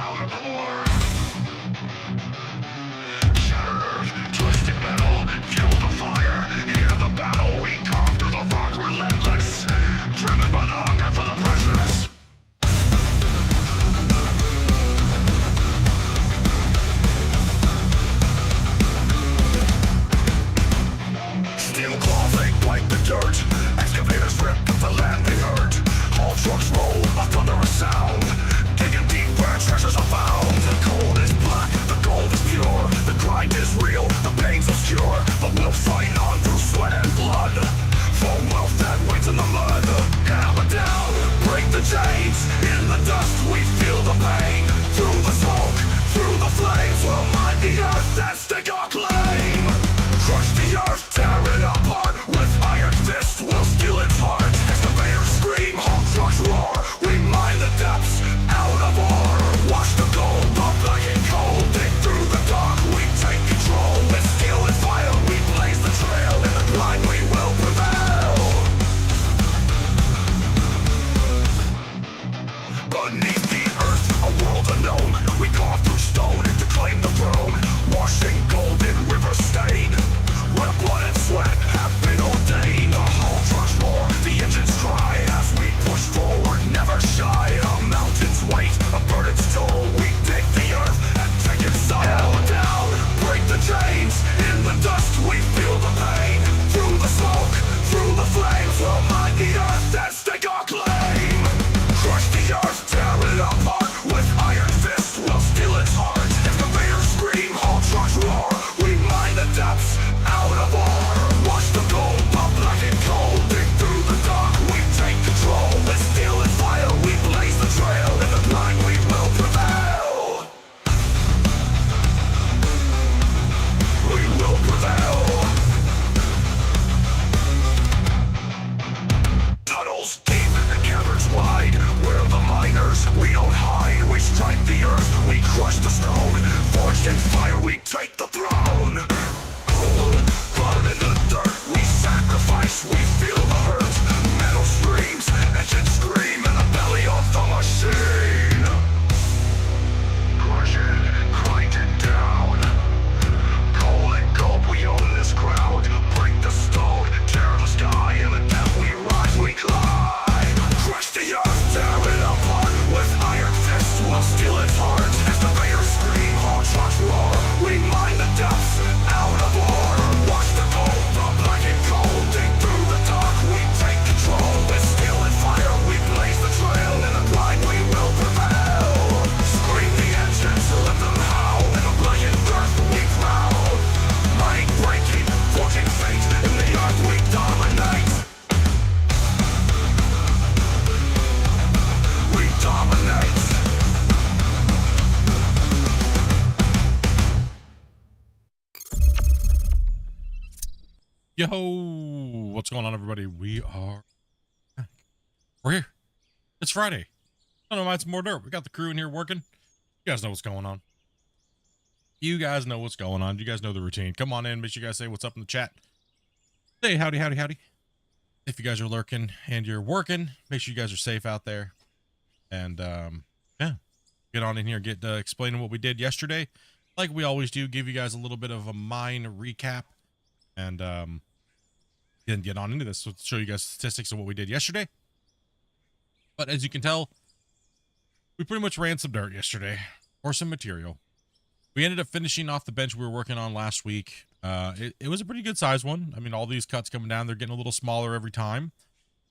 out of ore. Shattered, twisted metal, fuel the fire. Hear the battle, we conquer the rock relentless. Driven by the hunger for the precious. Steel clothing like the dirt. Excavators rip the land they hurt. Haul trucks roll, a thunderous sound. Digging deep where treasures are found. The cold is black, the gold is pure. The grind is real, the pain's obscure. But we'll fight on through sweat and blood. For wealth that waits in the mud. Hammer down, break the chains. In the dust we feel the pain. Through the smoke, through the flames, we'll mine the earth and stake our claim. Crush the earth, tear it apart. With iron fist, we'll steal its heart. Excavators scream, haul trucks roar. We mine the depths, out of ore. Wash the gold, the black and cold. Dig through the dark, we take control. With steel and fire, we blaze the trail. In the grind, we will prevail. Beneath the earth, a world unknown. We carve through stone to claim the throne. Washing gold in river stain. Where blood and sweat have been ordained. The hull trucks roar, the engines cry. As we push forward, never shy. A mountain's weight, a burden's toll. We dig the earth and take its soul. Hell down, break the chains. In the dust we feel the pain. Through the smoke, through the flames, we'll mine the earth and stake our claim. Crush the earth, tear it apart. With iron fist, we'll steal its heart. Excavators scream, haul trucks roar. We mine the depths, out of ore. Wash the gold, the black and cold. Dig through the dark, we take control. With steel and fire, we blaze the trail. In the blind, we will prevail. We will prevail. Tunnels deep and caverns wide. We're the miners, we don't hide. We strike the earth, we crush the stone. Forged in fire, we take the throne. Cold, blood in the dirt, we sacrifice, we feel the hurt. Metal screams, engines scream in the belly of the machine. Crush it, grind it down. Coal and gold, we own this crowd. Break the stone, tear the sky. In the depth we rise, we climb. Crush the earth, tear it apart. With iron fists, we'll steal its heart. Excavators scream, haul trucks roar. We mine the depths, out of ore. Wash the gold, the black and cold. Dig through the dark, we take control. With steel and fire, we blaze the trail. In the grind, we will prevail. Scream the engines, let them howl. In the blackened earth, we prowl. Mining, breaking, forging fate. In the earth, we dominate. We dominate. Yo, what's going on, everybody? We are back. We're here. It's Friday. I don't know why it's more dirt. We got the crew in here working. You guys know what's going on. You guys know what's going on. You guys know the routine. Come on in. Make sure you guys say what's up in the chat. Say howdy, howdy, howdy. If you guys are lurking and you're working, make sure you guys are safe out there. And, yeah, get on in here, get explaining what we did yesterday. Like we always do, give you guys a little bit of a mine recap. And, then get on into this. So show you guys statistics of what we did yesterday. But as you can tell, we pretty much ran some dirt yesterday, or some material. We ended up finishing off the bench we were working on last week. It was a pretty good size one. I mean, all these cuts coming down, they're getting a little smaller every time.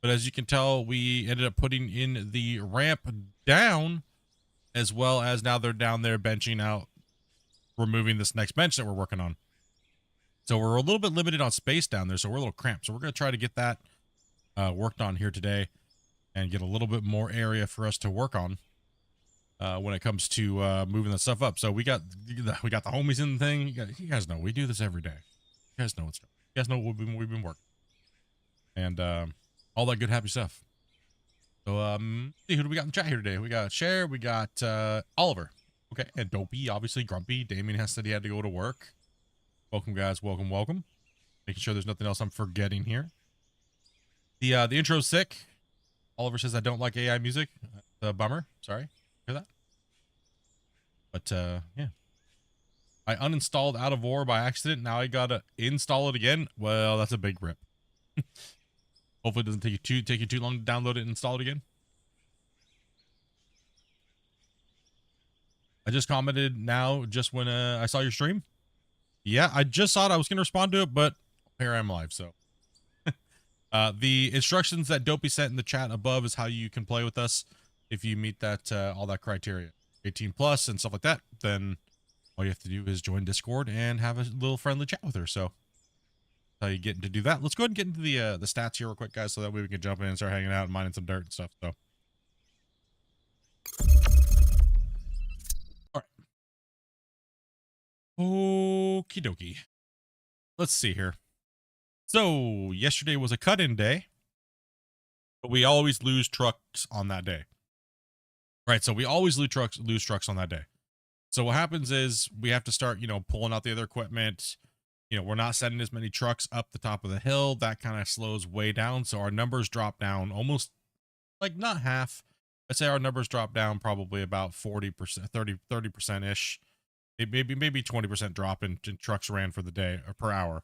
But as you can tell, we ended up putting in the ramp down, as well as now they're down there benching out, removing this next bench that we're working on. So we're a little bit limited on space down there, so we're a little cramped. So we're going to try to get that worked on here today and get a little bit more area for us to work on when it comes to moving that stuff up. So we got the homies in the thing. You guys know we do this every day. You guys know what's going on. You guys know what we've been working. And all that good happy stuff. So see, who do we got in the chat here today? We got Cher, we got Oliver. Okay, and Dopey, obviously Grumpy. Damien has said he had to go to work. Welcome, guys. Welcome, welcome. Making sure there's nothing else I'm forgetting here. The intro's sick. Oliver says I don't like AI music. Bummer. Sorry. Hear that? But yeah, I uninstalled Out of Ore by accident. Now I gotta install it again. Well, that's a big rip. Hopefully, it doesn't take you too long to download it and install it again. I just commented now just when I saw your stream. Yeah, I just saw it. I was gonna respond to it, but here I am live. So the instructions that Dopey sent in the chat above is how you can play with us. If you meet that all that criteria, 18 plus and stuff like that, then all you have to do is join Discord and have a little friendly chat with her. So how you get to do that. Let's go ahead and get into the stats here real quick, guys, so that way we can jump in and start hanging out and mining some dirt and stuff. So all right. Okie dokie. Let's see here. So yesterday was a cut-in day, but we always lose trucks on that day. Right, so we always lose trucks on that day. So what happens is we have to start, pulling out the other equipment. We're not sending as many trucks up the top of the hill. That kind of slows way down. So our numbers drop down almost like not half. I'd say our numbers drop down probably about 40%, 30%-ish. Maybe 20% drop in trucks ran for the day or per hour.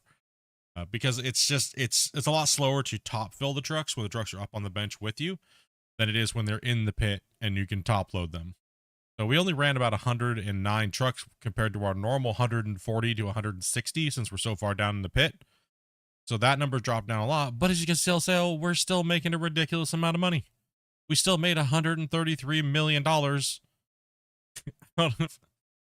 Because it's a lot slower to top fill the trucks when the trucks are up on the bench with you than it is when they're in the pit and you can top load them. So we only ran about 109 trucks compared to our normal 140 to 160 since we're so far down in the pit. So that number dropped down a lot, but as you can still say, we're still making a ridiculous amount of money. We still made $133 million out of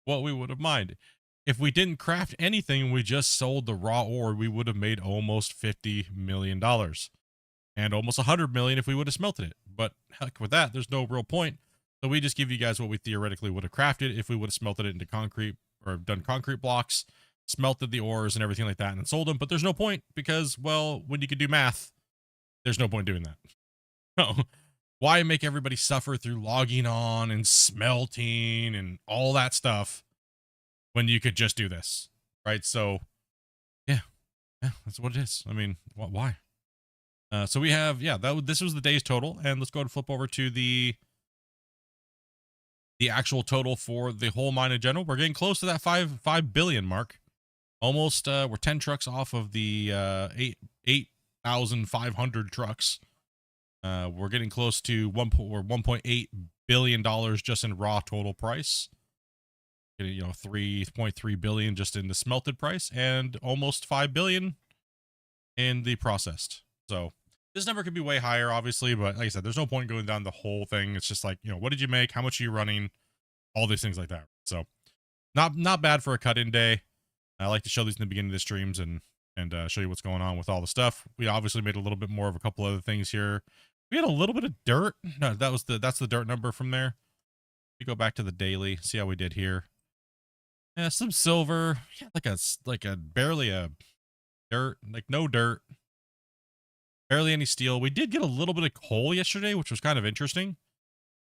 what we would have mined. If we didn't craft anything, we just sold the raw ore, we would have made almost $50 million. And almost $100 million if we would have smelted it. But heck with that, there's no real point. So we just give you guys what we theoretically would have crafted if we would have smelted it into concrete or done concrete blocks, smelted the ores and everything like that, and then sold them. But there's no point because, well, when you can do math, there's no point doing that. So why make everybody suffer through logging on and smelting and all that stuff when you could just do this, right? So yeah, that's what it is. I mean, why? So we have, this was the day's total, and let's go ahead and flip over to the actual total for the whole mine in general. We're getting close to that 5 billion mark. Almost, we're 10 trucks off of the 8,500 trucks. We're getting close to $1.8 billion just in raw total price. Getting, 3.3 billion just in the smelted price, and almost 5 billion in the processed. So this number could be way higher, obviously, but like I said, there's no point going down the whole thing. It's just like, what did you make? How much are you running? All these things like that. So not bad for a cut-in day. I like to show these in the beginning of the streams and show you what's going on with all the stuff. We obviously made a little bit more of a couple other things here. We had a little bit of dirt. No, that's the dirt number from there. We go back to the daily, see how we did here. Yeah, some silver. Yeah, like a barely a dirt, like no dirt. Barely any steel. We did get a little bit of coal yesterday, which was kind of interesting.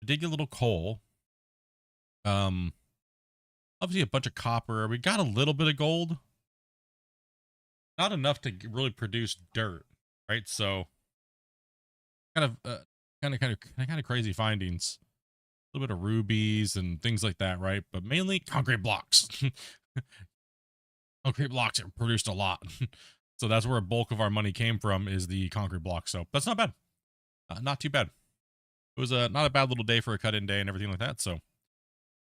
We did get a little coal. Obviously a bunch of copper. We got a little bit of gold. Not enough to really produce dirt, right? So kind of crazy findings. A little bit of rubies and things like that, right? But mainly concrete blocks. Concrete blocks are produced a lot. So that's where a bulk of our money came from, is the concrete block. So that's not bad. Not too bad. It was not a bad little day for a cut-in day and everything like that. So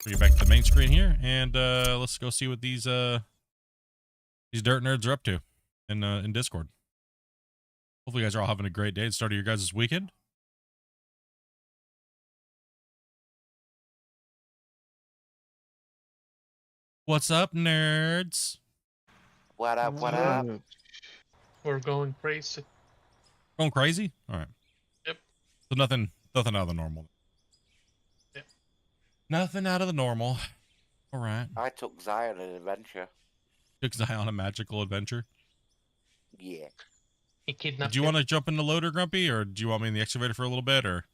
bring it back to the main screen here, and let's go see what these dirt nerds are up to in Discord. Hopefully you guys are all having a great day at the start of your guys' weekend. What's up, nerds? What up? What up? We're going crazy. Going crazy? All right. Yep. So nothing out of the normal. Yep. Nothing out of the normal. All right. I took Zion on an adventure. Took Zion on a magical adventure. Yeah. He kidnapped Do you him. want to jump in the loader, Grumpy, or do you want me in the excavator for a little bit, or?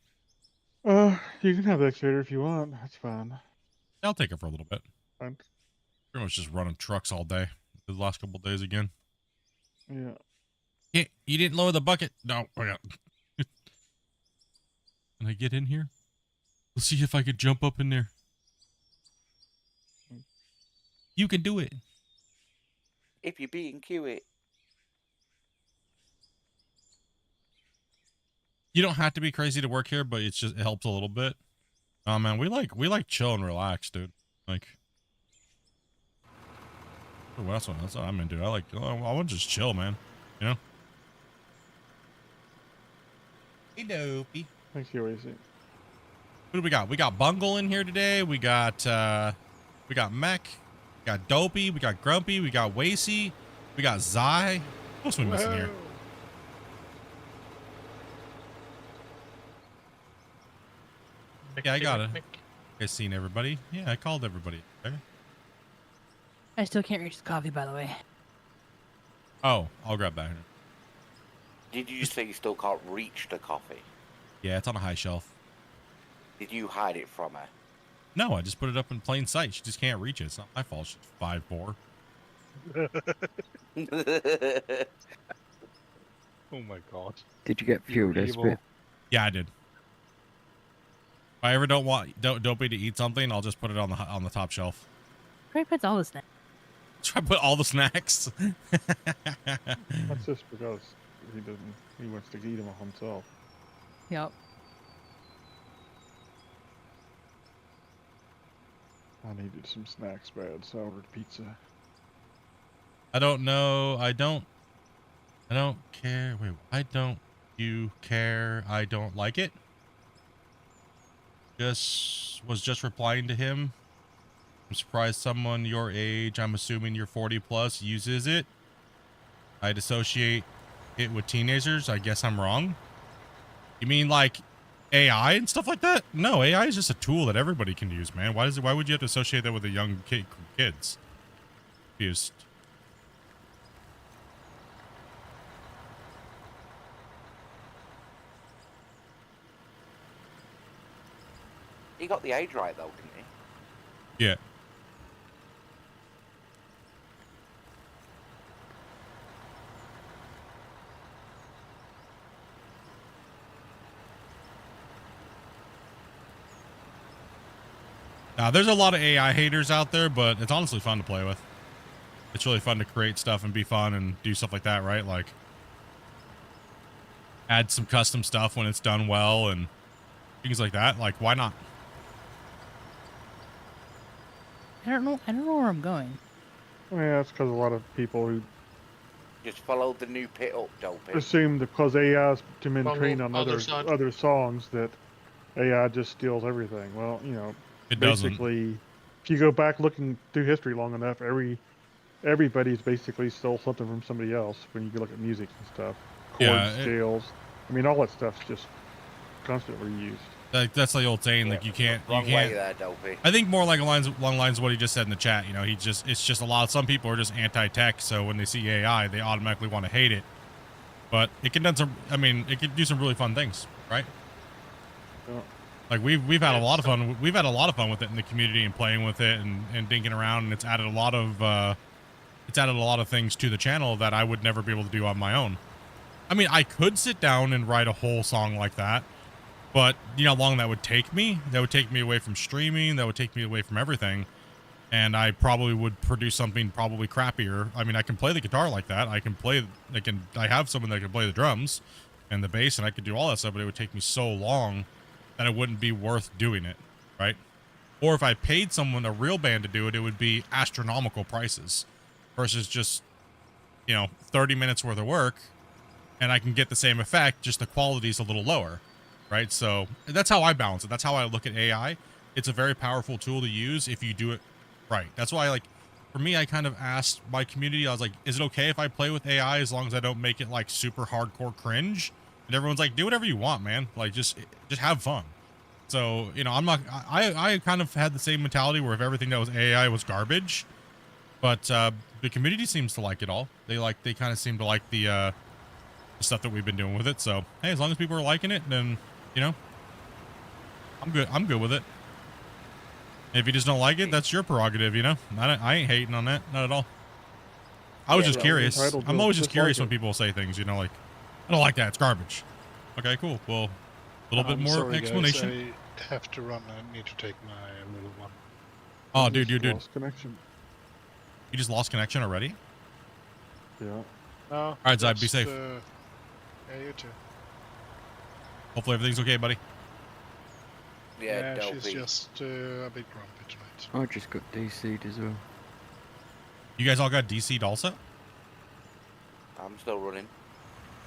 You can have the excavator if you want. That's fine. I'll take it for a little bit. Fine. Pretty much just running trucks all day. The last couple of days again. Yeah. Yeah, you didn't lower the bucket. No, I got. Can I get in here? Let's see if I could jump up in there. You can do it. If you're being cute. You don't have to be crazy to work here, but it helps a little bit. Oh man, we like chill and relax, dude. Like, well, that's what I'm into. I want to just chill, man. You know. Hey, Dopey. Thanks, you, AC. Who do we got? We got Bungle in here today. We got Mech. We got Dopey. We got Grumpy. We got Wacy. We got Zai. What else are we missing here? Yeah, I got it. I seen everybody. Yeah, I called everybody. Okay. I still can't reach the coffee, by the way. Oh, I'll grab that. Did you say you still can't reach the coffee? Yeah, it's on a high shelf. Did you hide it from her? No, I just put it up in plain sight. She just can't reach it. It's not my fault. She's 5'4". Oh my god. Did you get fuel this bit? Yeah, I did. If I ever don't want Dopey to eat something, I'll just put it on the top shelf. Where puts all this now? Try to put all the snacks. That's just because he wants to eat them himself. Yep. I needed some snacks bad, so I ordered pizza. I don't know. I don't care. Wait, why don't you care? I don't like it. Was just replying to him. I'm surprised someone your age, I'm assuming you're 40 plus, uses it. I dissociate it with teenagers. I guess I'm wrong. You mean like AI and stuff like that? No, AI is just a tool that everybody can use, man. Why would you have to associate that with the young kids? Confused. He got the age right though, didn't he? Yeah. There's a lot of AI haters out there, but it's honestly fun to play with. It's really fun to create stuff and be fun and do stuff like that, right? Like add some custom stuff when it's done well and things like that. Like, why not? I don't know where I'm going. Yeah, that's because a lot of people who Just follow the new pit up, Dopey. assume that because AI's been Follow trained on other side. other songs that AI just steals everything. Well, you know, It doesn't. basically, if you go back looking through history long enough, everybody's basically stole something from somebody else. When you look at music and stuff, chords, Yeah, scales. I mean, all that stuff's just constantly used. Like, that's the old saying, like you can't. Wrong way there, Dopey. I think more like along lines of what he just said in the chat. You know, it's just some people are just anti-tech, so when they see AI, they automatically want to hate it. But it can do some really fun things, right? Yeah. Like we've had a lot of fun. We've had a lot of fun with it in the community and playing with it and dinking around, and it's added a lot of things to the channel that I would never be able to do on my own. I mean, I could sit down and write a whole song like that, but you know how long that would take me? That would take me away from streaming. That would take me away from everything. And I probably would produce something probably crappier. I mean, I can play the guitar like that. I have someone that can play the drums and the bass, and I could do all that stuff, but it would take me so long that it wouldn't be worth doing it, right? Or if I paid someone, a real band, to do it, it would be astronomical prices versus just, 30 minutes worth of work, and I can get the same effect, just the quality's a little lower, right? So that's how I balance it. That's how I look at AI. It's a very powerful tool to use if you do it right. That's why, for me, I kind of asked my community, I was like, is it okay if I play with AI as long as I don't make it like super hardcore cringe? And everyone's like, do whatever you want, man. Like, just have fun. So, I kind of had the same mentality where if everything that was AI was garbage, but the community seems to like it all. They kind of seem to like the stuff that we've been doing with it. So, hey, as long as people are liking it, then, I'm good. I'm good with it. If you just don't like it, that's your prerogative, I ain't hating on that. Not at all. I was just curious. I'm always just curious when people say things, like, I don't like that. It's garbage. Okay, cool. Well, a little bit more sorry, explanation. Guys, I have to run. I need to take my little one. Oh, dude, you Lost connection. You just lost connection already? Yeah. No. All right, Zyd, be just, safe. Yeah, you too. Hopefully everything's okay, buddy. Yeah, she's Dopey. just a bit grumpy tonight. I just got DC'd as well. You guys all got DC'd also? I'm still running.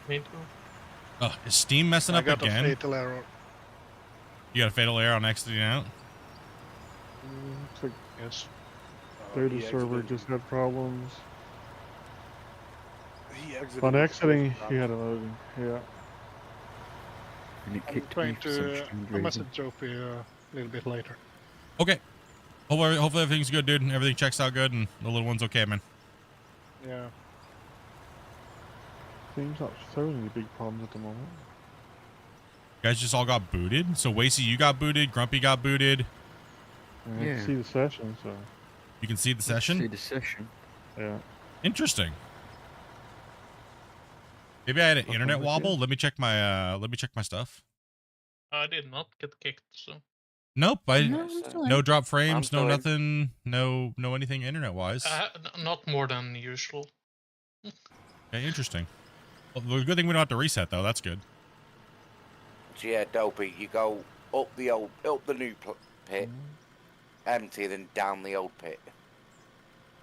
Me too. Oh, is Steam messing I up got again? a fatal error. You got a fatal error on exiting out? Looks like Yes. data server just had problems. He exited On with exiting, first he had a loading. Yeah. And it I'm kicked me trying for some to strange I reason. message Dopey a little bit later. Okay. Hopefully everything's good, dude. Everything checks out good and the little one's okay, man. Yeah. Seems not showing any big problems at the moment. You guys just all got booted? So Wasey, you got booted, Grumpy got booted. I can Yeah. see the session, so You can see the See session? the session. yeah. Interesting. Maybe I had an Nothing internet like wobble. it. Let me check my stuff. I did not get kicked, so Nope, No, I I'm still in. no drop I'm frames, no still in. nothing, no anything internet wise. not more than usual. Okay, interesting. Well, the good thing we don't have to reset though. That's good. So yeah, Dopey, you go up the new pit, empty, then down the old pit.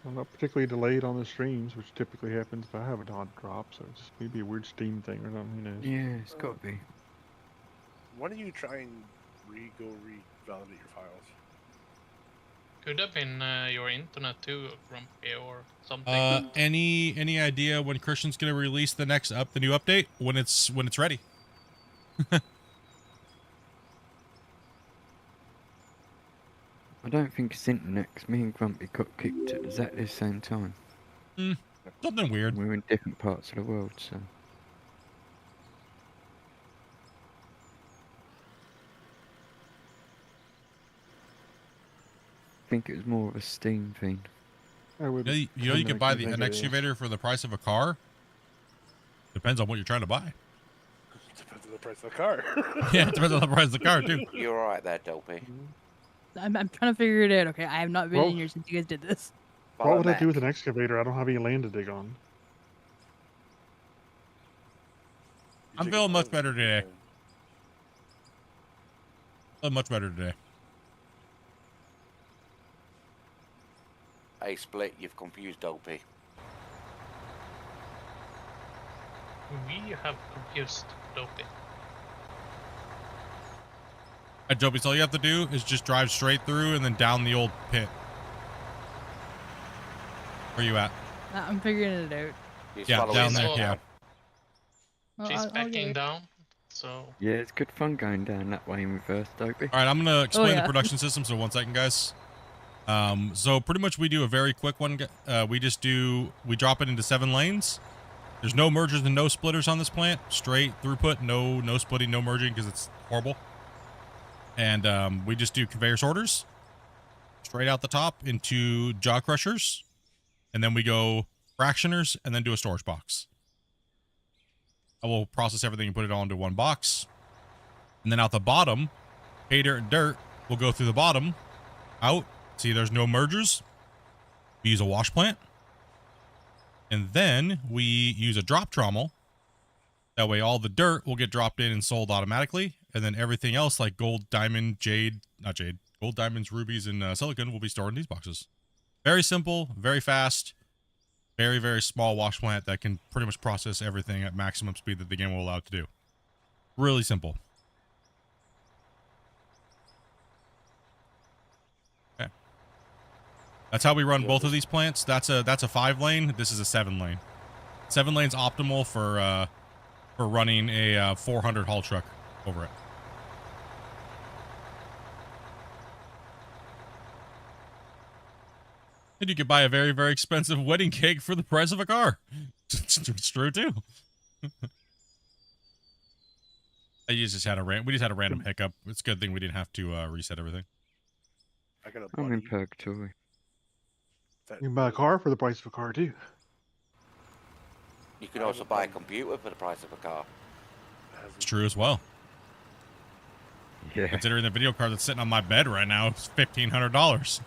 I'm not particularly delayed on the streams, which typically happens if I have an odd drop, so it's just maybe a weird Steam thing or something, who knows. Yeah, it's got to be. Why don't you try and revalidate your files? Could have been your internet too, Grumpy, or something. Any idea when Christian's gonna release the new update? When it's ready? I don't think it's internet 'cause me and Grumpy got kicked at exactly the same time. Something weird. We're in different parts of the world, so. I think it was more of a Steam thing. I would You know you can buy an excavator for the price of a car. Depends on what you're trying to buy. Depends on the price of the car. Yeah, it depends on the price of the car too. You're all right there, Dopey. I'm trying to figure it out. Okay, I have not been Well- in here since you guys did this. What would I do with Mac. an excavator? I don't have any land to dig on. I'm feeling much better today. Feeling much better today. Hey, Split, you've confused Dopey. We have confused Dopey. Adobe, so all you have to do is just drive straight through and then down the old pit. Where you at? I'm figuring it out. He's Yeah, following down you there. So- Yeah. She's I'll get backing it. down, so Yeah, it's good fun going down that way in reverse, Dopey. All right, I'm gonna explain the yeah. production system. So 1 second, guys. So pretty much we do a very quick one. We drop it into 7 lanes. There's no mergers and no splitters on this plant. Straight throughput, no splitting, no merging because it's horrible. And we just do conveyor sorters straight out the top into jaw crushers, and then we go fractioners and then do a storage box. I will process everything and put it all into one box. And then out the bottom, pay dirt and dirt will go through the bottom, out. See, there's no mergers. We use a wash plant. And then we use a drop trommel. That way all the dirt will get dropped in and sold automatically. And then everything else like gold, diamond, gold, diamonds, rubies, and silicon will be stored in these boxes. Very simple, very fast, very, very small wash plant that can pretty much process everything at maximum speed that the game will allow it to do. Really simple. Okay. That's how we run both of these plants. That's a 5-lane. This is a 7-lane. 7 lanes optimal for running a 400 haul truck over it. And you could buy a very, very expensive wedding cake for the price of a car. It's true too. We just had a random hiccup. It's a good thing we didn't have to reset everything. I got a I'm in buddy purgatory. that You can buy a car for the price of a car too. You can also buy a computer for the price of a car. has It's true as well. Yeah. Considering the video card that's sitting on my bed right now is $1,500.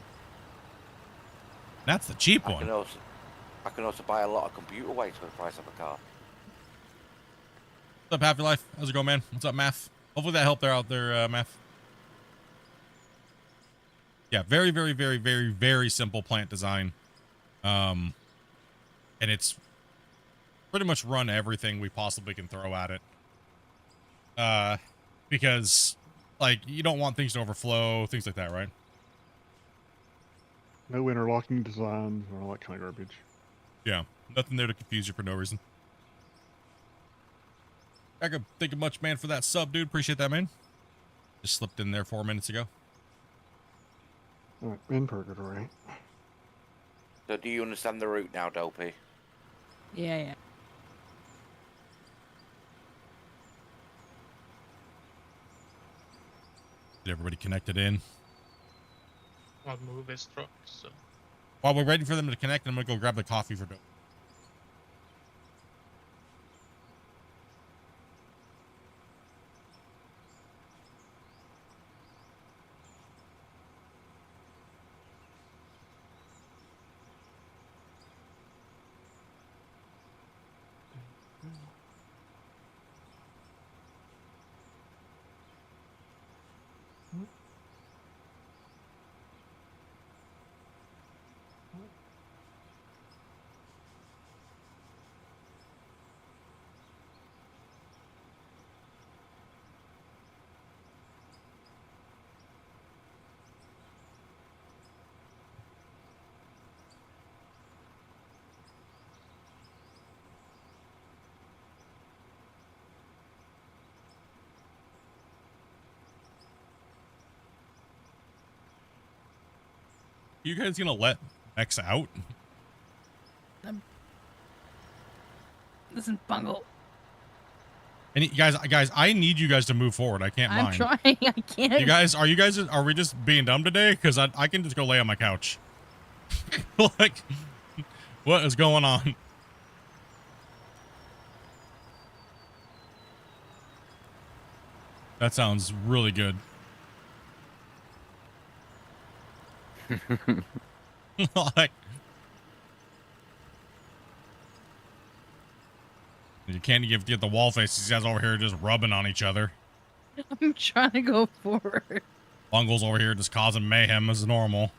That's the cheap I one. can also buy a lot of computer weights for the price of a car. What's up, Happy Life? How's it going, man? What's up, Math? Hopefully that helped out there, Math. Yeah, very, very, very, very, very simple plant design. And it's pretty much run everything we possibly can throw at it. Because, like, you don't want things to overflow, things like that, right? No interlocking designs or all that kind of garbage. Yeah, nothing there to confuse you for no reason. I could think of much, man, for that sub, dude. Appreciate that, man. Just slipped in there 4 minutes ago. All right, in purgatory. So do you understand the route now, Dopey? Yeah, yeah. Get everybody connected in. I'll move his truck, so. While we're waiting for them to connect, I'm gonna go grab the coffee for Dope. You guys gonna let X out? Listen, Bungle. And guys, I need you guys to move forward. I can't I'm mind. trying. I can't. You guys, are we just being dumb today? Because I can just go lay on my couch. Like, what is going on? That sounds really good. Like, you can't get the wall face. These guys over here just rubbing on each other. I'm trying to go forward. Bungle's over here just causing mayhem as normal.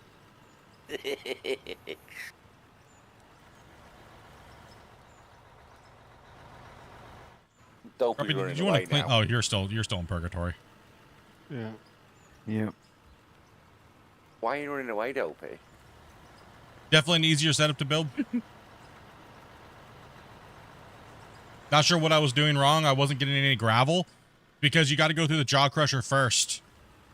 Dopey Ruby, running did you want away to clean? now. Oh, you're still in purgatory. Yeah. Yep. Why are you running away, Dopey? Definitely an easier setup to build. Not sure what I was doing wrong. I wasn't getting any gravel because you got to go through the jaw crusher first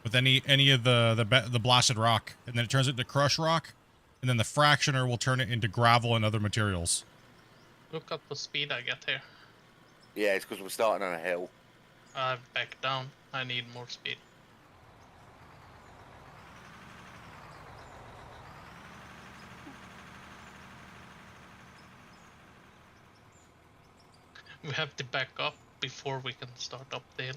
with any of the blasted rock, and then it turns it into crush rock, and then the fractioner will turn it into gravel and other materials. Look at the speed I get here. Yeah, it's because we're starting on a hill. I've backed down. I need more speed. We have to back up before we can start up the hill.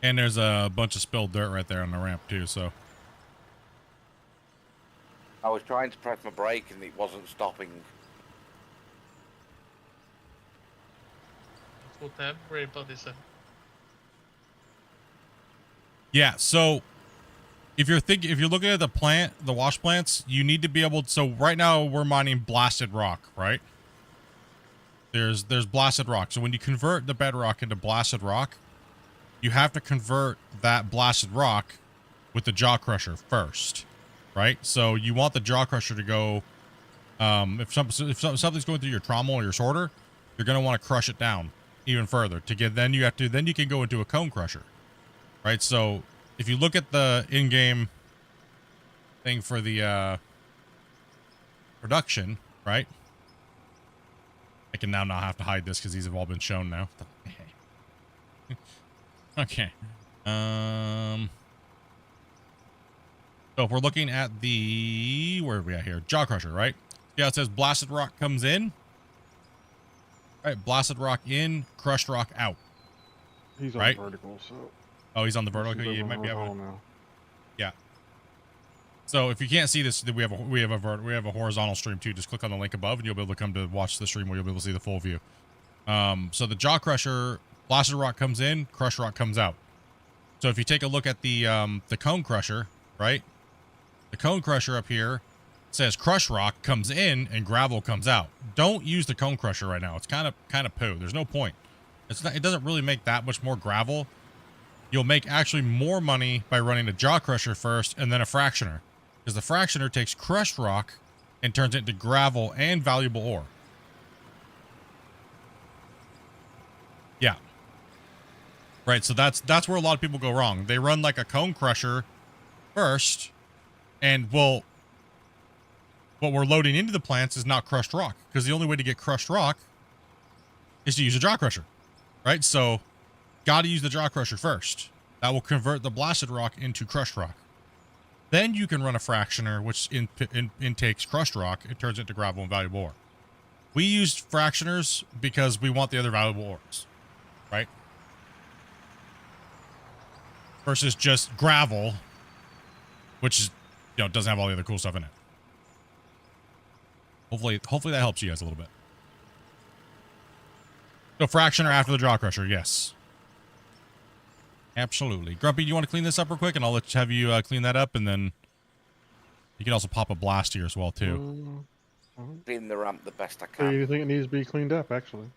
And there's a bunch of spilled dirt right there on the ramp too, so. I was trying to press my brake and it wasn't stopping. That's what everybody said. Yeah, so if you're looking at the wash plants, you need to be able to, so right now we're mining blasted rock, right? There's blasted rock. So when you convert the bedrock into blasted rock, you have to convert that blasted rock with the jaw crusher first, right? So you want the jaw crusher to go, if something's going through your trommel or your sorter, you're going to want to crush it down even further to get, then you can go into a cone crusher, right? So if you look at the in-game thing for the production, right? I can now not have to hide this because these have all been shown now. Okay. So if we're looking at the, where are we at here? Jaw crusher, right? Yeah, it says blasted rock comes in. All right, blasted rock in, crushed rock out. He's on Right. vertical, so. Oh, he's on the vertical. He's Yeah, you over might be able to. horizontal now. Yeah. So if you can't see this, we have a horizontal stream too. Just click on the link above, and you'll be able to come to watch the stream where you'll be able to see the full view. So the jaw crusher, blasted rock comes in, crushed rock comes out. So if you take a look at the cone crusher, right? The cone crusher up here says crush rock comes in and gravel comes out. Don't use the cone crusher right now. It's kind of poo. There's no point. It doesn't really make that much more gravel. You'll make actually more money by running a jaw crusher first and then a fractioner, because the fractioner takes crushed rock and turns it into gravel and valuable ore. Yeah. Right, so that's where a lot of people go wrong. They run like a cone crusher first, and what we're loading into the plants is not crushed rock, because the only way to get crushed rock is to use a jaw crusher, right? So, got to use the jaw crusher first. That will convert the blasted rock into crushed rock. Then you can run a fractioner, which intakes crushed rock. It turns it into gravel and valuable ore. We used fractioners because we want the other valuable ores, right? Versus just gravel, which is, doesn't have all the other cool stuff in it. Hopefully that helps you guys a little bit. So fractioner after the jaw crusher, yes. Absolutely. Grumpy, do you want to clean this up real quick? And I'll have you clean that up, and then you can also pop a blast here as well, too. Clean the ramp the best I So can. you think it needs to be cleaned up, actually?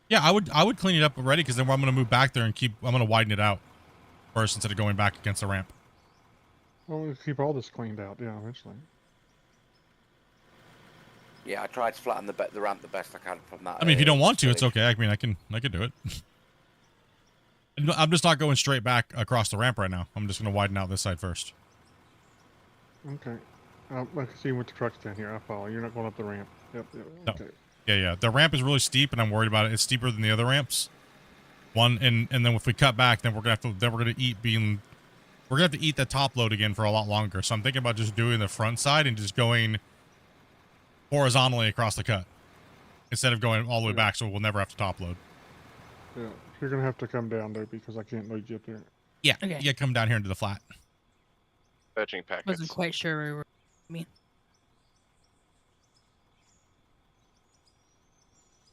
Yeah, I would clean it up already, because then I'm going to move back there and I'm going to widen it out first instead of going back against the ramp. Well, we'll keep all this cleaned out, yeah, eventually. Yeah, I tried to flatten the ramp the best I can from that. I mean, if you don't want to, it's okay. I mean, I can do it. I'm just not going straight back across the ramp right now. I'm just going to widen out this side first. Okay. I can see with the trucks down here. I follow. You're not going up the ramp. Yep. No. Okay. Yeah. The ramp is really steep, and I'm worried about it. It's steeper than the other ramps. And then if we cut back, then we're gonna have to eat the top load again for a lot longer. So I'm thinking about just doing the front side and just going horizontally across the cut instead of going all the way back, so we'll never have to top load. Yeah. You're going to have to come down there because I can't load you up there. Yeah. Okay. Yeah. Come down here into the flat. Fetching packets. Wasn't quite sure where we were.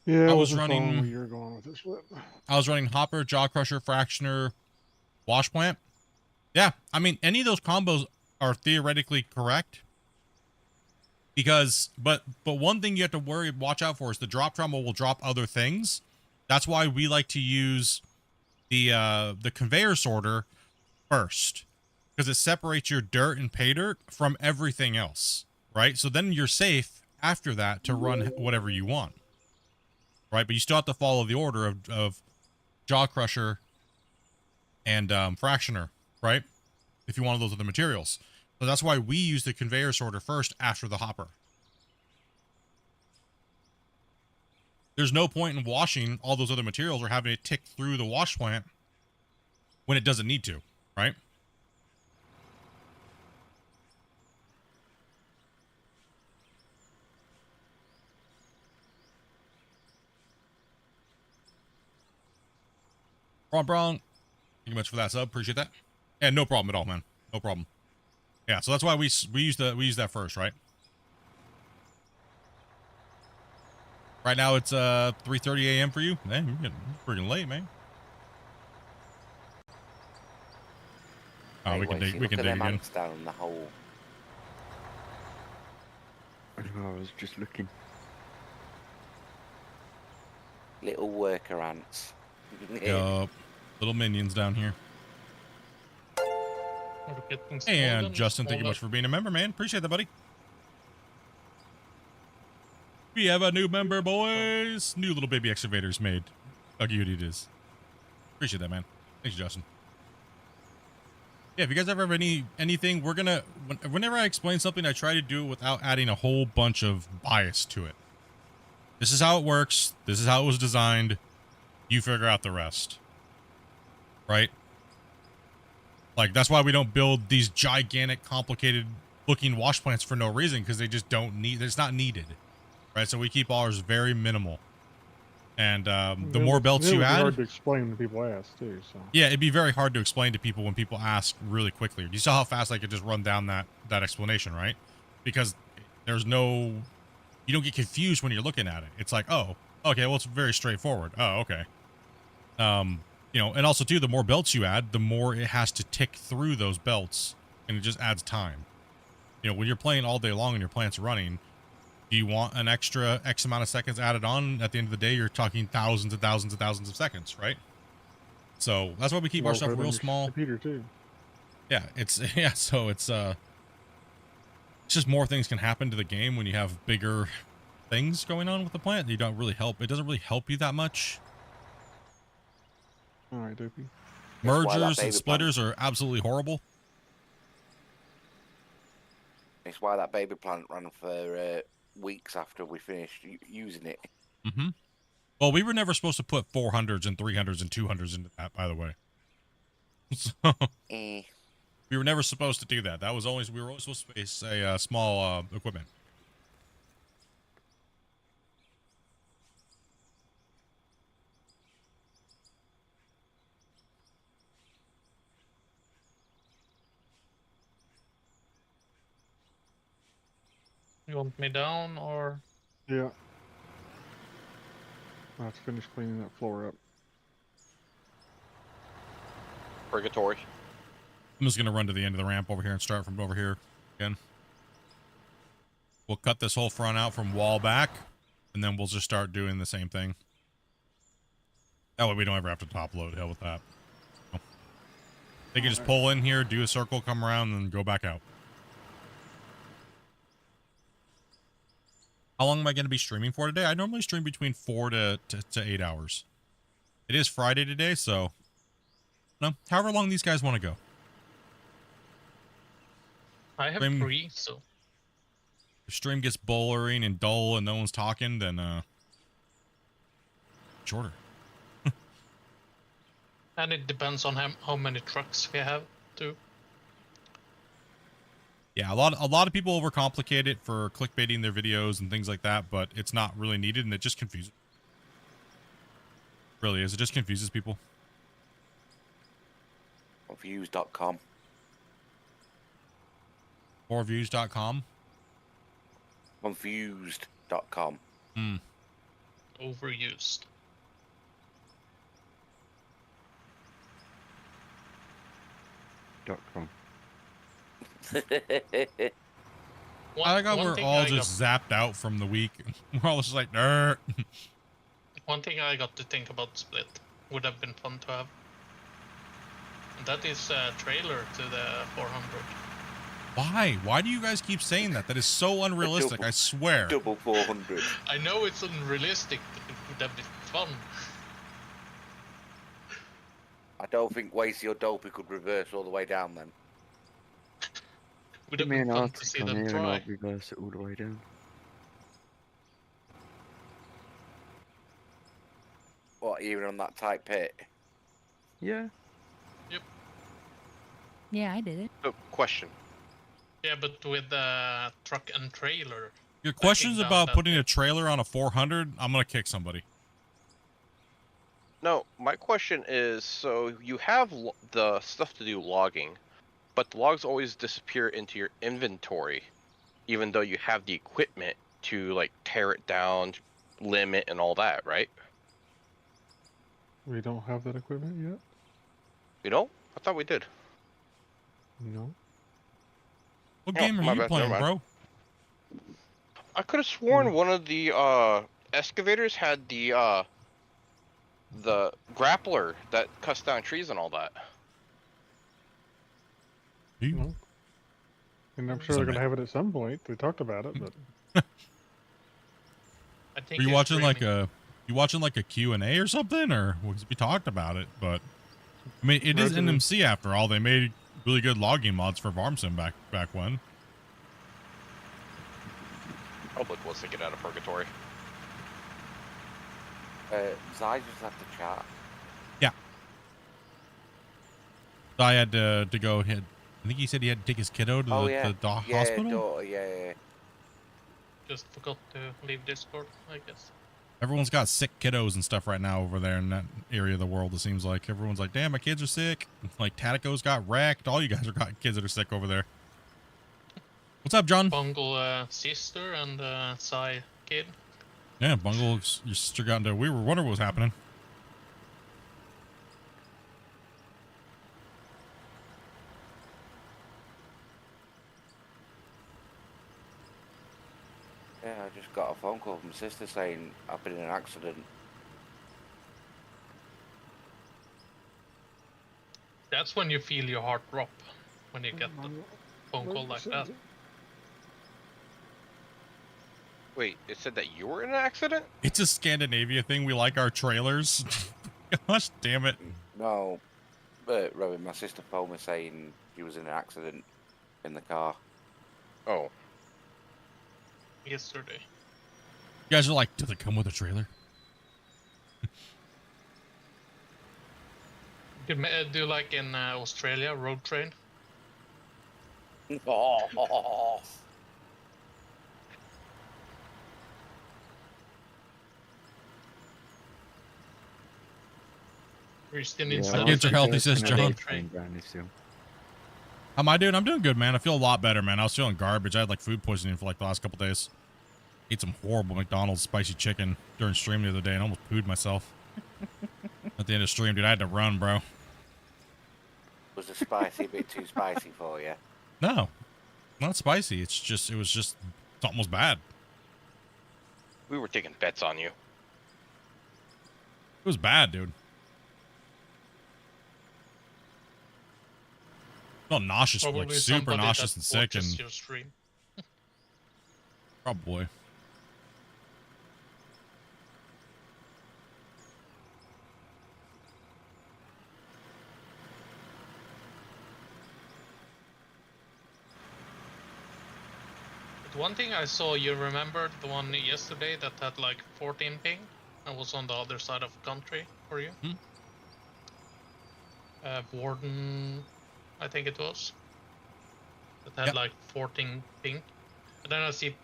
Yeah, I I was wasn't following running- where you're going with this, but I was running hopper, jaw crusher, fractioner, wash plant. Yeah, I mean, any of those combos are theoretically correct. Because, but one thing you have to watch out for is the drop trommel will drop other things. That's why we like to use the conveyor sorter first, because it separates your dirt and pay dirt from everything else, right? So then you're safe after that to run whatever you want. Right, but you still have to follow the order of jaw crusher and fractioner, right? If you want those other materials. So that's why we use the conveyor sorter first after the hopper. There's no point in washing all those other materials or having it tick through the wash plant when it doesn't need to, right? Bron, thank you much for that sub. Appreciate that. And no problem at all, man. No problem. Yeah, so that's why we use that first, right? Right now it's 3:30 a.m. for you. Man, you're getting freaking late, man. Oh, we can dig again. Down the hole. I don't know, I was just looking. Little worker ants. Yup. Little minions down here. We're getting smaller And and Justin, thank you smaller. much for being a member, man. Appreciate that, buddy. We have a new member, boys. New little baby excavators made. How cute it is. Appreciate that, man. Thanks, Justin. Yeah, if you guys ever have anything, we're gonna, whenever I explain something, I try to do it without adding a whole bunch of bias to it. This is how it works. This is how it was designed. You figure out the rest. Right? Like, that's why we don't build these gigantic, complicated looking wash plants for no reason, because they just don't need, it's not needed. right? So we keep ours very minimal. And the It more would- belts it you would be add, hard to explain when people ask too. So yeah, it'd be very hard to explain to people when people ask really quickly. You saw how fast I could just run down that explanation, right? Because there's no, you don't get confused when you're looking at it. It's like, oh, okay, well, it's very straightforward. Oh, okay. You know, and also too, the more belts you add, the more it has to tick through those belts, and it just adds time. You know, when you're playing all day long and your plant's running, do you want an extra X amount of seconds added on? At the end of the day, you're talking thousands and thousands and thousands of seconds, right? So that's why we keep our stuff Load on real your small. computer too. Yeah, it's yeah, so it's just more things can happen to the game when you have bigger things going on with the plant. You don't really help. It doesn't really help you that much. All right, Dopey. That's why that Mergers baby and splitters are absolutely horrible. It's why that baby plant ran for weeks after we finished using it. Mm-hmm. Well, we were never supposed to put 400s and 300s and 200s into that, by the way. So Eh. we were never supposed to do that. That was always, we were always supposed to space a small equipment. You want me down or? Yeah. I have to finish cleaning that floor up. Purgatory. I'm just going to run to the end of the ramp over here and start from over here again. We'll cut this whole front out from wall back, and then we'll just start doing the same thing. That way we don't ever have to top load. Hell with that. They can just pull in here, do a circle, come around, and then go back out. How long am I going to be streaming for today? I normally stream between 4 to 8 hours. It is Friday today, so no, however long these guys want to go. I have Stream- 3, so If stream gets boring and dull and no one's talking, then shorter. and it depends on how many trucks we have too. Yeah, a lot of people overcomplicate it for clickbaiting their videos and things like that, but it's not really needed, and it just confuses. Really is. It just confuses people. Views.com. Moreviews.com. Confused.com. Overused. .com. I like how we're all just zapped out from the week. We're all just like, nerd. One thing I got to think about Split would have been fun to have. And that is a trailer to the 400. Why? Why do you guys keep saying that? That is so unrealistic, I swear. Double 400. I know it's unrealistic, but it would have been fun. I don't think Wasey or Dopey could reverse all the way down then. Would Give have me been an fun to article see on them here and try. I'll reverse it all the way down. What, even on that tight pit? Yeah. Yeah, I did it. So, question. Yeah, but with the truck and trailer. Your questions down about that putting bit. a trailer on a 400, I'm going to kick somebody. No, my question is, so you have the stuff to do logging, but the logs always disappear into your inventory, even though you have the equipment to like tear it down, limb it, and all that, right? We don't have that equipment yet. You know? I thought we did. No. What Oh, game my are you bad, playing, never bro? I could have sworn one of the excavators had the grappler that cuts down trees and all that. No. And I'm sure they're gonna have it at some point. We talked about it, but I think Are you you're watching like streaming. a Q&A or something? Or we talked about it, but I mean, it is Resident- NMC after all. They made really good logging mods for FarmSim back when. Public wants to get out of purgatory. Zai just left the chat. So I had to go ahead. I think he said he had to take his kiddo to Oh, the yeah. the Yeah, hospital. daughter, yeah. Just forgot to leave Discord, I guess. Everyone's got sick kiddos and stuff right now over there in that area of the world. It seems like everyone's like, damn, my kids are sick. Like Tatico's got wrecked. All you guys are got kids that are sick over there. What's up, John? Bungle sister and Psy kid. Yeah, Bungle, your sister got into. We were wondering what was happening. Yeah, I just got a phone call from my sister saying I've been in an accident. That's when you feel your heart drop, when you get the phone call like that. Wait, it said that you were in an accident? It's a Scandinavia thing. We like our trailers. Gosh damn it. No, Robin, my sister phoned me saying she was in an accident in the car. Oh. Yesterday. You guys are like, do they come with a trailer? Do like in Australia, road train? Oh. We're still Yeah, inside. Kids are healthy, says Can I John. go train brownies still? How am I doing? I'm doing good, man. I feel a lot better, man. I was feeling garbage. I had like food poisoning for like the last couple days. Ate some horrible McDonald's spicy chicken during stream the other day and almost pooed myself. At the end of stream, dude, I had to run, bro. Was the spicy a bit too spicy for you? No, not spicy. It was just it's almost bad. We were taking bets on you. It was bad, dude. Felt nauseous, like Probably super somebody nauseous that and sick, watches and your stream. probably. But one thing I saw, you remember the one yesterday that had like 14 ping and was on the other side of the country for you? Hmm? Warden, I think it was. That had Yep. like 14 ping. And then I see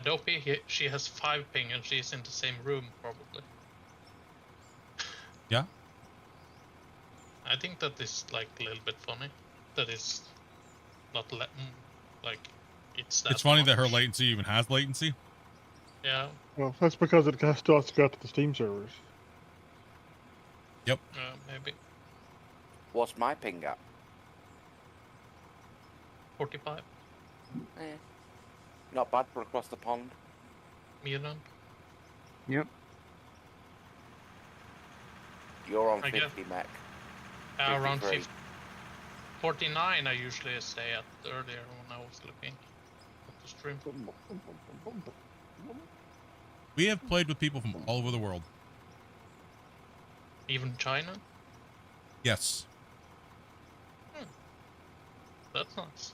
Dopey, she has 5 ping and she's in the same room probably. Yeah. I think that is like a little bit funny. That is not like it's that It's funny that her much. latency even has latency. Yeah, Well, that's because it still has to go to the Steam servers. maybe What's my ping at? 45 Not bad for across the pond. million. Yep. You're on I guess- 50 mech. Around 53. 50. 49 I usually stay at earlier when I was looking at the stream. We have played with people from all over the world. Even China? Yes. That's nice.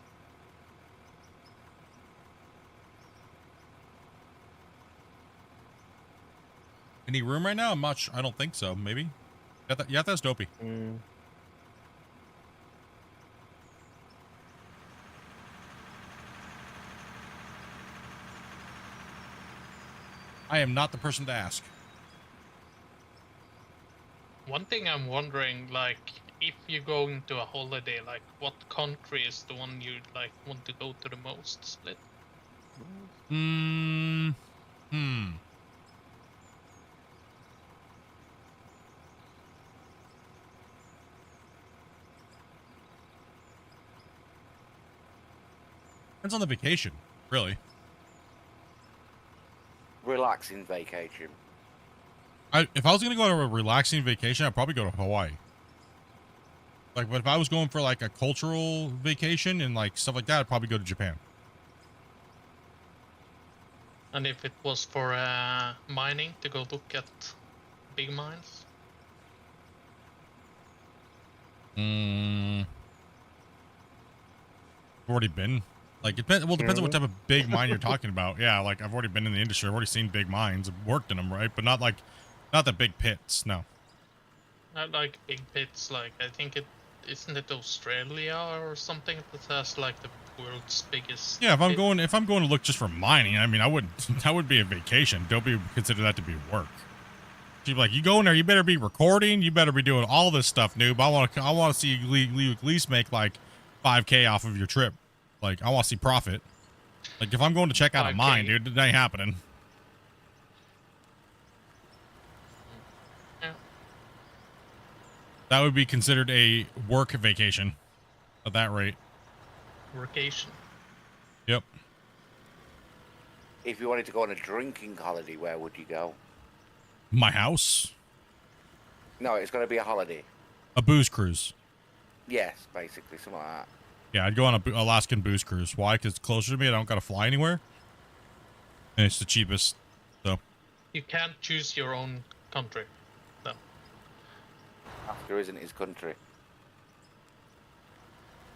Any room right now? I don't think so. Maybe. Yeah, that's dopey. I am not the person to ask. One thing I'm wondering, like, if you go into a holiday, like, what country is the one you like want to go to the most? Split. Hmm. Depends on the vacation, really. Relaxing vacation. If I was gonna go on a relaxing vacation, I'd probably go to Hawaii. Like, but if I was going for like a cultural vacation and like stuff like that, I'd probably go to Japan. And if it was for mining, to go look at big mines? I've already been. Like, it depends on what type of big mine you're talking about. Yeah, like I've already been in the industry. I've already seen big mines. I've worked in them, right? But not the big pits. No. Not like big pits. Like I think isn't it Australia or something that has like the world's biggest? Yeah, if I'm pit? going to look just for mining, I mean, I wouldn't. That would be a vacation. Don't be consider that to be work. She'd be like, you go in there, you better be recording, you better be doing all this stuff, noob. I want to see you at least make like 5K off of your trip. Like, I want to see profit. Like, if I'm going to check out a 5K. mine, dude, it ain't happening. Yeah. That would be considered a work vacation at that rate. Vacation. Yep. If you wanted to go on a drinking holiday, where would you go? My house, No, it's going to be a holiday. a booze cruise. Yes, basically, something like that. Yeah, I'd go on a Alaskan booze cruise. Why? Because it's closer to me. I don't got to fly anywhere. And it's the cheapest. So. You can't choose your own country. No. After isn't his country.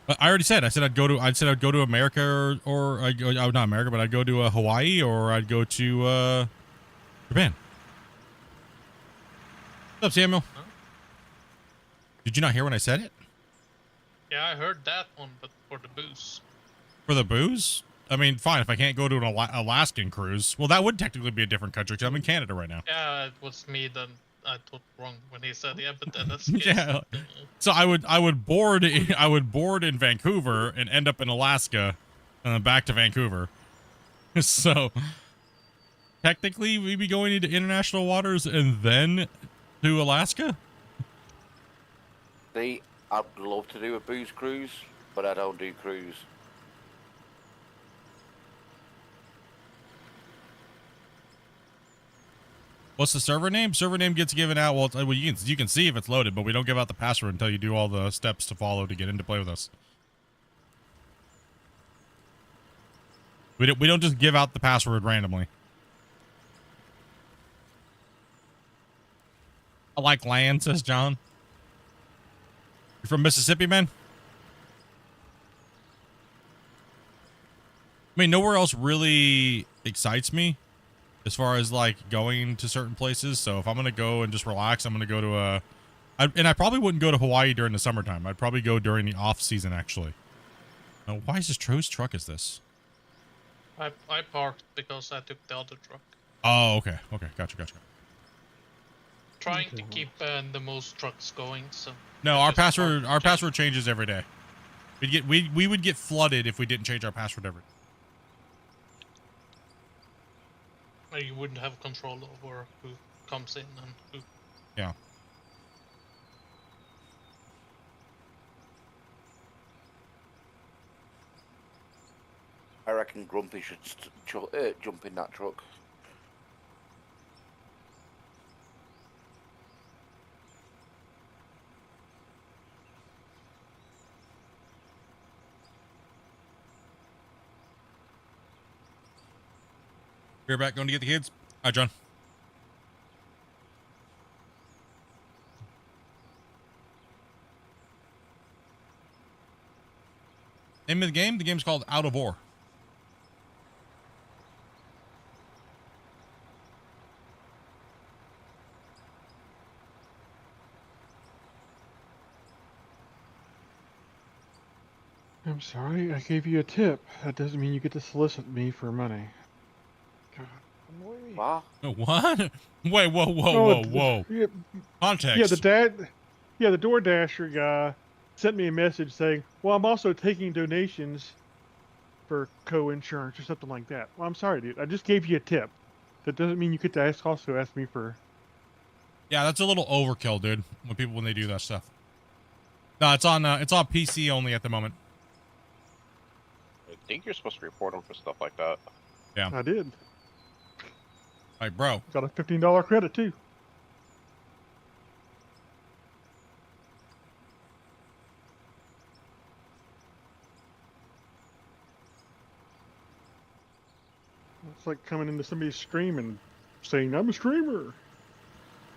I already said. I said I'd go to America or I'd go, not America, but I'd go to Hawaii or I'd go to Japan. What's up, Samuel? Huh? Did you not hear when I said it? Yeah, I heard that one, but for the booze. For the booze? I mean, fine. If I can't go to an Alaskan cruise, well, that would technically be a different country because I'm in Canada right now. Yeah, it was me that I thought wrong when he said yeah, but then that's Yeah. So I would board in Vancouver and end up in Alaska, and then back to Vancouver. So technically, we'd be going into international waters and then to Alaska. See, I'd love to do a booze cruise, but I don't do cruise. What's the server name? Server name gets given out. Well, you can see if it's loaded, but we don't give out the password until you do all the steps to follow to get into play with us. We don't just give out the password randomly. I like land, says John. You're from Mississippi, man? I mean, nowhere else really excites me as far as like going to certain places. So if I'm going to go and just relax, I'm going to go to I probably wouldn't go to Hawaii during the summertime. I'd probably go during the off season, actually. Why is this whose truck is this? I parked because I took the other truck. Oh, okay. Okay. Gotcha. Trying to keep the most trucks going, so. No, I our just password parked. changes every day. We would get flooded if we didn't change our password every day. You wouldn't have control over who comes in and who. Yeah. I reckon Grumpy should jump in that truck. You're back going to get the kids? Hi, John. Name of the game? The game's called Out of Ore. I'm sorry, I gave you a tip. That doesn't mean you get to solicit me for money. God, annoy me. What? What? Wait, whoa. Yeah, Context. the DoorDasher guy sent me a message saying, well, I'm also taking donations for co-insurance or something like that. Well, I'm sorry, dude. I just gave you a tip. That doesn't mean you get to also ask me for... Yeah, that's a little overkill, dude, when they do that stuff. No, it's on PC only at the moment. I think you're supposed to report them for stuff like that. Yeah. I did. Like, bro. Got a $15 credit, too. It's like coming into somebody's stream and saying, I'm a streamer.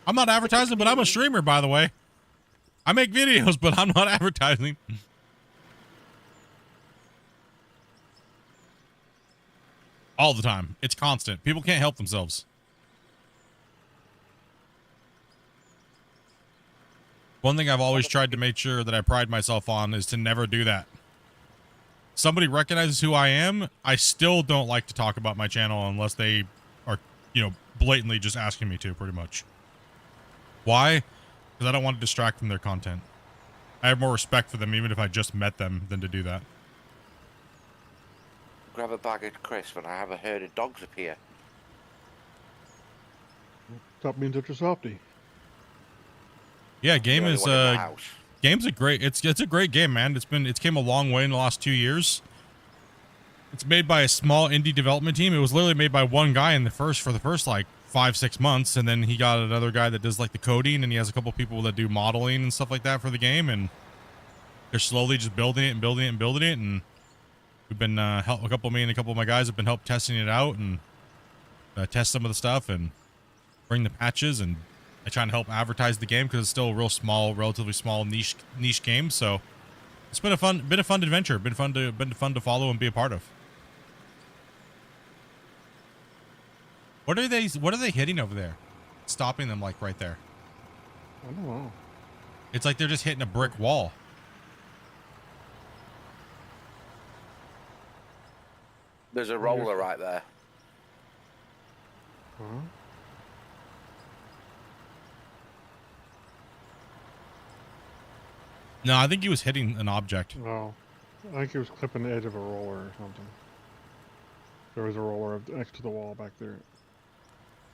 I'm not advertising, but I'm a streamer, by the way. I make videos, but I'm not advertising. All the time. It's constant. People can't help themselves. One thing I've always tried to make sure that I pride myself on is to never do that. Somebody recognizes who I am, I still don't like to talk about my channel unless they are, blatantly just asking me to, pretty much. Why? Because I don't want to distract from their content. I have more respect for them even if I just met them than to do that. Grab a bag of crisps and I have a herd of dogs appear. Stop being such a softy. Yeah, game The only is one in the house. game's a great it's a great game, man. It's came a long way in the last 2 years. It's made by a small indie development team. It was literally made by one guy for the first like 5-6 months, and then he got another guy that does like the coding, and he has a couple people that do modeling and stuff like that for the game, and they're slowly just building it and building it and building it. And we've been me and a couple of my guys have been help testing it out and test some of the stuff and bring the patches, and I try and help advertise the game because it's still a real small, relatively small niche game. So it's been a fun adventure. Been fun to follow and be a part of. What are they hitting over there? Stopping them like right there. I don't know. It's like they're just hitting a brick wall. There's a roller right there. Huh? No, I think he was hitting an object. No. I think he was clipping the edge of a roller or something. There was a roller next to the wall back there.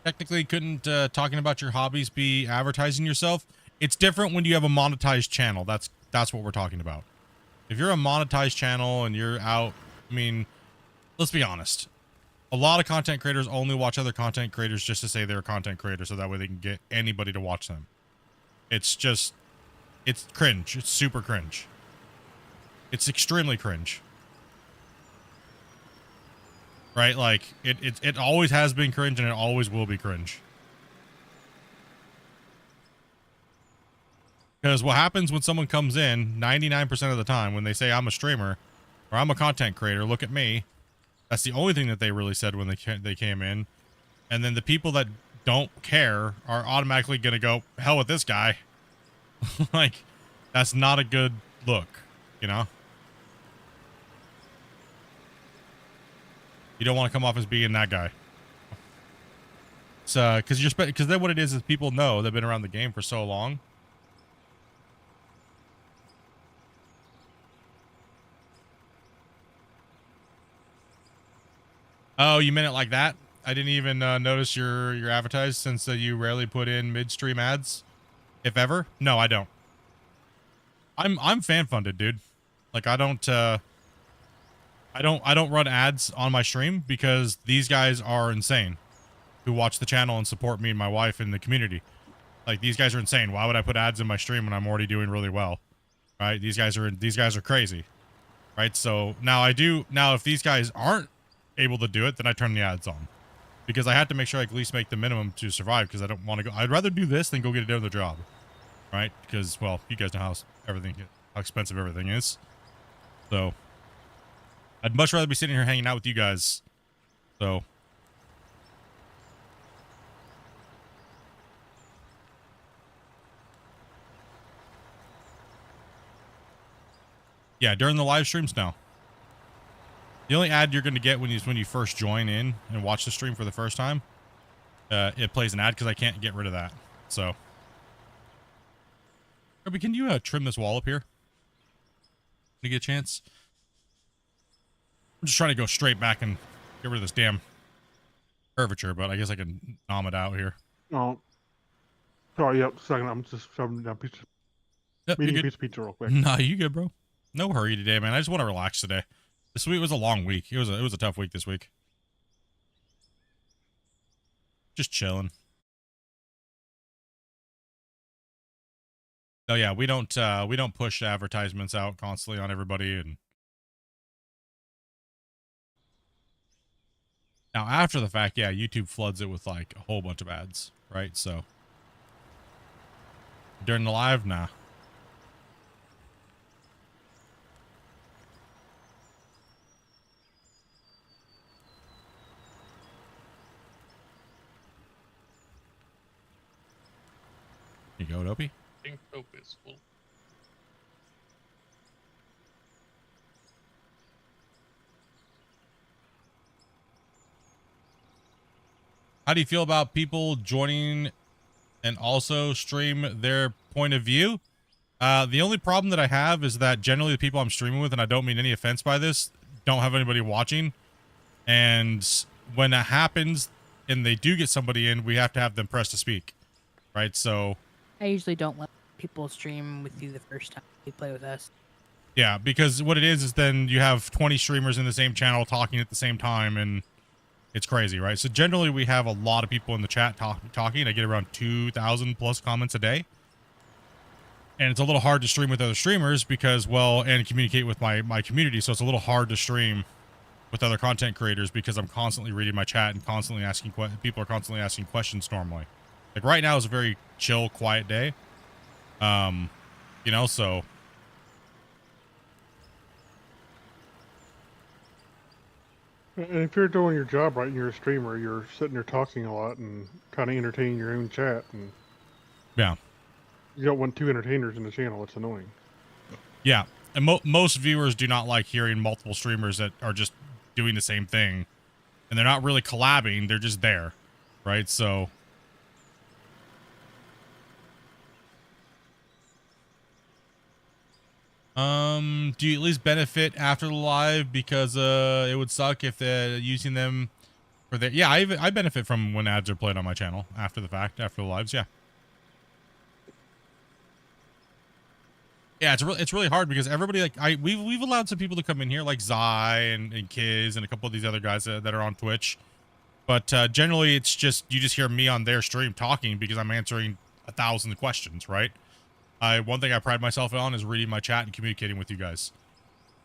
Technically, couldn't talking about your hobbies be advertising yourself? It's different when you have a monetized channel. That's what we're talking about. If you're a monetized channel and you're out, I mean, let's be honest. A lot of content creators only watch other content creators just to say they're a content creator, so that way they can get anybody to watch them. It's cringe. It's super cringe. It's extremely cringe. Right? Like, it always has been cringe and it always will be cringe. Because what happens when someone comes in, 99% of the time, when they say I'm a streamer or I'm a content creator, look at me. That's the only thing that they really said when they came in. And then the people that don't care are automatically going to go, hell with this guy. Like, that's not a good look, you know? You don't want to come off as being that guy. So, because then what it is people know they've been around the game for so long. Oh, you meant it like that? I didn't even notice your advertised since you rarely put in midstream ads, if ever. No, I don't. I'm fan funded, dude. Like I don't run ads on my stream because these guys are insane who watch the channel and support me and my wife and the community. Like these guys are insane. Why would I put ads in my stream when I'm already doing really well? Right? These guys are crazy. Right? So now if these guys aren't able to do it, then I turn the ads on. Because I have to make sure I at least make the minimum to survive because I don't want to go. I'd rather do this than go get another job. Right? Because well, you guys know how expensive everything is. So I'd much rather be sitting here hanging out with you guys. So yeah, during the live streams now. The only ad you're going to get when you first join in and watch the stream for the first time, it plays an ad because I can't get rid of that. So, Kirby, can you trim this wall up here? When you get a chance? I'm just trying to go straight back and get rid of this damn curvature, but I guess I can nom it out here. Oh. Sorry, yep, second. I'm just shoving down pizza. Yep, Eating you a good. piece of pizza real quick. Nah, you good, bro. No hurry today, man. I just want to relax today. This week was a long week. It was a tough week this week. Just chilling. Oh yeah, we don't push advertisements out constantly on everybody. And now after the fact, yeah, YouTube floods it with like a whole bunch of ads, right? So during the live, nah. Here you go, Dopey. think Dopey is full. How do you feel about people joining and also stream their point of view? The only problem that I have is that generally the people I'm streaming with, and I don't mean any offense by this, don't have anybody watching. And when that happens and they do get somebody in, we have to have them press to speak. Right? So I usually don't let people stream with you the first time they play with us. yeah, because what it is then you have 20 streamers in the same channel talking at the same time, and it's crazy, right? So generally we have a lot of people in the chat talking. I get around 2,000 plus comments a day. And it's a little hard to stream with other streamers because, well, and communicate with my community. So it's a little hard to stream with other content creators because I'm constantly reading my chat and constantly asking people are constantly asking questions normally. Like right now is a very chill, quiet day. You know, so And if you're doing your job right and you're a streamer, you're sitting there talking a lot and trying to entertain your own chat. And yeah. you don't want two entertainers in the channel. It's annoying. Yeah. And most viewers do not like hearing multiple streamers that are just doing the same thing. And they're not really collabing. They're just there. Right? So do you at least benefit after the live because it would suck if they're using them for their I benefit from when ads are played on my channel after the fact, after the lives, yeah. Yeah, it's really hard because everybody we've allowed some people to come in here like Zai and Kiz and a couple of these other guys that are on Twitch. But generally it's just you just hear me on their stream talking because I'm answering 1,000 questions, right? One thing I pride myself on is reading my chat and communicating with you guys.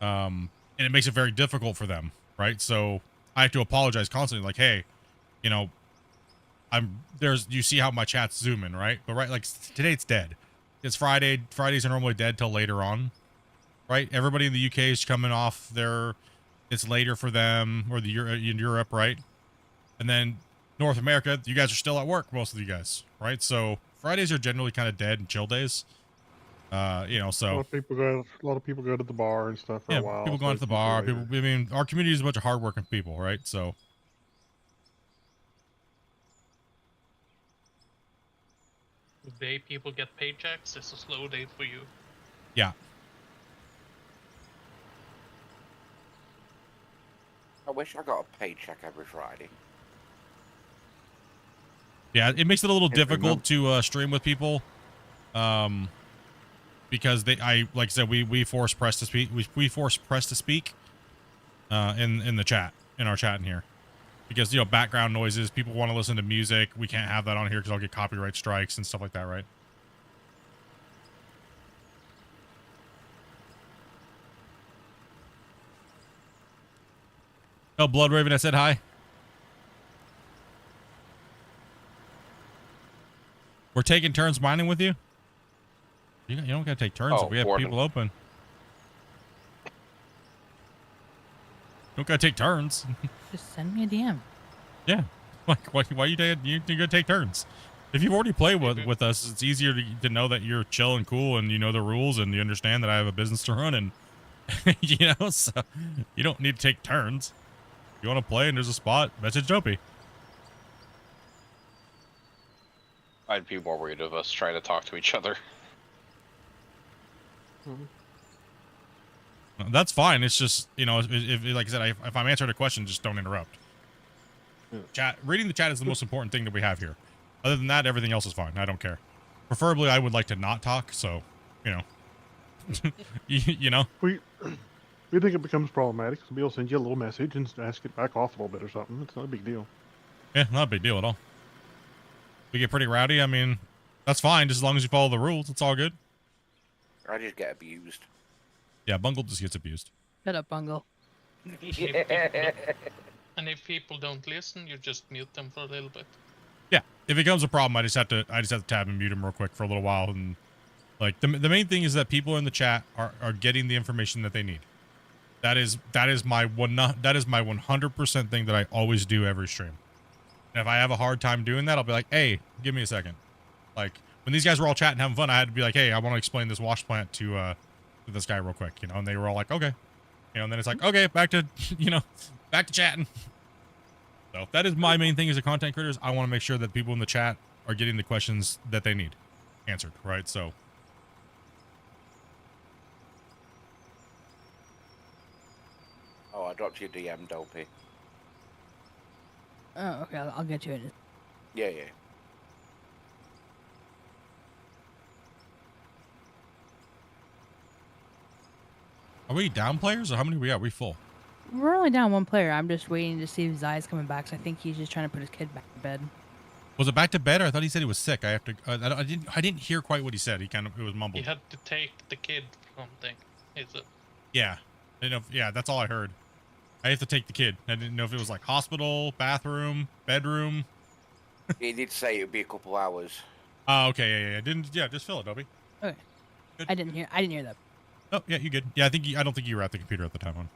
And it makes it very difficult for them, right? So I have to apologize constantly, like, hey, you know, you see how my chat's zooming, right? But right, like today it's dead. It's Friday. Fridays are normally dead till later on, right? Everybody in the UK is coming off it's later for them, or in Europe, right? And then North America, you guys are still at work, most of you guys, right? So Fridays are generally kind of dead and chill days. You know, so a lot of people go to the bar and stuff for a while. People going to the bar. People, I mean, our community is a bunch of hardworking people, right? So The day people get paychecks is a slow day for you. yeah. I wish I got a paycheck every Friday. Yeah, it makes it a little Every difficult month. to stream with people. Because like I said, we force press to speak. We force press to speak in the chat, in our chat in here. Because, you know, background noises, people want to listen to music. We can't have that on here because I'll get copyright strikes and stuff like that, right? Oh, Blood Raven, I said hi. We're taking turns mining with you? You don't got to take turns if we have Gordon. people open. You don't got to take turns. Just send me a DM. Yeah. Like, why you gonna take turns? If you've already played with us, it's easier to know that you're chill and cool and you know the rules and you understand that I have a business to run and, you know, so you don't need to take turns. If you want to play and there's a spot, message Dopey. I'd be more worried of us trying to talk to each other. That's fine. It's just, you know, if like I said, if I'm answering a question, just don't interrupt. Chat, reading the chat is the most important thing that we have here. Other than that, everything else is fine. I don't care. Preferably, I would like to not talk. So, you know, you know. We think it becomes problematic. Somebody will send you a little message and ask it back off a little bit or something. It's not a big deal. Yeah, not a big deal at all. We get pretty rowdy. I mean, that's fine, just as long as you follow the rules. It's all good. I just get abused. Yeah, Bungle just gets abused. Shut up, Bungle. And if people don't listen, you just mute them for a little bit. Yeah, if it becomes a problem, I just have to tab and mute him real quick for a little while. And like the main thing is that people in the chat are getting the information that they need. That is my 100% thing that I always do every stream. And if I have a hard time doing that, I'll be like, hey, give me a second. Like, when these guys were all chatting, having fun, I had to be like, hey, I want to explain this wash plant to this guy real quick, you know, and they were all like, okay. You know, and then it's like, okay, back to, you know, back to chatting. So that is my main thing as a content creator is I want to make sure that people in the chat are getting the questions that they need answered, right? So. Oh, I dropped you a DM, Dopey. Oh, okay. I'll get you in. Yeah, yeah. Are we down players or how many are we at? Are we full? We're only down one player. I'm just waiting to see if Zai's coming back. So I think he's just trying to put his kid back to bed. Was it back to bed or I thought he said he was sick? I have to, I didn't hear quite what he said. He kind of, it was mumbled. He had to take the kid from something. Is it? Yeah. I didn't know if, yeah, that's all I heard. I have to take the kid. I didn't know if it was like hospital, bathroom, bedroom. He did say it would be a couple hours. Oh, okay. Yeah. Yeah, just fill it, Dobby. Okay. Good. I didn't hear that. Oh, yeah, you good. Yeah, I don't think you were at the computer at the time, on.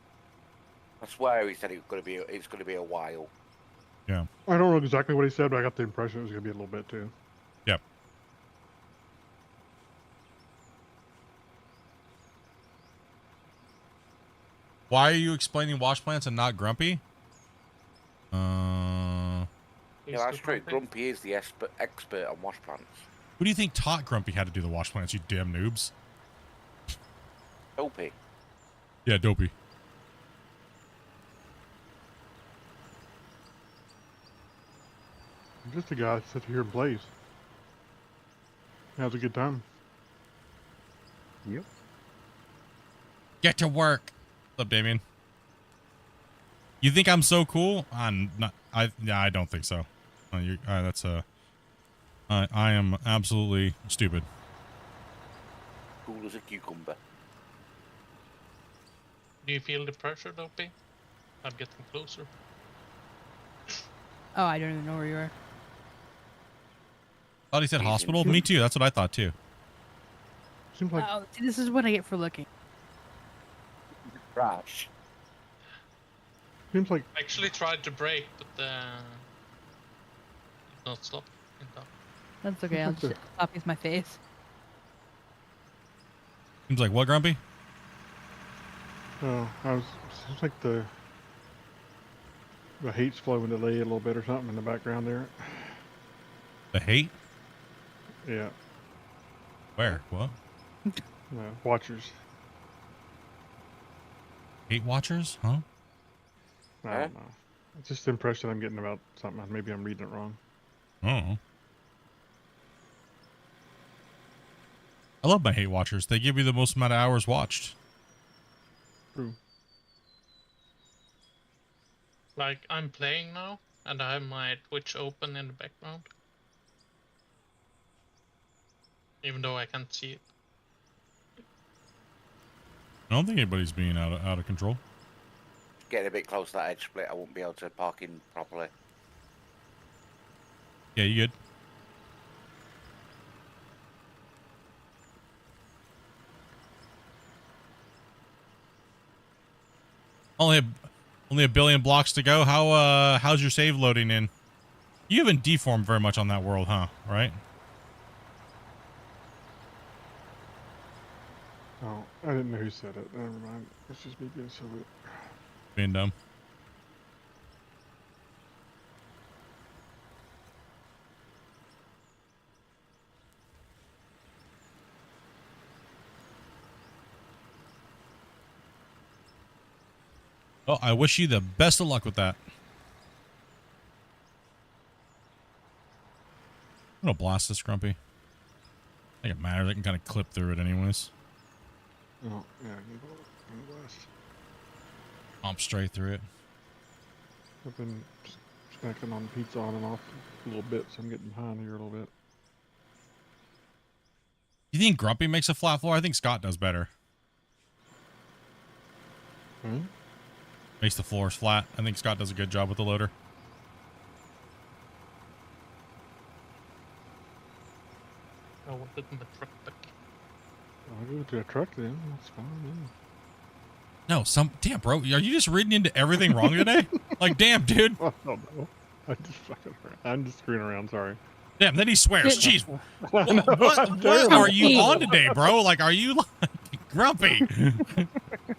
I swear he said it's gonna be a while. Yeah. I don't know exactly what he said, but I got the impression it was gonna be a little bit too. Yep. Why are you explaining wash plants and not Grumpy? Yeah, that's true. Grumpy is the expert on wash plants. Who do you think taught Grumpy how to do the wash plants, you damn noobs? Dopey. Yeah, Dopey. I'm just a guy that sits here and plays. Has a good time. Yep. Get to work. What's up, Damien? You think I'm so cool? I'm not. I don't think so. That's I am absolutely stupid. Cool as a cucumber. Do you feel the pressure, Dopey? I'm getting closer. Oh, I don't even know where you are. Thought he said hospital. Me too. That's what I thought too. Seems like Oh, see, this is what I get for looking. Crash. seems like I actually tried to brake, but did not stop. That's okay. I'll just copy with my face. Seems like what, Grumpy? seems like the hate's flowing delay a little bit or something in the background there. The hate? Yeah. Where? What? Watchers. Hate watchers? Huh? I don't know. It's just the impression I'm getting about something. Maybe I'm reading it wrong. Oh. I love my hate watchers. They give me the most amount of hours watched. True. Like, I'm playing now, and I have my Twitch open in the background. Even though I can't see it. I don't think anybody's being out of control. Getting a bit close to that edge split, I won't be able to park in properly. Yeah, you good? Only a billion blocks to go. How's your save loading in? You haven't deformed very much on that world, huh? Right? Oh, I didn't know who said it. Never mind. It's just me being silly. Being dumb. Well, I wish you the best of luck with that. I'm gonna blast this, Grumpy. I think it matters. I can kind of clip through it anyways. Oh, yeah, I'm blessed. Stomp straight through it. I've been snacking on pizza on and off a little bit, so I'm getting behind here a little bit. You think Grumpy makes a flat floor? I think Scott does better. Hmm? Makes the floors flat. I think Scott does a good job with the loader. I wanted my truck back. I'll go to a truck then. That's fine, yeah. No, damn, bro. Are you just reading into everything wrong today? Like, damn, dude. I don't know. I'm just screwing around, sorry. Damn, then he swears. Jeez. No, What I'm terrible. are you on today, bro? Like, are you like grumpy?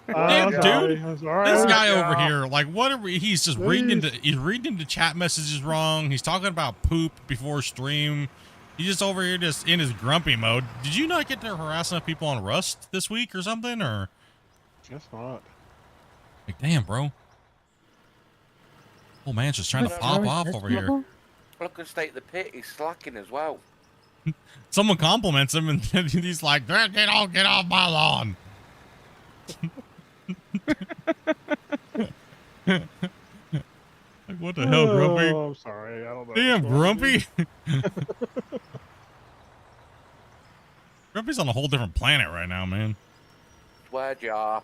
I'm Damn, sorry, dude. I'm sorry. This guy Yeah. over here, like, what are we? He's just he's reading into chat messages wrong. He's talking about poop before stream. He's just over here just in his grumpy mode. Did you not get to harass enough people on Rust this week or something? Or Guess not. like, damn, bro. Oh man's just trying to pop off over here. Look at the state of the pit. He's slacking as well. Someone compliments him and then he's like, get off my lawn. Like, what the hell, Grumpy? Oh, I'm sorry. I don't know. Damn, what's wrong with Grumpy. Grumpy's on a whole different planet right now, man. Swear jar.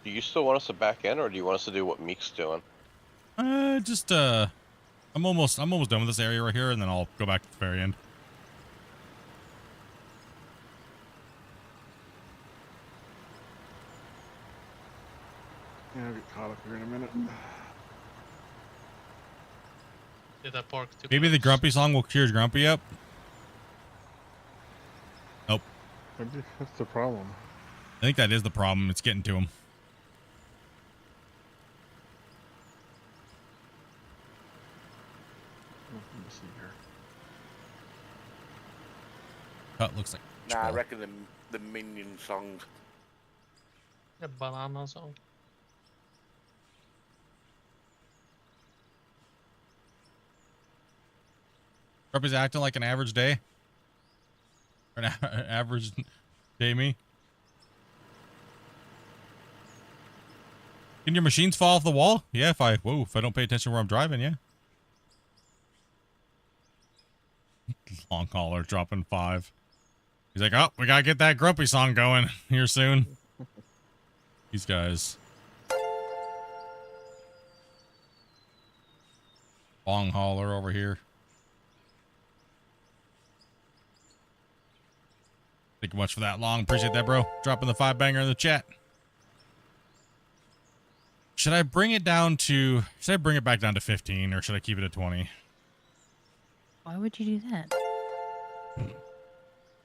Do you still want us to back in, or do you want us to do what Meek's doing? I'm almost done with this area right here, and then I'll go back to the very end. you? Yeah, I'll get caught up here in a minute. Did I park too Maybe the close? Grumpy song will cheer Grumpy up. Nope. Maybe that's the problem. I think that is the problem. It's getting to him. Let me see here. Cut looks like. Nah, I reckon the Minion song. A banana song. Grumpy's acting like an average day. Or an average day me. Can your machines fall off the wall? Yeah, if I don't pay attention where I'm driving, yeah. Long hauler dropping 5. He's like, oh, we gotta get that Grumpy song going here soon. These guys. Long hauler over here. Thank you much for that, Long. Appreciate that, bro. Dropping the 5-banger in the chat. Should I bring it back down to 15, or should I keep it at 20? Why would you do that?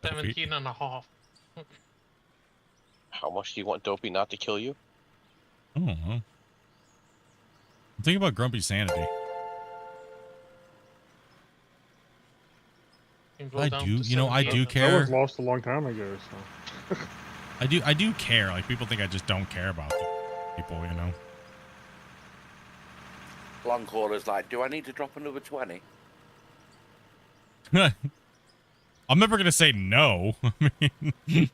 17 and a half. How much do you want Dopey not to kill you? I don't know. I'm thinking about Grumpy's sanity. Can go I down do, to you know, I 17. do I care. was lost a long time ago, so. I do care. Like, people think I just don't care about the people, you know. Long hauler's like, do I need to drop another 20? I'm never gonna say no. I mean,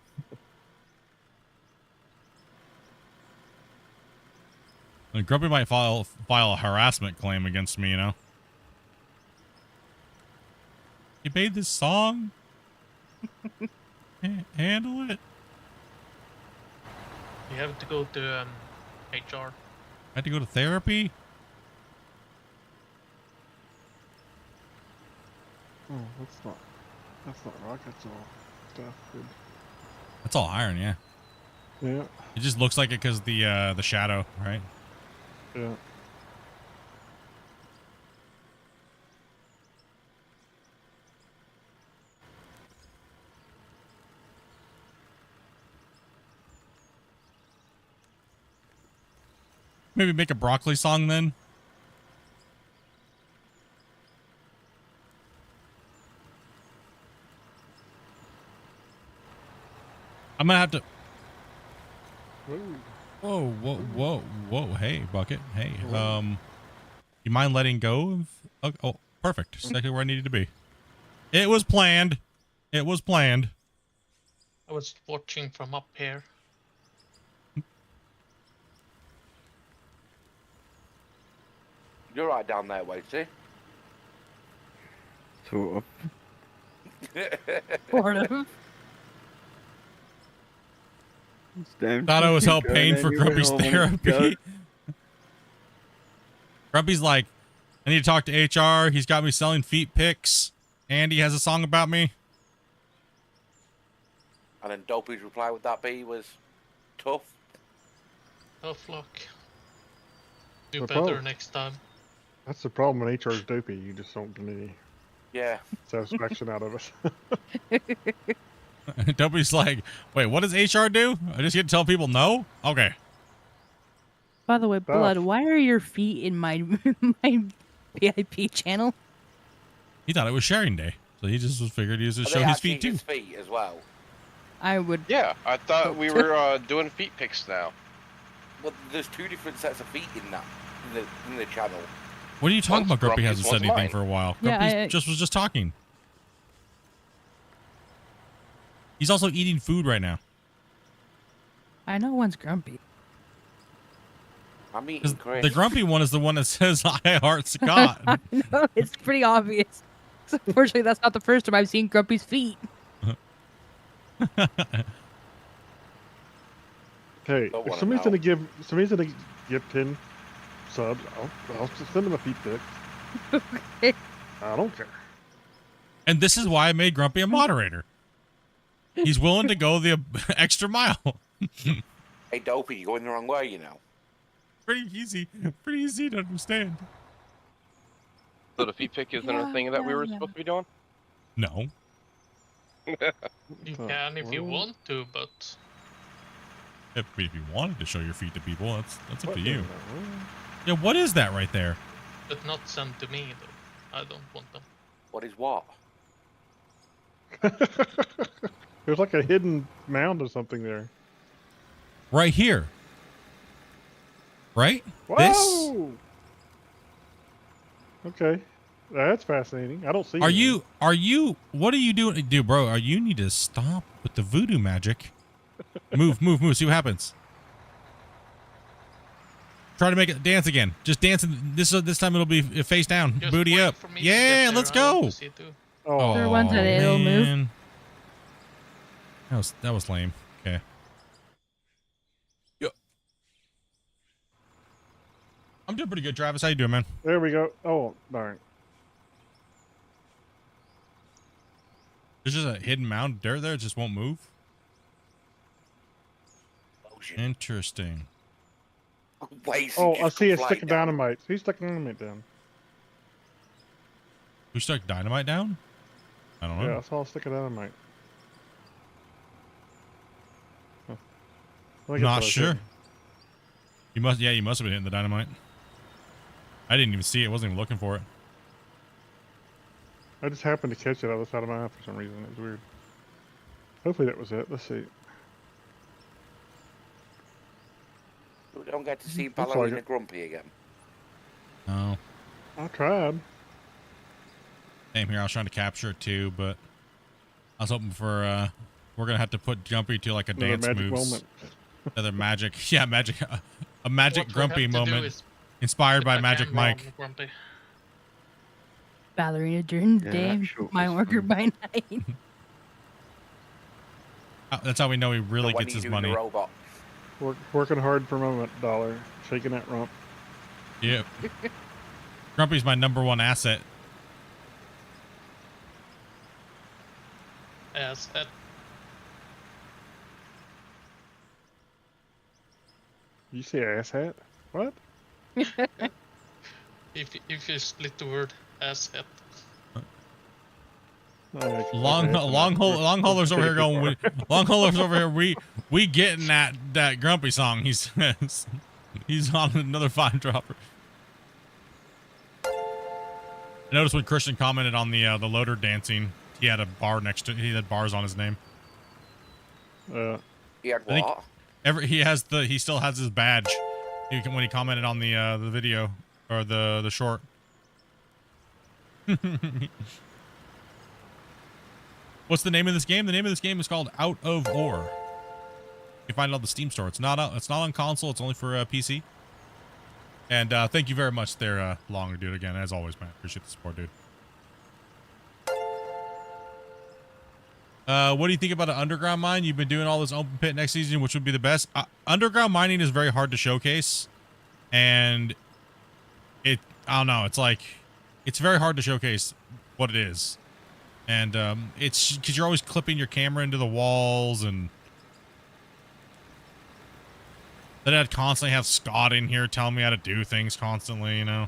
like, Grumpy might file a harassment claim against me, you know. You made this song. Handle it. You have to go to HR. I had to go to therapy. Oh, that's not rock, that's all stuff. Good. That's all iron, yeah. Yeah, It just looks like it because the shadow, right? yeah. Maybe make a broccoli song then. I'm gonna have to. Whoa! Hey, Bucket. Hey, you mind letting go of? Oh, perfect. Exactly where I needed to be. It was planned. It was planned. I was watching from up here. You're right down there, Waity. Sort of. Sort of. Thought I was help paying for Grumpy's therapy. Grumpy's like, I need to talk to HR. He's got me selling feet pics. Andy has a song about me. And then Dopey's reply with that be was tough. Tough luck. Do No better problem. next time. That's the problem when HR's dopey. You just don't get any Yeah. satisfaction out of it. Dopey's like, wait, what does HR do? I just get to tell people no? Okay. By the way, Stuff. Blood, why are your feet in my my VIP channel? He thought it was sharing day. So he just figured he was just Are they show his actually feet too. his feet as well? I would. Yeah, I thought we were doing feet pics now. Well, there's 2 different sets of feet in that in the channel. What are you talking One's about? Grumpy Grumpy's, hasn't said one's anything mine. for a while. Yeah, Grumpy was just talking. He's also eating food right now. I know one's grumpy. I'm 'Cause eating Chris. the grumpy one is the one that says I heart Scott. I know, it's pretty obvious. So unfortunately, that's not the first time I've seen Grumpy's feet. Hey, Don't if wanna somebody's gonna know. give 10 subs, I'll just send them a feet pic. I don't care. And this is why I made Grumpy a moderator. He's willing to go the extra mile. Hey, Dopey, you're going the wrong way, you know. Pretty easy to understand. So the feet pic isn't a thing that we were supposed to be doing? No. You can if you want to, but If you wanted to show your feet to people, that's up What to the you. hell? Yeah, what is that right there? but not sent to me though. I don't want them. What is what? There's like a hidden mound or something there. Right here. Right? This? Whoa! Okay. That's fascinating. I don't see What are you doing? Dude, bro, you need to stop with the voodoo magic. Move, see what happens. Try to make it dance again. Just dance. This time it'll be face down, Just booty wait up. for me to Yeah, get let's there, I want go. to see too. Oh, There are ones that it'll move. man. That was lame. Okay. Yo. I'm doing pretty good, Travis. How you doing, man? there we go. Oh, darn. There's just a hidden mound of dirt there. It just won't move. Motion. Interesting. Wait, Oh, I just see a fly stick of down. dynamite. He's sticking dynamite down. Who stuck dynamite down? I don't know. Yeah, I saw a stick of dynamite. Huh. I think Not that's what I sure. said. You must have been hitting the dynamite. I didn't even see it. Wasn't even looking for it. I just happened to catch it out of the side of my eye for some reason. It was weird. Hopefully that was it. Let's see. We don't get to see Looks like Ballerina it. Grumpy again. No. I tried. Same here. I was trying to capture it too, but I was hoping for we're gonna have to put Grumpy to like a Another dance magic moves. moment. Another magic. Yeah, magic. A magic What we Grumpy have to do moment is inspired put by the Magic camera Mike. on Grumpy. Ballerina during the Yeah, day, that short my was worker fun. by night. That's how we know he really So when gets you his do money. The robot. Working hard for a moment, dollar. Shaking that rump. Yep. Grumpy's my #1 asset. As that You say ass hat? What? if you split the word asset. Oh, Long haulers over here going. Long haulers over here. We getting that Grumpy song. He says he's on another 5-dropper. I noticed when Christian commented on the loader dancing, he had a bar next to. He had bars on his name. He had I think- what? He still has his badge. When he commented on the video or the short. What's the name of this game? The name of this game is called Out of Ore. You can find it on the Steam store. It's not on console. It's only for PC. And thank you very much there, Long, dude. Again, as always, man. Appreciate the support, dude. What do you think about an underground mine? You've been doing all this open pit next season, which would be the best. Underground mining is very hard to showcase, and I don't know. It's very hard to showcase what it is, and it's because you're always clipping your camera into the walls, and then I'd constantly have Scott in here telling me how to do things constantly, you know.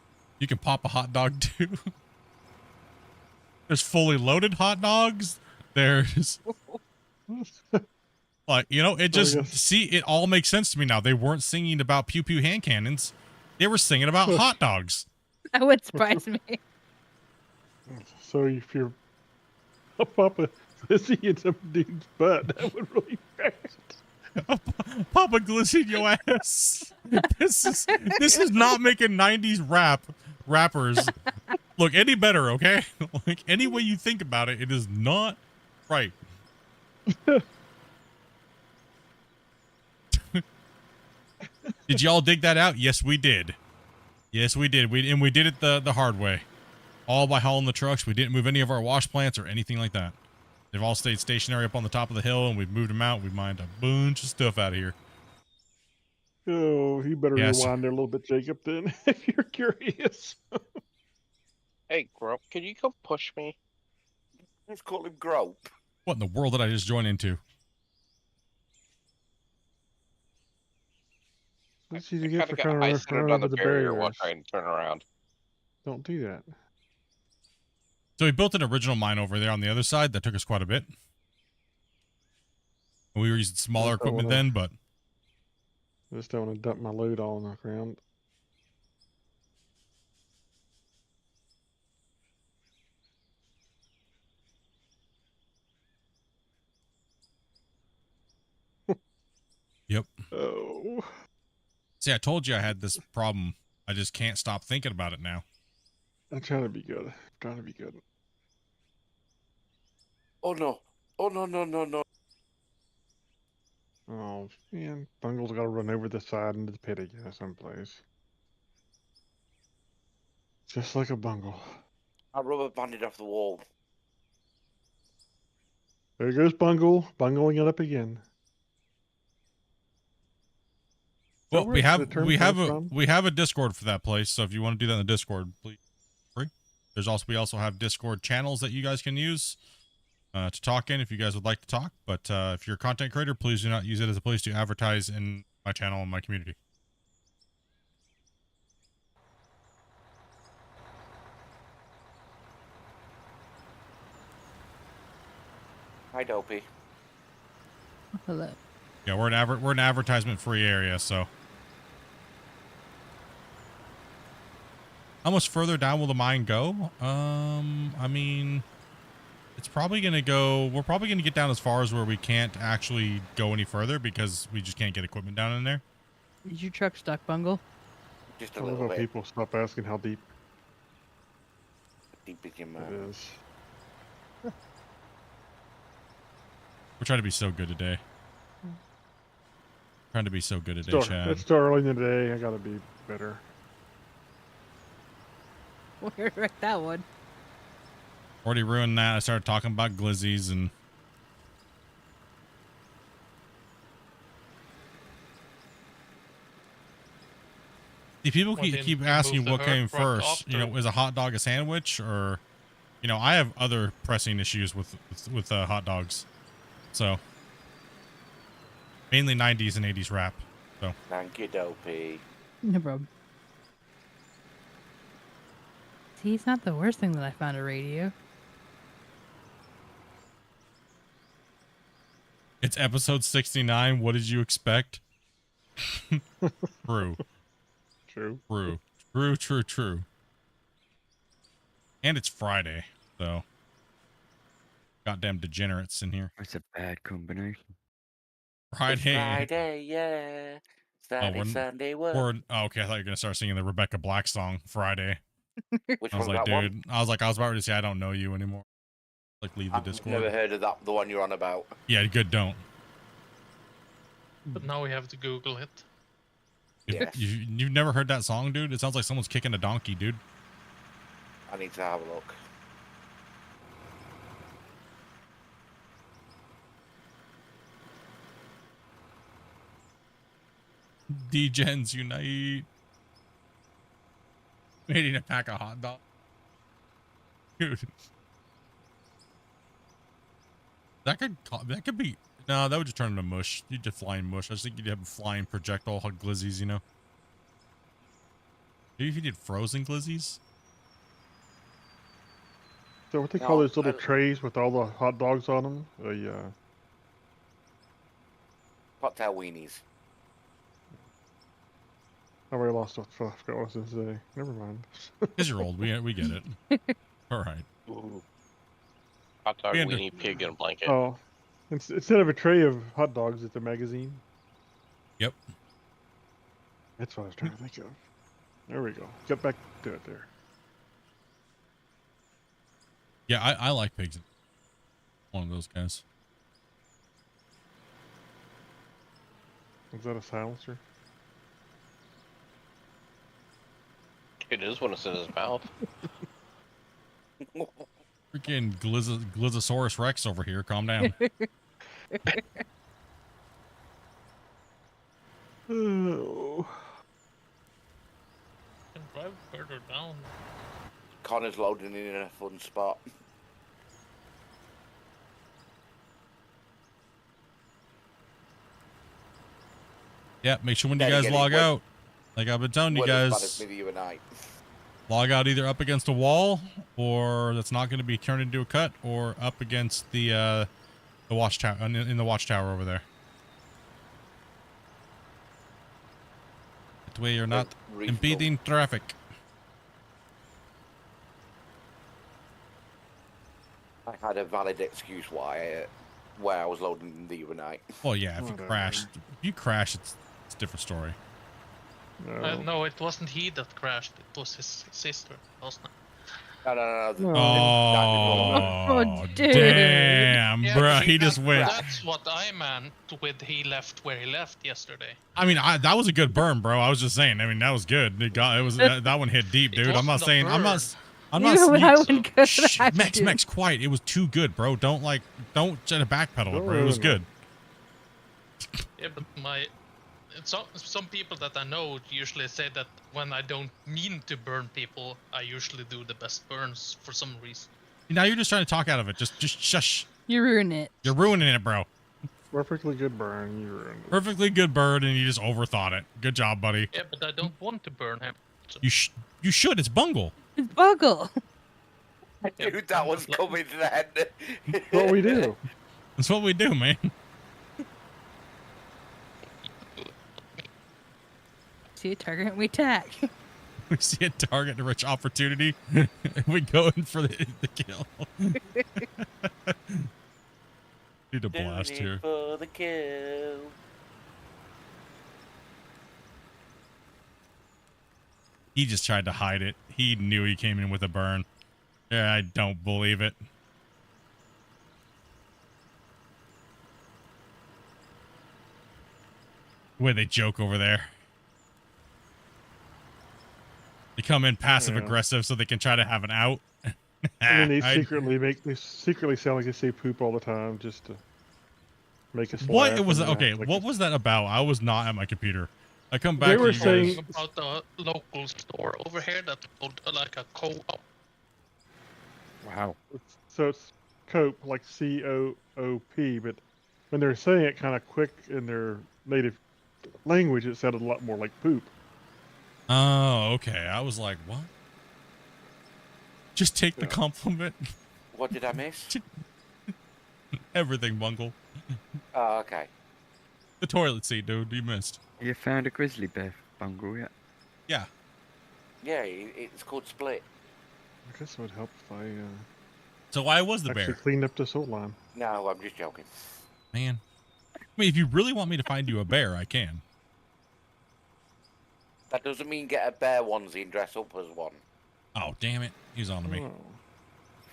You can pop a hot dog too. There's fully loaded hot dogs. There's like, you know, it just, see, it all makes sense to me now. They weren't singing about pew pew hand cannons. They were singing about hot dogs. That would surprise me. So if you're up a glizzy in some dude's butt, that would really fast. Pop a glizzy in your ass. This is not making 90s rappers look any better, okay? Like, any way you think about it, it is not right. Did y'all dig that out? Yes, we did. Yes, we did. We did it the hard way. All by hauling the trucks. We didn't move any of our wash plants or anything like that. They've all stayed stationary up on the top of the hill, and we've moved them out. We mined a bunch of stuff out of here. Oh, you better Yes. rewind there a little bit, Jacob, then, if you're curious. Hey, Grump, can you come push me? Let's call him Grope. What in the world did I just join into? That's easy I to get kind for of got trying high to centered run on over the the barrier while barriers. trying to turn around. Don't do that. So we built an original mine over there on the other side that took us quite a bit. We were using smaller Just don't equipment wanna- then, but I just don't want to dump my load all on the ground. yep. Oh. See, I told you I had this problem. I just can't stop thinking about it now. I'm trying to be good. I'm trying to be good. Oh no. Oh no, no, no, no. Oh, man. Bungle's got to run over the side into the pit again someplace. Just like a bungle. I rubber banded off the wall. There goes Bungle. Bungling it up again. Well, where we the have term we comes have from? a Discord for that place. So if you want to do that in the Discord, please free. We also have Discord channels that you guys can use to talk in if you guys would like to talk. But if you're a content creator, please do not use it as a place to advertise in my channel and my community. Hi, Dopey. Hello. Yeah, we're an advertisement free area, so. How much further down will the mine go? I mean, it's probably gonna go. We're probably gonna get down as far as where we can't actually go any further because we just can't get equipment down in there. Is your truck stuck, Bungle? Just a I love little how bit. people stop asking how deep Deep is your it man. is. We're trying to be so good today. Trying to be so good today, Still, Chad. it's still early in the day. I gotta be better. We're right that one. Already ruined that. I started talking about glizzies and. See, people Why didn't keep you asking move the what came herd truck first. You after? know, is a hot dog a sandwich or, you know, I have other pressing issues with hot dogs, so mainly 90s and 80s rap. So Thank you, Dopey. No problem. See, it's not the worst thing that I found a radio. it's episode 69. What did you expect? True. True. And it's Friday, so goddamn degenerates in here. That's a bad combination. It's Friday. Friday, yeah. Saturday, we're- Sunday, what? Or okay, I thought you were gonna start singing the Rebecca Black song Friday. Which I was one's like, that one? dude, I was about ready to say I don't know you anymore. Like, leave the I've Discord. never heard of that. The one you're on about. Yeah, good. Don't. But now we have to Google it. Yes. You've never heard that song, dude? It sounds like someone's kicking a donkey, dude. I need to have a look. D-Gens unite. Eating a pack of hot dogs. Dude. That could be. No, that would just turn into mush. You'd just flying mush. I just think you'd have a flying projectile hot glizzies, you know? Maybe if you did frozen glizzies. So what they No, call those little I- trays with all the hot dogs on them? Cocktail weenies. I already lost what I forgot what I was going to say. Never mind. Because you're old, we get it. All right. Ooh. Hot dog, We under- weenie, pig, and a blanket. Oh, instead of a tray of hot dogs, it's a magazine. Yep. That's what I was trying to think of. There we go. Get back to it there. Yeah, I like pigs. One of those guys. Is that a silencer? It is when it's in his mouth. Freaking Glizzosaurus Rex over here. Calm down. Oh. Can drive further down. Connor's loading in a fun spot. Yeah, make sure when you Then guys again, it log went- out, like I've been telling you Wasn't as bad guys, as me the other night. log out either up against a wall, or that's not going to be turned into a cut, or up against the watchtower in the watchtower over there. That way you're not Reasonable. impeding traffic. I had a valid excuse why I was loading the other night. Well, yeah, if you Whatever. crash, it's a different story. No. No, it wasn't he that crashed. It was his sister last night. No. No. Oh, dude. damn, Yeah, bro, she he just got- went. That's what I meant with he left where he left yesterday. I mean, that was a good burn, bro. I was just saying. I mean, that was good. It was that one hit deep, dude. I'm not wasn't a saying. I'm not. burn. I'm not. Even when I you- went good, Shh, I Max, do. Max, quiet. It was too good, bro. Don't try to backpedal it, bro. It was good. Yeah, but some people that I know usually say that when I don't mean to burn people, I usually do the best burns for some reason. Now you're just trying to talk out of it. Just shush. You ruin it. You're ruining it, bro. Perfectly good burn. You ruined it. Perfectly good bird, and you just overthought it. Good job, buddy. Yeah, but I don't want to burn him. So, You should. It's bungle. It's Bungle. Dude, that was coming then. That's what we do. That's what we do, man. See a target and we attack. We see a target, a rich opportunity. We go in for the kill. Need a blast here. For the kill. He just tried to hide it. He knew he came in with a burn. Yeah, I don't believe it. The way they joke over there. They come in passive aggressive so they can try to have an out. And then they I- secretly sound like they say poop all the time just to make us What laugh it was and okay, act like what it's- was that about? I was not at my computer. I come back They to were you saying- guys. about the local store over here that's called like a co-op. Wow. So it's cope, like COOP, but when they're saying it kind of quick in their native language, it sounded a lot more like poop. Oh, okay. I was like, what? Just take the Yeah. compliment. What did I miss? Everything, Bungle. Oh, okay. The toilet seat, dude. You missed. You found a grizzly bear, Bungle, yet? Yeah. Yeah, it's called Split. I guess it would help if I So why was the actually bear? cleaned up this old line. No, I'm just joking. Man. I mean, if you really want me to find you a bear, I can. That doesn't mean get a bear onesie and dress up as one. Oh, damn it. He's on to me. Oh.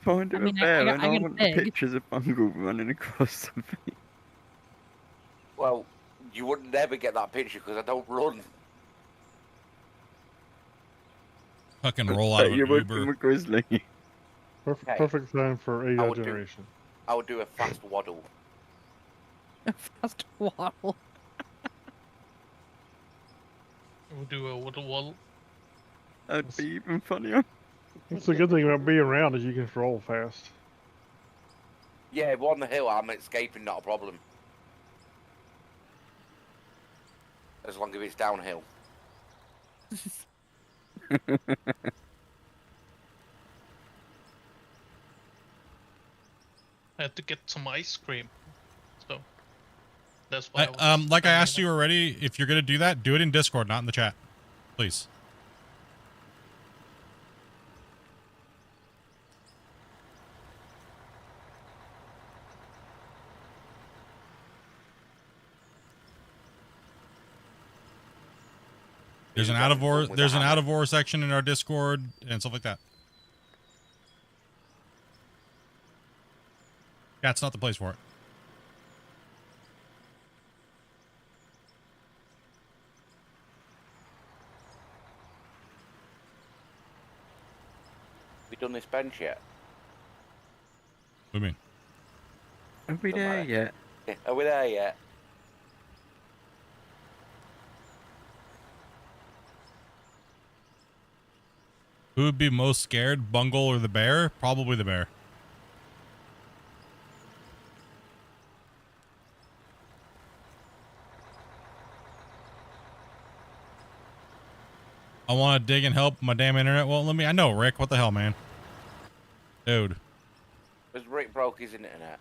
Find I a mean, I bear got- and I I got a want the pig. pictures of Bungle running across the field. Well, you would never get that picture because I don't run. Fucking roll out of an You're working Uber. with grizzly. Perfect, Hey, perfect time for AI would do- generation. I would do a fast waddle. Fast waddle. We'll do a little wall. That'd be even funnier. That's the good thing about being around is you can roll fast. Yeah, if we're on the hill, I'm escaping, not a problem. As long as it's downhill. I had to get some ice cream, so that's why I was. Like I running asked you already, if you're gonna do that, do it in Discord, not in the chat, please. There's an out of ore. There's an out of ore section in our Discord and stuff like that. Yeah, it's not the place for it. We done this bench yet? What do you mean? Are we there yet? Yeah, are we there yet? Who would be most scared, Bungle or the bear? Probably the bear. I want to dig and help. My damn internet won't let me. I know, Rick. What the hell, man? Dude. Because Rick broke his internet.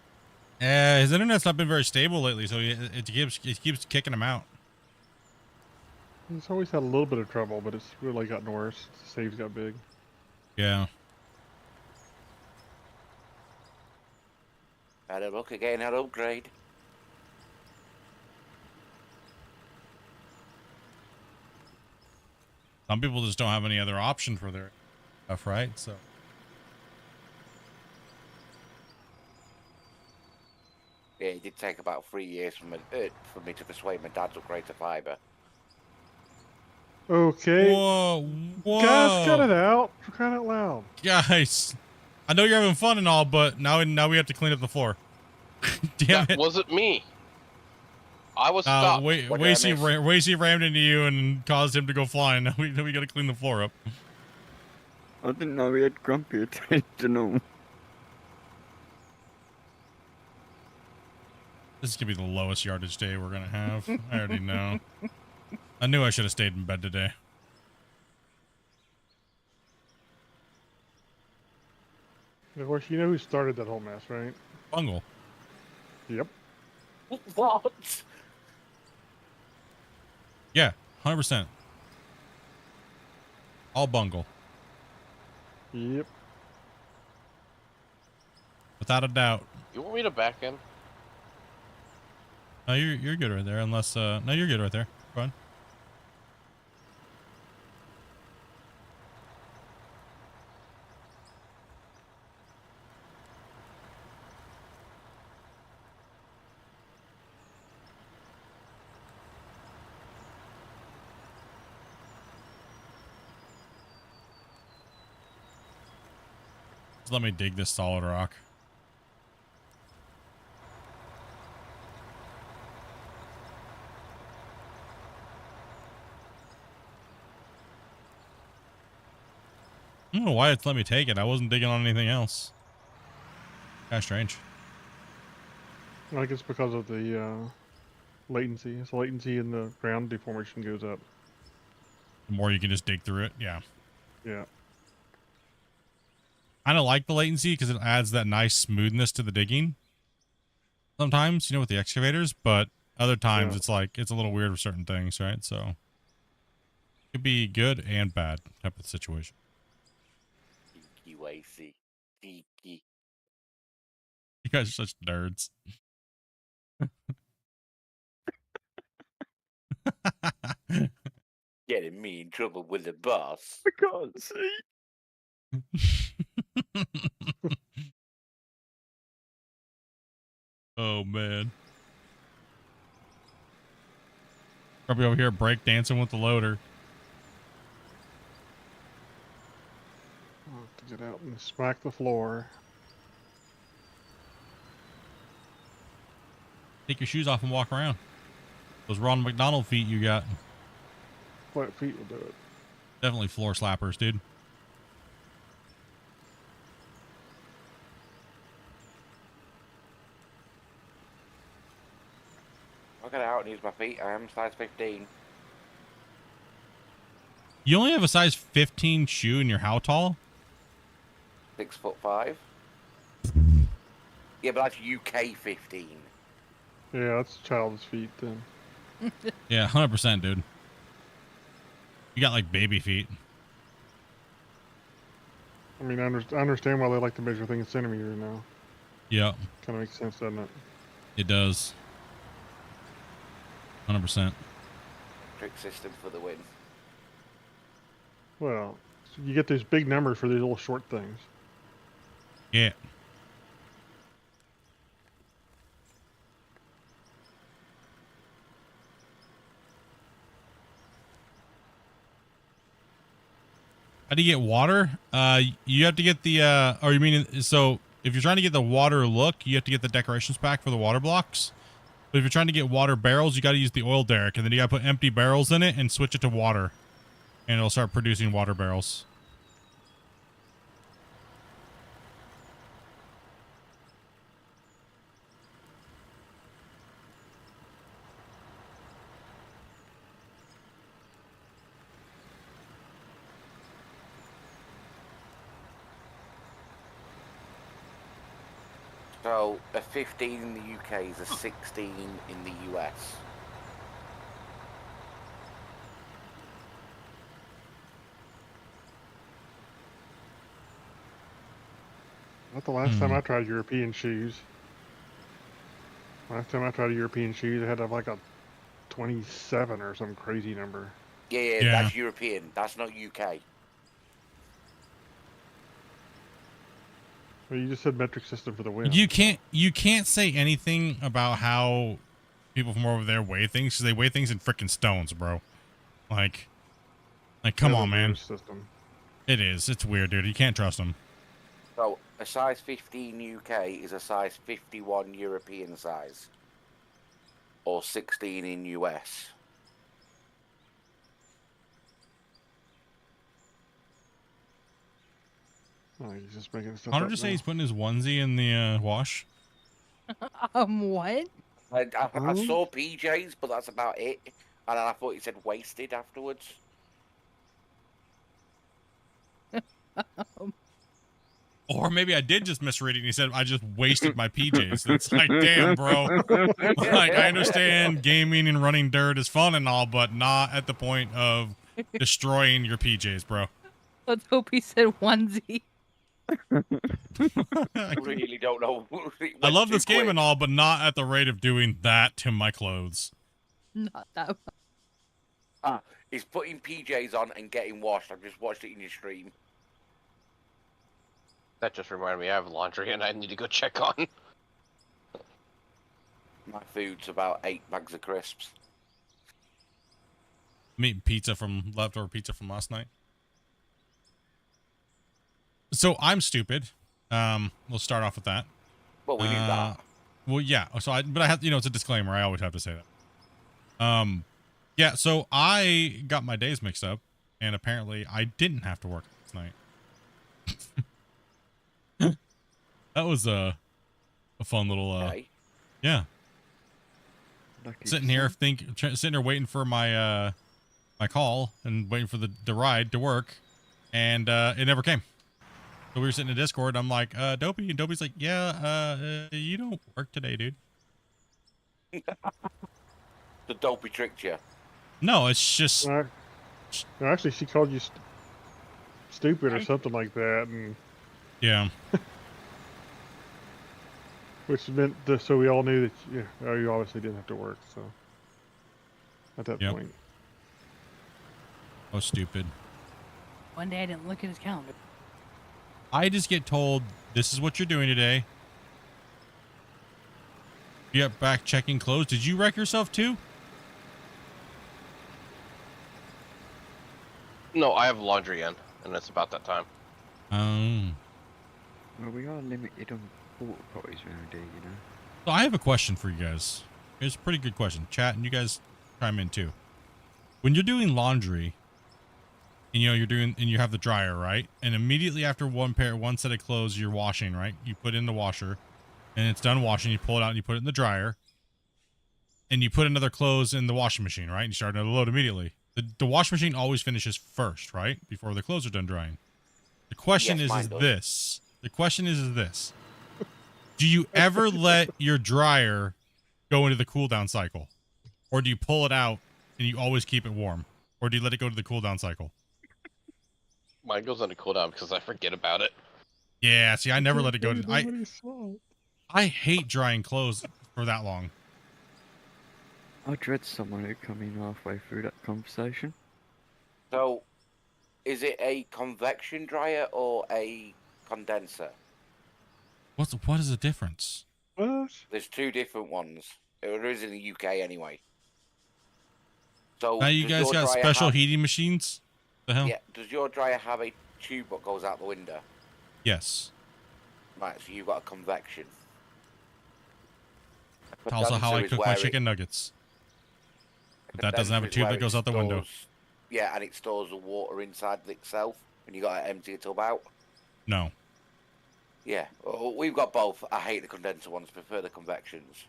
His internet's not been very stable lately, so it keeps kicking him out. He's always had a little bit of trouble, but it's really gotten worse. The saves got big. Yeah. Had a look again, had upgrade. Some people just don't have any other option for their stuff, right? So. Yeah, it did take about 3 years for me to persuade my dad to upgrade to fiber. Okay. Whoa, whoa. Guys, cut it out. For crying out loud. Guys, I know you're having fun and all, but now we have to clean up the floor. Damn That it. wasn't me. I was stopped. Wasey rammed into you and caused him to go flying. Now we gotta clean the floor up. I didn't know we had Grumpy attentional. This is gonna be the lowest yardage day we're gonna have. I already know. I knew I should have stayed in bed today. Of course, you know who started that whole mess, right? Bungle. Yep. What? Yeah, 100%. All Bungle. Yep. Without a doubt. You want me to back in? No, you're good right there. Unless no, you're good right there. Go on. Just let me dig this solid rock. I don't know why it's let me take it. I wasn't digging on anything else. Kind of strange. I think it's because of the latency. It's latency in the ground deformation goes up. The more you can just dig through it. Yeah. Yeah. I don't like the latency because it adds that nice smoothness to the digging. Sometimes, with the excavators, but other times it's like, it's a little weird for certain things, right? So it could be good and bad type of situation. Tiki Wasey. Tiki. You guys are such nerds. Getting me in trouble with the boss. I can't see. Oh man. Probably over here break dancing with the loader. I'll have to get out and smack the floor. Take your shoes off and walk around. Those Ron McDonald feet you got. Flat feet will do it. Definitely floor slappers, dude. I'll get out and use my feet. I am size 15. You only have a size 15 shoe and you're how tall? 6'5". Yeah, but that's UK 15. Yeah, that's child's feet then. Yeah, 100%, dude. You got like baby feet. I mean, I understand why they like to measure things in centimeters now. Yeah, Kind of makes sense, doesn't it? it does. 100%. Trick system for the win. Well, so you get these big numbers for these little short things. Yeah. How do you get water? You have to get the, or you mean, so if you're trying to get the water look, you have to get the decorations pack for the water blocks. But if you're trying to get water barrels, you got to use the oil derrick, and then you got to put empty barrels in it and switch it to water. And it'll start producing water barrels. So a 15 in the UK is a 16 in the US. Not the last time I tried European shoes. Last time I tried European shoes, I had to have like a 27 or some crazy number. Yeah, Yeah. that's European. That's not UK. Well, you just said metric system for the win. You can't say anything about how people from over there weigh things, because they weigh things in freaking stones, bro. Like come That's on, a man. weird system. It is. It's weird, dude. You can't trust them. So a size 15 UK is a size 51 European size. Or 16 in US. Oh, he's just making stuff Hunter up just say now. he's putting his onesie in the wash. What? I Oh. saw PJs, but that's about it. And then I thought he said wasted afterwards. Or maybe I did just misread it and he said I just wasted my PJs. It's like, damn, bro. Like, I understand gaming and running dirt is fun and all, but not at the point of destroying your PJs, bro. Let's hope he said onesie. I really don't know. I love this game and all, but not at the rate of doing that to my clothes. Not that. He's putting PJs on and getting washed. I've just watched it in your stream. That just reminded me I have laundry and I need to go check on. My food's about 8 bags of crisps. I'm eating leftover pizza from last night. So I'm stupid. We'll start off with that. Well, we knew that. Well, yeah. So but I have, it's a disclaimer. I always have to say that. Yeah. So I got my days mixed up, and apparently I didn't have to work last night. That was a fun little Okay. yeah. Lucky Sitting here sitting here waiting for my my call and waiting for the ride to work, and it never came. So we were sitting in Discord. I'm like, Dopey, and Dopey's like, yeah, you don't work today, dude. The dopey tricked you. No, it's just No, actually, she called you stupid or something like that, and yeah. which meant so we all knew that you obviously didn't have to work. So at that Yep. point, Oh, stupid. One day I didn't look at his calendar. I just get told this is what you're doing today. You get back checking clothes. Did you wreck yourself too? No, I have laundry in, and it's about that time. Well, we are limited on porta potties around here, you know. So I have a question for you guys. It's a pretty good question. Chat, and you guys chime in too. When you're doing laundry, and you have the dryer, right? And immediately after one set of clothes you're washing, right? You put in the washer, and it's done washing. You pull it out and you put it in the dryer, and you put another clothes in the washing machine, right? And you start another load immediately. The wash machine always finishes first, right? Before the clothes are done drying. The question Yes, mine is does. this. The question is this. Do you ever let your dryer go into the cool down cycle? Or do you pull it out and you always keep it warm? Or do you let it go to the cool down cycle? Mine goes on a cooldown because I forget about it. Yeah, see, I never let it go to... Nobody saw it. I hate drying clothes for that long. I dread someone who come in halfway through that conversation. So, is it a convection dryer or a condenser? What is the difference? What? There's two different ones. There is in the UK anyway. So Now you does guys your got dryer special have- heating machines? The hell? Yeah. Does your dryer have a tube that goes out the window? Yes. Right. So you've got a convection. A Also how I condenser is cook my where chicken nuggets. But that doesn't have a condenser is tube where that goes it out the window. stores- Yeah, and it stores the water inside itself, and you got to empty it tub out. No. Yeah, well, we've got both. I hate the condenser ones. Prefer the convections.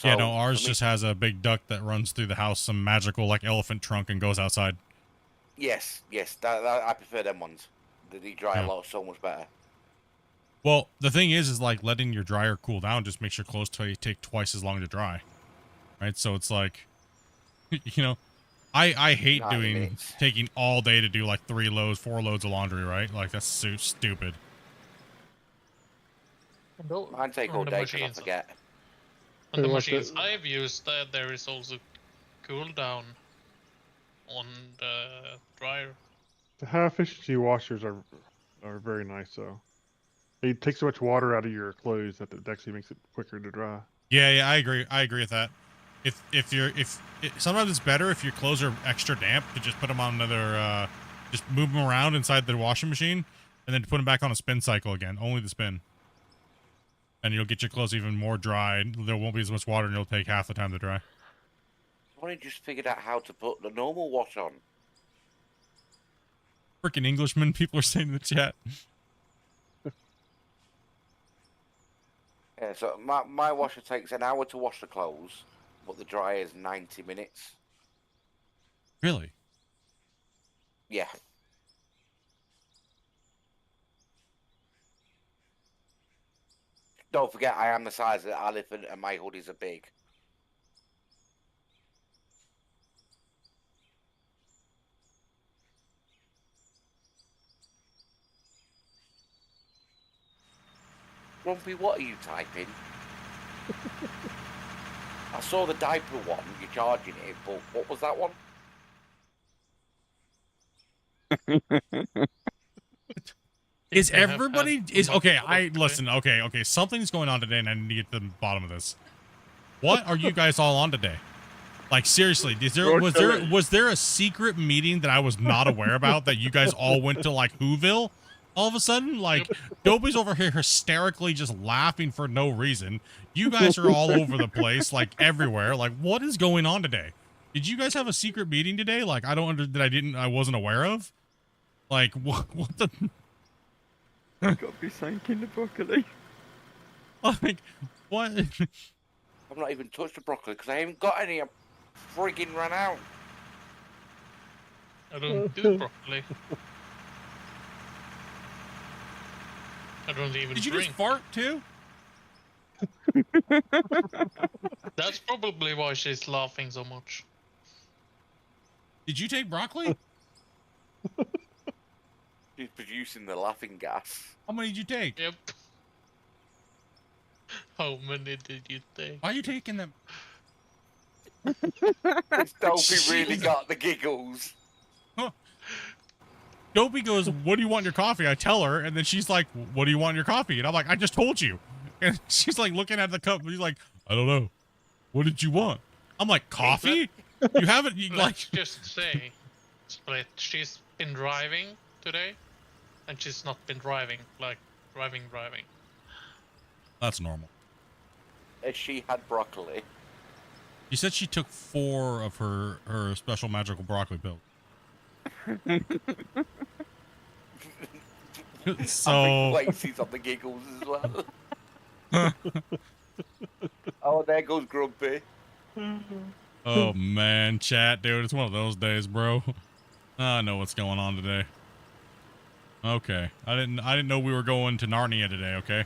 Yeah, So, no, ours for me- just has a big duct that runs through the house, some magical like elephant trunk, and goes outside. Yes, that, I prefer them ones. They dry Yeah. a lot so much better. Well, the thing is like letting your dryer cool down just makes your clothes take twice as long to dry. Right? So it's like, you know, I hate 90 doing minutes. taking all day to do like 3 loads, 4 loads of laundry, right? Like that's so stupid. Mine take On all the day because I machines- forget. On the Hey, what's machines it? I've used, there is also cooldown on the dryer. The high efficiency washers are very nice though. They take so much water out of your clothes that it actually makes it quicker to dry. Yeah, I agree with that. Sometimes it's better if your clothes are extra damp to just put them on another, just move them around inside the washing machine, and then put them back on a spin cycle again. Only the spin, and you'll get your clothes even more dry. There won't be as much water, and it'll take half the time to dry. I've only just figured out how to put the normal wash on. Freaking Englishmen, people are saying in the chat. Yeah, so my washer takes an hour to wash the clothes, but the dryer is 90 minutes. Really? Yeah. Don't forget, I am the size of an elephant and my hoodies are big. Grumpy, what are you typing? I saw the diaper one, you're charging it, but what was that one? Is I have everybody had is okay? multiple I today. listen. Okay. Something's going on today, and I need to get to the bottom of this. What are you guys all on today? Like seriously, was there a secret meeting that I was not aware about that you guys all went to like Whoville? All of a sudden, like Dopey's over here hysterically just laughing for no reason. You guys are all over the place, like everywhere. Like, what is going on today? Did you guys have a secret meeting today? Like, I wasn't aware of. Like, what the? Got to be sinking the broccoli. Like, what? I've not even touched the broccoli because I haven't got any. I'm friggin' run out. I don't do broccoli. I don't even Did you drink. just fart too? That's probably why she's laughing so much. Did you take broccoli? She's producing the laughing gas. How many did you take? Yep. How many did you take? Why are you taking them? This Dopey really Jesus. got the giggles. Dopey goes, "What do you want in your coffee?" I tell her, and then she's like, "What do you want in your coffee?" And I'm like, "I just told you." And she's like looking at the cup. And she's like, "I don't know. What did you want?" I'm like, "Coffee? You haven't you, like?" Let's just say, Split, she's been driving today, and she's not been driving, like, driving. That's normal. As she had broccoli. You said she took 4 of her special magical broccoli pills. So Lacey's on the giggles as well. Oh, there goes Grumpy. Oh man, chat, dude, it's one of those days, bro. I know what's going on today. Okay, I didn't know we were going to Narnia today. Okay,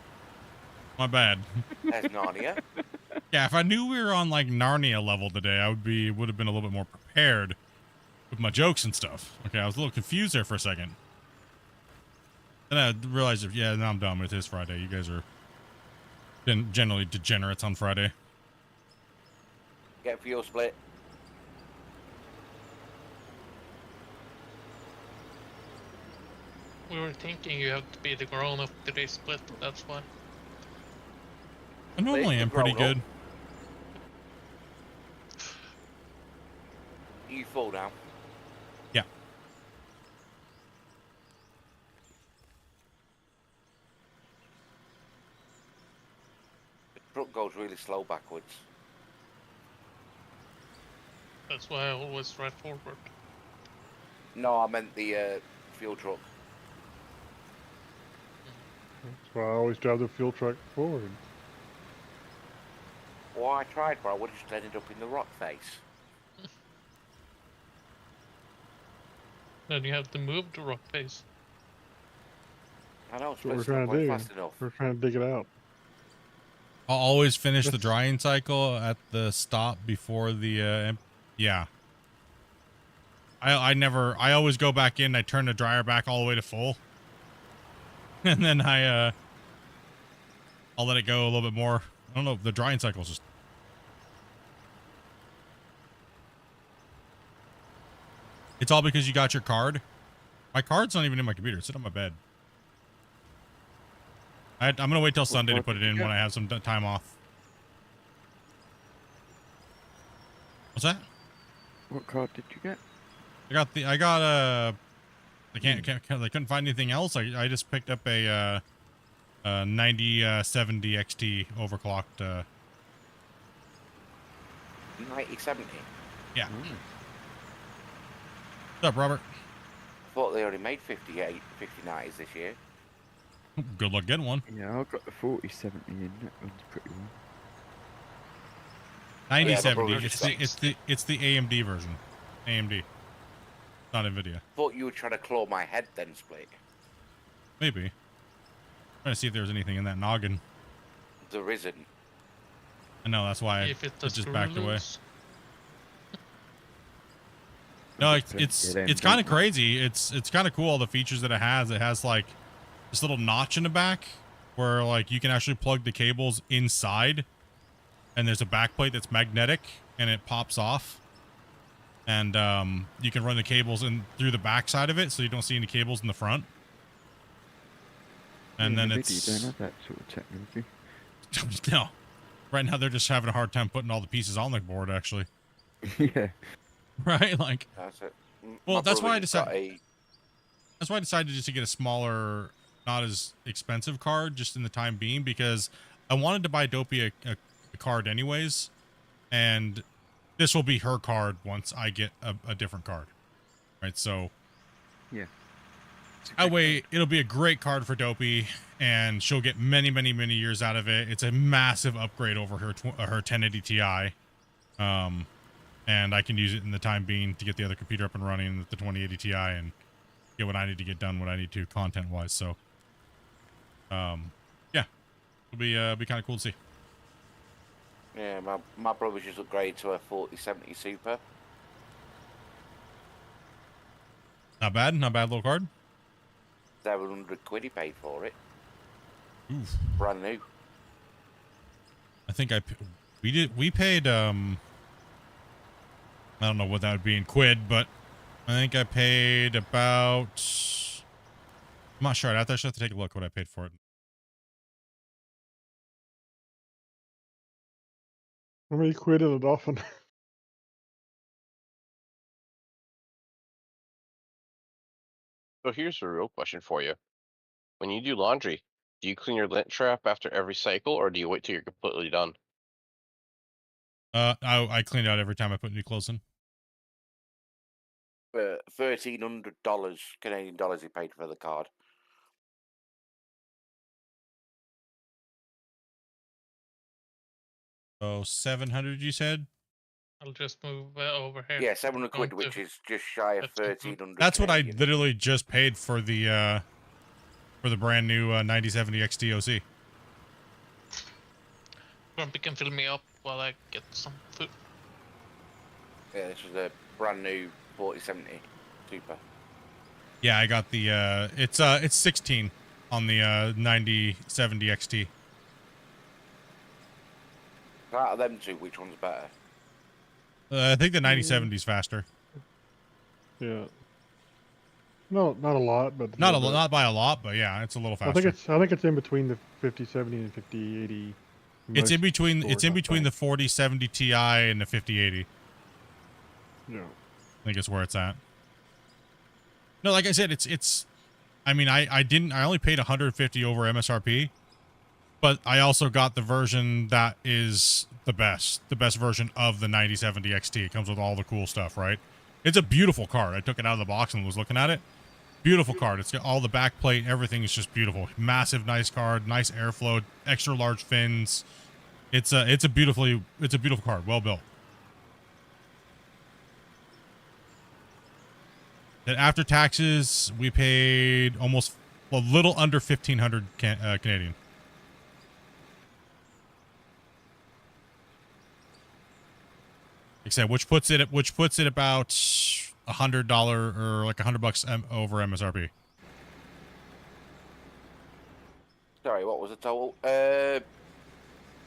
my bad. There's Narnia. Yeah, if I knew we were on like Narnia level today, I would have been a little bit more prepared with my jokes and stuff. Okay, I was a little confused there for a second. Then I realized, yeah, now I'm done with this Friday. You guys are generally degenerates on Friday. Get fuel split. We were thinking you have to be the grown up to this split, that's why. I normally am pretty grown up. good. You fall down. Yeah. The truck goes really slow backwards. That's why I always drive forward. No, I meant the fuel truck. That's why I always drive the fuel truck forward. Well, I tried, but I would have just ended up in the rock face. Then you have to move the rock face. I know, That's what we're split's trying not to quite do. fast enough. We're trying to dig it out. I'll always finish the That's- drying cycle at the stop before the yeah. I always go back in, I turn the dryer back all the way to full. And then I'll let it go a little bit more. I don't know, the drying cycle is just It's all because you got your card. My card's not even in my computer. It's on my bed. I'm gonna wait till Sunday to put it in when I have some time off. What's that? What card did you get? I couldn't find anything else. I just picked up a 9070 XT overclocked. 9070. Yeah. What's up, Robert? Thought they already made 58, 5090s this year. Good luck getting one. Yeah, I've got the 4070 in. That one's pretty well. 9070. probably It's the AMD version. AMD. Not Nvidia. Thought you were trying to claw my head then, Split. Maybe. Trying to see if there's anything in that noggin. There isn't. I know that's why If it it does just backed away. loose. No, Just it's get in, kind of don't we? crazy. It's kind of cool all the features that it has. It has like this little notch in the back where like you can actually plug the cables inside, and there's a back plate that's magnetic and it pops off, and you can run the cables in through the back side of it, so you don't see any cables in the front. And Yeah, then Nvidia it's don't have that sort of technology. no. Right now they're just having a hard time putting all the pieces on the board. Actually, Yeah. right? Like. That's it. Well, My that's why I brother just got decided. That's why I decided just to get a smaller, not as expensive card, just in the time being, because I wanted to buy Dopey a card anyways, and this will be her card once I get a different card, right? So Yeah. that way it'll be a great card for Dopey, and she'll get many, many, many years out of it. It's a massive upgrade over her 1080 Ti, and I can use it in the time being to get the other computer up and running with the 2080 Ti and get what I need to get done, what I need to content wise. So, yeah, it'll be kind of cool to see. Yeah, my brother just upgraded to a 4070 Super. Not bad little card. 700 quid he paid for it. Oof. Brand new. I think we paid, I don't know what that would be in quid, but I think I paid about, I'm not sure. I'd actually have to take a look what I paid for it. How many quid in a dolphin? So here's the real question for you. When you do laundry, do you clean your lint trap after every cycle, or do you wait till you're completely done? I clean it out every time I put new clothes in. $1,300 Canadian dollars he paid for the card. So 700, you said? I'll just move over here. Yeah, 700 quid, Going which to- is just shy of That's good, 1300. That's what I Canadian. literally just paid for the brand new 9070 XT OC. Grumpy can fill me up while I get some food. Yeah, this was a brand new 4070 Super. Yeah, I got the it's 16 on the 9070 XT. Out of them two, which one's better? I think the 9070 is faster. Yeah. No, not a lot, but Not little bit. not by a lot, but yeah, it's a little faster. I think it's in between the 5070 and 5080. It's in between. stores, It's in I between the think. 4070 Ti and the 5080. Yeah. I think it's where it's at. No, like I said, it's. I mean, I only paid 150 over MSRP, but I also got the version that is the best version of the 9070 XT. It comes with all the cool stuff, right? It's a beautiful card. I took it out of the box and was looking at it. Beautiful card. It's got all the back plate. Everything is just beautiful. Massive, nice card. Nice airflow. Extra large fins. It's a beautiful card. Well built. And after taxes, we paid almost a little under 1,500 Canadian. Except which puts it about $100 or like $100 over MSRP. Sorry, what was the total?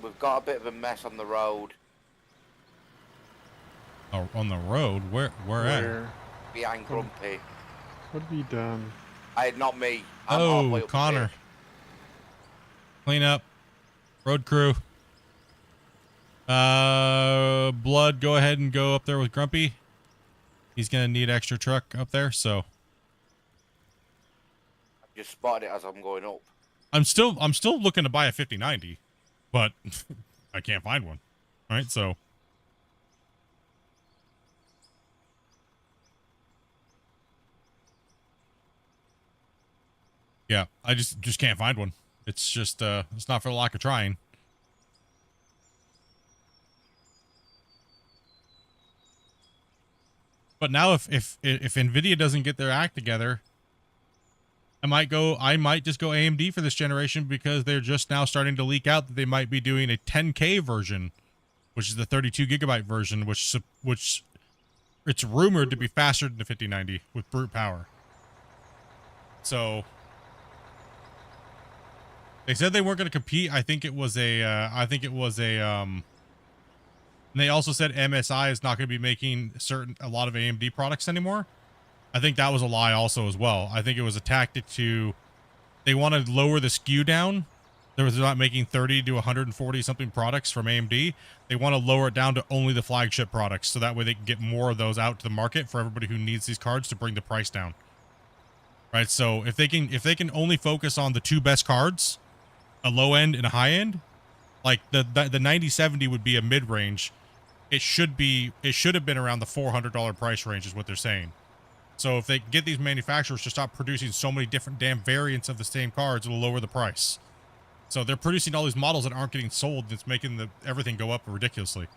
We've got a bit of a mess on the road Oh, on the road? Where at? Where? behind Grumpy. What have you done? Not me. I'm halfway Oh, up the Connor. hill. Clean up. Road crew. Blood, go ahead and go up there with Grumpy. He's gonna need extra truck up there, so Just spotted it as I'm going up. I'm still looking to buy a 5090, but I can't find one. All right, so yeah, I just can't find one. It's just it's not for the lack of trying. But now if Nvidia doesn't get their act together, I might just go AMD for this generation, because they're just now starting to leak out that they might be doing a 10K version, which is the 32 gigabyte version, which it's rumored to be faster than the 5090 with brute power. So they said they weren't going to compete. I think it was a and they also said MSI is not going to be making a lot of AMD products anymore. I think that was a lie also as well. I think it was a tactic they want to lower the SKU down. They're not making 30 to 140 something products from AMD. They want to lower it down to only the flagship products, so that way they can get more of those out to the market for everybody who needs these cards to bring the price down. Right? So if they can only focus on the two best cards, a low end and a high end, like the 9070 would be a mid range. It should have been around the $400 price range is what they're saying. So if they get these manufacturers to stop producing so many different damn variants of the same cards, it'll lower the price. So they're producing all these models that aren't getting sold. That's making everything go up ridiculously.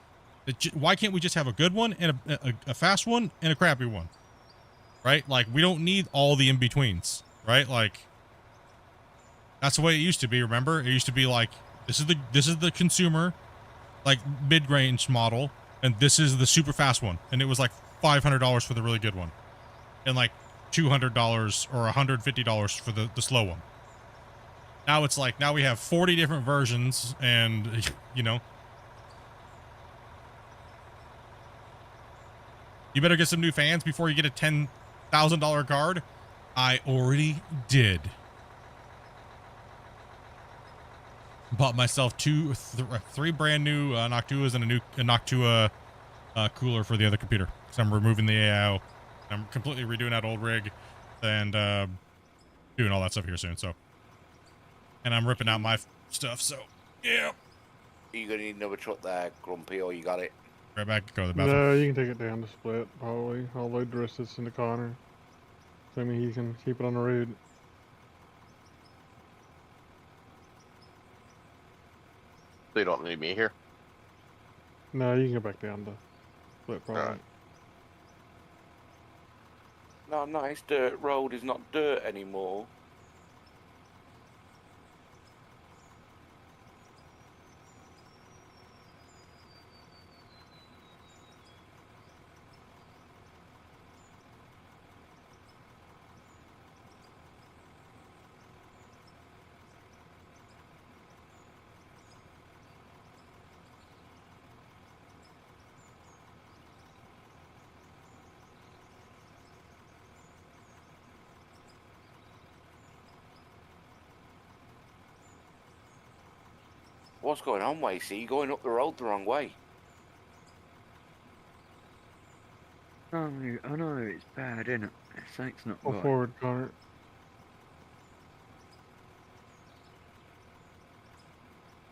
Why can't we just have a good one and a fast one and a crappy one? Right? Like, we don't need all the in-betweens, right? Like, that's the way it used to be, remember? It used to be like, this is the consumer, like, mid-range model, and this is the super fast one. And it was like $500 for the really good one, and like $200 or $150 for the slow one. Now it's like, now we have 40 different versions, and you know, you better get some new fans before you get a $10,000 card. I already did. Bought myself three brand new Noctuas and a Noctua cooler for the other computer. So I'm removing the AIO. I'm completely redoing that old rig and doing all that stuff here soon. So, and I'm ripping out my stuff. So, yeah. Are you gonna need another truck there, Grumpy, or you got it? Right back. Go to the bathroom. No, you can take it down to split, probably. I'll load the rest of this into Connor. So I mean, he can keep it on the road. They don't need me here. No, you can go back down to split probably. No, nice dirt road is not dirt anymore. What's going on, Wasey? You're going up the road the wrong way. Oh, I know it's bad, isn't it? Something's not Go right. forward, Connor.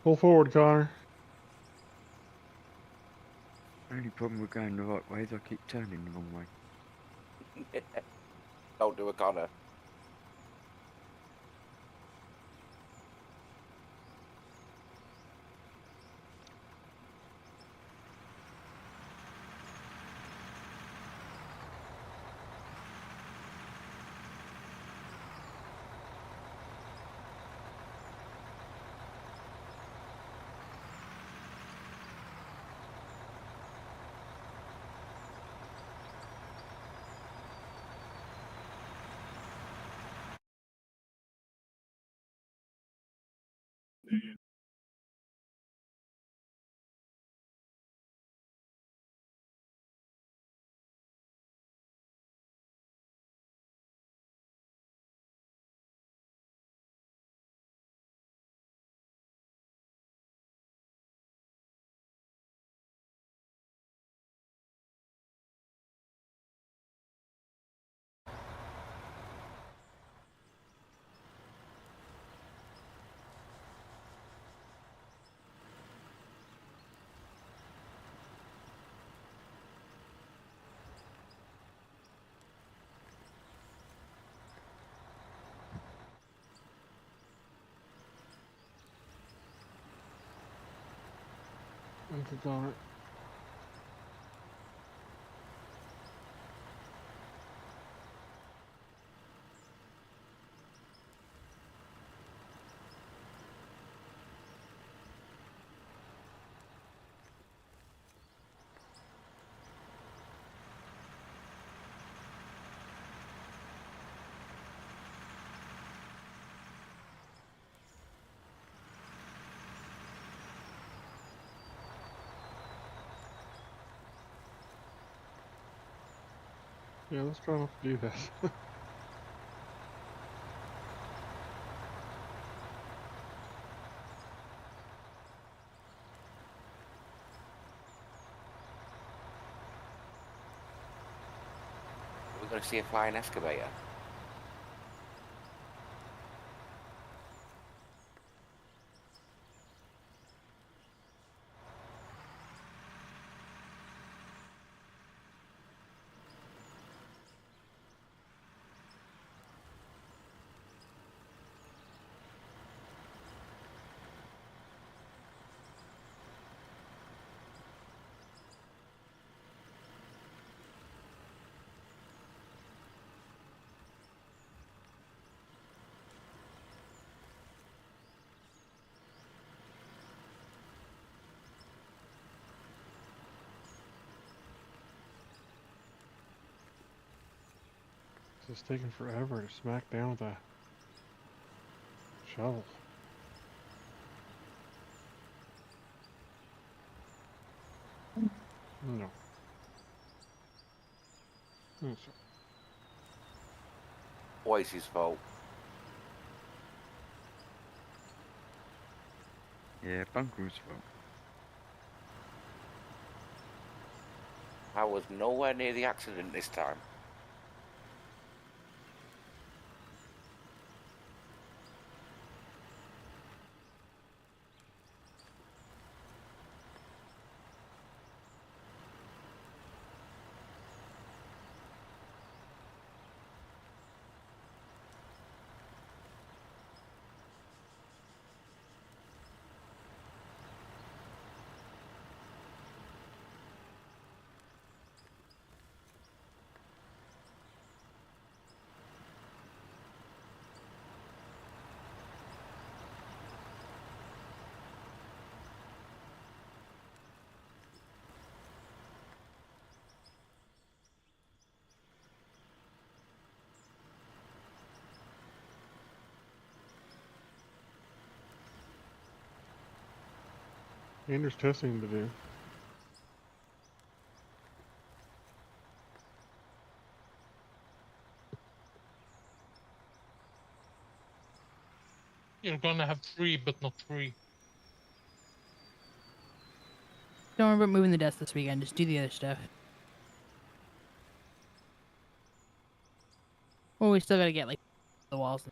Pull forward, Connor. Only problem with going the right way is I keep turning the wrong way. Don't do a Connor. Okay, Connor. Yeah, let's try not to do that. We're going to see a flying excavator. It's just taking forever to smack down with a shovel. No. No, sir. Wasey's fault. Yeah, Bunker's fault. I was nowhere near the accident this time. And there's testing to do. You're gonna have 3, but not 3. Don't worry about moving the desk this weekend. Just do the other stuff. Well, we still gotta get like the walls.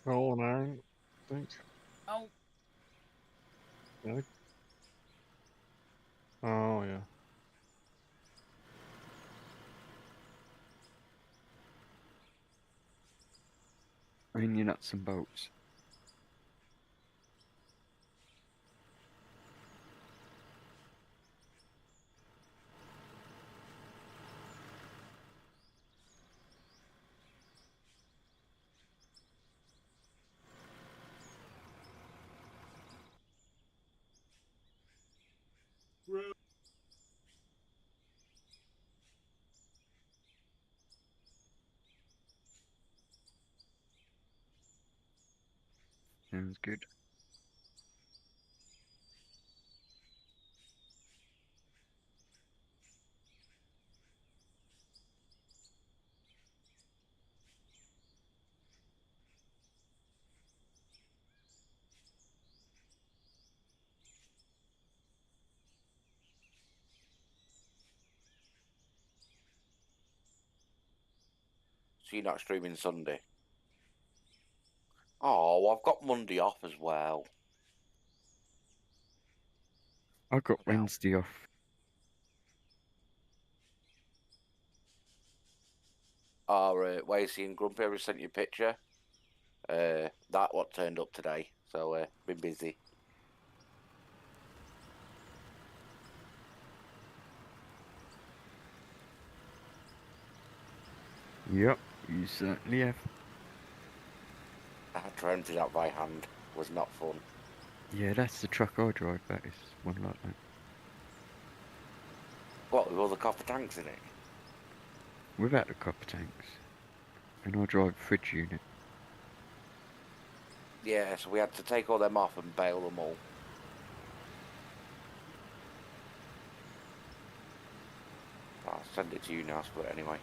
Coal and iron, I think. Oh, Yeah. Oh, yeah. Bring your nuts and bolts. Sounds good. So you're not streaming Sunday? Oh, I've got Monday off as well. I got What the hell? Wednesday off. Wasey and Grumpy ever sent you a picture? That what turned up today. So been busy. Yep, you certainly have. I had to empty that by hand. Was not fun. Yeah, that's the truck I drive. That is one like that. What, with all the copper tanks in it? Without the copper tanks. And I drive a fridge unit. Yeah, so we had to take all them off and bail them all. I'll send it to you now, but anyway.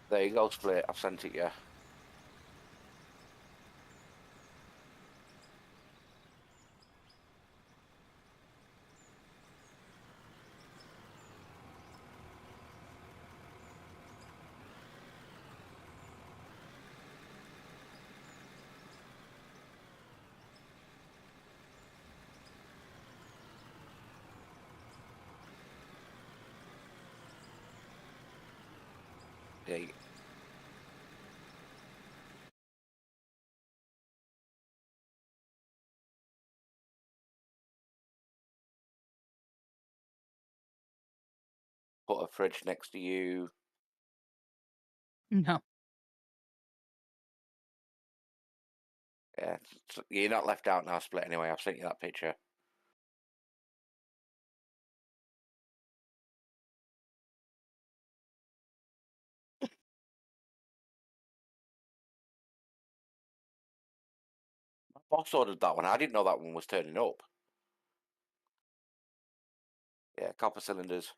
There you go, Split. I've sent it you. Yeah, put a fridge next to you. no. Yeah, you're not left out now, Split. Anyway, I've sent you that picture. My boss ordered that one. I didn't know that one was turning up. Yeah, copper cylinders.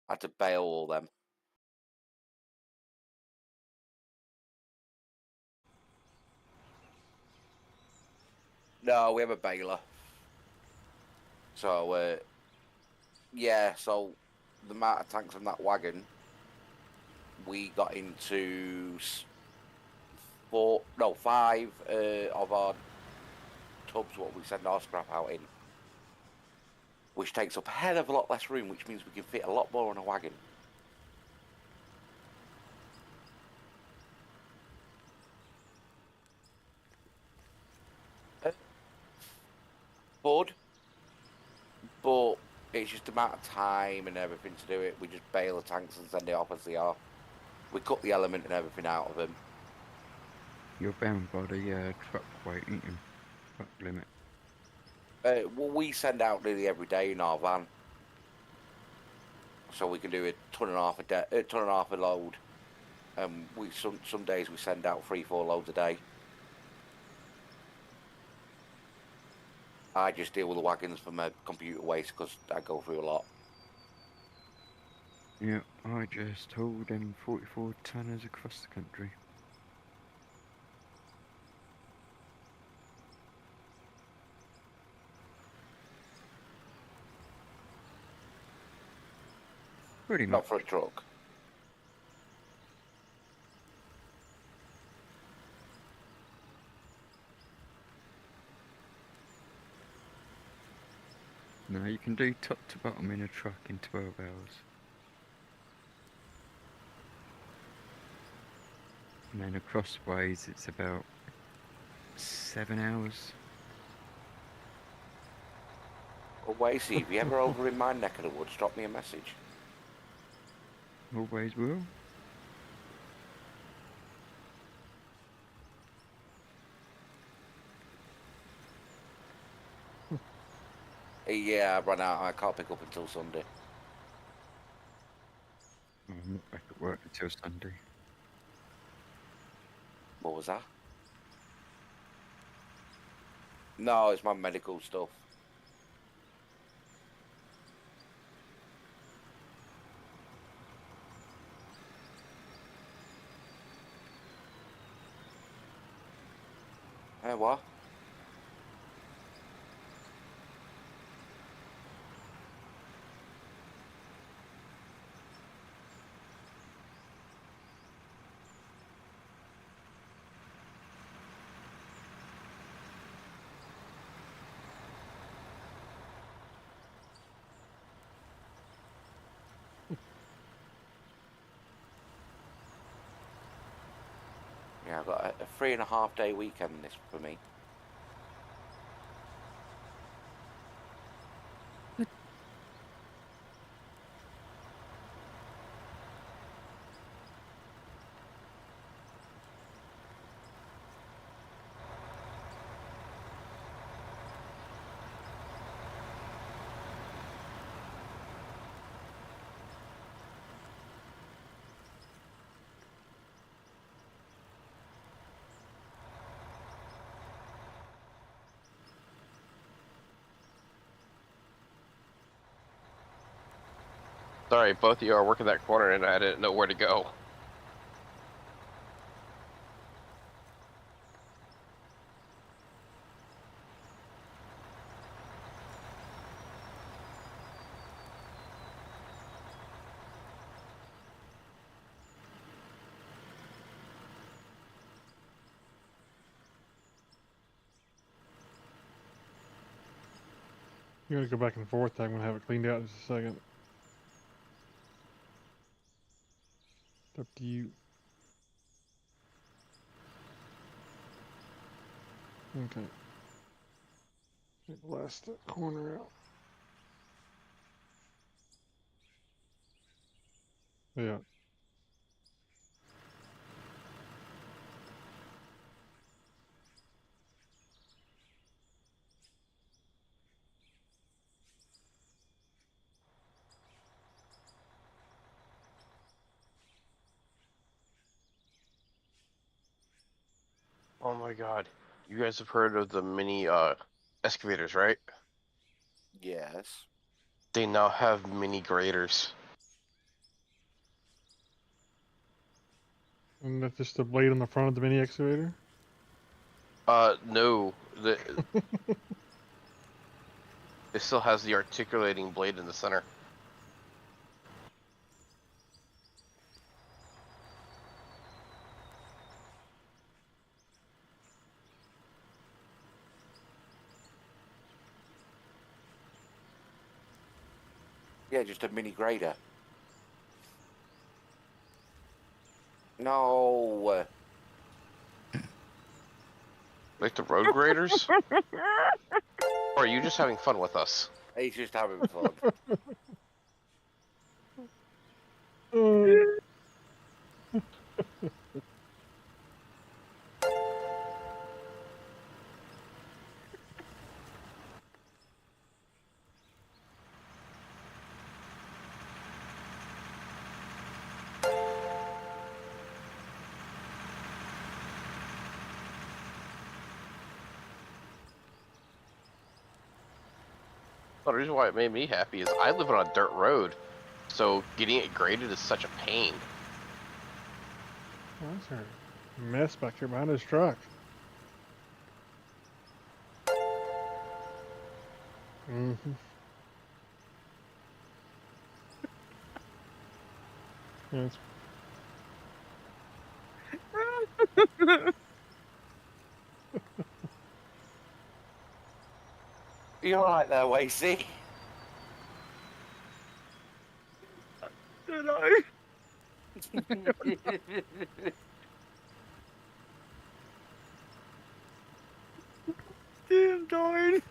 I had to bail all them. No, we have a baler. So, yeah, so the amount of tanks on that wagon, we got into 5 of our tubs what we send our scrap out in, which takes up a hell of a lot less room, which means we can fit a lot more on a wagon. Could, but it's just the amount of time and everything to do it. We just bail the tanks and send it off as they are. We cut the element and everything out of them. You're bound by the truck weight, ain't you? Truck limit. Well, we send out nearly every day in our van, so we can do a ton and a half a load. We some days we send out 3-4 loads a day. I just deal with the wagons for my computer waste because I go through a lot. Yeah, I just hauled them 44 tonners across the country. Pretty much. Not for a truck. No, you can do top to bottom in a truck in 12 hours. And then across ways it's about 7 hours. Well, Wasey, if you ever over in my neck of the woods, drop me a message. Always will. Yeah, I run out. I can't pick up until Sunday. I'm not back at work until Sunday. What was that? No, it's my medical stuff. Hey, what? Yeah, I've got a 3.5 day weekend this for me. Sorry, both of you are working that corner and I didn't know where to go. You're gonna go back and forth. I'm gonna have it cleaned out in just a second. It's up to you. Okay. Blast that corner out. Yeah. Oh my god. You guys have heard of the mini excavators, right? Yes. They now have mini graders. And that's just the blade on the front of the mini excavator? No. It still has the articulating blade in the center. Yeah, just a mini grader. No. Like the road graders? Or are you just having fun with us? He's just having fun. Well, the reason why it made me happy is I live on a dirt road, so getting it graded is such a pain. Oh, that's a mess back here behind his truck. Mm-hmm. Yes. You alright there, Wasey? Did I? Damn, dying.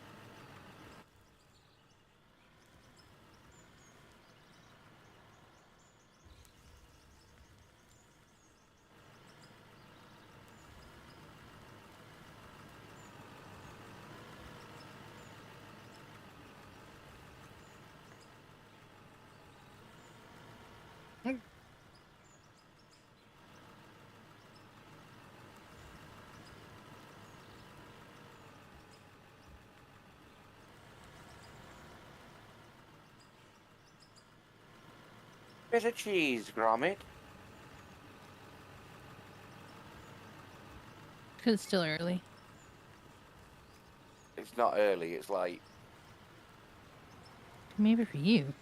Bit of cheese, Gromit. Cause it's still early. It's not early, it's late. Maybe for you.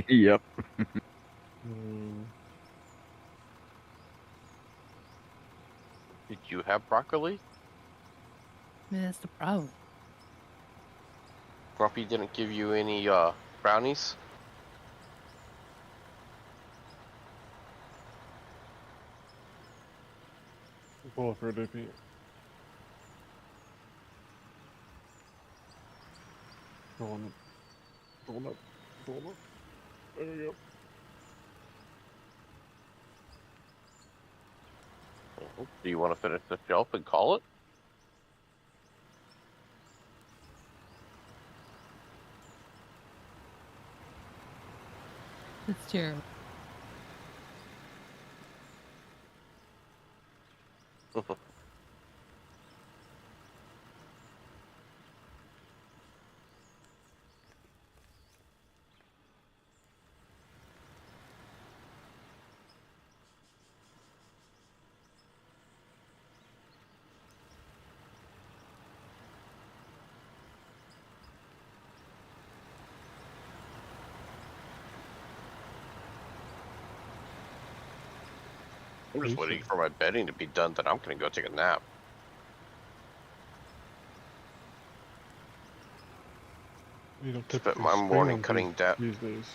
Yep. Did you have broccoli? Maybe that's the problem. Grumpy didn't give you any brownies? Pull it for a DP. Pulling up. Pulling up. Pulling up. There we go. Do you want to finish the shelf and call it? It's terrible. I'm just waiting for my bedding to be done, then I'm gonna go take a nap. You don't Spent typically my stream morning on cutting down. Tuesdays.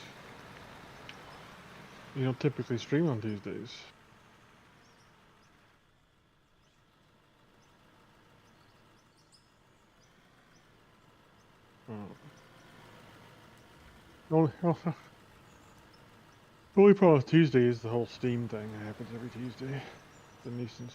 You don't typically stream on Tuesdays. Oh. The only problem with Tuesday is the whole Steam thing that happens every Tuesday. The nuisance.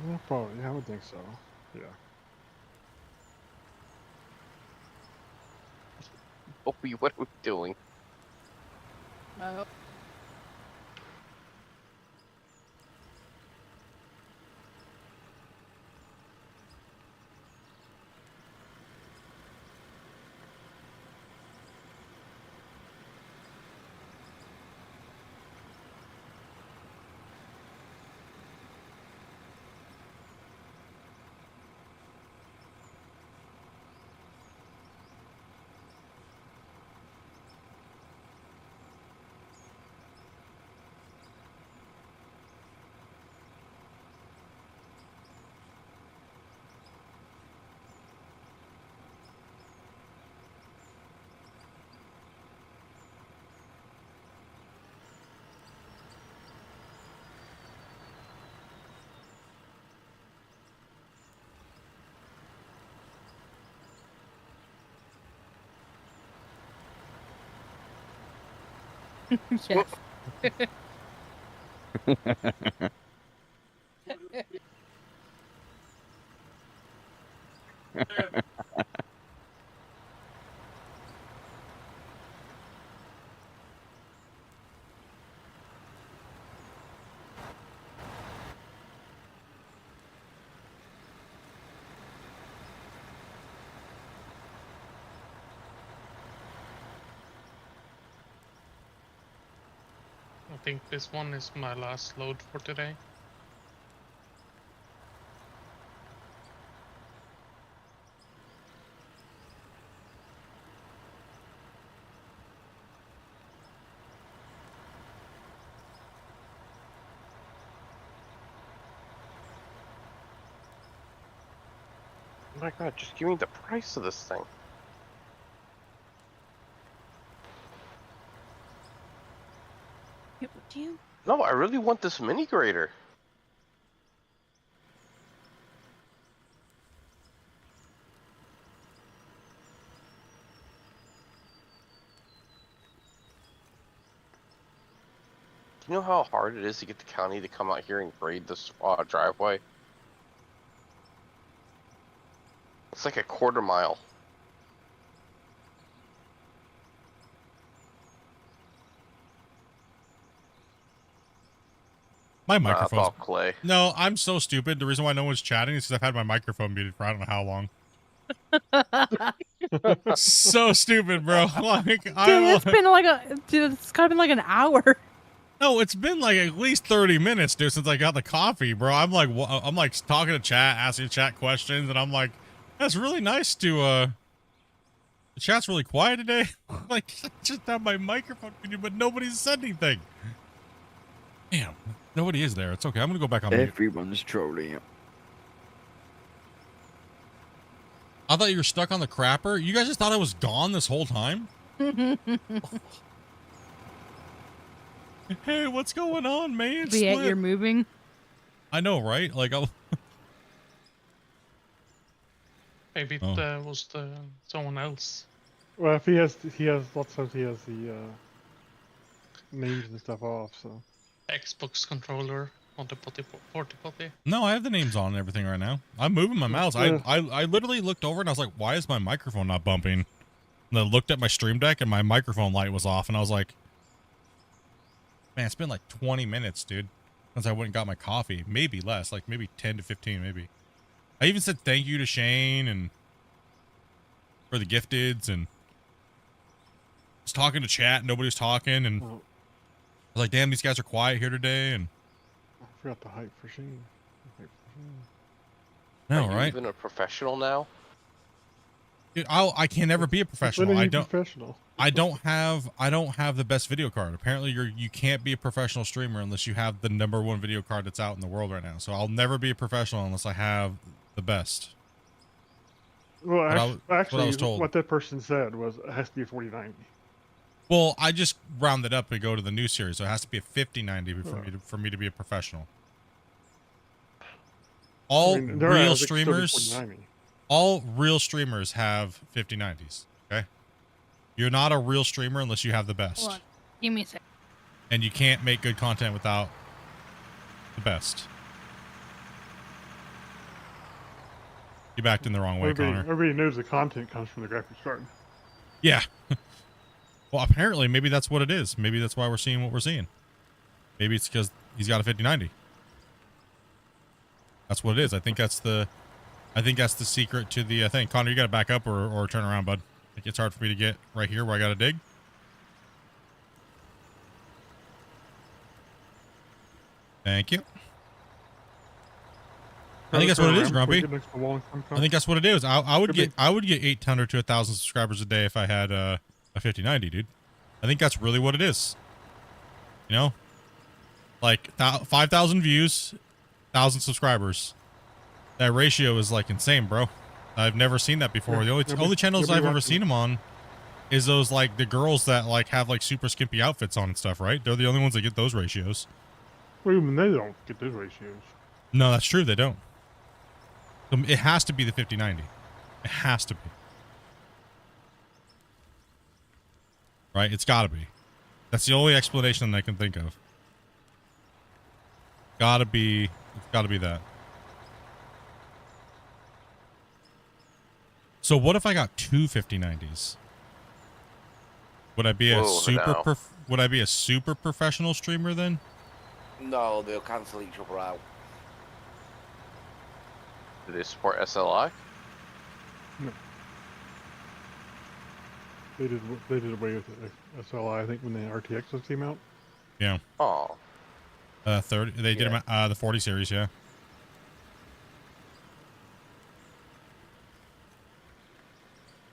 Yeah, probably. I would think so. Yeah. Opie, what are we doing? Yes. I think this one is my last load for today. Oh my god, just give me the price of this thing. Do you? No, I really want this mini grader. Do you know how hard it is to get the county to come out here and grade this driveway? It's like a quarter mile. My Nah, it's microphone's all clay. No, I'm so stupid. The reason why no one's chatting is because I've had my microphone muted for I don't know how long. So stupid, bro. Like, Dude, it's been like it's gotta been like an hour. No, it's been like at least 30 minutes, dude, since I got the coffee, bro. I'm like talking to chat, asking chat questions, and I'm like, that's really nice to The chat's really quiet today. Like, just have my microphone, but nobody said anything. Damn, nobody is there. It's okay. I'm gonna go back on mute. Everyone's trolling. I thought you were stuck on the crapper. You guys just thought I was gone this whole time? Hey, what's going on, man? But yet Split. you're moving. I know, right? Like, Maybe Oh. it was someone else. Well, if he has lots of times he has the names and stuff off. So Xbox controller on the potty. no, I have the names on and everything right now. I'm moving my mouse. Yeah. I literally looked over and I was like, why is my microphone not bumping? And I looked at my stream deck and my microphone light was off, and I was like, man, it's been like 20 minutes, dude, since I went and got my coffee. Maybe less, like maybe 10 to 15, maybe. I even said thank you to Shane and for the gifteds, and was talking to chat. Nobody was talking, and I oh, was like, damn, these guys are quiet here today. And I forgot the hype for Shane. Hype for Shane. no, Are you right? even a professional now? Dude, I can never be a professional. When are I you don't. professional? I don't have the best video card. Apparently, you can't be a professional streamer unless you have the #1 video card that's out in the world right now. So I'll never be a professional unless I have the best. Well, What I was actually, told. what that person said was it has to be a 4090. Well, I just rounded up and go to the new series, so it has to be a 5090 for me to be a professional. All I mean, there are real others that can still be streamers, 4090. all real streamers have 5090s. Okay, you're not a real streamer unless you have the best, Hold on. Give me a sec. and you can't make good content without the best. You backed in the wrong way, Connor. Everybody knows the content comes from the graphics card. Yeah. Well, apparently, maybe that's what it is. Maybe that's why we're seeing what we're seeing. Maybe it's because he's got a 5090. That's what it is. I think that's the secret to the thing. Connor, you got to back up or turn around, bud. Like, it's hard for me to get right here where I got to dig. Thank you. I think that's what it is, Grumpy. I think that's what it is. I would get 800 to 1,000 subscribers a day if I had a 5090, dude. I think that's really what it is. You know, like 5,000 views, 1,000 subscribers. That ratio is like insane, bro. I've never seen that before. Yeah, The only channels I've ever seen them on is those like the girls that like have like super skimpy outfits on and stuff, right? They're the only ones that get those ratios. Well, even they don't get those ratios. No, that's true. They don't. It has to be the 5090. It has to be. Right? It's got to be. That's the only explanation that I can think of. It's got to be that. So what if I got two 5090s? Would I be would I be a super professional streamer then? No, they'll cancel each other out. Do they support SLI? They did away with SLI, I think, when the RTXs came out. Yeah. Oh. 30. They did them, the 40 series, yeah.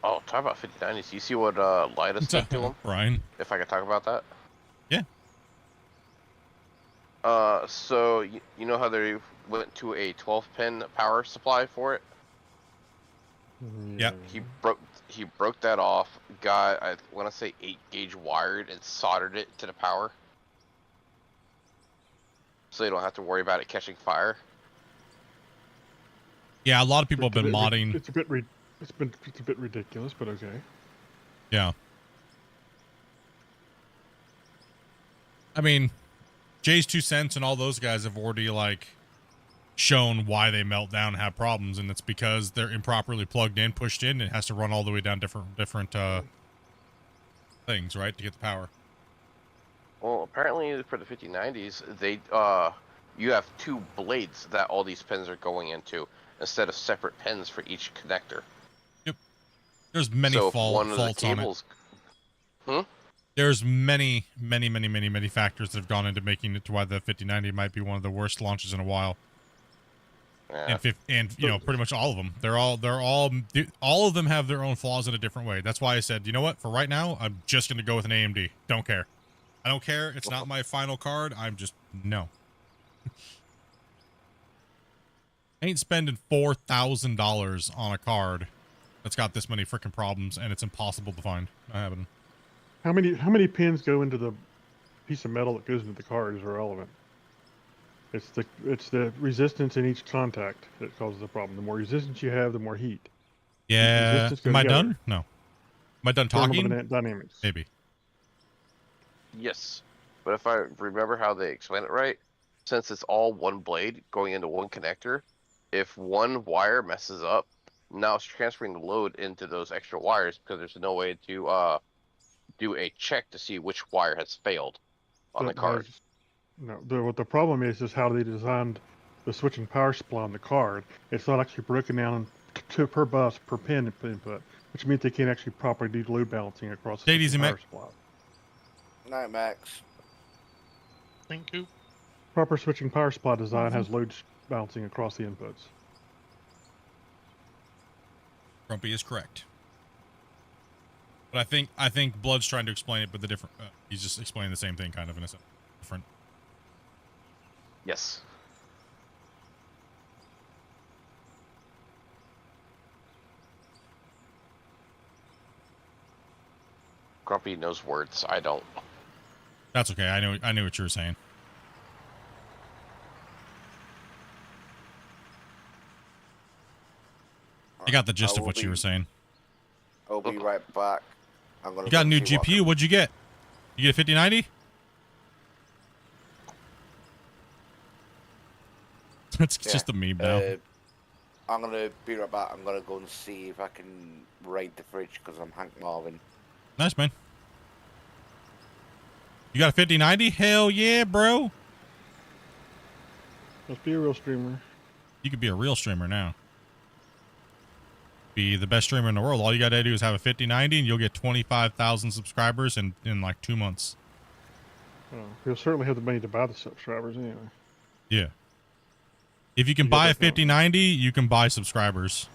Oh, talk about 5090s. You see what Lidus did to them? Brian. If I could talk about that? Yeah. So you know how they went to a 12-pin power supply for it? Yep. He broke that off, got, I want to say 8-gauge wired, and soldered it to the power. So you don't have to worry about it catching fire. Yeah, a lot of people have been modding. It's a bit ridiculous, but okay. Yeah. I mean, Jay's 2 cents and all those guys have already like shown why they melt down and have problems, and it's because they're improperly plugged in, pushed in, and it has to run all the way down different things, right, to get the power. Well, apparently for the 5090s, they you have 2 blades that all these pins are going into instead of separate pins for each connector. Yep. There's many faults on it. There's many factors that have gone into making it to why the 5090 might be one of the worst launches in a while. Yeah. And you know, pretty much all of them. All of them have their own flaws in a different way. That's why I said, you know what? For right now, I'm just gonna go with an AMD. Don't care. I don't care. It's not my final card. I'm just no. I ain't spending $4,000 on a card that's got this many freaking problems and it's impossible to find. I haven't. How many pins go into the piece of metal that goes into the card is irrelevant. It's the resistance in each contact that causes the problem. The more resistance you have, the more heat. Yeah. Resistance go Am I together. done? No. Am I done talking? Dynamics. Maybe. Yes, but if I remember how they explain it right, since it's all one blade going into one connector, if one wire messes up, now it's transferring the load into those extra wires because there's no way to do a check to see which wire has failed on the card. What the problem is how they designed the switching power supply on the card. It's not actually broken down to per bus per pin input, which means they can't actually properly do load balancing across the switching power supply. Night, Max. Thank you. Proper switching power supply design has load balancing across the inputs. Grumpy is correct. But I think Blood's trying to explain it, but the different. He's just explaining the same thing, kind of in a sense. Different. Yes. Grumpy knows words. I don't. That's okay. I knew what you were saying. I got the gist of what you were saying. I'll be right back. I'm gonna. You got a new GPU. What'd you get? You get a 5090? That's just a meme now. I'm gonna be right back. I'm gonna go and see if I can raid the fridge because I'm Hank Marvin. Nice, man. You got a 5090? Hell yeah, bro. Let's be a real streamer. You could be a real streamer now. Be the best streamer in the world. All you gotta do is have a 5090 and you'll get 25,000 subscribers in like 2 months. Oh, you'll certainly have the money to buy the subscribers anyway. Yeah. If you can buy a 5090, you can buy subscribers.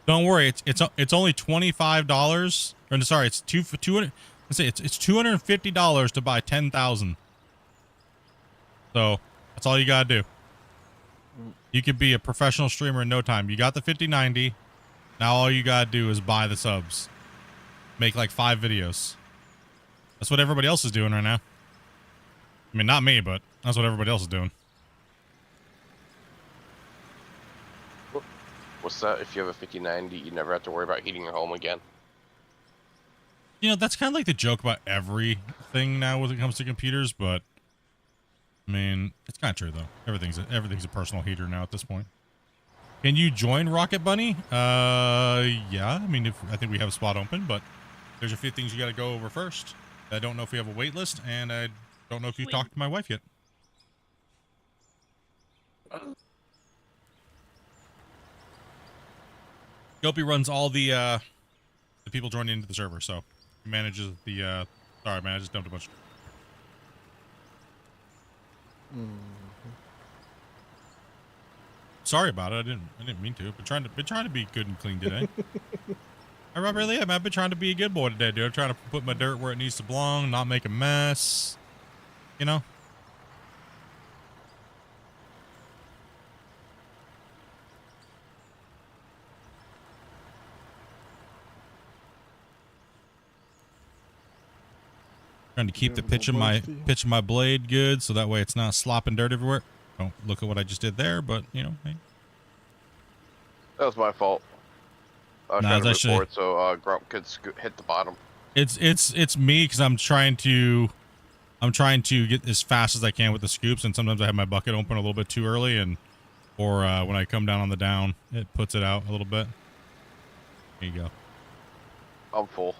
Don't worry, it's only $25. Or sorry, it's 200. Let's say it's $250 to buy 10,000. So that's all you gotta do. You could be a professional streamer in no time. You got the 5090. Now all you gotta do is buy the subs. Make like 5 videos. That's what everybody else is doing right now. I mean, not me, but that's what everybody else is doing. What's that? If you have a 5090, you never have to worry about heating your home again. You know, that's kind of like the joke about everything now when it comes to computers, but I mean, it's kind of true though. Everything's a personal heater now at this point. Can you join Rocket Bunny? Yeah. I mean, I think we have a spot open, but there's a few things you got to go over first. I don't know if we have a wait list, and I don't know if you've talked to my wife yet. Gopy runs all the people joining into the server, so he manages the sorry man, I just dumped a bunch. Sorry about it. I didn't mean to. Been trying to be good and clean today. I really am. I've been trying to be a good boy today, dude. I'm trying to put my dirt where it needs to belong, not make a mess. You know? Trying to keep the pitch of my blade good, so that way it's not slopping dirt everywhere. Don't look at what I just did there, but you know, hey. That was my fault. I was trying to report so Grump could hit the bottom. It's me because I'm trying to get as fast as I can with the scoops, and sometimes I have my bucket open a little bit too early, or when I come down on the down, it puts it out a little bit. There you go. I'm full.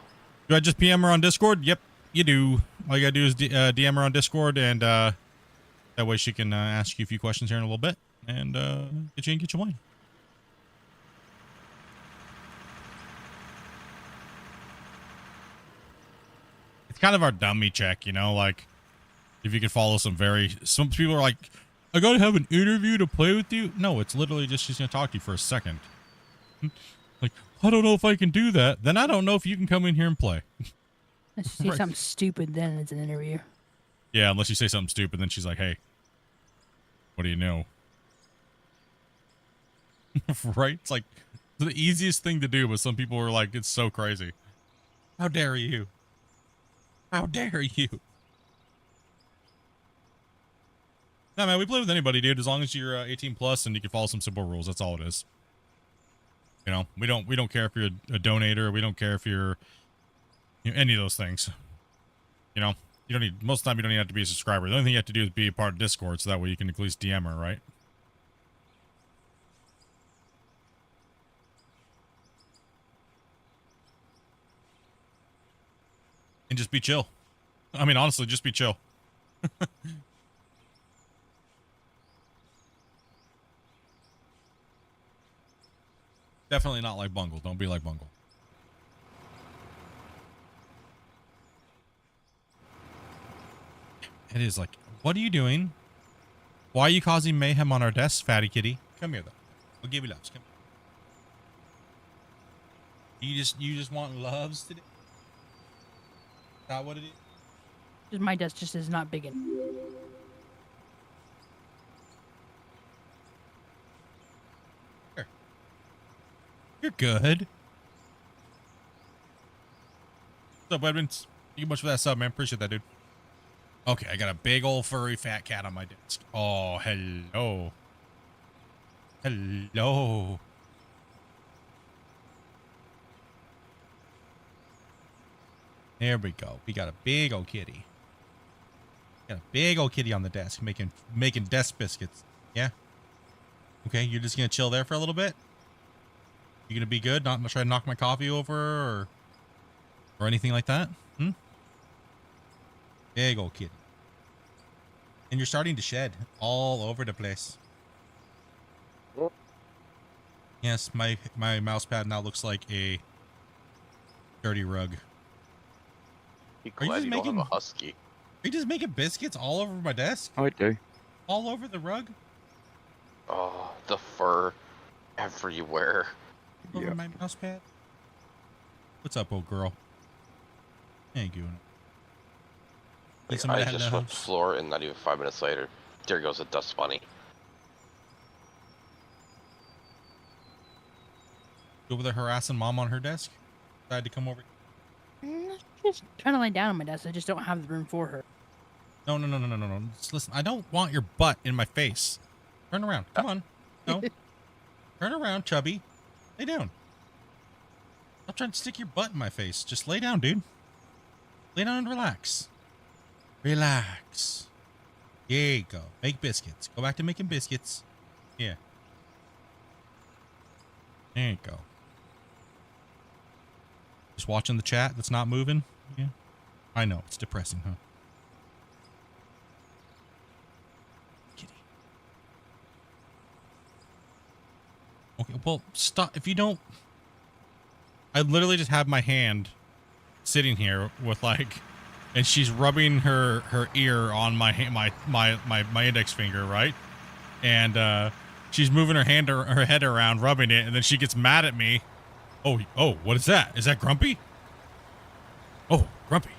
Do I just PM her on Discord? Yep, you do. All you gotta do is DM her on Discord, and that That way she can ask you a few questions here in a little bit and get you wine. It's kind of our dummy check, you know, like if you can follow some people are like, I gotta have an interview to play with you. No, it's literally just she's gonna talk to you for a second. Like, I don't know if I can do that. Then I don't know if you can come in here and play. Let's say something stupid, then it's an interview. Yeah, unless you say something stupid, then she's like, hey, what do you know? Right? It's like the easiest thing to do, but some people are like, it's so crazy. How dare you? How dare you? No, man, we play with anybody, dude, as long as you're 18 plus and you can follow some simple rules. That's all it is. You know, we don't care if you're a donator. We don't care if you're any of those things. You know, you don't need, most of the time you don't even have to be a subscriber. The only thing you have to do is be a part of Discord, so that way you can at least DM her, right? And just be chill. I mean, honestly, just be chill. Definitely not like Bungle. Don't be like Bungle. It is like, what are you doing? Why are you causing mayhem on our desks, fatty kitty? Come here, though. We'll give you loves. Come here. You just want loves today? Is that what it is? Just my desk just is not big enough. Here. You're good. What's up, Edmonds? Thank you much for that sub, man. Appreciate that, dude. Okay, I got a big old furry fat cat on my desk. Oh, hello. Hello. There we go. We got a big old kitty. Got a big old kitty on the desk making desk biscuits. Yeah. Okay, you're just gonna chill there for a little bit? You gonna be good? Not try to knock my coffee over or anything like that? Hmm? Big old kitty. And you're starting to shed all over the place. Yes, my mouse pad now looks like a dirty rug. Be glad you don't have a husky. Are you just making biscuits all over my desk? I do. All over the rug? Oh, the fur everywhere. Over my mouse pad? What's up, old girl? How you doing? Like, I just swept the floor, and not even 5 minutes later, there goes a dust bunny. You over there harassing mom on her desk? Decided to come over. Just trying to lay down on my desk. I just don't have the room for her. No. Just listen, I don't want your butt in my face. Turn around. Come on. No. Turn around, chubby. Lay down. Stop trying to stick your butt in my face. Just lay down, dude. Lay down and relax. Relax. There you go. Make biscuits. Go back to making biscuits. Yeah. There you go. Just watching the chat that's not moving? Yeah. I know. It's depressing, huh? Kitty. Okay, well, stop. If you don't... I literally just have my hand sitting here with like... And she's rubbing her ear on my index finger, right? And she's moving her head around, rubbing it, and then she gets mad at me. Oh, what is that? Is that Grumpy? Oh, Grumpy.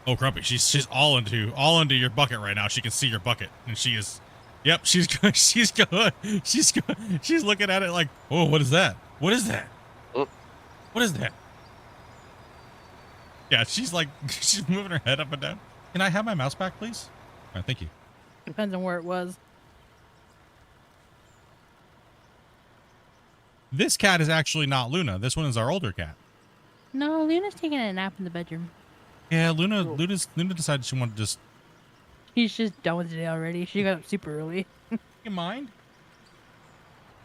Oh, Grumpy. She's all into your bucket right now. She can see your bucket, and she is. Yep, she's good. She's good. She's good. She's looking at it like, oh, what is that? What is that? What is that? Yeah, she's like, she's moving her head up and down. Can I have my mouse back, please? All right, thank you. Depends on where it was. This cat is actually not Luna. This one is our older cat. No, Luna's taking a nap in the bedroom. Yeah, Luna decided she wanted to just... She's just done with the day already. She got up super early. You mind?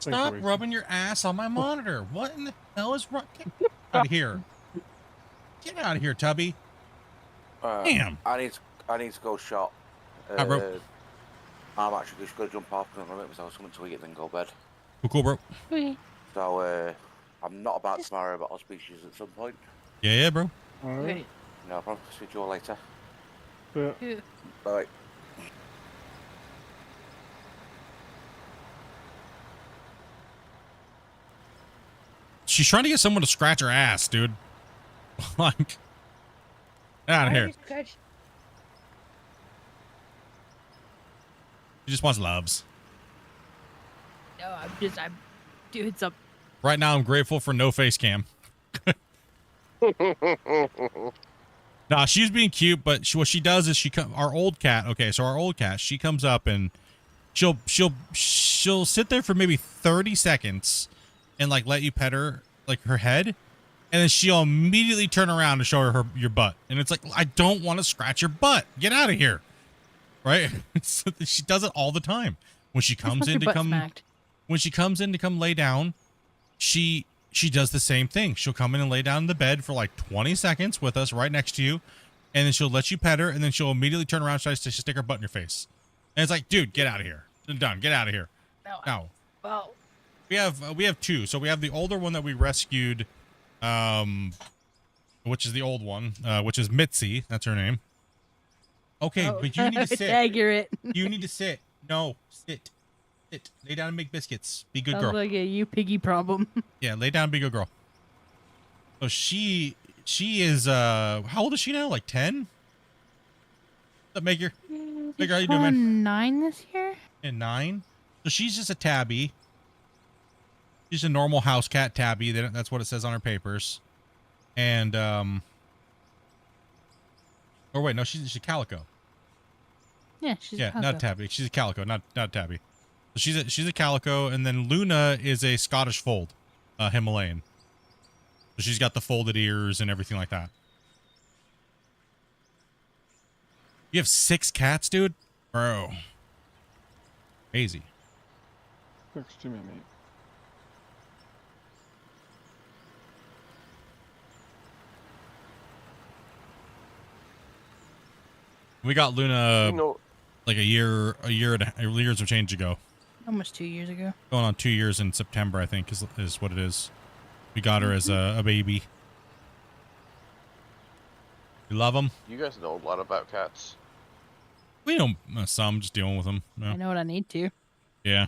Stop rubbing your ass on my monitor. What in the hell is wrong? Get out of here. Get out of here, Tubby. Damn. I need to go shop. I I'm actually just going to jump off because I'm going to make something to eat and then go to bed. Cool, bro. Okay. So, I'm not about tomorrow, but I'll speak to you at some point. Yeah, bro. All right. Okay. No problem. Speak to you all later. Yeah. Yeah. Bye. She's trying to get someone to scratch her ass, dude. Like, out of here. She just wants loves. No, I'm doing something. Right now, I'm grateful for no face cam. Nah, she's being cute, but what she does is our old cat. Okay, so our old cat, she comes up and she'll sit there for maybe 30 seconds and like let you pet her, like her head, and then she'll immediately turn around and show her your butt. And it's like, I don't want to scratch your butt. Get out of here. Right? She does it all the time. When she comes in to come lay down, she does the same thing. She'll come in and lay down in the bed for like 20 seconds with us right next to you, and then she'll let you pet her, and then she'll immediately turn around and try to stick her butt in your face. And it's like, dude, get out of here. Done. Get out of here. No. Well, We have two. So we have the older one that we rescued, which is the old one, which is Mitzi. That's her name. Okay, but you need to sit. Accurate. You need to sit. No, sit. Sit. Lay down and make biscuits. Be a good Sounds girl. like a you piggy problem. Yeah, lay down and be a good girl. So she is how old is she now? Like 10? What's up, Maker? Maker, how you doing, man? 9 this year? And 9. So she's just a tabby. She's a normal house cat tabby. That's what it says on her papers. And or wait, no, she's a calico. Yeah, she's Yeah, a not a tabby. She's a calico, not a tabby. So she's a calico, and then Luna is a Scottish fold, Himalayan. So she's got the folded ears and everything like that. You have 6 cats, dude? Bro. Crazy. Looks too many. We got Luna You know, like years of change ago. Almost 2 years ago. Going on 2 years in September, I think, is what it is. We got her as a baby. You love them? you guys know a lot about cats. We know some, just dealing with them. I know what I need to. Yeah.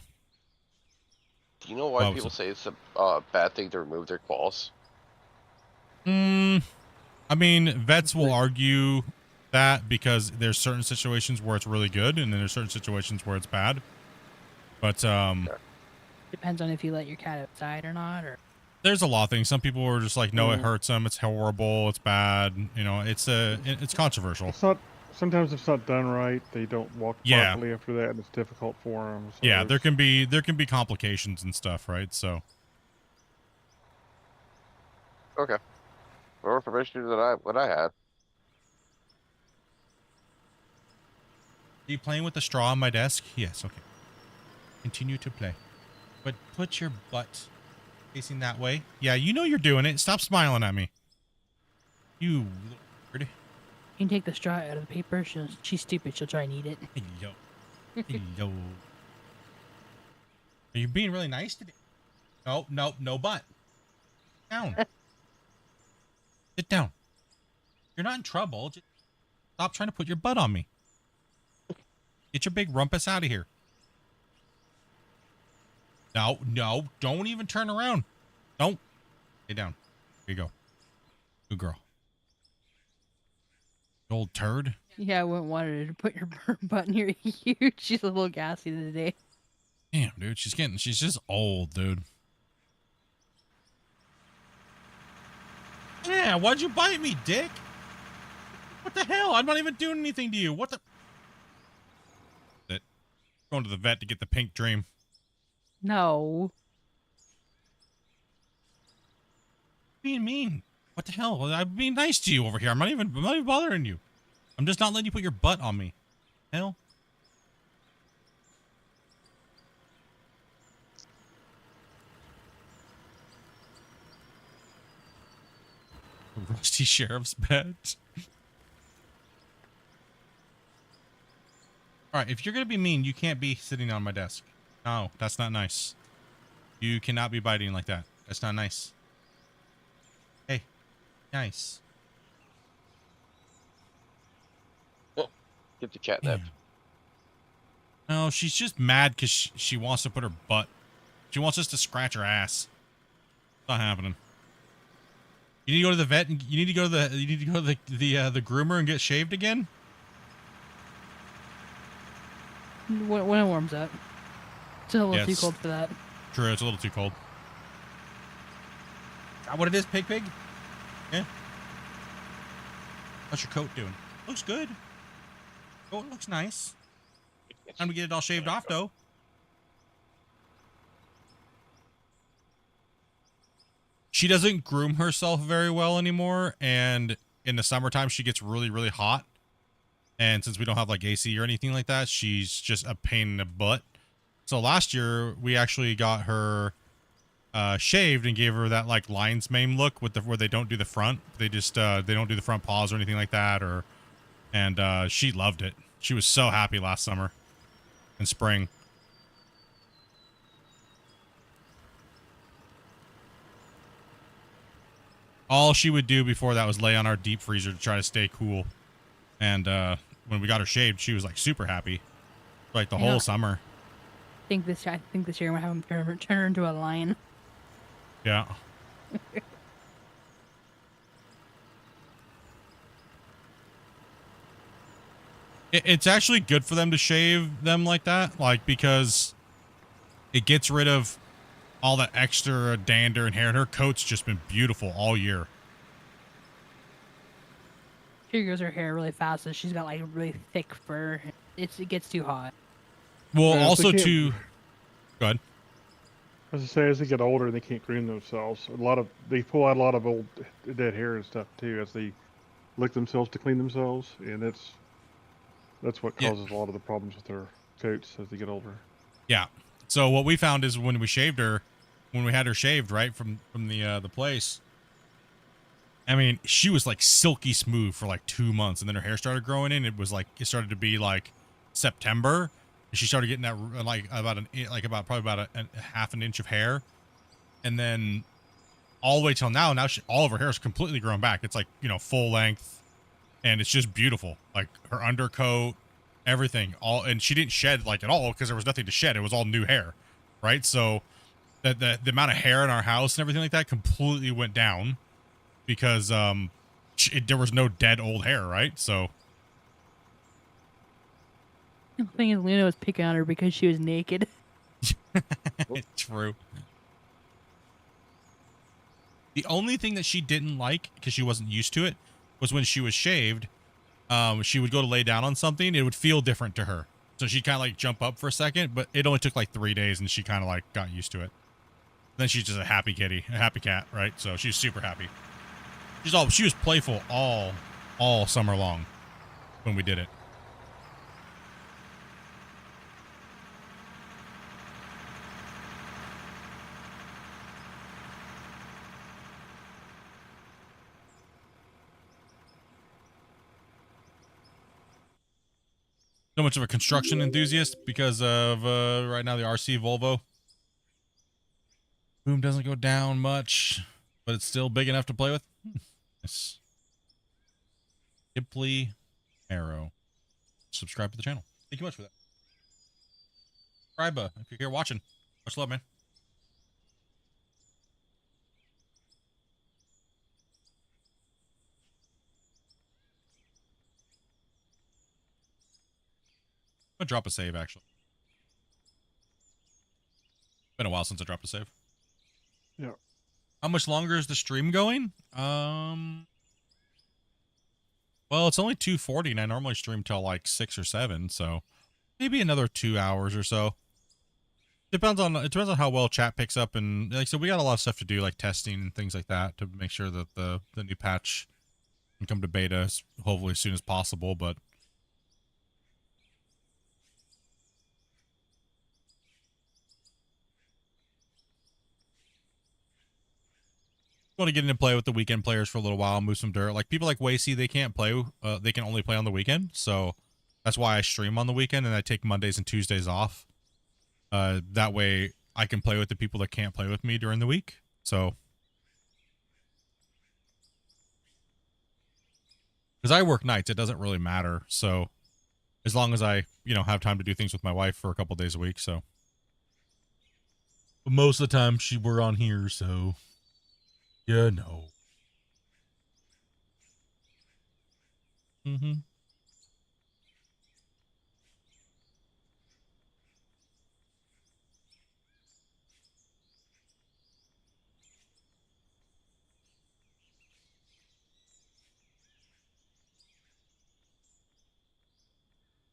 Do you know why Well, people say it's a bad thing to remove their claws? I mean, vets will argue that because there's certain situations where it's really good, and then there's certain situations where it's bad. But Depends on if you let your cat outside or not, or there's a lot of things. Some people are just like, no, it hurts them. It's horrible. It's bad. You know, it's controversial. It's not. Sometimes if it's not done right, they don't walk Yeah. properly after that, and it's difficult for them. So Yeah, there there's- can be complications and stuff, right? So Okay. More information than what I had. are you playing with the straw on my desk? Yes, okay. Continue to play. But put your butt facing that way. Yeah, you know you're doing it. Stop smiling at me. You little bird. you can take the straw out of the paper. She's stupid. She'll try and eat it. Hello. Hello. Are you being really nice today? No butt. Down. Sit down. You're not in trouble. Just stop trying to put your butt on me. Get your big rumpus out of here. No, don't even turn around. Don't. Stay down. Here you go. Good girl. Old turd. Yeah, I wouldn't want her to put your butt near you. She's a little gassy today. Damn, dude. She's just old, dude. Yeah, why'd you bite me, dick? What the hell? I'm not even doing anything to you. What the? Going to the vet to get the pink dream. No. Being mean. What the hell? I'm being nice to you over here. I'm not even bothering you. I'm just not letting you put your butt on me. Hell. Rusty sheriff's bed. All right, if you're gonna be mean, you can't be sitting on my desk. No, that's not nice. You cannot be biting like that. That's not nice. Hey, nice. Get the catnip. No, she's just mad because she wants to put her butt. She wants us to scratch her ass. It's not happening. You need to go to the vet and you need to go to the groomer and get shaved again. When it warms up. It's a little too Yes. cold for that. True, it's a little too cold. Is that what it is, pig? Yeah. How's your coat doing? Looks good. Oh, it looks nice. Time to get it all shaved off, though. She doesn't groom herself very well anymore, and in the summertime, she gets really, really hot. And since we don't have like AC or anything like that, she's just a pain in the butt. So last year, we actually got her shaved and gave her that like lion's mane look with the where they don't do the front. They just they don't do the front paws or anything like that. And she loved it. She was so happy last summer and spring. All she would do before that was lay on our deep freezer to try to stay cool. And when we got her shaved, she was like super happy, like the whole summer. I think this year I'm gonna have him turn her into a lion. Yeah. It's actually good for them to shave them like that, like because it gets rid of all that extra dander and hair. And her coat's just been beautiful all year. She grows her hair really fast, so she's got like really thick fur. It gets too hot. Well, Yeah, also they can't- to go ahead. As I say, as they get older, they can't groom themselves. They pull out a lot of old dead hair and stuff too, as they lick themselves to clean themselves, and that's what Yeah. causes a lot of the problems with their coats as they get older. Yeah. So what we found is when we shaved her, when we had her shaved, right, from the place, I mean, she was like silky smooth for like 2 months, and then her hair started growing in. It started to be like September, and she started getting that like about probably a half an inch of hair, and then all the way till now all of her hair is completely grown back. It's like, you know, full length, and it's just beautiful. Like her undercoat, everything, and she didn't shed like at all because there was nothing to shed. It was all new hair, right? So the amount of hair in our house and everything like that completely went down because there was no dead old hair, right? So The thing is, Luna was picking on her because she was naked. true. The only thing that she didn't like, because she wasn't used to it, was when she was shaved, she would go to lay down on something, it would feel different to her. So she'd kind of like jump up for a second, but it only took like 3 days and she kind of like got used to it. Then she's just a happy kitty, a happy cat, right? So she's super happy. She was playful all summer long when we did it. So much of a construction enthusiast because of right now the RC Volvo. Boom doesn't go down much, but it's still big enough to play with. Yes. Hipley Arrow. Subscribe to the channel. Thank you much for that. Subscribe if you're here watching. Much love, man. I'm gonna drop a save, actually. Been a while since I dropped a save. Yeah. How much longer is the stream going? Well, it's only 2:40, and I normally stream till like 6 or 7, so maybe another 2 hours or so. It depends on how well chat picks up, and like so we got a lot of stuff to do, like testing and things like that, to make sure that the new patch can come to beta hopefully as soon as possible. But want to get into play with the weekend players for a little while, move some dirt. Like people like Wacy, they can't play. They can only play on the weekend. So That's why I stream on the weekend and I take Mondays and Tuesdays off. That way I can play with the people that can't play with me during the week. So, because I work nights, it doesn't really matter. So, as long as I, have time to do things with my wife for a couple days a week. So, but most of the time we're on here. So, Mm-hmm.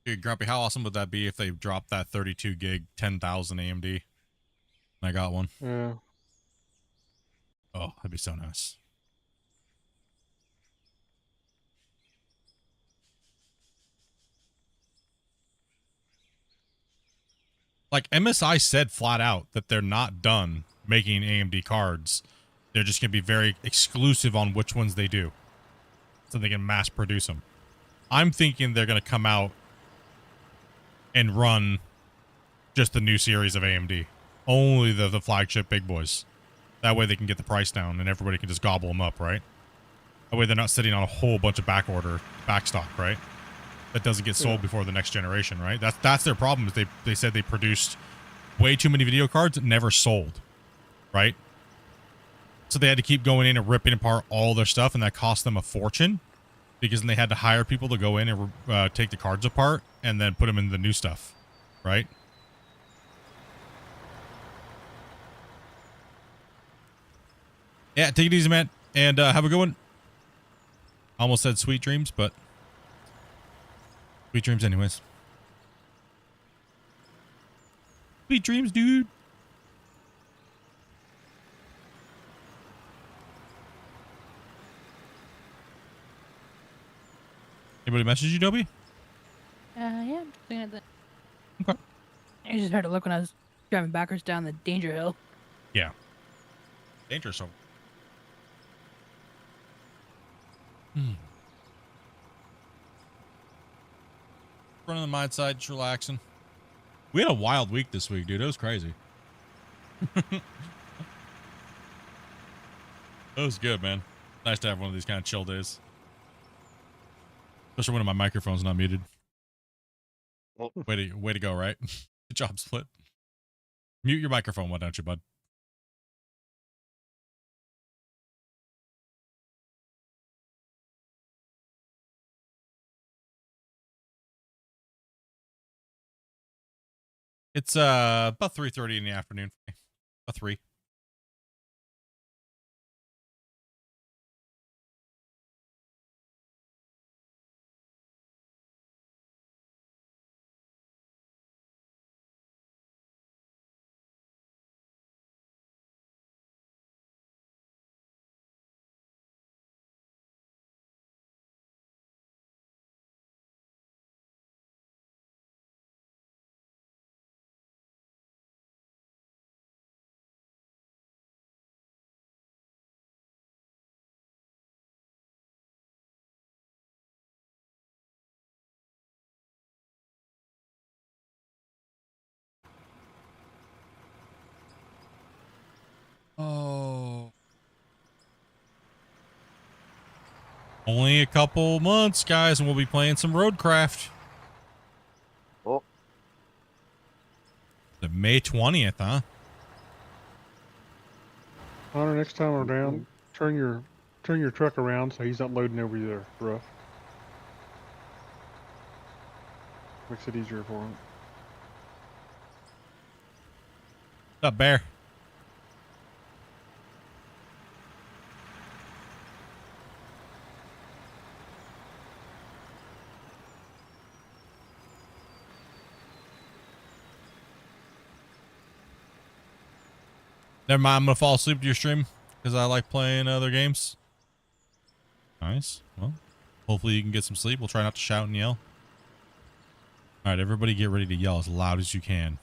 Dude, Grumpy, how awesome would that be if they dropped that 32 gig 10,000 AMD? I got one. Yeah. Oh, that'd be so nice. Like, MSI said flat out that they're not done making AMD cards. They're just going to be very exclusive on which ones they do, so they can mass produce them. I'm thinking they're going to come out and run just the new series of AMD. Only the flagship big boys. That way they can get the price down and everybody can just gobble them up, right? That way they're not sitting on a whole bunch of backstock, right? That doesn't get sold before the next generation, right? That's their problem. Is they said they produced way too many video cards that never sold, right? So they had to keep going in and ripping apart all their stuff, and that cost them a fortune because then they had to hire people to go in and take the cards apart and then put them in the new stuff, right? Yeah, take it easy, man, and have a good one. Almost said sweet dreams, but sweet dreams anyways. Sweet dreams, dude. Anybody message you, Dobie? Yeah, I'm just looking at the. Okay. I just heard a look when I was driving backwards down the danger hill. Yeah. Dangerous. Running the mine side, just relaxing. We had a wild week this week, dude. It was crazy. It was good, man. Nice to have one of these kind of chill days. Especially when my microphone's not muted. Well, Way to go, right? Good job, Split. Mute your microphone, why don't you, bud? It's about 3:30 in the afternoon for me. About 3. Oh. Only a couple months, guys, and we'll be playing some Roadcraft. Oh, The May 20th, huh? Connor, next time around, turn your truck around so he's not loading over the roof. Makes it easier for him. What's up, Bear? Never mind, I'm going to fall asleep to your stream because I like playing other games. Nice. Well, hopefully you can get some sleep. We'll try not to shout and yell. All right, everybody get ready to yell as loud as you can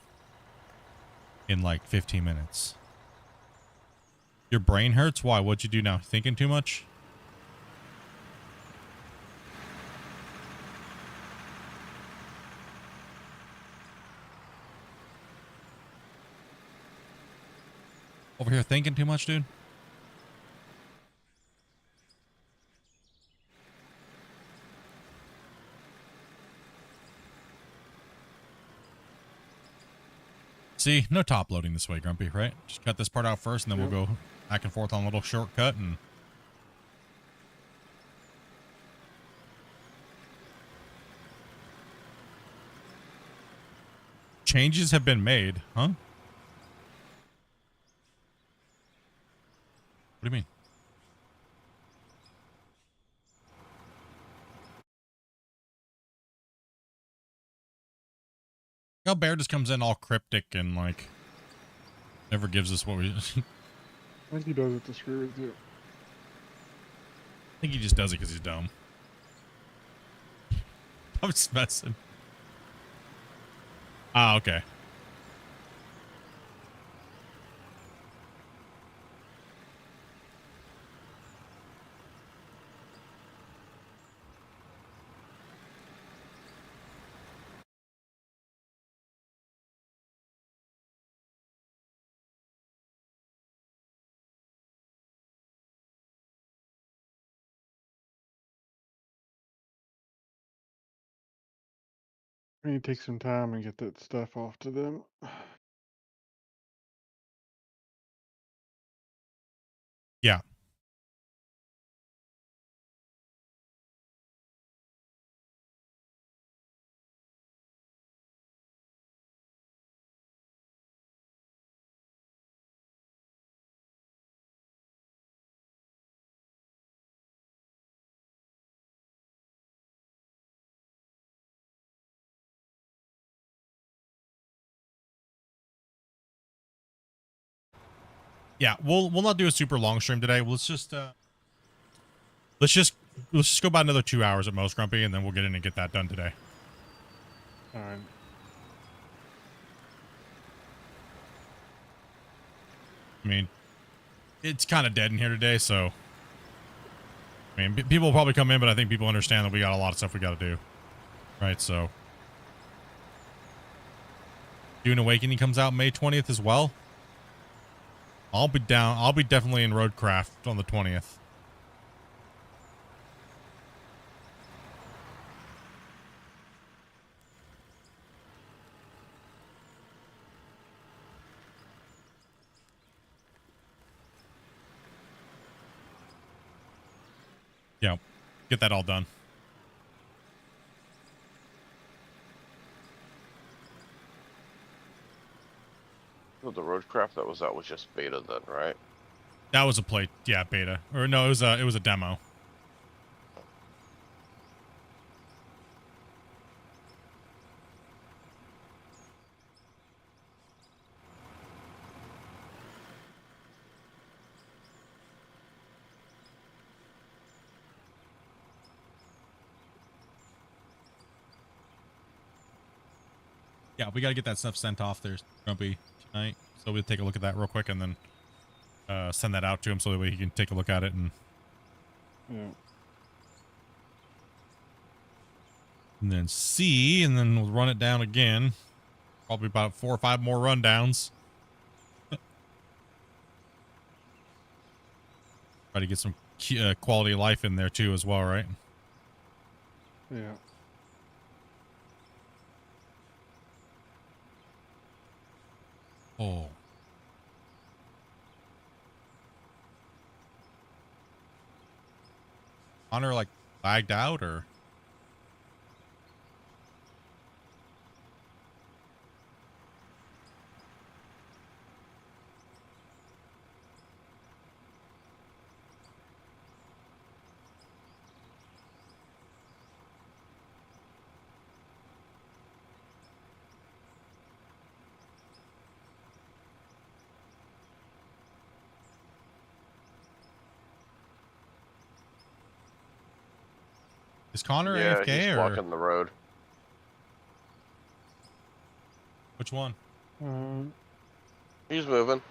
in like 15 minutes. Your brain hurts? Why? What'd you do now? Thinking too much? Over here thinking too much, dude. See, no top loading this way, Grumpy, right? Just cut this part out first, and then we'll go back and forth on a little shortcut. And changes have been made, huh? What do you mean? How Bear just comes in all cryptic and like never gives us what we. I think he does it to screw with you. I think he just does it because he's dumb. I'm just messing. Ah, okay. I need to take some time and get that stuff off to them. Yeah. Yeah, we'll not do a super long stream today. Let's just go about another 2 hours at most, Grumpy, and then we'll get in and get that done today. All right. I mean, it's kind of dead in here today, so I mean, people will probably come in, but I think people understand that we got a lot of stuff we got to do, right? So, Dune Awakening comes out May 20th as well. I'll be down. I'll be definitely in Roadcraft on the 20th. Yeah, get that all done. So the roadcraft that was out was just beta then, right? That was a play, yeah, beta, or no, it was a demo. Yeah, we got to get that stuff sent off there, Grumpy, tonight. So we'll take a look at that real quick and then send that out to him so that way he can take a look at it and then see, and then we'll run it down again. Probably about 4 or 5 more rundowns. Try to get some quality of life in there too as well, right? Yeah. Oh. Honor like lagged out or? Is Connor Yeah, AFK he's or blocking the road. which one? He's moving.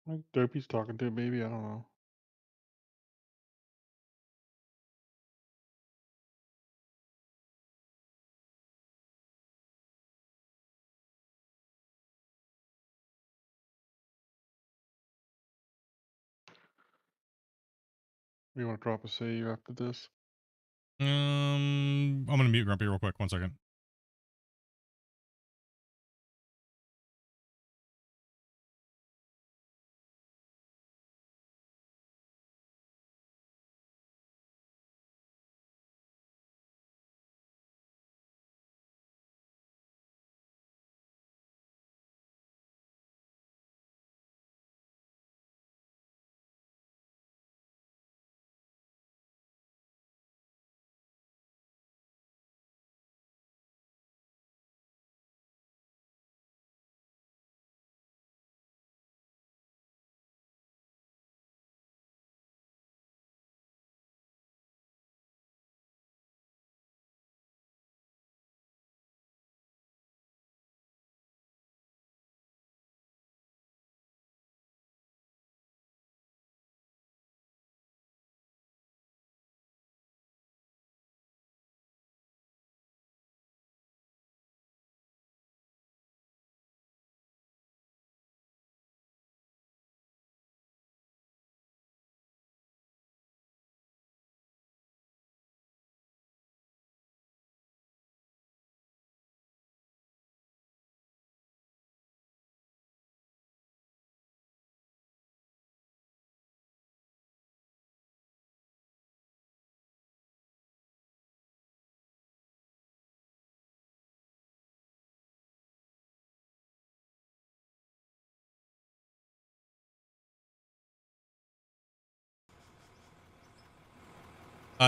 I think Dopey's talking to a baby. I don't know. You want to drop a save after this? I'm gonna mute Grumpy real quick. 1 second.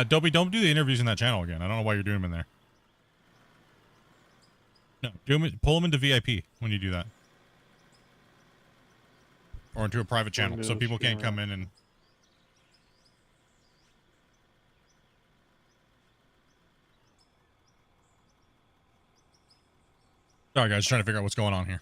Dopey, don't do the interviews in that channel again. I don't know why you're doing them in there. No, pull them into VIP when you do that. Or into a private channel, so people can't come in and... Sorry guys, trying to figure out what's going on here.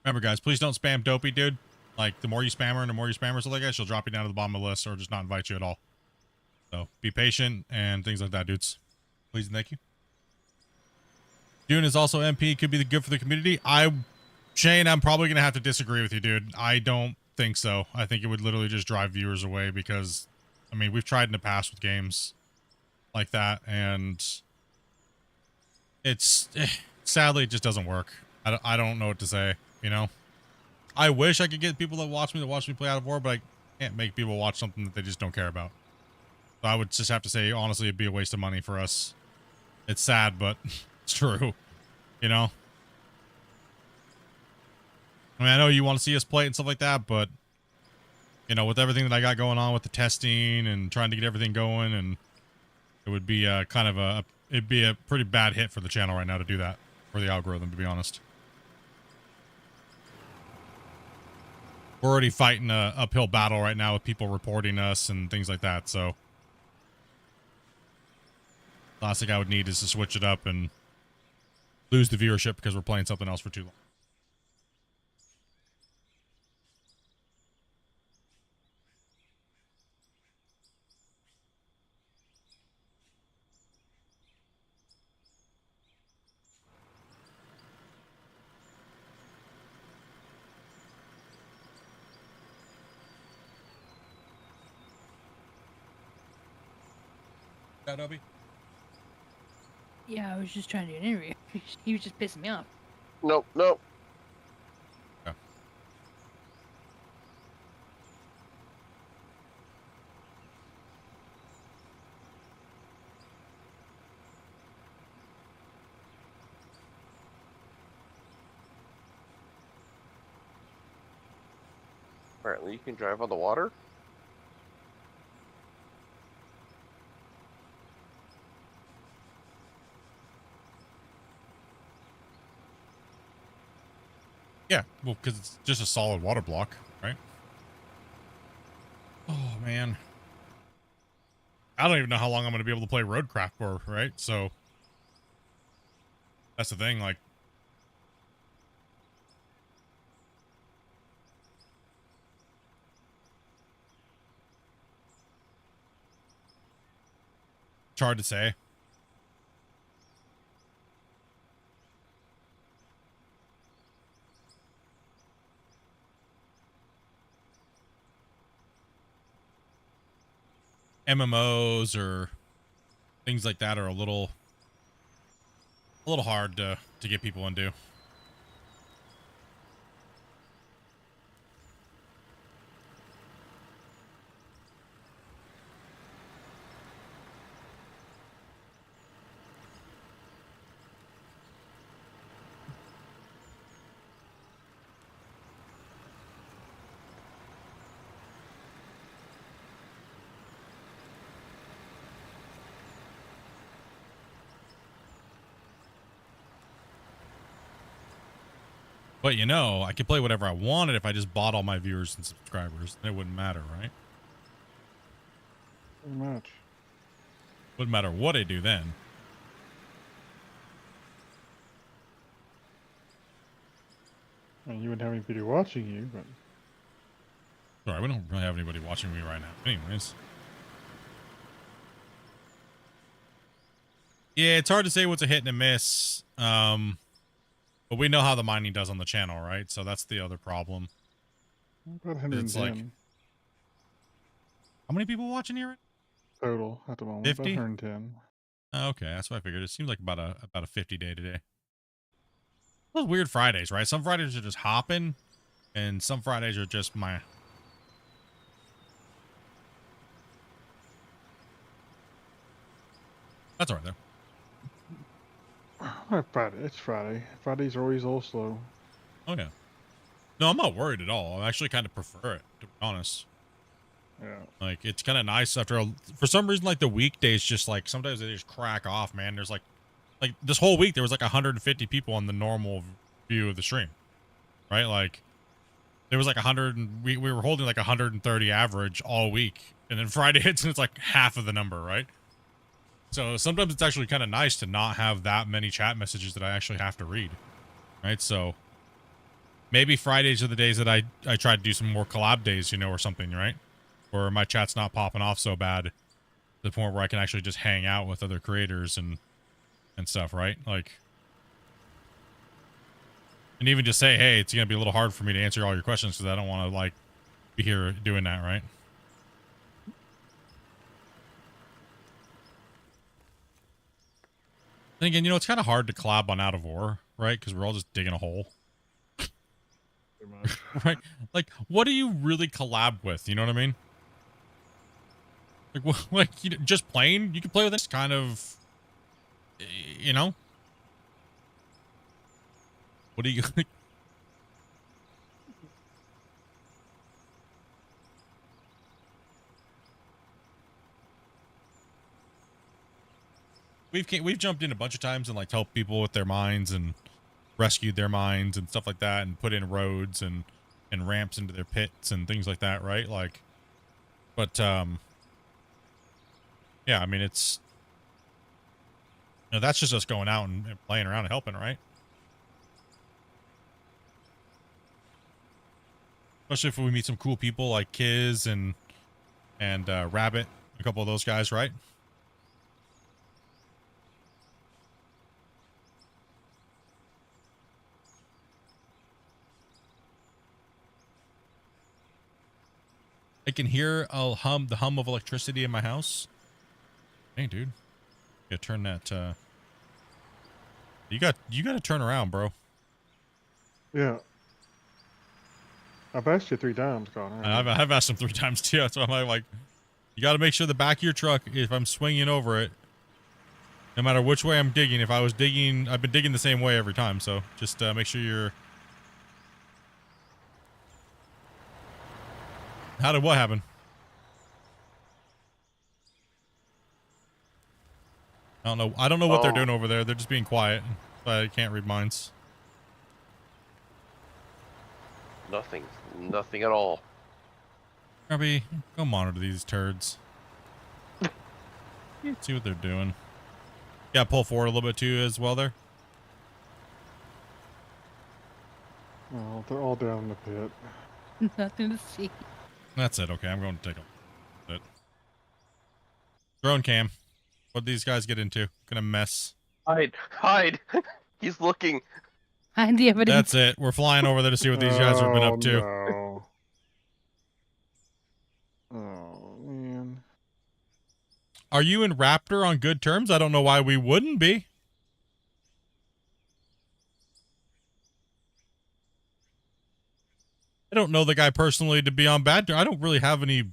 Remember guys, please don't spam Dopey, dude. Like, the more you spam her and the more you spam her, so like that, she'll drop you down to the bottom of the list or just not invite you at all. So, be patient and things like that, dudes. Please and thank you. Dune is also MP, could be good for the community. Shane, I'm probably going to have to disagree with you, dude. I don't think so. I think it would literally just drive viewers away because, I mean, we've tried in the past with games like that, and it's, sadly, it just doesn't work. I don't know what to say, you know? I wish I could get people that watch me play Out of War, but I can't make people watch something that they just don't care about. So I would just have to say, honestly, it'd be a waste of money for us. It's sad, but it's true, you know? I mean, I know you want to see us play it and stuff like that, but, you know, with everything that I got going on with the testing and trying to get everything going, and it would be it'd be a pretty bad hit for the channel right now to do that, for the algorithm, to be honest. We're already fighting a uphill battle right now with people reporting us and things like that, so the last thing I would need is to switch it up and lose the viewership because we're playing something else for too long. Dobby? Yeah, I was just trying to do an interview. He was just pissing me off. Nope, nope. Yeah. Apparently you can drive on the water. Yeah, well, because it's just a solid water block, right? Oh, man. I don't even know how long I'm going to be able to play Roadcraft for, right? So, that's the thing, like... It's hard to say. MMOs or things like that are a little hard to get people into. But you know, I could play whatever I wanted if I just bought all my viewers and subscribers. Then it wouldn't matter, right? Pretty much. Wouldn't matter what I do then. I mean, you wouldn't have anybody watching you, but Sorry, we don't really have anybody watching me right now. Anyways. Yeah, it's hard to say what's a hit and a miss. But we know how the mining does on the channel, right? So that's the other problem. about 110 It's like, how many people watching here? total at the moment. 50? About 110. Okay, that's what I figured. It seems like about a 50 day today. Those weird Fridays, right? Some Fridays are just hopping, and some Fridays are just my. That's all right though. Friday. It's Friday. Fridays are always a little slow. Oh yeah. No, I'm not worried at all. I actually kind of prefer it, to be honest. Yeah. Like, it's kind of nice after for some reason, like the weekdays just like sometimes they just crack off, man. There's like this whole week there was like 150 people on the normal view of the stream, right? Like there was like 100 and we were holding like 130 average all week, and then Friday hits and it's like half of the number, right? So sometimes it's actually kind of nice to not have that many chat messages that I actually have to read, right? So maybe Fridays are the days that I try to do some more collab days, you know, or something, right? Or my chat's not popping off so bad to the point where I can actually just hang out with other creators and stuff, right? Like, and even just say, hey, it's going to be a little hard for me to answer all your questions because I don't want to, like, be here doing that, right? Then again, you know, it's kind of hard to collab on Out of Ore, right? Because we're all just digging a hole. Pretty much. Right? Like, what do you really collab with? You know what I mean? Like, like you know, just playing? You can play with this kind of, you know? What do you... We've jumped in a bunch of times and like helped people with their mines and rescued their mines and stuff like that and put in roads and ramps into their pits and things like that, right? Like, but yeah, I mean, it's, you know, that's just us going out and playing around and helping, right? Especially if we meet some cool people like Kiz and Rabbit, a couple of those guys, right? I can hear the hum of electricity in my house. Hey, dude. Yeah, turn that, you got to turn around, bro. Yeah. I've asked you 3 times, Connor. I've asked him 3 times too. That's why I'm like, you got to make sure the back of your truck, if I'm swinging over it, no matter which way I'm digging, if I was digging, I've been digging the same way every time. So just make sure you're. How did what happen? I don't know what they're doing over there. They're just being quiet. But I can't read minds. Nothing at all. Grubby, go monitor these turds. See what they're doing. Yeah, pull forward a little bit too as well there. Oh, they're all down in the pit. Nothing to see. That's it. Okay, I'm going to take a look. Drone cam. What these guys get into? Gonna mess. Hide. He's looking. Find the evidence. That's it. We're flying over there to see what these guys have been up to. No. Oh, man. Are you and Raptor on good terms? I don't know why we wouldn't be. I don't know the guy personally to be on bad terms. I don't really have any.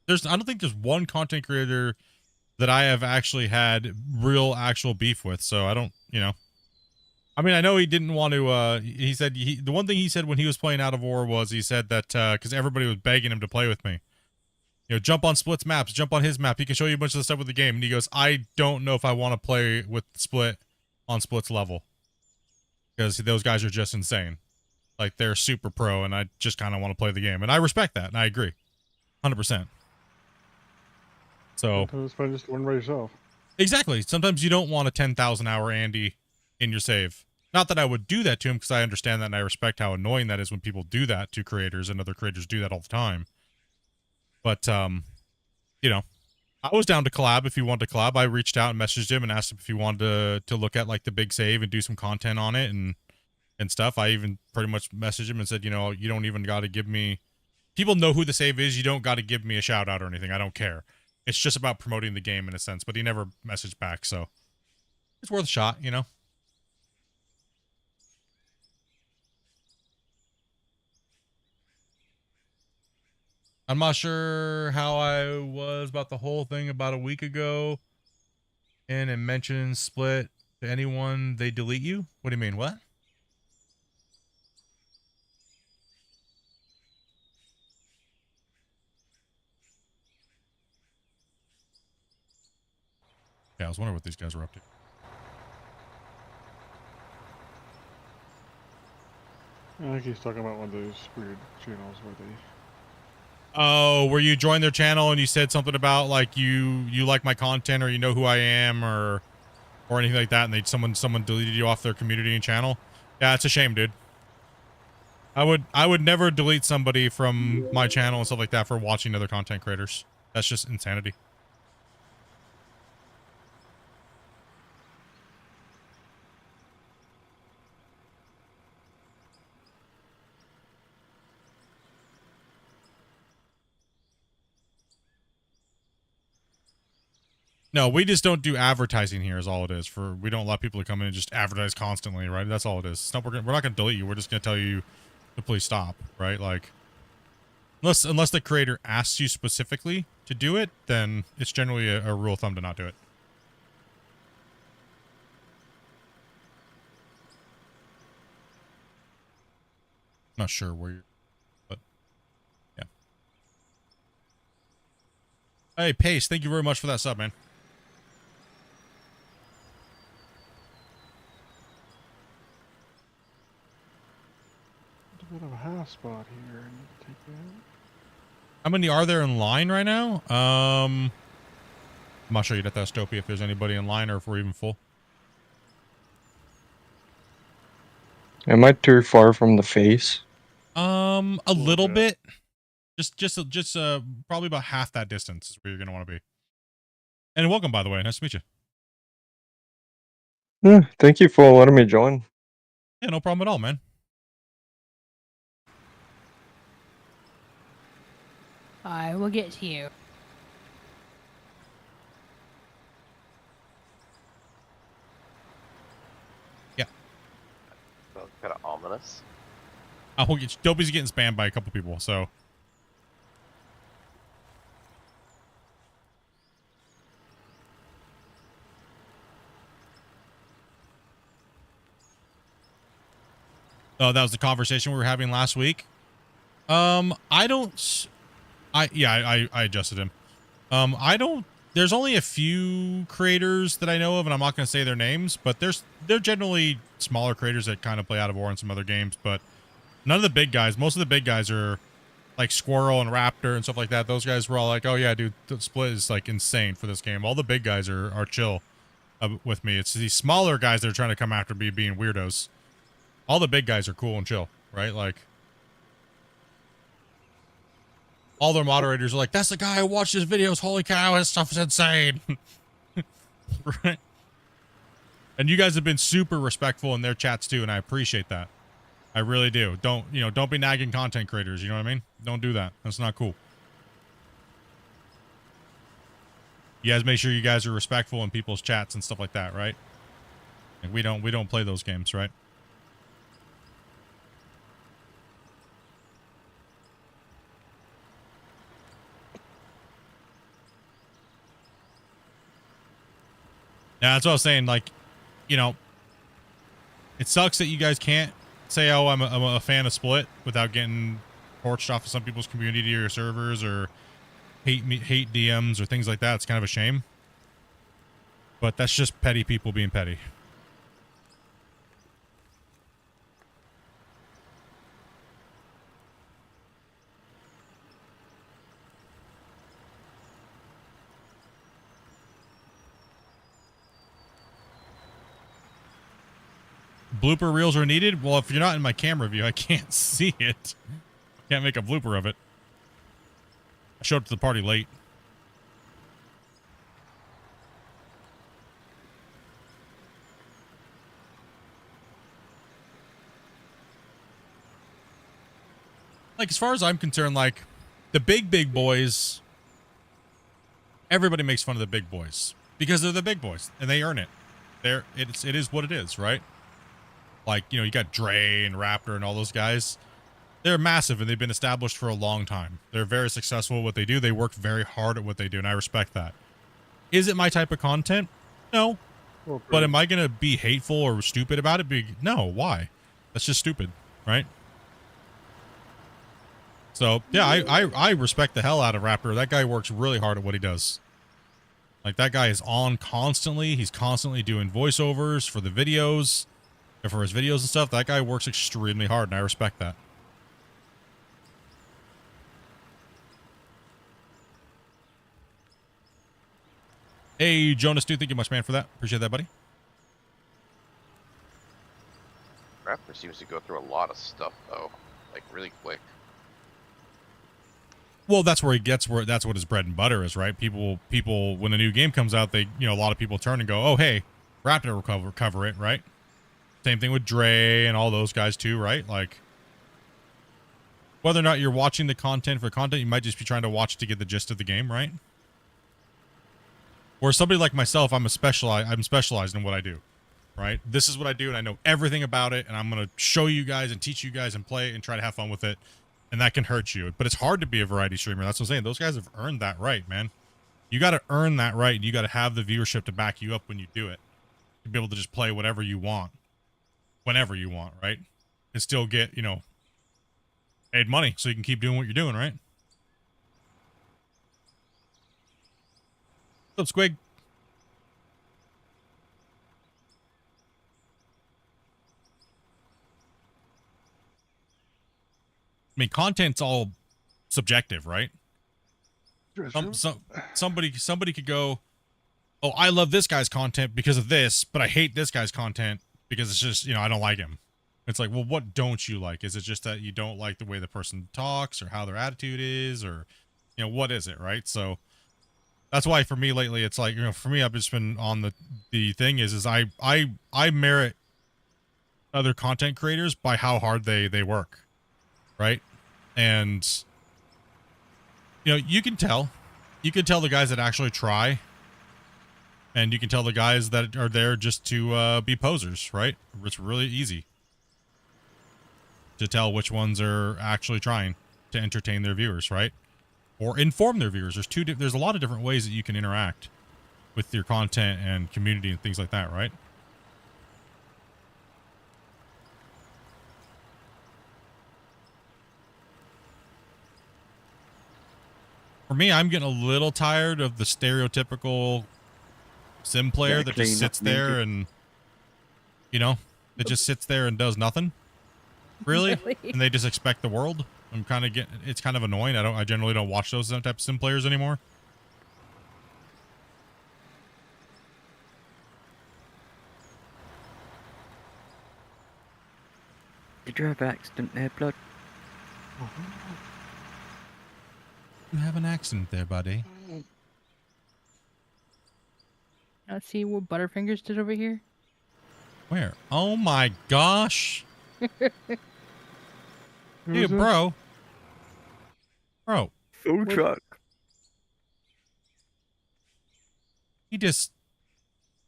I don't think there's one content creator that I have actually had real actual beef with. So I don't, I mean, I know he didn't want to, he said, the one thing he said when he was playing Out of Ore was he said that, cause everybody was begging him to play with me. Jump on Split's maps, jump on his map. He can show you a bunch of the stuff with the game. And he goes, I don't know if I want to play with Split on Split's level. Because those guys are just insane. Like, they're super pro, and I just kind of want to play the game. And I respect that, and I agree. 100%. So... It's fun just to win by yourself. Exactly. Sometimes you don't want a 10,000 hour Andy in your save. Not that I would do that to him, because I understand that, and I respect how annoying that is when people do that to creators, and other creators do that all the time. But, I was down to collab if he wanted to collab. I reached out and messaged him and asked him if he wanted to look at, like, the big save and do some content on it, and stuff. I even pretty much messaged him and said, you don't even got to give me... People know who the save is. You don't got to give me a shout out or anything. I don't care. It's just about promoting the game in a sense. But he never messaged back, so... It's worth a shot, I'm not sure how I was about the whole thing about a week ago. And it mentions Split to anyone, they delete you? What do you mean, what? Yeah, I was wondering what these guys were up to. I think he's talking about one of those weird channels where they... Oh, where you joined their channel and you said something about, like, you like my content, or you know who I am, or anything like that, and someone deleted you off their community and channel? Yeah, it's a shame, dude. I would never delete somebody from my channel and stuff like that for watching other content creators. That's just insanity. No, we just don't do advertising here is all it is. We don't let people come in and just advertise constantly, right? That's all it is. We're not going to delete you. We're just going to tell you to please stop, right? Like, unless the creator asks you specifically to do it, then it's generally a rule of thumb to not do it. Not sure where you're, but yeah. Hey, Pace, thank you very much for that sub, man. Bit of a half spot here. I need to take that. How many are there in line right now? I'm not sure you'd have to ask Dopey if there's anybody in line or if we're even full. Am I too far from the face? A little bit. Just probably about half that distance is where you're gonna want to be. And welcome, by the way. Nice to meet you. Yeah, thank you for letting me join. Yeah, no problem at all, man. I will get to you. Yeah. Well, kind of ominous. Dopey's getting spammed by a couple people, so. Oh, that was the conversation we were having last week. I adjusted him. There's only a few creators that I know of, and I'm not going to say their names, but they're generally smaller creators that kind of play Out of Ore and some other games, but none of the big guys. Most of the big guys are like Squirrel and Raptor and stuff like that. Those guys were all like, oh yeah, dude, the split is like insane for this game. All the big guys are chill with me. It's these smaller guys that are trying to come after me being weirdos. All the big guys are cool and chill, right? Like, all their moderators are like, that's the guy who watched his videos. Holy cow, his stuff is insane. Right? And you guys have been super respectful in their chats too, and I appreciate that. I really do. Don't be nagging content creators. You know what I mean? Don't do that. That's not cool. You guys make sure you guys are respectful in people's chats and stuff like that, right? Like we don't play those games, right? Yeah, that's what I was saying. Like, you know, it sucks that you guys can't say, "Oh, I'm a fan of Split" without getting torched off of some people's community or servers or hate DMs or things like that. It's kind of a shame. But that's just petty people being petty. Blooper reels are needed? Well, if you're not in my camera view, I can't see it. Can't make a blooper of it. I showed up to the party late. Like, as far as I'm concerned, like, the big boys, everybody makes fun of the big boys because they're the big boys and they earn it. It is what it is, right? Like, you know, you got Dre and Raptor and all those guys. They're massive and they've been established for a long time. They're very successful at what they do. They work very hard at what they do, and I respect that. Is it my type of content? No. Well, But am I going to be hateful or stupid about it? No. Why? That's just stupid, right? So, yeah, I respect the hell out of Raptor. That guy works really hard at what he does. Like, that guy is on constantly. He's constantly doing voiceovers for the videos, or for his videos and stuff. That guy works extremely hard, and I respect that. Hey, Jonas, thank you much, man, for that. Appreciate that, buddy. Raptor seems to go through a lot of stuff, though. Like, really quick. Well, that's where he gets that's what his bread and butter is, right? People, when a new game comes out, they, you know, a lot of people turn and go, oh, hey, Raptor will cover it, right? Same thing with Dre and all those guys too, right? Like, whether or not you're watching the content for content, you might just be trying to watch to get the gist of the game, right? Or somebody like myself, I'm specialized in what I do, right? This is what I do, and I know everything about it, and I'm going to show you guys and teach you guys and play and try to have fun with it, and that can hurt you. But it's hard to be a variety streamer. That's what I'm saying. Those guys have earned that right, man. You got to earn that right, and you got to have the viewership to back you up when you do it, to be able to just play whatever you want, whenever you want, right? And still get, you know, paid money so you can keep doing what you're doing, right? What's up, Squig? I mean, content's all subjective, right? Somebody could go, oh, I love this guy's content because of this, but I hate this guy's content because it's just, you know, I don't like him. It's like, well, what don't you like? Is it just that you don't like the way the person talks or how their attitude is, or, you know, what is it, right? So that's why for me lately, it's like, you know, for me, I've just been on the thing is I merit other content creators by how hard they work, right? And, you know, you can tell the guys that actually try, and you can tell the guys that are there just to be posers, right? It's really easy to tell which ones are actually trying to entertain their viewers, right? Or inform their viewers. There's a lot of different ways that you can interact with your content and community and things like that, right? For me, I'm getting a little tired of the stereotypical sim player that just sits there and, you know, it just sits there and does nothing. Really? And they just expect the world. I'm kind of getting, it's kind of annoying. I generally don't watch those type of sim players anymore. Did you have an accident there, blood? You have an accident there, buddy. Let's see what Butterfingers did over here. Where? Oh my gosh. Hey, bro. Bro. Full truck.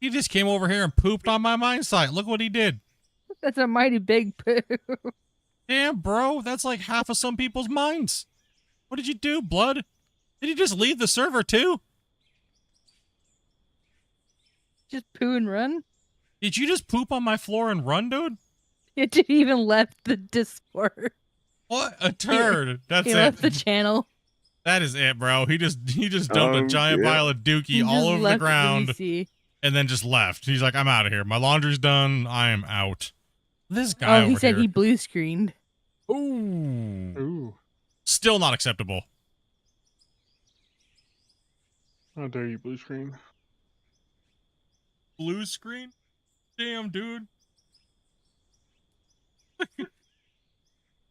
He just came over here and pooped on my mine site. Look what he did. That's a mighty big poo. Damn, bro. That's like half of some people's mines. What did you do, Blood? Did you just leave the server too? Just poo and run. Did you just poop on my floor and run, dude? It didn't even left the Discord. What a turd. That's He it. left the channel. That is it, bro. He just dumped a giant pile of dookie He all just over the left ground VC. and then just left. He's like, I'm out of here. My laundry's done. I am out. This guy over he said here. he blue screened. Ooh. Ooh. Still not acceptable. How dare you, blue screen? Blue screen? Damn, dude.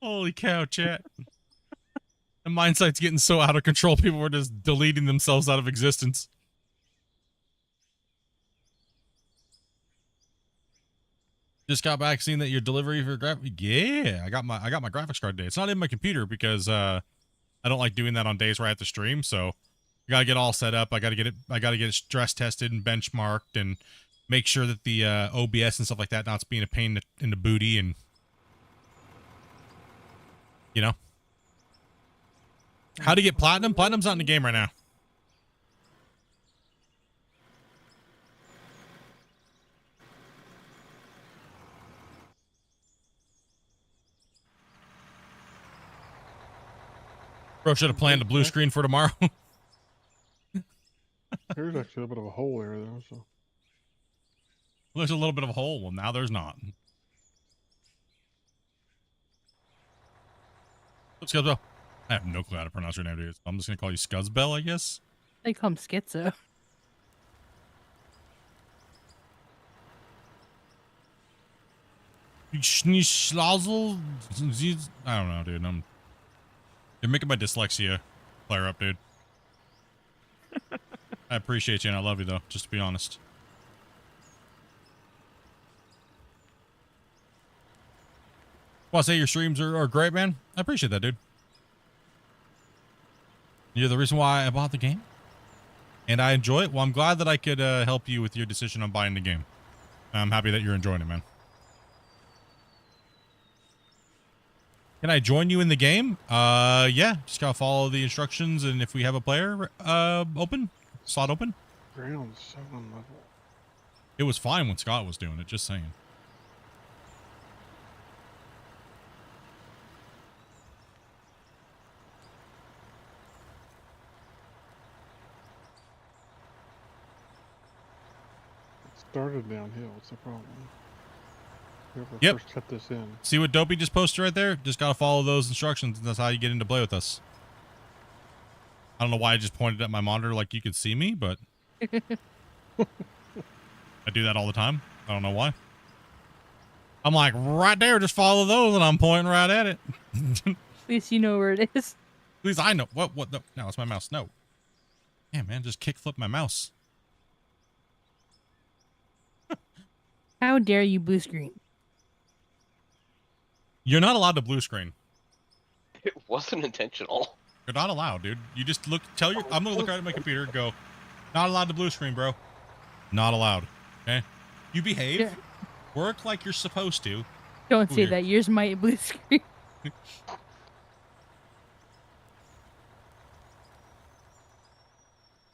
Holy cow, chat. The mine site's getting so out of control, people were just deleting themselves out of existence. Just got back seeing that your delivery for yeah, I got my graphics card today. It's not in my computer because I don't like doing that on days where I have to stream, so I gotta get all set up. I gotta get it stress tested and benchmarked and make sure that the OBS and stuff like that not being a pain in the booty, and you know. How to get platinum? Platinum's not in the game right now. Bro should have planned a blue screen for tomorrow. There's actually a bit of a hole there, though. So. There's a little bit of a hole. Well, now there's not. What's Scuzzbell? I have no clue how to pronounce your name, dude. I'm just gonna call you Scuzzbell, I guess. They call him Schizo. I don't know, dude. You're making my dyslexia flare up, dude. I appreciate you and I love you, though, just to be honest. Well, I say your streams are great, man. I appreciate that, dude. You're the reason why I bought the game. And I enjoy it. Well, I'm glad that I could help you with your decision on buying the game. I'm happy that you're enjoying it, man. Can I join you in the game? Yeah. Just gotta follow the instructions, and if we have a player slot open. Ground 7 level. It was fine when Scott was doing it, just saying. Started downhill. What's the problem? Whoever Yep. first cut this in. See what Dopey just posted right there? Just gotta follow those instructions, and that's how you get into play with us. I don't know why I just pointed at my monitor like you could see me, but I do that all the time. I don't know why. I'm like, right there, just follow those, and I'm pointing right at it. At least you know where it is. At least I know. What? No, no, it's my mouse. No. Yeah, man, just kickflip my mouse. How dare you blue screen? You're not allowed to blue screen. It wasn't intentional. You're not allowed, dude. You just look, I'm gonna look right at my computer and go, not allowed to blue screen, bro. Not allowed. Okay? You behave. Yeah. Work like you're supposed to. Don't say Weird. that. Yours might blue screen.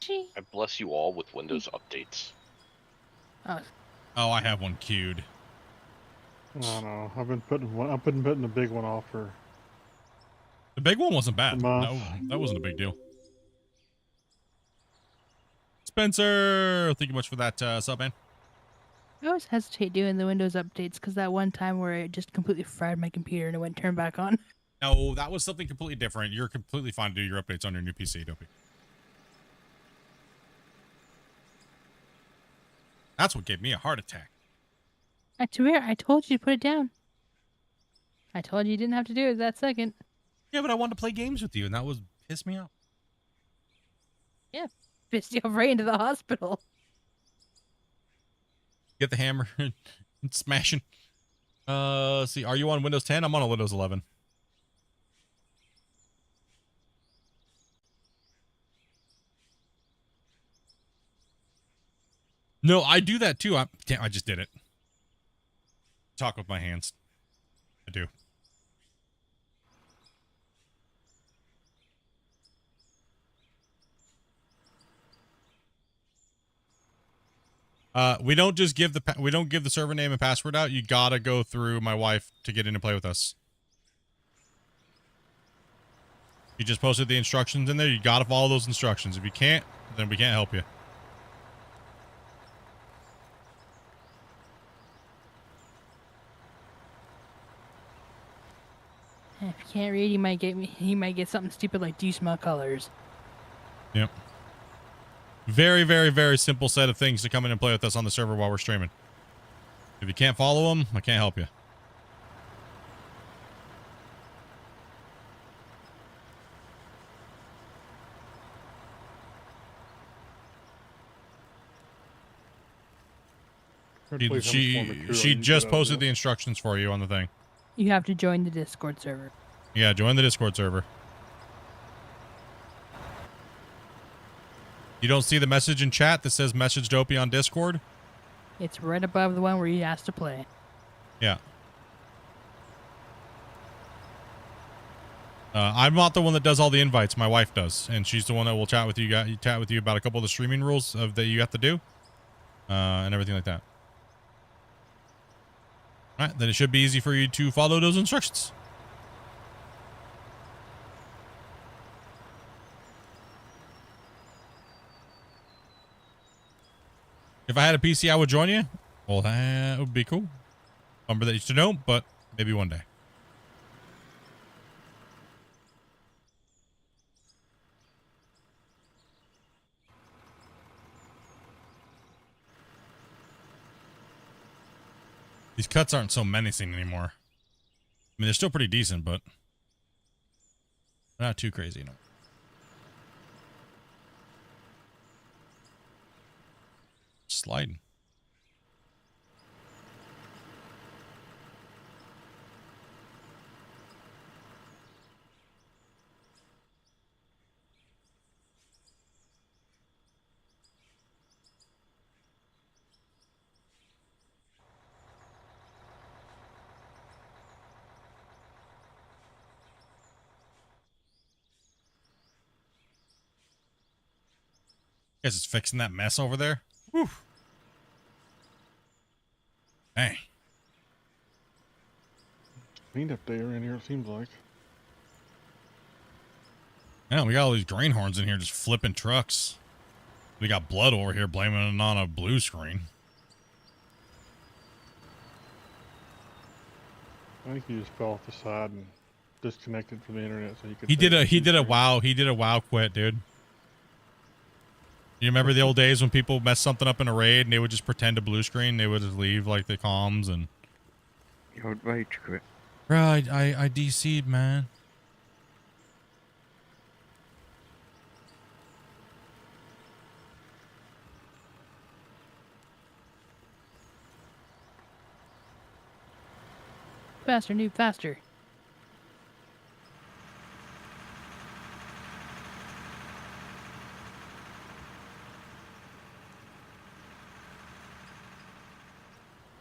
Gee. I bless you all with Windows updates. Oh, I have one queued. I don't know. I've been putting the big one off for. The big one wasn't bad. A month. No, that wasn't a big deal. Spencer, thank you much for that sub, man. I always hesitate doing the Windows updates because that one time where it just completely fried my computer and it went turned back on. No, that was something completely different. You're completely fine to do your updates on your new PC, Dopey. That's what gave me a heart attack. I swear, I told you to put it down. I told you didn't have to do it that second. Yeah, but I wanted to play games with you, and that was pissed me off. Yeah, pissed you off right into the hospital. Get the hammer and smashing. See, are you on Windows 10? I'm on a Windows 11. No, I do that too. I just did it. Talk with my hands. I do. We don't just give the server name and password out. You gotta go through my wife to get in and play with us. You just posted the instructions in there. You gotta follow those instructions. If you can't, then we can't help you. If you can't read, he might get something stupid like, "Do you smell colors?" Yep. Very, very, very simple set of things to come in and play with us on the server while we're streaming. If you can't follow them, I can't help you. She just posted the instructions for you on the thing. You have to join the Discord server. Yeah, join the Discord server. You don't see the message in chat that says message Dopey on Discord? It's right above the one where you asked to play. Yeah. I'm not the one that does all the invites. My wife does, and she's the one that will chat with you about a couple of the streaming rules that you have to do, and everything like that. All right, then it should be easy for you to follow those instructions. If I had a PC, I would join you. Well, that would be cool. Bummer that you don't, but maybe one day. These cuts aren't so menacing anymore. I mean, they're still pretty decent, but they're not too crazy, you know. Sliding. Guess it's fixing that mess over there. Whew. Hey. Cleanup day around here, it seems like. Yeah, we got all these greenhorns in here just flipping trucks. We got blood over here blaming it on a blue screen. I think he just fell off the side and disconnected from the internet so he could. He did a WoW quit, dude. You remember the old days when people messed something up in a raid and they would just pretend to blue screen? They would just leave like the comms and. The old rage quit. Bro, I DC'd, man. Faster, noob, faster.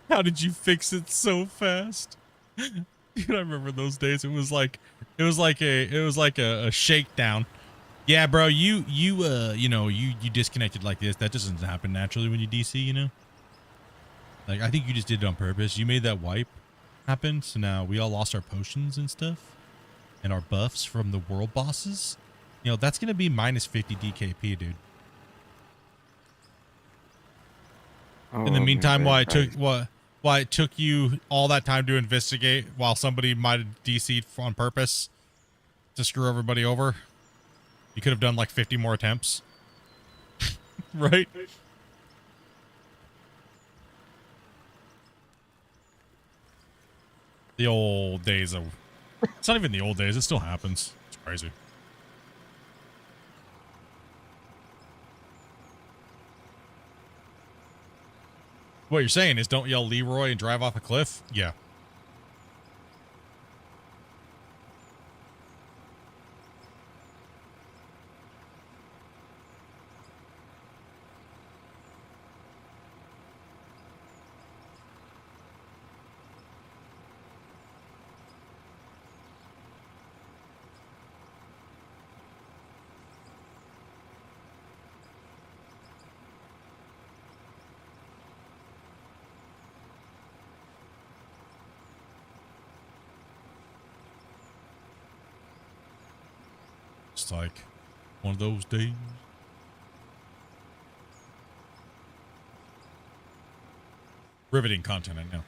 How did you fix it so fast? Dude, I remember those days. It was like a shakedown. Yeah, bro, you disconnected like this. That doesn't happen naturally when you DC, you know? Like, I think you just did it on purpose. You made that wipe happen, so now we all lost our potions and stuff and our buffs from the world bosses. You know, that's gonna be minus 50 DKP, dude. Oh, In the meantime, why it took you all that time to investigate while somebody might have DC'd on purpose to screw everybody over. You could have done like 50 more attempts. Right? The old days of... It's not even the old days. It still happens. It's crazy. What you're saying is don't yell Leroy and drive off a cliff? Yeah. looks like. One of those days. Riveting content, I know.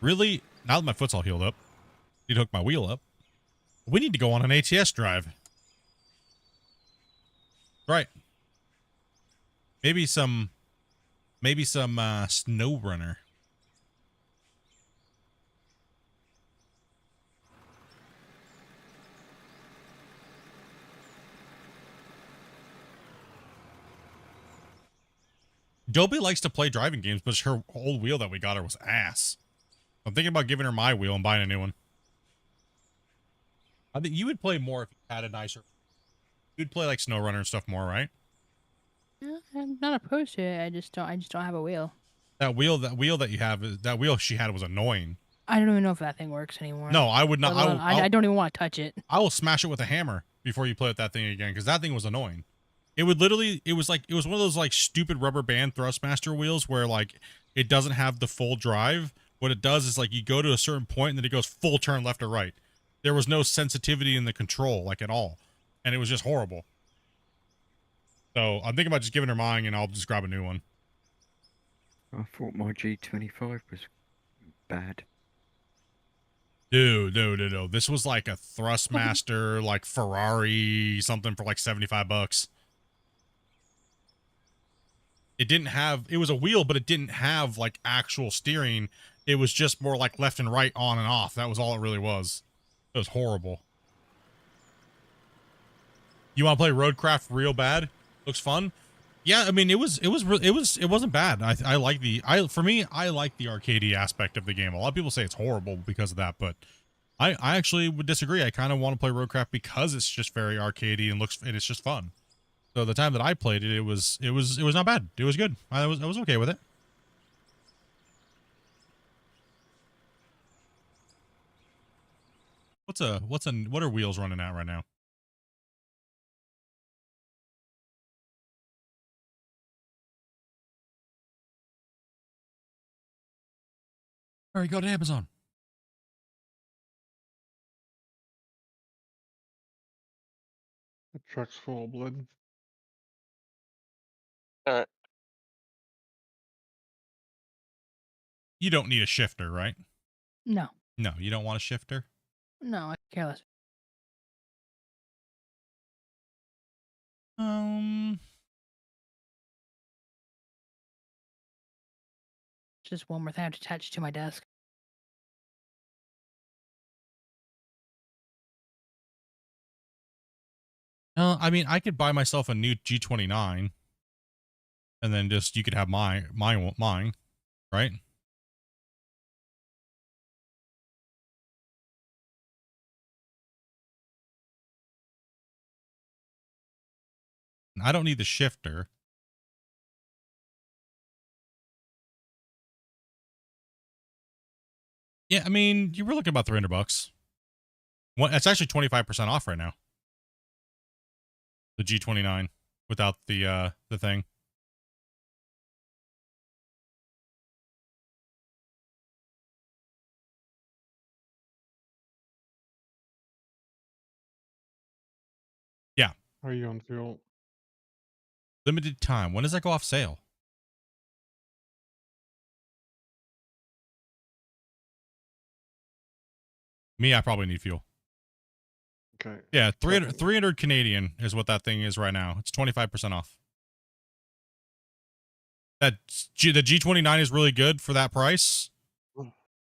Really? Now that my foot's all healed up, need to hook my wheel up. We need to go on an ATS drive. Right. Maybe some snow runner. Dobie likes to play driving games, but her old wheel that we got her was ass. I'm thinking about giving her my wheel and buying a new one. I think you would play more if you had a nicer. You'd play like SnowRunner and stuff more, right? Yeah, I'm not opposed to it. I just don't have a wheel. That wheel that you have, that wheel she had was annoying. I don't even know if that thing works anymore. No, I would not. I don't even want to touch it. I will smash it with a hammer before you play with that thing again, because that thing was annoying. It would literally, it was one of those like stupid rubber band Thrustmaster wheels where like it doesn't have the full drive. What it does is like you go to a certain point and then it goes full turn left or right. There was no sensitivity in the control like at all, and it was just horrible. So I'm thinking about just giving her mine and I'll just grab a new one. I thought my G25 was bad. Dude, no. This was like a Thrustmaster, like Ferrari, something for like $75. It didn't have, it was a wheel, but it didn't have like actual steering. It was just more like left and right, on and off. That was all it really was. It was horrible. You want to play Roadcraft real bad? Looks fun. Yeah, I mean, it wasn't bad. I like for me, I like the arcadey aspect of the game. A lot of people say it's horrible because of that, but I actually would disagree. I kind of want to play Roadcraft because it's just very arcadey and it's just fun. So the time that I played it, it was not bad. It was good. I was okay with it. What are wheels running at right now? All right, go to Amazon. The truck's full of blood. You don't need a shifter, right? No. No, you don't want a shifter? No, I care less. Just one more thing I have to attach to my desk. I mean, I could buy myself a new G29, and then just you could have mine, right? I don't need the shifter. Yeah, I mean, you were looking about $300. It's actually 25% off right now. The G29 without the thing. Yeah. How are you on fuel? Limited time. When does that go off sale? Me, I probably need fuel. Okay. Yeah, 300 Canadian is what that thing is right now. It's 25% off. The G29 is really good for that price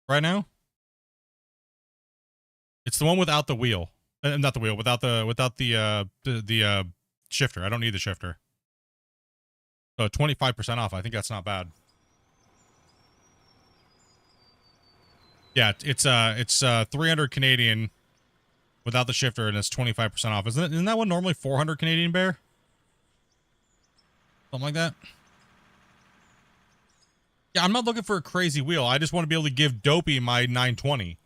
right now. It's the one without the wheel. Not the wheel, without the shifter. I don't need the shifter. So 25% off. I think that's not bad. Yeah, it's 300 Canadian without the shifter, and it's 25% off. Isn't that one normally 400 Canadian, Bear? Something like that. Yeah, I'm not looking for a crazy wheel. I just want to be able to give Dopey my 920,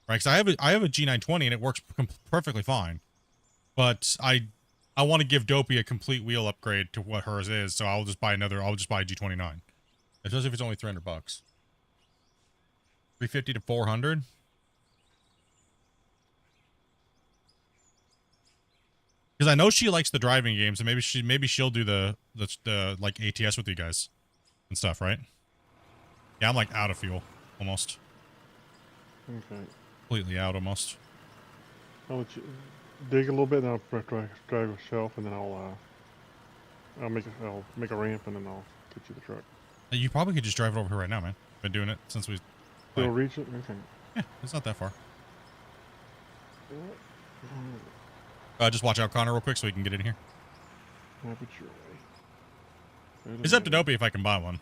right? Because I have a G920 and it works perfectly fine. But I want to give Dopey a complete wheel upgrade to what hers is, so I'll just buy a G29, especially if it's only $300. 350 to 400. Because I know she likes the driving games, and maybe she'll do the like ATS with you guys and stuff, right? Yeah, I'm like out of fuel almost. Okay. Completely out almost. I'll let you dig a little bit, and I'll drive a shelf, and then I'll make a ramp, and then I'll get you the truck. You probably could just drive it over here right now, man. Been doing it since we. You'll reach it. Okay. Yeah, it's not that far. Just watch out, Connor, real quick, so we can get in here. It's up to Dopey if I can buy one.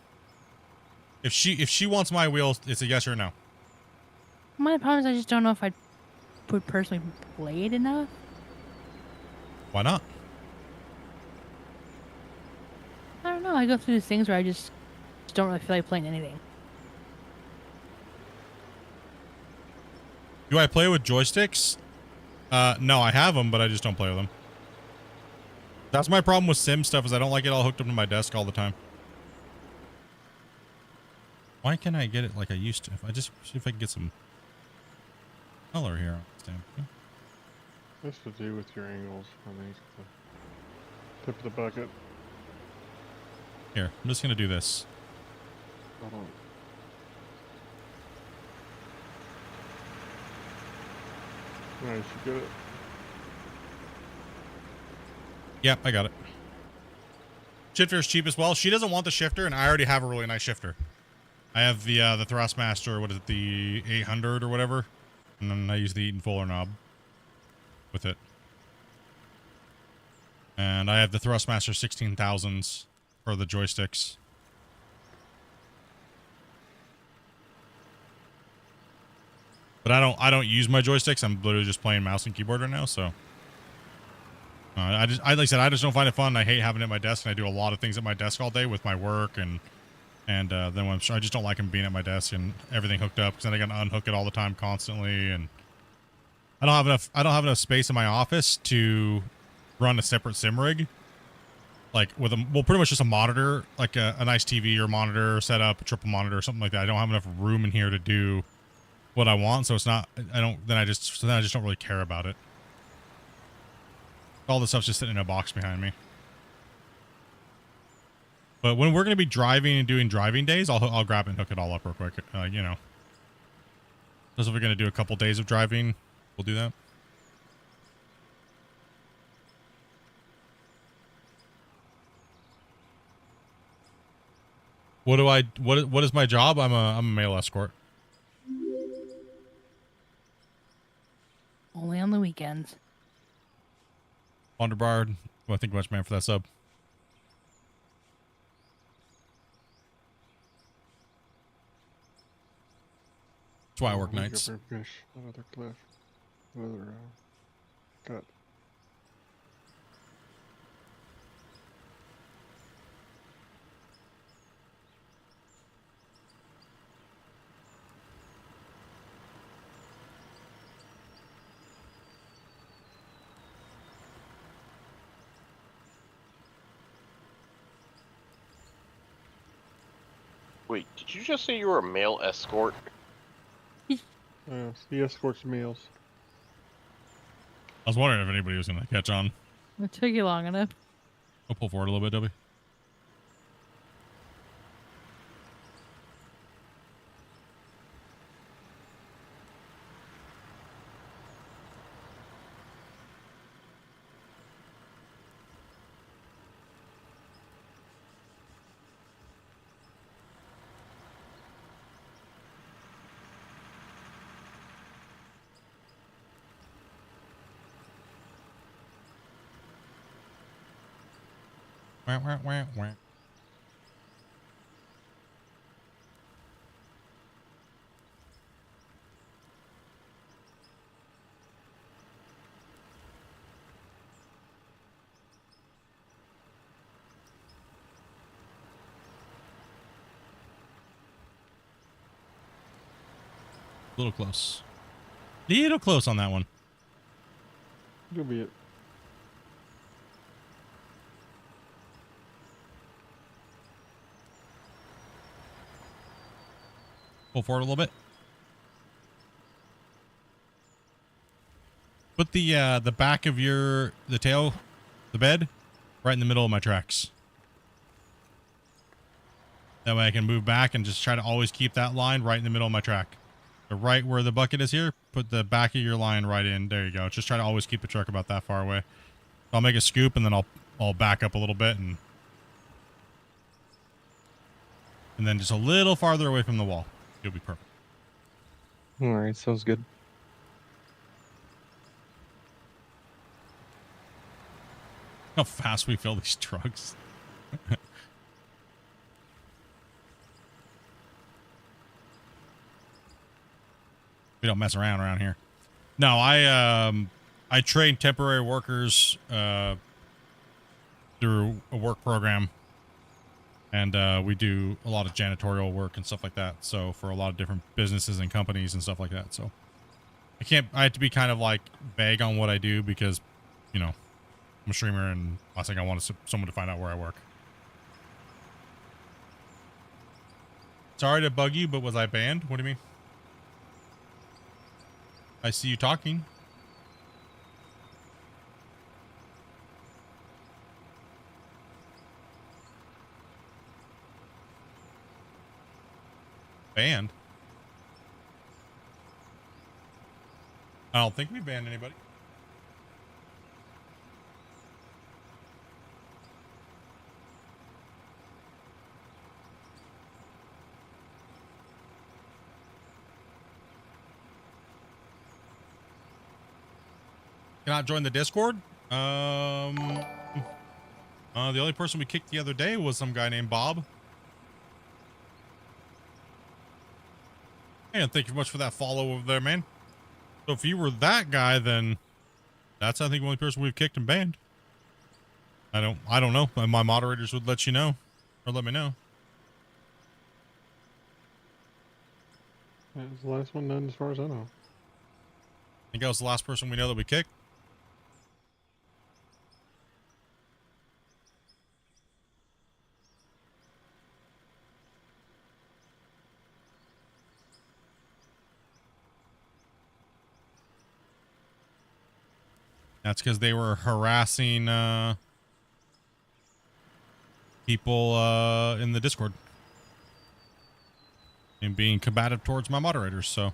If she wants my wheels, it's a yes or no. My problem is I just don't know if I would personally play it enough. Why not? I don't know. I go through these things where I just don't really feel like playing anything. Do I play with joysticks? No, I have them, but I just don't play with them. That's my problem with sim stuff, is I don't like it all hooked up to my desk all the time. Why can't I get it like I used to? If I just see if I can get some color here on the stamp. This to do with your angles, I think. The tip of the bucket. Here, I'm just gonna do this. Hold on. Nice, you get it. Yep, I got it. Shifter is cheap as well. She doesn't want the shifter, and I already have a really nice shifter. I have the Thrustmaster, what is it, the 800 or whatever, and then I use the Eaton Fuller knob with it. And I have the Thrustmaster 16,000s for the joysticks. But I don't use my joysticks. I'm literally just playing mouse and keyboard right now, so like I said, I just don't find it fun. I hate having it at my desk, and I do a lot of things at my desk all day with my work, and then when I just don't like them being at my desk and everything hooked up, because then I got to unhook it all the time constantly, and I don't have enough space in my office to run a separate sim rig, like with pretty much just a monitor, like a nice TV or monitor setup, a triple monitor or something like that. I don't have enough room in here to do what I want, so it's not. Then I just don't really care about it. All the stuff's just sitting in a box behind me. But when we're gonna be driving and doing driving days, I'll grab it and hook it all up real quick. You know, just if we're gonna do a couple days of driving, we'll do that. What is my job? I'm a male escort. Only on the weekends. Wonderbard. Well, thank you much, man, for that sub. That's why I work nights. Another cliff. Another cut. Wait, did you just say you were a male escort? He escorts meals. I was wondering if anybody was gonna catch on. It took you long enough. I'll pull forward a little bit, Dobby. Wah, wah, wah. A little close. Little close on that one. You'll be it. Pull forward a little bit. Put the back of the bed, right in the middle of my tracks. That way I can move back and just try to always keep that line right in the middle of my track. So right where the bucket is here, put the back of your line right in. There you go. Just try to always keep the truck about that far away. So I'll make a scoop and then I'll back up a little bit and then just a little farther away from the wall. You'll be perfect. All right, sounds good. How fast we fill these trucks. We don't mess around here. No, I train temporary workers through a work program, and we do a lot of janitorial work and stuff like that. So for a lot of different businesses and companies and stuff like that. So I have to be kind of like vague on what I do because, you know, I'm a streamer and last thing I want is someone to find out where I work. Sorry to bug you, but was I banned? What do you mean? I see you talking. Banned? I don't think we banned anybody. Cannot join the Discord. The only person we kicked the other day was some guy named Bob. And thank you much for that follow over there, man. So if you were that guy, then that's I think the only person we've kicked and banned. I don't know. My moderators would let you know or let me know. That was the last one done as far as I know. I think I was the last person we know that we kicked. That's because they were harassing people in the Discord and being combative towards my moderators, so.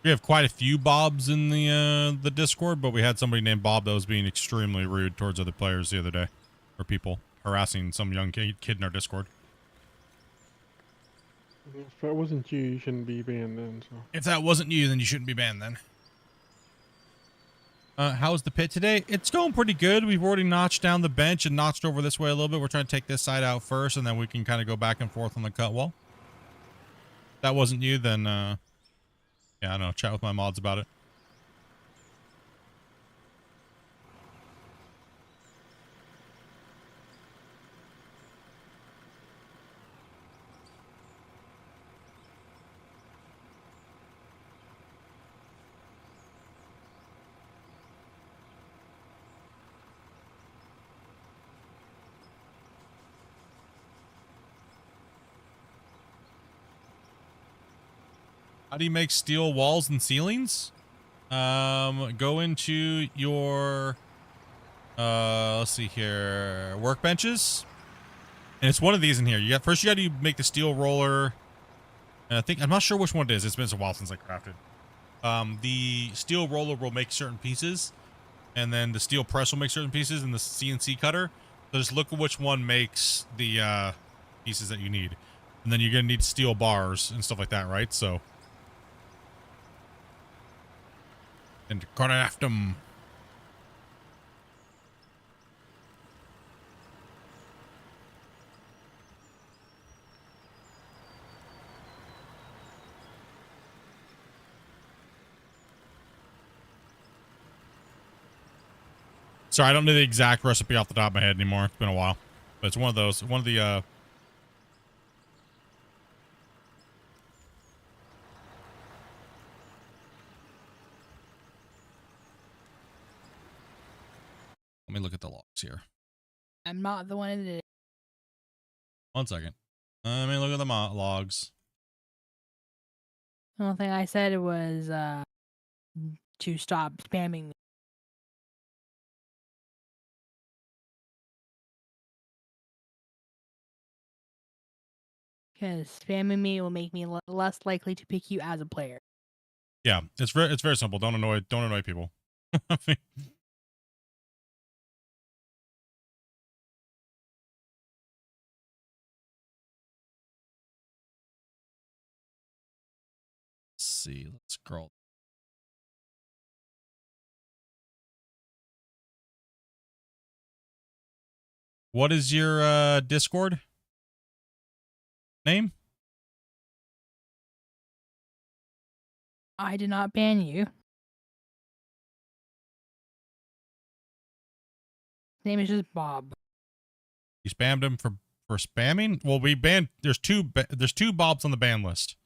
We have quite a few Bobs in the Discord, but we had somebody named Bob that was being extremely rude towards other players the other day, or people harassing some young kid in our Discord. If that wasn't you, you shouldn't be banned then. So. If that wasn't you, then you shouldn't be banned then. How's the pit today? It's going pretty good. We've already notched down the bench and notched over this way a little bit. We're trying to take this side out first, and then we can kind of go back and forth on the cut wall. If that wasn't you, then yeah, I don't know. Chat with my mods about it. How do you make steel walls and ceilings? Go into your, let's see here, workbenches. And it's one of these in here. First you got to make the steel roller. And I'm not sure which one it is. It's been a while since I crafted. The steel roller will make certain pieces. and then the steel press will make certain pieces, and the CNC cutter. So just look at which one makes the pieces that you need, and then you're gonna need steel bars and stuff like that, right? So, and craft them. Sorry, I don't know the exact recipe off the top of my head anymore. It's been a while, but it's one of those. One of the let me look at the logs here. I'm not the one that did it. 1 second. Let me look at the logs. The only thing I said was to stop spamming me. Because spamming me will make me less likely to pick you as a player. Yeah, it's very simple. Don't annoy people. I mean, let's see. Let's scroll. What is your Discord name? I did not ban you. His name is just Bob. You spammed him for spamming? Well, we banned. There's two Bobs on the ban list.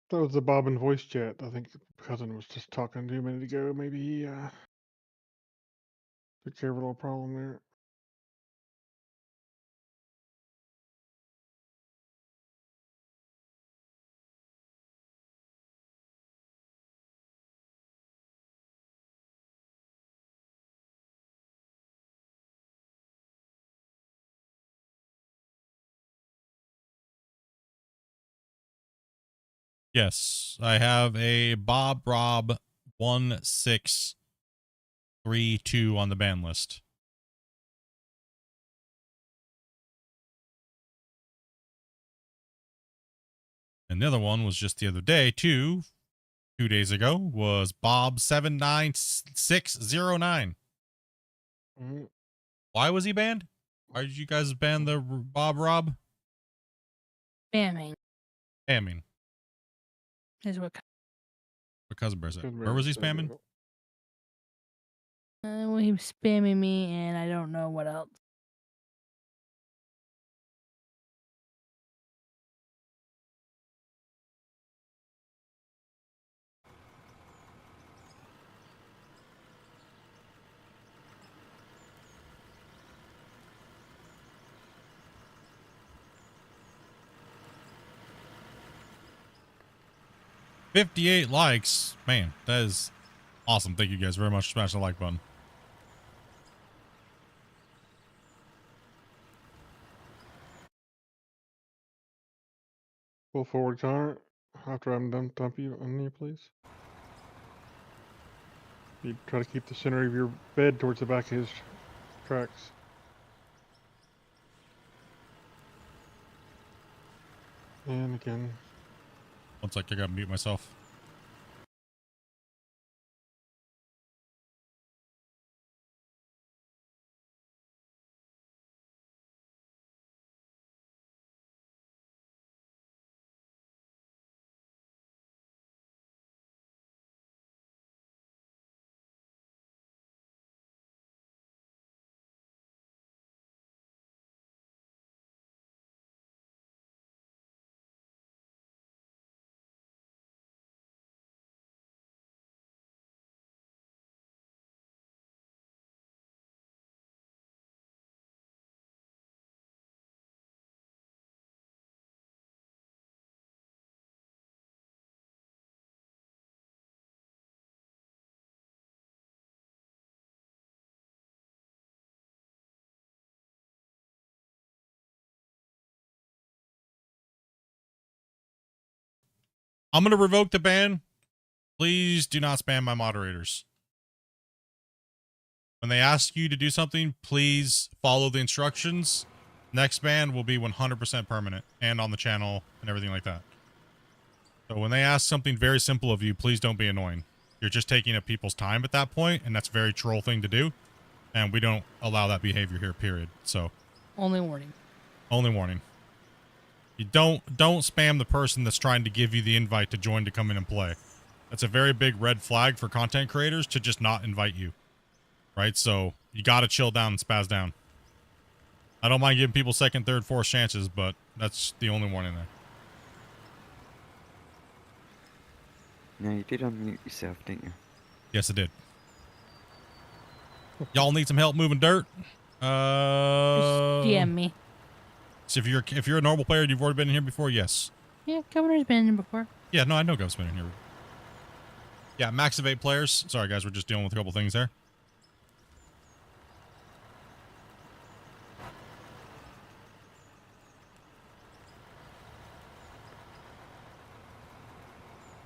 That was the Bob in voice chat. I think cousin was just talking to you a minute ago. Maybe he took care of a little problem there. Yes, I have a Bob Rob 1632 on the ban list. And the other one was just the other day, 2 days ago, was Bob 79609. Mm-hmm. Why was he banned? Why did you guys ban the Bob Rob? Spamming Spamming. is what. Because of Brexit. Cousin Where was he Bear said spamming? it. Well, he was spamming me, and I don't know what else. $58 likes. Man, that is awesome. Thank you guys very much. Smash the like button. Pull forward, Connor. After I'm done, dump you on you, please. You try to keep the center of your bed towards the back of his tracks. And again. 1 sec, I gotta mute myself. I'm gonna revoke the ban. Please do not spam my moderators. When they ask you to do something, please follow the instructions. Next ban will be 100% permanent and on the channel and everything like that. So when they ask something very simple of you, please don't be annoying. You're just taking up people's time at that point, and that's a very troll thing to do. And we don't allow that behavior here, period. So Only warning. only warning. You don't spam the person that's trying to give you the invite to join to come in and play. That's a very big red flag for content creators to just not invite you. Right? So you gotta chill down and spaz down. I don't mind giving people second, third, fourth chances, but that's the only warning there. No, you did unmute yourself, didn't you? Yes, it did. Y'all need some help moving dirt? Just DM me. So if you're a normal player and you've already been in here before, yes. Yeah, Governor's been in before. Yeah, no, I know Gov's been in here. Yeah, max of 8 players. Sorry, guys, we're just dealing with a couple things there.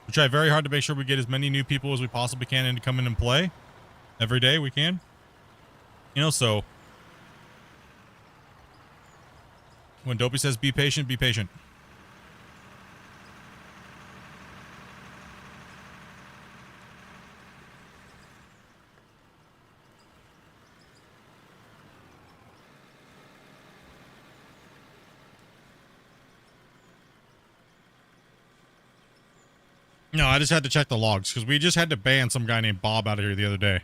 We try very hard to make sure we get as many new people as we possibly can in to come in and play. Every day we can. You know, so when Dopey says be patient, be patient. No, I just had to check the logs because we just had to ban some guy named Bob out of here the other day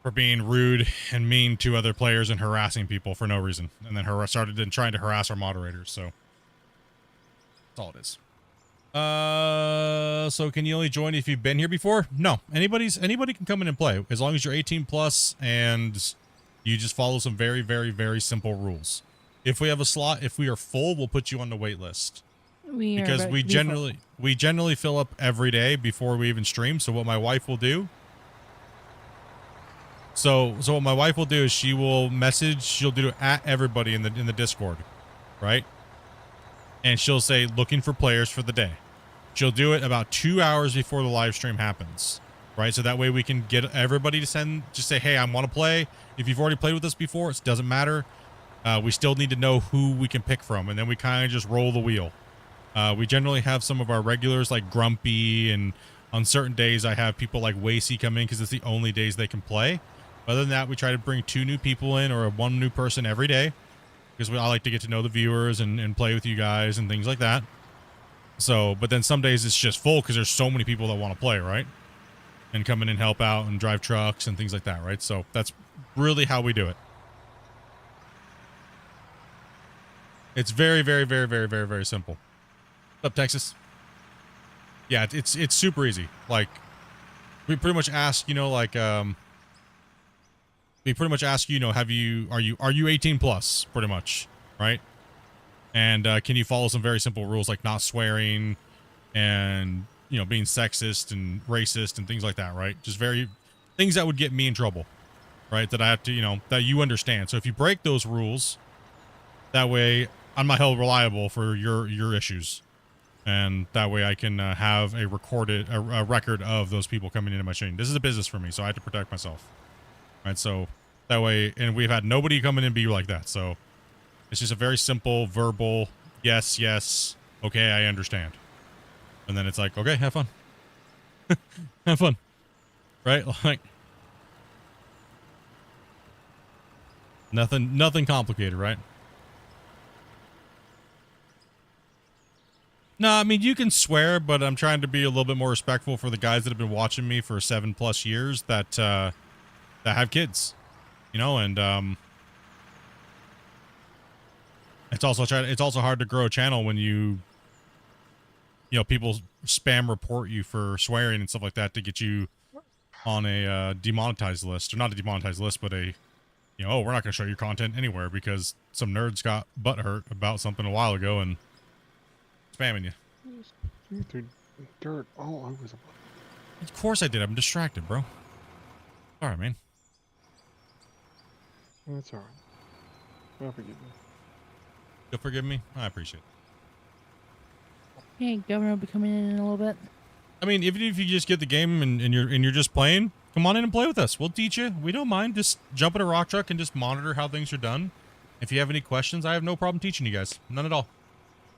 for being rude and mean to other players and harassing people for no reason, and then started trying to harass our moderators. So that's all it is. So can you only join if you've been here before? No, anybody can come in and play as long as you're 18 plus and you just follow some very, very, very simple rules. If we have a slot, if we are full, we'll put you on the wait list. Because we generally fill up every day before we even stream. So what my wife will do. So what my wife will do is she will message. She'll do it at everybody in the Discord, right? And she'll say looking for players for the day. She'll do it about 2 hours before the live stream happens, right? So that way we can get everybody to just say, hey, I want to play. If you've already played with us before, it doesn't matter. We still need to know who we can pick from, and then we kind of just roll the wheel. We generally have some of our regulars like Grumpy, and on certain days I have people like Wacy come in because it's the only days they can play. Other than that, we try to bring 2 new people in or 1 new person every day because I like to get to know the viewers and play with you guys and things like that. So, but then some days it's just full because there's so many people that want to play, right? And come in and help out and drive trucks and things like that, right? So that's really how we do it. It's very, very, very, very, very, very simple. What's up, Texas? Yeah, it's super easy. Like, we pretty much ask, you know, like, we pretty much ask you, you know, are you 18 plus, pretty much, right? And can you follow some very simple rules like not swearing and, you know, being sexist and racist and things like that, right? Just things that would get me in trouble, right? That I have to, you know, that you understand. So if you break those rules, that way I'm not held reliable for your issues. And that way I can have a record of those people coming into my stream. This is a business for me, so I have to protect myself. Right, so that way, and we've had nobody come in and be like that. So it's just a very simple verbal, yes, yes, okay, I understand. And then it's like, okay, have fun. Have fun. Right? Like, nothing complicated, right? No, I mean, you can swear, but I'm trying to be a little bit more respectful for the guys that have been watching me for 7+ years that have kids, you know, and it's also hard to grow a channel when you know, people spam report you for swearing and stuff like that to get you on a demonetized list, or not a demonetized list, but a, you know, oh, we're not going to show your content anywhere because some nerds got butthurt about something a while ago and spamming you. Dude, dirt all over the place. Of course I did. I'm distracted, bro. All right, man. That's alright. Well, forgive me. You'll forgive me? I appreciate Hey, Governor will be coming in a little bit. I mean, even if you just get the game and you're just playing, come on in and play with us. We'll teach you. We don't mind. Just jump in a rock truck and just monitor how things are done. If you have any questions, I have no problem teaching you guys. None at all.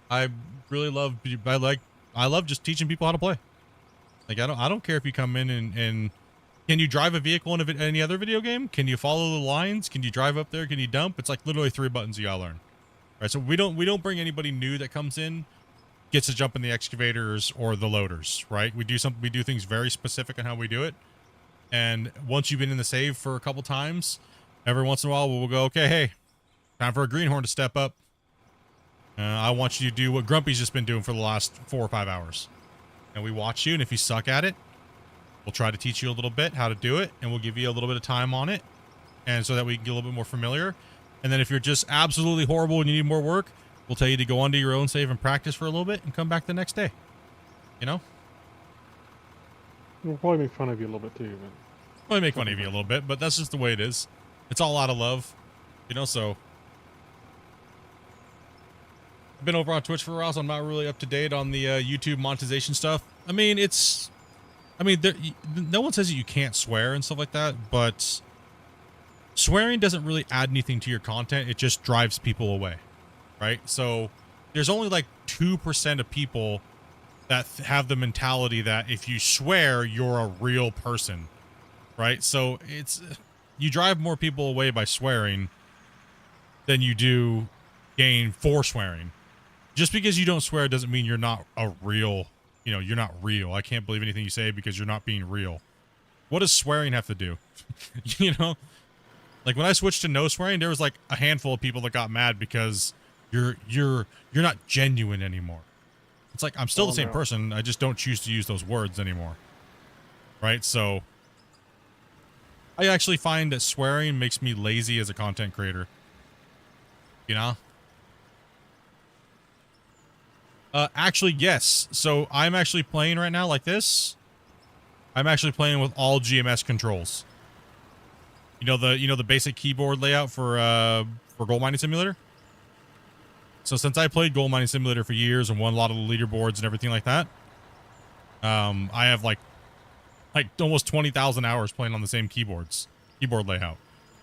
I really love. I love just teaching people how to play. Like I don't care if you come in and can you drive a vehicle in any other video game? Can you follow the lines? Can you drive up there? Can you dump? It's like literally 3 buttons you gotta learn. Right. So we don't bring anybody new that comes in gets to jump in the excavators or the loaders. Right. We do things very specific on how we do it. And once you've been in the save for a couple times, every once in a while we'll go, okay, hey, time for a greenhorn to step up. I want you to do what Grumpy's just been doing for the last 4 or 5 hours. And we watch you, and if you suck at it, we'll try to teach you a little bit how to do it, and we'll give you a little bit of time on it, and so that we can get a little bit more familiar. And then if you're just absolutely horrible and you need more work, we'll tell you to go onto your own save and practice for a little bit and come back the next day. You know? We'll probably make fun of you a little bit too, but Probably make fun of you a little bit, but that's just the way it is. It's all out of love. You know, so I've been over on Twitch for a while, so I'm not really up to date on the YouTube monetization stuff. I mean, no one says that you can't swear and stuff like that, but swearing doesn't really add anything to your content. It just drives people away, right? So there's only like 2% of people that have the mentality that if you swear, you're a real person, right? So you drive more people away by swearing than you do gain for swearing. Just because you don't swear doesn't mean you're not a real, you're not real. I can't believe anything you say because you're not being real. What does swearing have to do? Like when I switched to no swearing, there was like a handful of people that got mad because you're not genuine anymore. It's like, I'm still the same person. I just don't choose to use those words anymore. Right? So I actually find that swearing makes me lazy as a content creator. You know? Actually, yes. So I'm actually playing right now like this. I'm actually playing with all GMS controls. You know the basic keyboard layout for Gold Mining Simulator? So since I played Gold Mining Simulator for years and won a lot of the leaderboards and everything like that, I have like almost 20,000 hours playing on the same keyboard layout.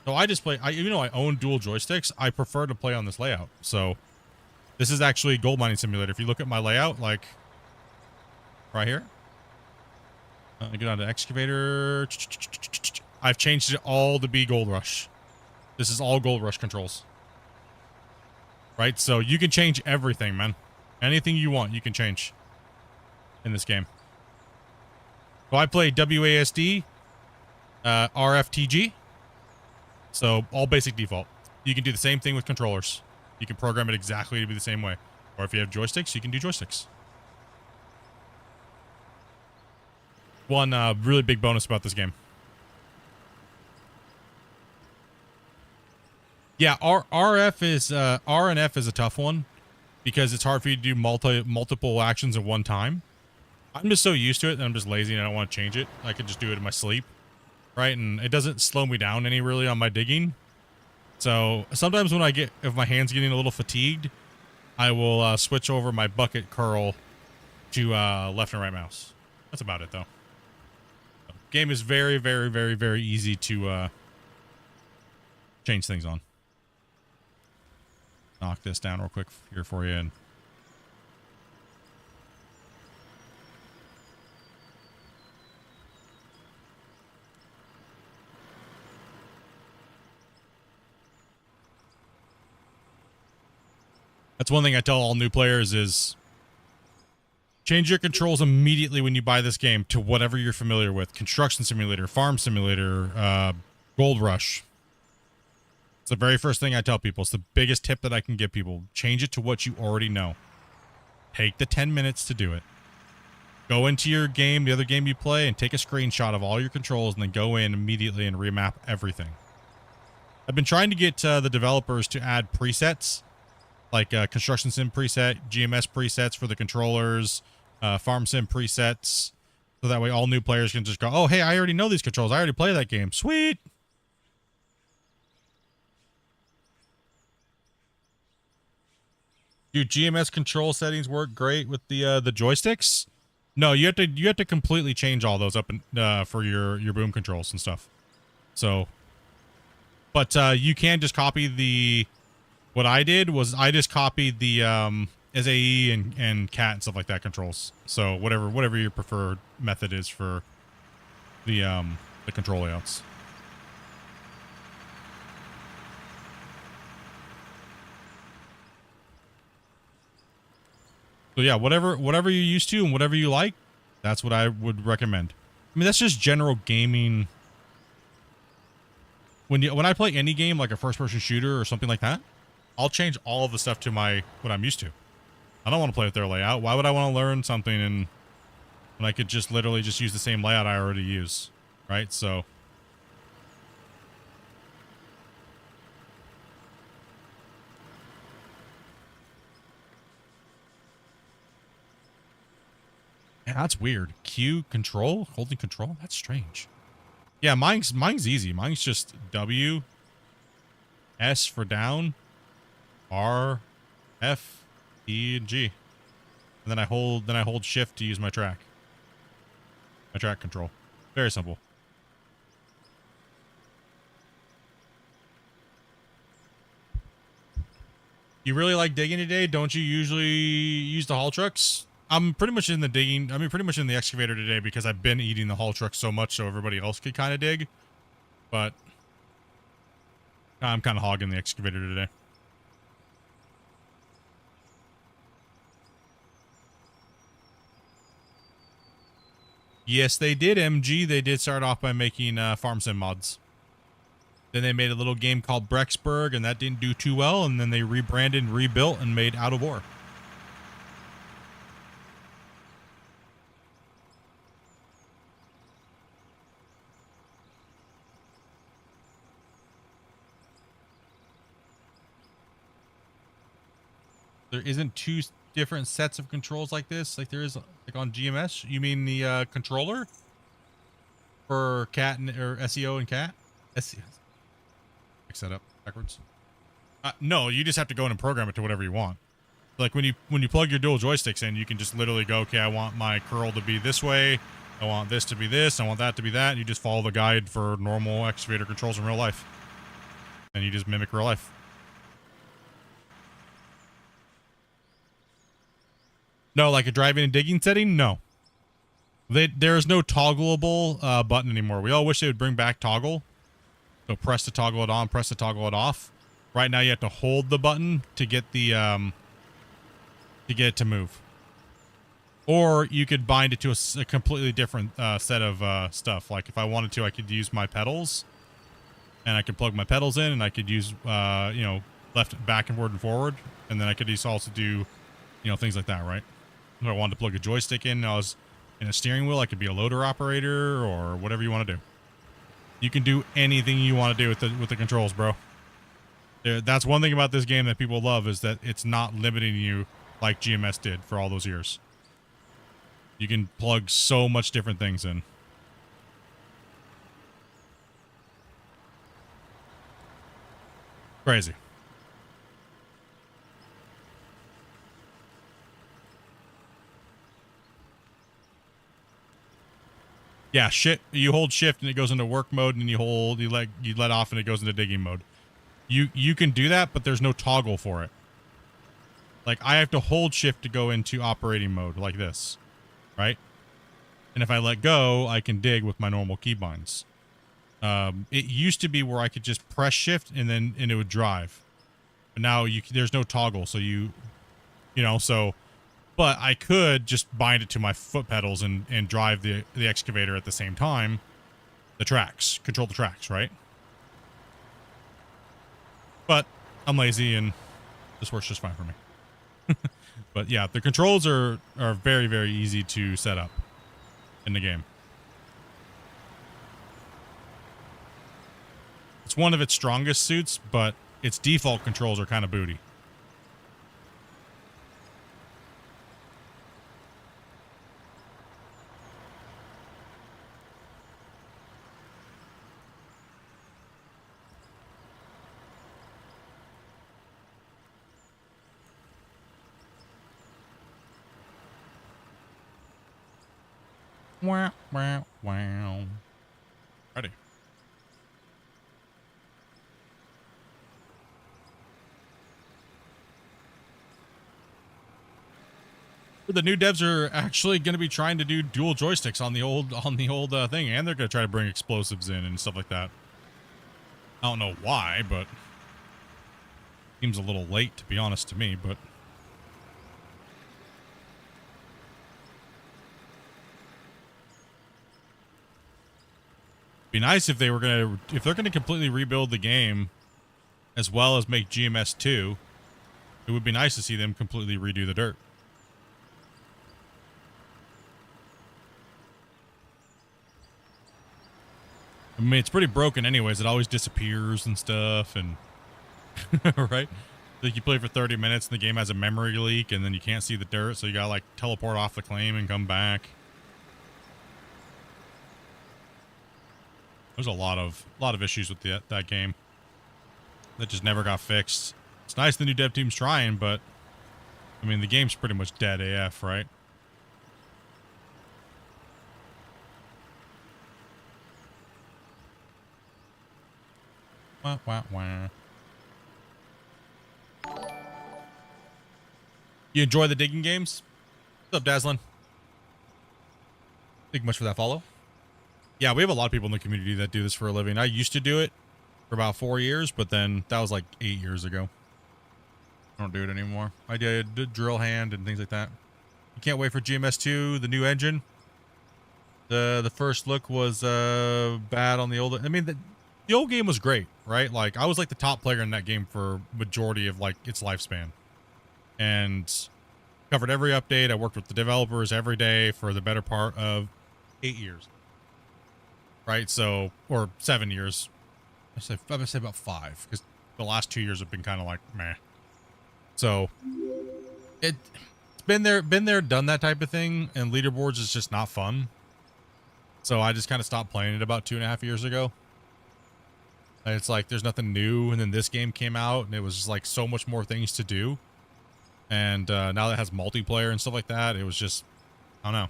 So I just play, I own dual joysticks. I prefer to play on this layout. So this is actually Gold Mining Simulator. If you look at my layout, like right here, I get on to excavator. I've changed it all to be Gold Rush. This is all Gold Rush controls. Right? So you can change everything, man. Anything you want, you can change in this game. So I play WASD, RFTG. So all basic default. You can do the same thing with controllers. You can program it exactly to be the same way. Or if you have joysticks, you can do joysticks. One really big bonus about this game. Yeah, RF is R and F is a tough one because it's hard for you to do multiple actions at one time. I'm just so used to it that I'm just lazy and I don't want to change it. I can just do it in my sleep, right? And it doesn't slow me down any really on my digging. So sometimes when if my hand's getting a little fatigued, I will switch over my bucket curl to left and right mouse. That's about it though. Game is very, very, very, very easy to change things on. Knock this down real quick here for you. And that's one thing I tell all new players is change your controls immediately when you buy this game to whatever you're familiar with. Construction Simulator, Farm Simulator, Gold Rush. It's the very first thing I tell people. It's the biggest tip that I can give people. Change it to what you already know. Take the 10 minutes to do it. Go into your game, the other game you play, and take a screenshot of all your controls and then go in immediately and remap everything. I've been trying to get the developers to add presets, like Construction Sim preset, GMS presets for the controllers, Farm Sim presets, so that way all new players can just go, oh, hey, I already know these controls. I already play that game. Sweet. Do GMS control settings work great with the joysticks? No, you have to completely change all those up for your boom controls and stuff. So, but you can just copy the. What I did was I just copied the SAE and cat and stuff like that controls. So whatever your preferred method is for the control layouts. So yeah, whatever you're used to and whatever you like, that's what I would recommend. I mean, that's just general gaming. When I play any game like a first-person shooter or something like that, I'll change all of the stuff to what I'm used to. I don't want to play with their layout. Why would I want to learn something when I could just literally just use the same layout I already use, right? So. Yeah, that's weird. Q control, holding control. That's strange. Yeah, mine's easy. Mine's just W, S for down, R, F, E, and G, and then I hold Shift to use my track control. Very simple. You really like digging today? Don't you usually use the haul trucks? I'm pretty much in the digging. I mean, pretty much in the excavator today because I've been eating the haul truck so much so everybody else could kind of dig. But I'm kind of hogging the excavator today. Yes, they did, MG. They did start off by making farm sim mods. Then they made a little game called Brexburg, and that didn't do too well. And then they rebranded and rebuilt and made Out of Ore. There isn't two different sets of controls like this, like there is like on GMS. You mean the controller for cat or SEO and cat? SEO. Mix that up backwards. No, you just have to go in and program it to whatever you want. Like when you plug your dual joysticks in, you can just literally go, okay, I want my curl to be this way. I want this to be this. I want that to be that. And you just follow the guide for normal excavator controls in real life. And you just mimic real life. No, like a driving and digging setting? No. There is no toggleable button anymore. We all wish they would bring back toggle. So press to toggle it on, press to toggle it off. Right now you have to hold the button to get the to get it to move. Or you could bind it to a completely different set of stuff. Like if I wanted to, I could use my pedals. And I could plug my pedals in and I could use you know, left, backward and forward. And then I could also do, you know, things like that, right? If I wanted to plug a joystick in, I was in a steering wheel, I could be a loader operator or whatever you want to do. You can do anything you want to do with the controls, bro. That's one thing about this game that people love is that it's not limiting you like GMS did for all those years. You can plug so much different things in. Crazy. Yeah, you hold shift and it goes into work mode, and you let off and it goes into digging mode. You can do that, but there's no toggle for it. Like I have to hold shift to go into operating mode like this, right? And if I let go, I can dig with my normal keybinds. It used to be where I could just press shift and it would drive, but now there's no toggle, so you know so. But I could just bind it to my foot pedals and drive the excavator at the same time. Control the tracks, right? But I'm lazy and this works just fine for me. But yeah, the controls are very, very easy to set up in the game. It's one of its strongest suits, but its default controls are kind of booty. Wow, wow, wow. Ready. The new devs are actually going to be trying to do dual joysticks on the old thing, and they're going to try to bring explosives in and stuff like that. I don't know why, but seems a little late to be honest to me, but be nice if they're going to completely rebuild the game as well as make GMS 2. It would be nice to see them completely redo the dirt. I mean, it's pretty broken anyways. It always disappears and stuff, and right? Like you play for 30 minutes and the game has a memory leak and then you can't see the dirt, so you gotta like teleport off the claim and come back. There's a lot of issues with that game that just never got fixed. It's nice the new dev team's trying, but I mean the game's pretty much dead AF, right? Wah, wah, wah. You enjoy the digging games? What's up, Dazzlin? Thank you much for that follow. Yeah, we have a lot of people in the community that do this for a living. I used to do it for about 4 years, but then that was like 8 years ago. I don't do it anymore. I did drill hand and things like that. You can't wait for GMS 2, the new engine. The first look was bad on the old. I mean, the old game was great, right? Like I was like the top player in that game for majority of like its lifespan, and covered every update. I worked with the developers every day for the better part of 8 years, right? So, or 7 years. I'm gonna say about 5, because the last 2 years have been kind of like meh. So it's been there, done that type of thing, and leaderboards is just not fun. So I just kind of stopped playing it about 2.5 years ago. And it's like there's nothing new, and then this game came out, and it was just like so much more things to do. And now that it has multiplayer and stuff like that, it was just, I don't know.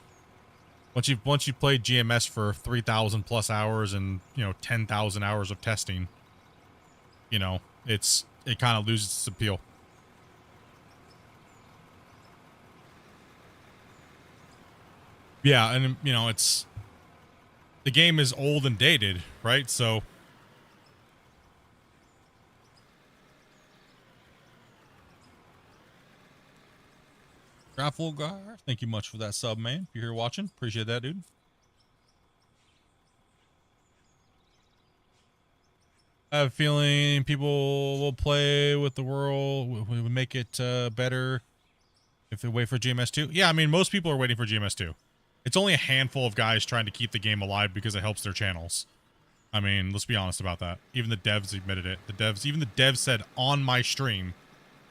Once you played GMS for 3,000 plus hours and 10,000 hours of testing, it kind of loses its appeal. Yeah, and it's the game is old and dated, right? So. Graffelgar, thank you much for that sub, man. If you're here watching, appreciate that, dude. I have a feeling people will play with the world, we would make it better if they wait for GMS 2. Yeah, I mean, most people are waiting for GMS 2. It's only a handful of guys trying to keep the game alive because it helps their channels. I mean, let's be honest about that. Even the devs admitted it. Even the devs said on my stream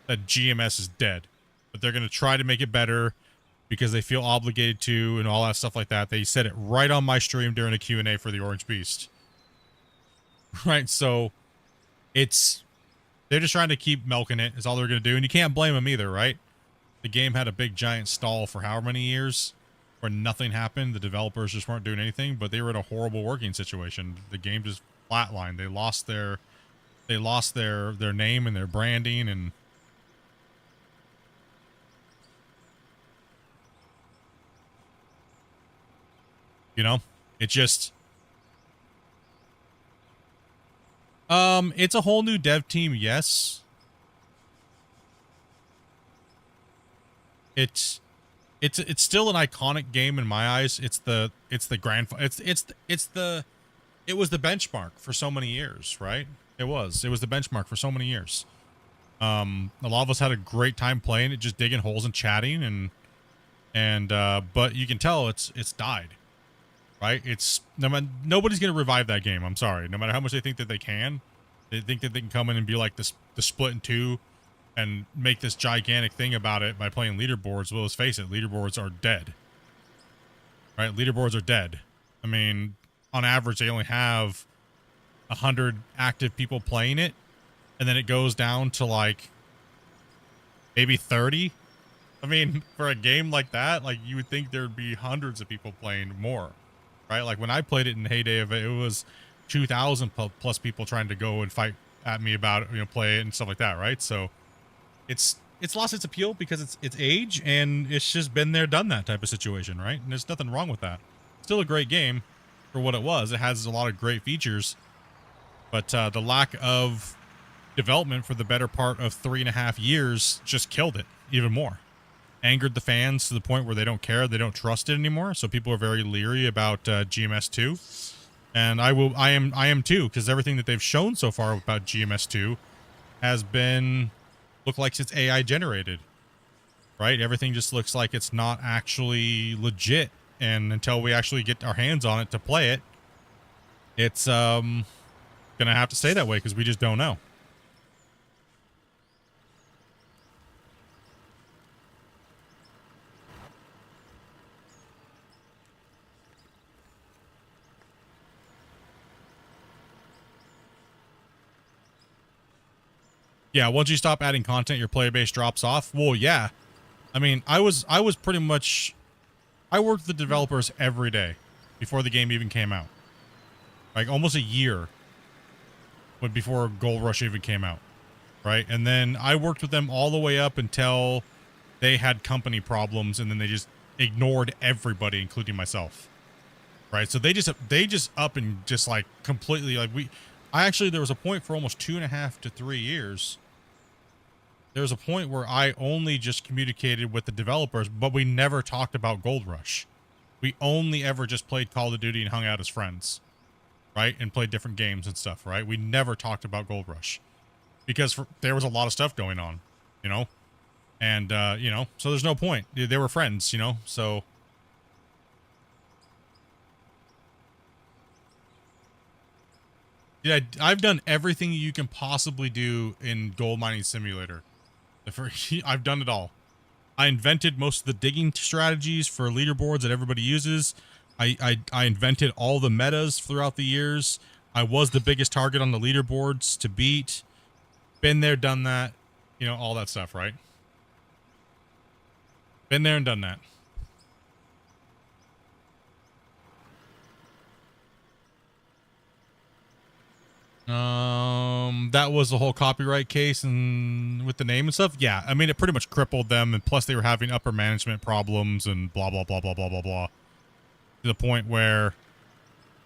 that GMS is dead. But they're going to try to make it better because they feel obligated to and all that stuff like that. They said it right on my stream during a Q&A for the Orange Beast. Right, so they're just trying to keep milking it is all they're going to do. And you can't blame them either, right? The game had a big giant stall for however many years where nothing happened. The developers just weren't doing anything, but they were in a horrible working situation. The game just flatlined. They lost their name and their branding, and it just, it's a whole new dev team. Yes. It's still an iconic game in my eyes. It was the benchmark for so many years, right? It was the benchmark for so many years. A lot of us had a great time playing it, just digging holes and chatting, but you can tell it's died. Right? Nobody's going to revive that game. I'm sorry. No matter how much they think that they can come in and be like the split in two and make this gigantic thing about it by playing leaderboards. Well, let's face it, leaderboards are dead. Right? Leaderboards are dead. I mean, on average, they only have 100 active people playing it, and then it goes down to like maybe 30 I mean, for a game like that, like you would think there'd be hundreds of people playing more, right? Like when I played it in the heyday of it, it was 2,000 plus people trying to go and fight at me about it, play it and stuff like that, right? So it's lost its appeal because it's age and it's just been there, done that type of situation, right? And there's nothing wrong with that. Still a great game for what it was. It has a lot of great features, but the lack of development for the better part of 3.5 years just killed it even more. Angered the fans to the point where they don't care, they don't trust it anymore. So people are very leery about GMS2, and I am too, because everything that they've shown so far about GMS2 has been look like it's AI generated, right? Everything just looks like it's not actually legit, and until we actually get our hands on it to play it, it's gonna have to stay that way because we just don't know. Yeah, once you stop adding content, your player base drops off. Well, yeah. I mean, I was pretty much, I worked with the developers every day before the game even came out. Like almost a year before Gold Rush even came out, right? And then I worked with them all the way up until they had company problems, and then they just ignored everybody, including myself, right? So they just up and just like completely like there was a point for almost 2.5 to 3 years. There was a point where I only just communicated with the developers, but we never talked about Gold Rush. We only ever just played Call of Duty and hung out as friends, right? And played different games and stuff, right? We never talked about Gold Rush because there was a lot of stuff going on, and, so there's no point. They were friends, so. Yeah, I've done everything you can possibly do in Gold Mining Simulator. I've done it all. I invented most of the digging strategies for leaderboards that everybody uses. I invented all the metas throughout the years. I was the biggest target on the leaderboards to beat. Been there, done that. All that stuff, right? Been there and done that. That was the whole copyright case and with the name and stuff. Yeah, I mean, it pretty much crippled them, and plus they were having upper management problems and blah, blah, blah, blah, blah, blah, blah. To the point where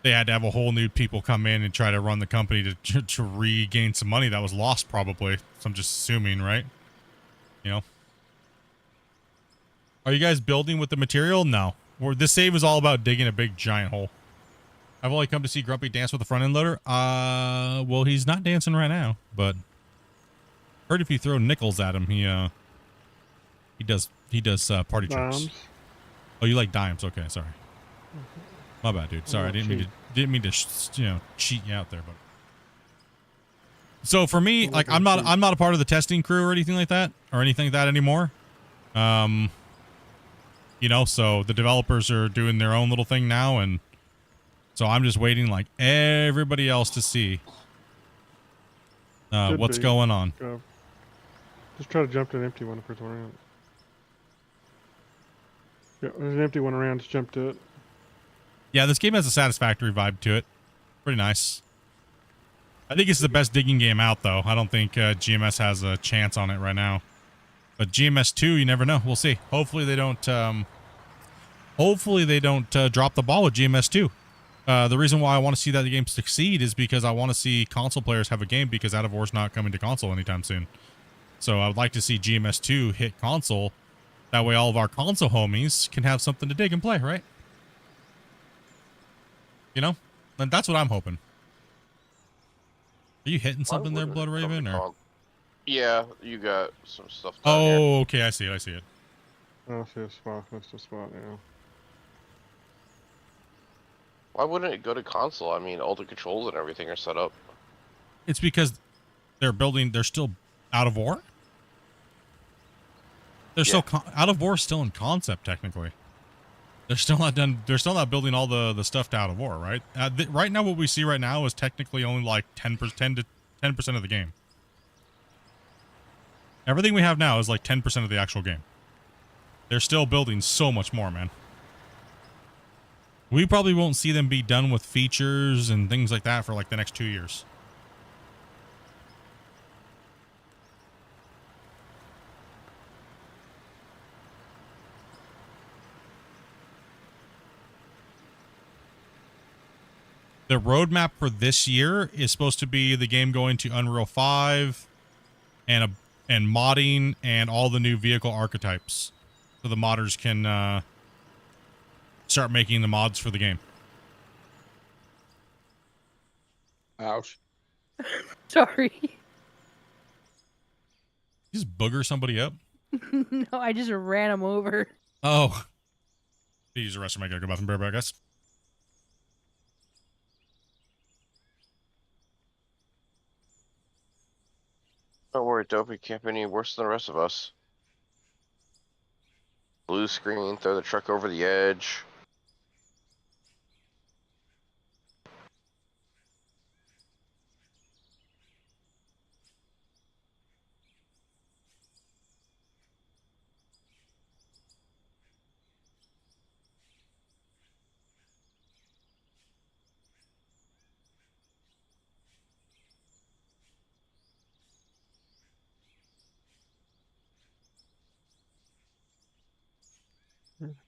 they had to have a whole new people come in and try to run the company to regain some money that was lost probably. So I'm just assuming, right? Are you guys building with the material? No. This save is all about digging a big giant hole. I've only come to see Grumpy dance with the front end loader. Well, he's not dancing right now, but heard if you throw nickels at him, he does party tricks. Dimes. Oh, you like dimes? Okay, sorry. My bad, dude. Sorry, I didn't mean to cheat you out there, but. So for me, like I'm not a part of the testing crew or anything like that anymore. So the developers are doing their own little thing now, and so I'm just waiting like everybody else to see what's going on. Just try to jump to an empty one if there's one around. Yeah, there's an empty one around. Just jump to it. Yeah, this game has a satisfactory vibe to it. Pretty nice. I think it's the best digging game out, though. I don't think GMS has a chance on it right now. But GMS 2, you never know. We'll see. Hopefully they don't. Drop the ball with GMS 2. The reason why I want to see that the game succeed is because I want to see console players have a game, because Out of Ore's not coming to console anytime soon. So I would like to see GMS 2 hit console. That way all of our console homies can have something to dig and play, right? And that's what I'm hoping. Are you hitting something there, Blood Raven? Or? Yeah, you got some stuff down here. Oh, okay, I see it. Oh, I see a spot. That's the spot, yeah. Why wouldn't it go to console? I mean, all the controls and everything are set up. It's because they're still Out of Ore? Out of Ore still in concept, technically. They're still not done. They're still not building all the stuff to Out of Ore, right? Right now, what we see right now is technically only like 10% of the game. Everything we have now is like 10% of the actual game. They're still building so much more, man. We probably won't see them be done with features and things like that for like the next 2 years. The roadmap for this year is supposed to be the game going to Unreal 5 and modding and all the new vehicle archetypes, so the modders can start making the mods for the game. Ouch. Sorry. You just booger somebody up? No, I just ran him over. Oh. Use the restroom. I gotta go bathroom. Bear back, guys. Don't worry, Dopey can't be any worse than the rest of us. Blue screen, throw the truck over the edge.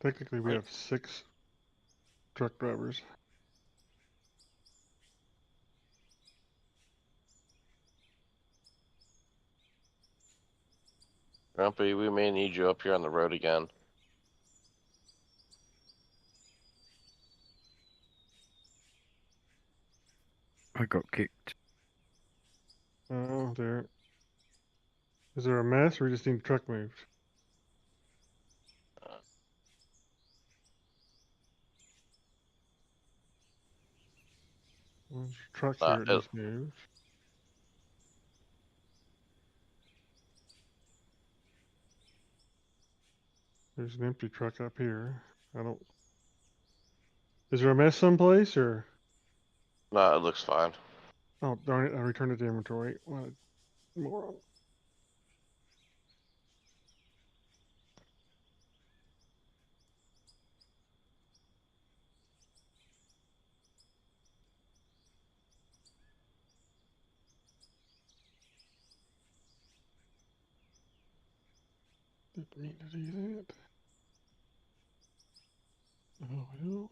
Technically, we have 6 truck drivers. Grumpy, we may need you up here on the road again. I got kicked. Oh, there. Is there a mess, or we just need the truck moved? Well, truck here it needs moved. There's an empty truck up here. I don't. Is there a mess someplace, or? Nah, it looks fine. Oh, darn it! I returned it to inventory. What a moron. Didn't mean to do that. Oh well.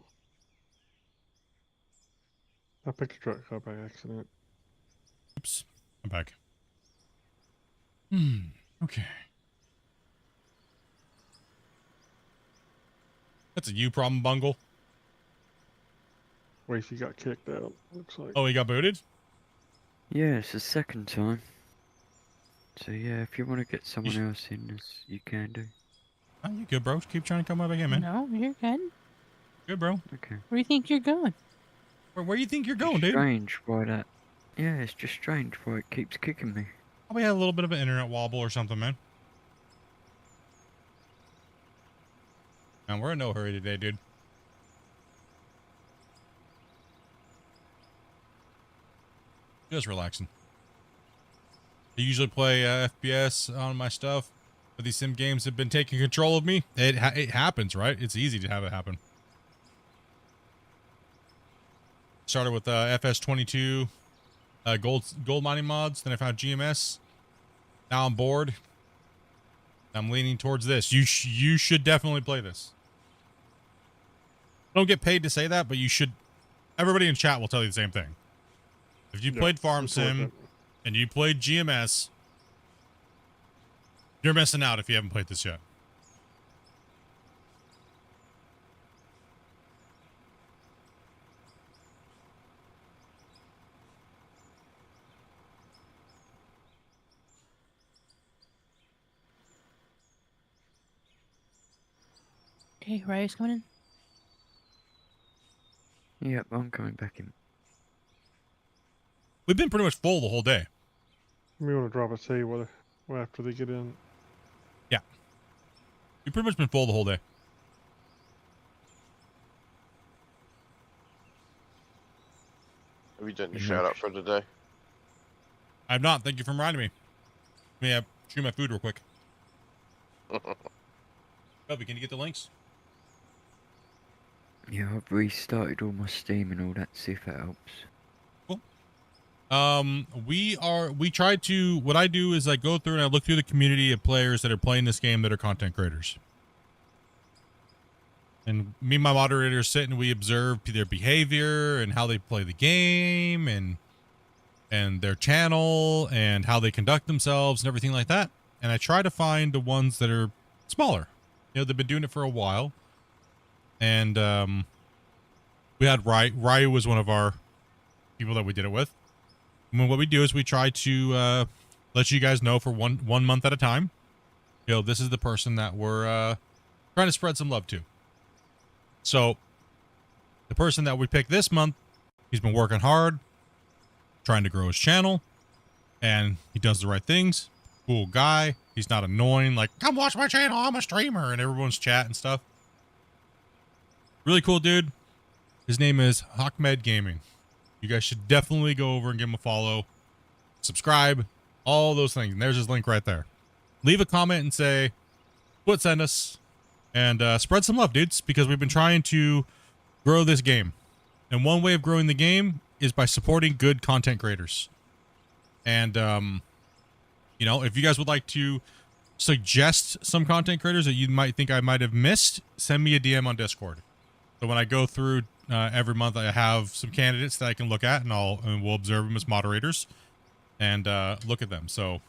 I picked the truck up by accident. Oops. I'm back. Okay. That's a you problem, Bungle. Wasey got kicked out, looks like. Oh, he got booted? Yeah, it's the second time. So yeah, if you want to get someone else in, you can do. Oh, you good, bro? Keep trying to come back in, man. No, you're good. Good, bro. Okay. Where do you think you're going? Where do you think you're going, dude? Strange why that. Yeah, it's just strange why it keeps kicking me. Probably had a little bit of an internet wobble or something, man. And we're in no hurry today, dude. Just relaxing. I usually play FPS on my stuff, but these sim games have been taking control of me. It happens, right? It's easy to have it happen. Started with FS22 gold mining mods. Then I found GMS. Now I'm bored. I'm leaning towards this. You should definitely play this. I don't get paid to say that, but you should. Everybody in chat will tell you the same thing. If you played Farm Sim and you played GMS, you're missing out if you haven't played this yet. Okay, Ryder's coming in. Yep, I'm coming back in. We've been pretty much full the whole day. We want to drop a save after they get in. Yeah. We've pretty much been full the whole day. Have you done your shout out for today? I've not. Thank you for reminding me. Let me chew my food real quick. Toby, can you get the links? Yeah, I've restarted all my Steam and all that, see if that helps. We try to, what I do is I go through and I look through the community of players that are playing this game that are content creators. And me and my moderators sit and we observe their behavior and how they play the game and their channel and how they conduct themselves and everything like that. And I try to find the ones that are smaller. You know, they've been doing it for a while. And we had Ryu was one of our people that we did it with. And what we do is we try to let you guys know for one month at a time. You know, this is the person that we're trying to spread some love to. So the person that we picked this month, he's been working hard, trying to grow his channel, and he does the right things. Cool guy. He's not annoying, like, come watch my channel, I'm a streamer, and everyone's chat and stuff. Really cool dude. His name is Ahmed Gaming. You guys should definitely go over and give him a follow, subscribe, all those things. And there's his link right there. Leave a comment and say what send us, and spread some love, dudes, because we've been trying to grow this game. And one way of growing the game is by supporting good content creators. And, you know, if you guys would like to suggest some content creators that you might think I might have missed, send me a DM on Discord. So when I go through every month, I have some candidates that I can look at, and we'll observe them as moderators and look at them. So,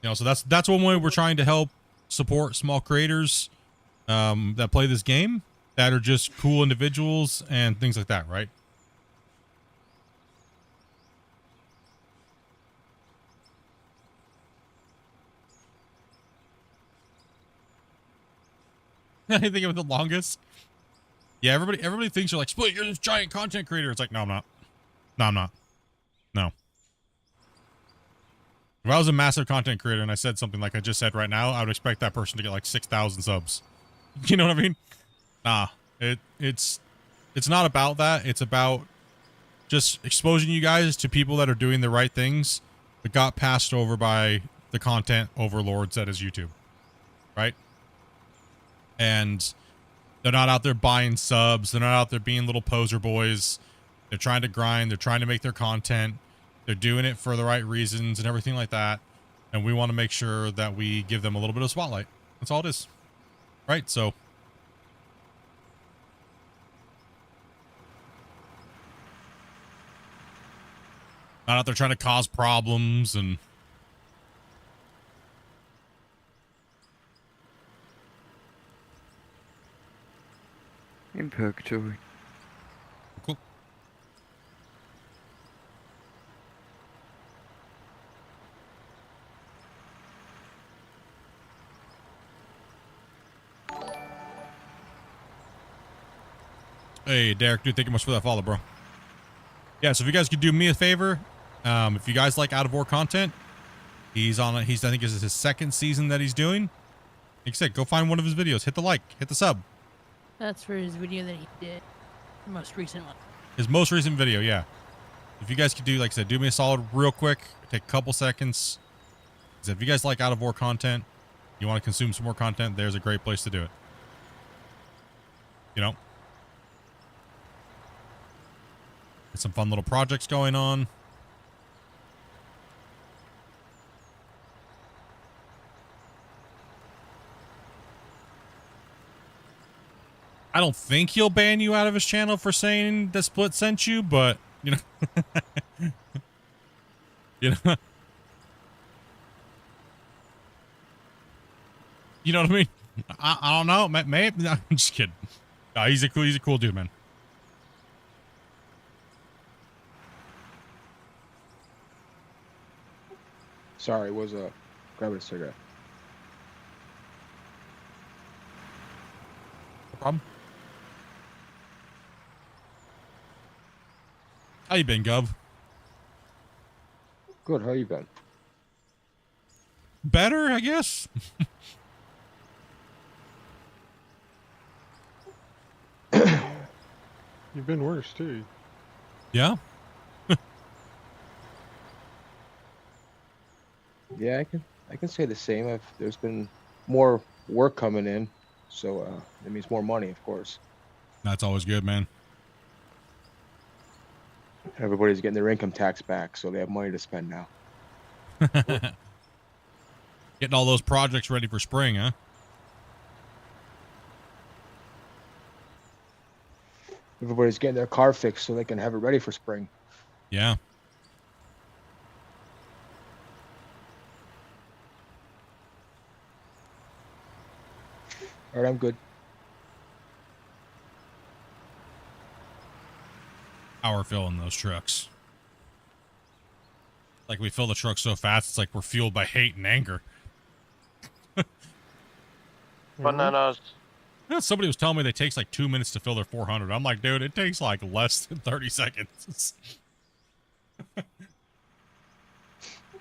you know, so that's one way we're trying to help support small creators that play this game, that are just cool individuals and things like that, right? I think of the longest. Yeah, everybody thinks you're like, Split, you're this giant content creator. It's like, no, I'm not. No, I'm not. No. If I was a massive content creator and I said something like I just said right now, I would expect that person to get like 6,000 subs. You know what I mean? Nah, it's not about that. It's about just exposing you guys to people that are doing the right things, but got passed over by the content overlords that is YouTube, right? And they're not out there buying subs. They're not out there being little poser boys. They're trying to grind. They're trying to make their content. They're doing it for the right reasons and everything like that. And we want to make sure that we give them a little bit of spotlight. That's all it is. Right? So. Not out there trying to cause problems and. In purgatory. Cool. Hey, Derek, dude, thank you much for that follow, bro. Yeah, so if you guys could do me a favor, if you guys like Out of Ore content, he's on it. I think this is his second season that he's doing. Like I said, go find one of his videos, hit the like, hit the sub. That's for his video that he did. The most recent one. His most recent video, yeah. If you guys could do, like I said, do me a solid real quick, take a couple seconds. If you guys like Out of Ore content, you want to consume some more content, there's a great place to do it. You know? There's some fun little projects going on. I don't think he'll ban you out of his channel for saying that Split sent you, but, you know. You know. You know what I mean? I don't know. Maybe. I'm just kidding. No, he's a cool dude, man. Sorry, was grabbing a cigarette. No problem. How you been, Gov? Good, how you been? Better, I guess. You've been worse too. Yeah. Yeah, I can say the same. There's been more work coming in, so it means more money, of course. That's always good, man. Everybody's getting their income tax back, so they have money to spend now. Getting all those projects ready for spring, huh? Everybody's getting their car fixed so they can have it ready for spring. Yeah. All right, I'm good. Power filling those trucks. Like we fill the truck so fast, it's like we're fueled by hate and anger. Bananas. You know, somebody was telling me it takes like 2 minutes to fill their 400. I'm like, dude, it takes like less than 30 seconds.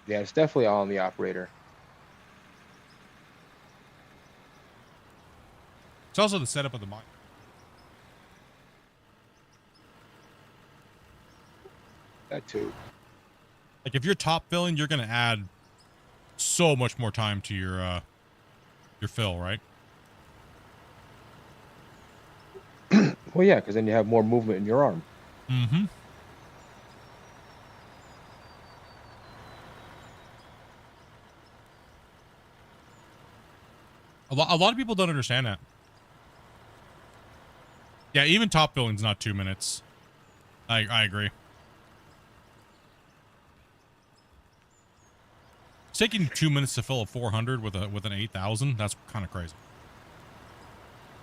Yeah, it's definitely all on the operator. It's also the setup of the mine. That too. Like if you're top filling, you're gonna add so much more time to your fill, right? Well, yeah, because then you have more movement in your arm. Mm-hmm. A lot of people don't understand that. Yeah, even top filling's not 2 minutes. I agree. It's taking 2 minutes to fill a 400 with an 8,000. That's kind of crazy.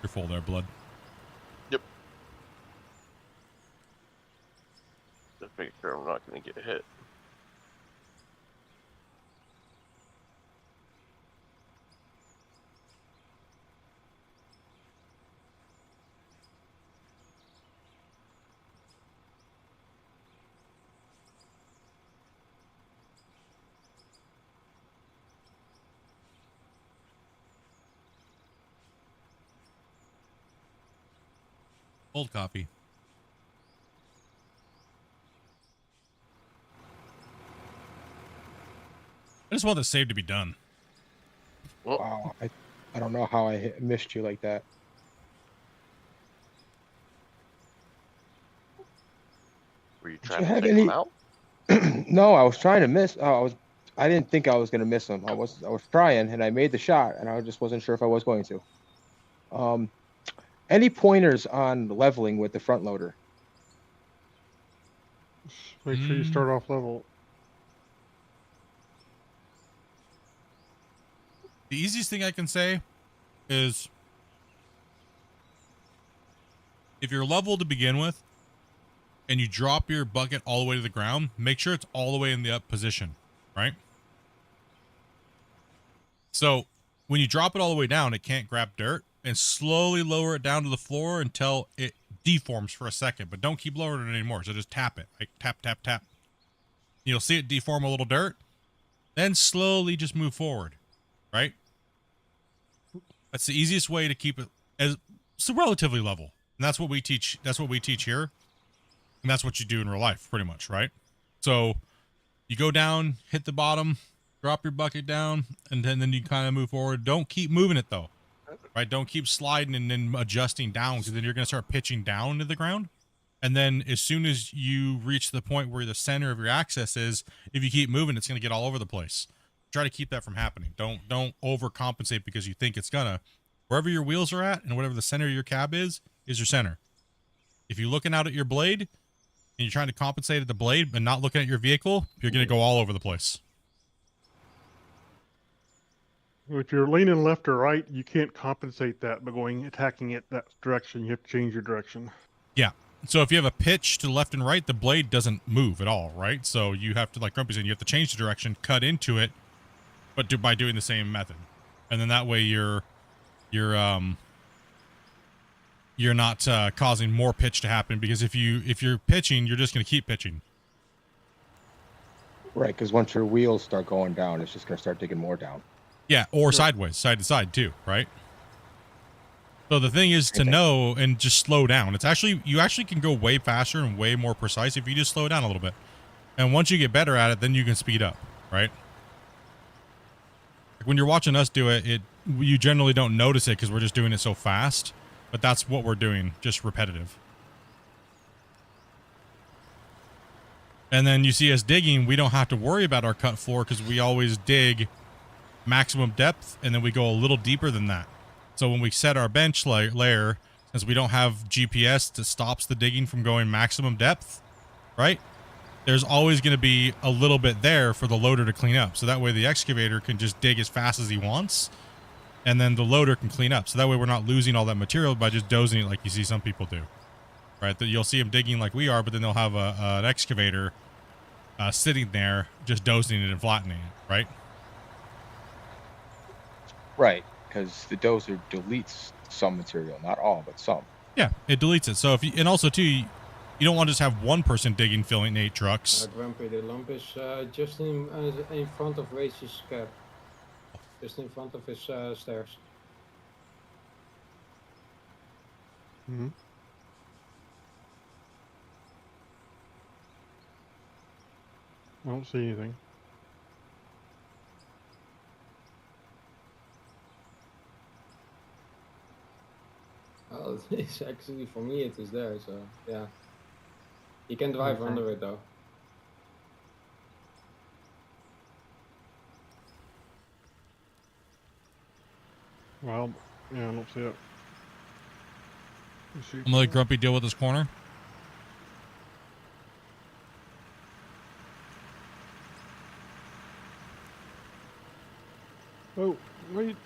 You're full there, blood. Yep. Just making sure I'm not going to get hit. Cold coffee. I just want the save to be done. Wow, I don't know how I missed you like that. Were you Did trying you to have take any- them out? No, I was trying to miss. I didn't think I was gonna miss him. I was trying, and I made the shot, and I just wasn't sure if I was going to. Any pointers on leveling with the front loader? Make sure you start off level. The easiest thing I can say is if you're level to begin with and you drop your bucket all the way to the ground, make sure it's all the way in the up position, right? So when you drop it all the way down, it can't grab dirt, and slowly lower it down to the floor until it deforms for a second, but don't keep lowering it anymore. So just tap it, like tap, tap, tap. You'll see it deform a little dirt, then slowly just move forward, right? That's the easiest way to keep it as so relatively level. And that's what we teach. That's what we teach here. And that's what you do in real life, pretty much, right? So you go down, hit the bottom, drop your bucket down, and then you kind of move forward. Don't keep moving it though, right? Don't keep sliding and then adjusting down, because then you're going to start pitching down to the ground. And then as soon as you reach the point where the center of your axis is, if you keep moving, it's going to get all over the place. Try to keep that from happening. Don't overcompensate because you think it's gonna. Wherever your wheels are at and whatever the center of your cab is your center. If you're looking out at your blade and you're trying to compensate at the blade but not looking at your vehicle, you're going to go all over the place. If you're leaning left or right, you can't compensate that by attacking it that direction. You have to change your direction. Yeah. So if you have a pitch to left and right, the blade doesn't move at all, right? So you have to, like Grumpy said, you have to change the direction, cut into it, but by doing the same method. And then that way you're not causing more pitch to happen, because if you're pitching, you're just going to keep pitching. Right, because once your wheels start going down, it's just going to start digging more down. Yeah, or sideways, side to side too, right? So the thing is to know and just slow down. You actually can go way faster and way more precise if you just slow down a little bit. And once you get better at it, then you can speed up, right? Like when you're watching us do it, you generally don't notice it because we're just doing it so fast. But that's what we're doing, just repetitive. And then you see us digging, we don't have to worry about our cut floor because we always dig maximum depth and then we go a little deeper than that. So when we set our bench layer, since we don't have GPS that stops the digging from going maximum depth, right? There's always going to be a little bit there for the loader to clean up. So that way the excavator can just dig as fast as he wants and then the loader can clean up. So that way we're not losing all that material by just dozing it like you see some people do. Right, that you'll see them digging like we are, but then they'll have an excavator sitting there just dozing it and flattening it, right? Right, because the dozer deletes some material, not all, but some. Yeah, it deletes it. So if you, and also too, you don't want to just have one person digging, filling 8 trucks. Grumpy, the lamp is just in front of Race's cab, just in front of his stairs. Mm-hmm. I don't see anything. Oh, it's actually, for me it is there, so yeah. You can drive Okay. under it though. Well, yeah, I don't see it. Let's see. I'm gonna let Grumpy deal with this corner. Oh, wait.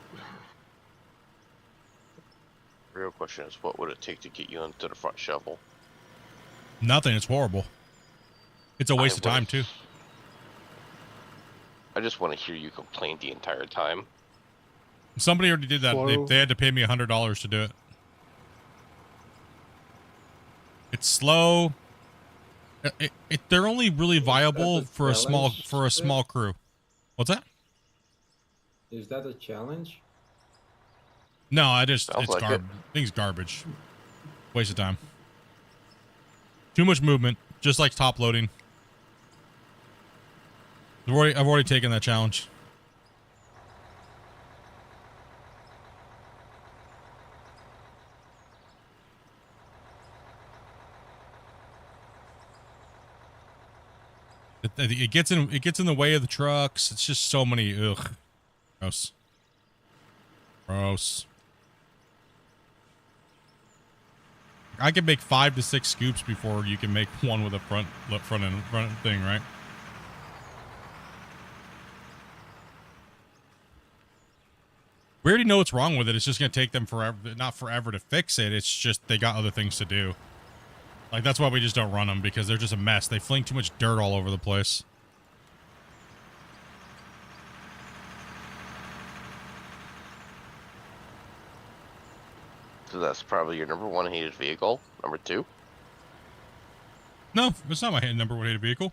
Real question is, what would it take to get you into the front shovel? Nothing. It's horrible. It's a waste of time too. I just want to hear you complain the entire time. Somebody already did that. Slow. They had to pay me $100 to do it. It's slow. They're only really viable for a small crew. What's that? Is that a challenge? No, it's Sounds like garbage. Thing's garbage. Waste of time. Too much movement, just like top loading. I've already taken that challenge. It gets in the way of the trucks. It's just so many gross. Gross. I can make 5 to 6 scoops before you can make one with a front thing, right? We already know what's wrong with it. It's just going to take them forever, not forever to fix it. It's just they got other things to do. Like, that's why we just don't run them, because they're just a mess. They fling too much dirt all over the place. So that's probably your number 1 hated vehicle. Number 2? No, it's not my number 1 hated vehicle.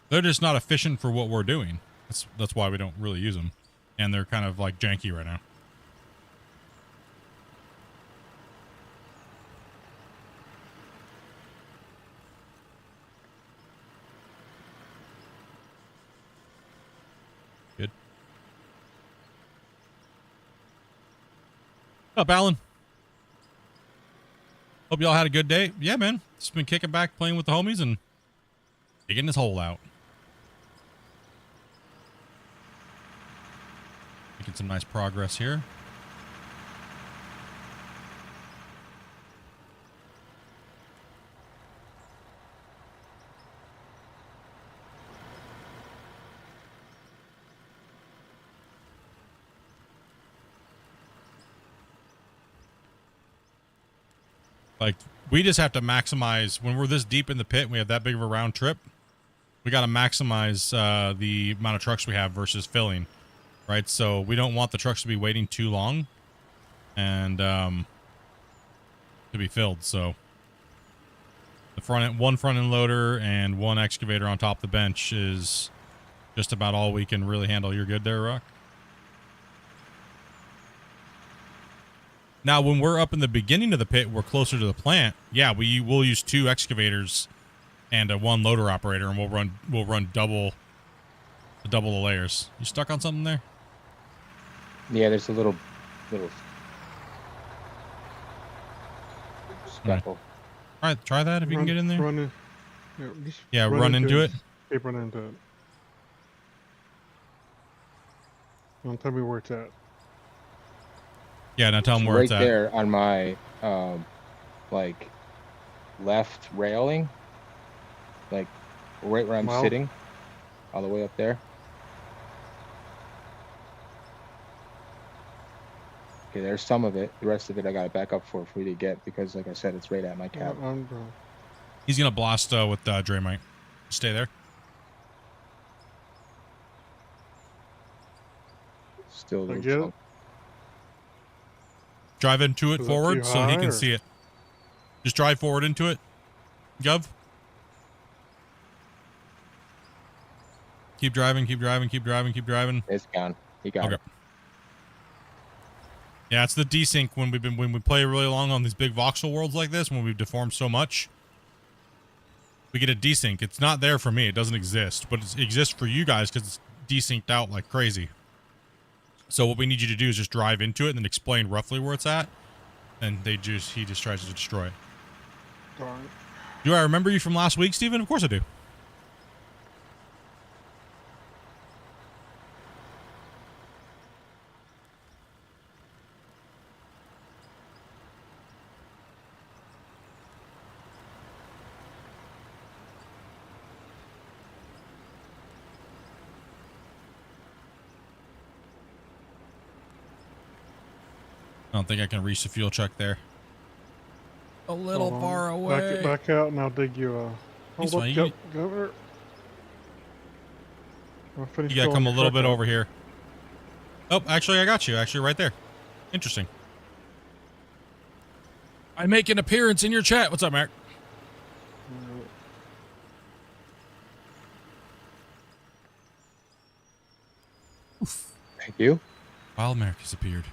They're just not efficient for what we're doing. That's why we don't really use them. And they're kind of like janky right now. Good. What's up, Alan? Hope y'all had a good day. Yeah, man. Just been kicking back, playing with the homies, and digging this hole out. Making some nice progress here. Like, we just have to maximize when we're this deep in the pit and we have that big of a round trip. We got to maximize the amount of trucks we have versus filling, right? So we don't want the trucks to be waiting too long and to be filled. So the one front end loader and one excavator on top of the bench is just about all we can really handle. You're good there, Rock? Now, when we're up in the beginning of the pit, we're closer to the plant. Yeah, we'll use 2 excavators and one loader operator, and we'll run double the layers. You stuck on something there? Yeah, there's a little speckle. All right, try that if you can get in there. Run into it. Escape run into it. Don't tell me where it's at. Yeah, now tell them where right it's at. there on my like left railing, like right where I'm sitting, all the way up there. Okay, there's some of it. The rest of it I got to back up for you to get because, like I said, it's right at my cabin. He's gonna blast with Draymite. Stay there. Still I get it. Drive into it Is it forward too so he high, can or- see it. Just drive forward into it. Gov. Keep driving, keep driving, keep driving, keep driving. It's gone. He got it. Yeah, it's the desync when we play really long on these big voxel worlds like this, when we've deformed so much. We get a desync. It's not there for me. It doesn't exist, but it exists for you guys because it's desynced out like crazy. So what we need you to do is just drive into it and then explain roughly where it's at, and he just tries to destroy it. Darn. Do I remember you from last week, Steven? Of course I do. I don't think I can reach the fuel truck there. A little Hold on. far away. Back out, and I'll dig you a. He's Hold fine. up, Governor. You gotta come a little bit over here. Oh, actually, I got you. Actually, right there. Interesting. I make an appearance in your chat. What's up, Mark? Thank you. Wild Merrick has appeared.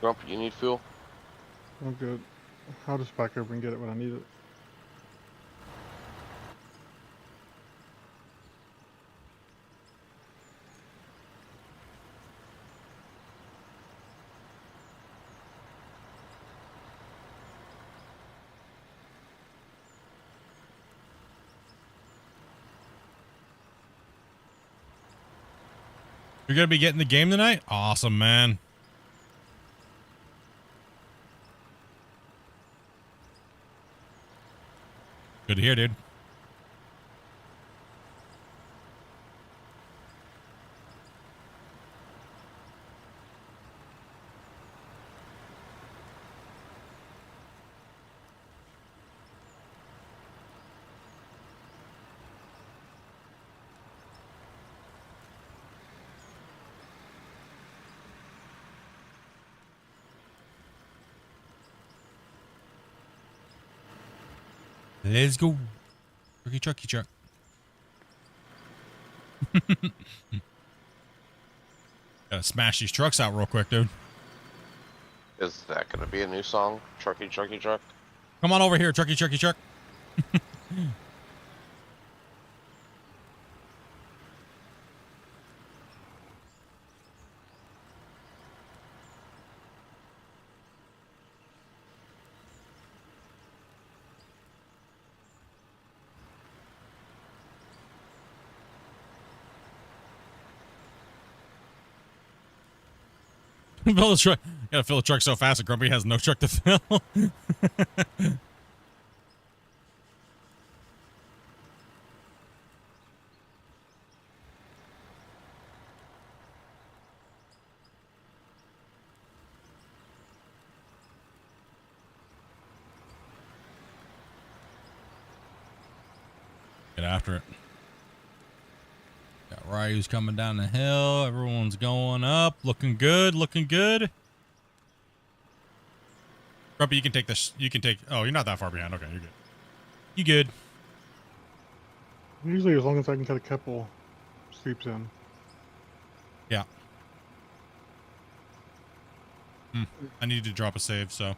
Grump, you need fuel? I'm good. I'll just back over and get it when I need it. You're gonna be getting the game tonight? Awesome, man. Good to hear, dude. Let's go. Trucky truck. Gotta smash these trucks out real quick, dude. Is that gonna be a new song? Trucky truck? Come on over here, truck. Fill the truck. Gotta fill the truck so fast that Grumpy has no truck to fill. Get after it. Got Ryu's coming down the hill. Everyone's going up. Looking good. Grumpy, you can take this. Oh, you're not that far behind. Okay, you're good. You good. Usually, as long as I can get a couple sweeps in. Yeah. I need to drop a save, so.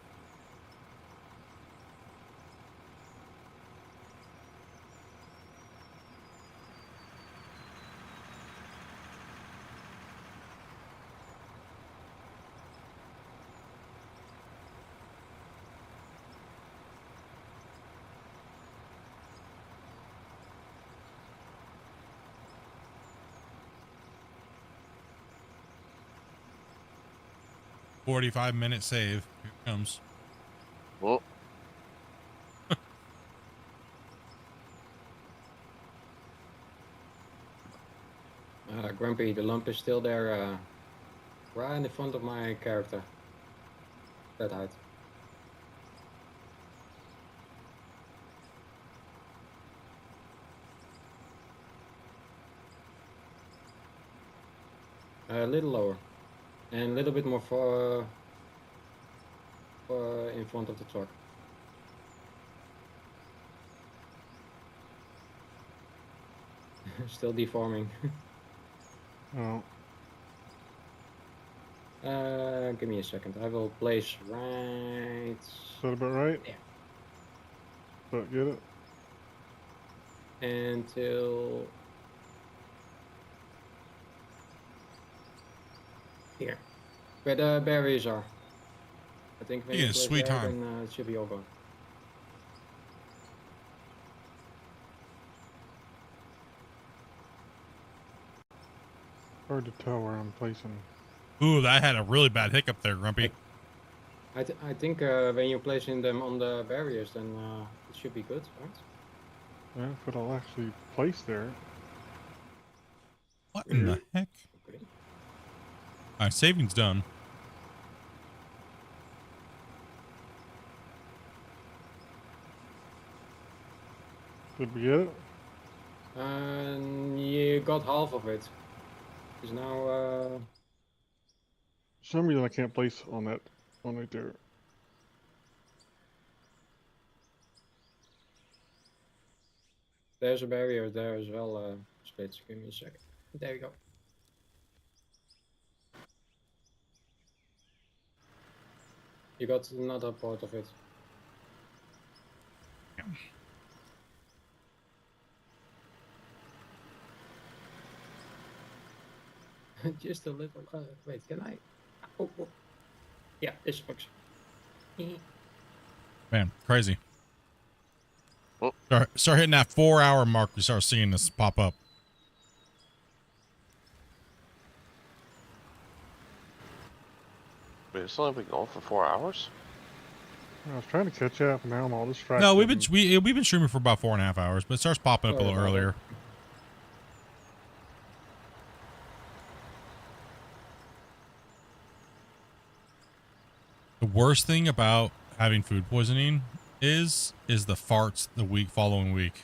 "45-minute save." Here it comes. Well, Grumpy, the lump is still there, right in the front of my character. That height. A little lower, and a little bit more for in front of the truck. Still deforming. Oh, Give me a second. I will place right. is that about right? Yeah. But get it? Until here, where the barriers are. I think when Yeah, you place sweet there, time. then it should be all gone. Hard to tell where I'm placing. Ooh, that had a really bad hiccup there, Grumpy. I think when you're placing them on the barriers, then it should be good, right? Yeah, but I'll actually place there. What in the heck? Okay. All right, saving's done. Did we get it? And you got half of it. It's now For some reason I can't place on that one right there. there's a barrier there as well, Splits. Give me a second. There you go. You got another part of it. Just a little. Wait, can I? Oh. Yeah, this works. Man, crazy. Start hitting that 4-hour mark. We start seeing this pop up. wait, it's only been going for 4 hours? I was trying to catch up, and now I'm all distracted. No, we've been streaming for about 4.5 hours, but it starts popping up a little earlier. The worst thing about having food poisoning is the farts the following week.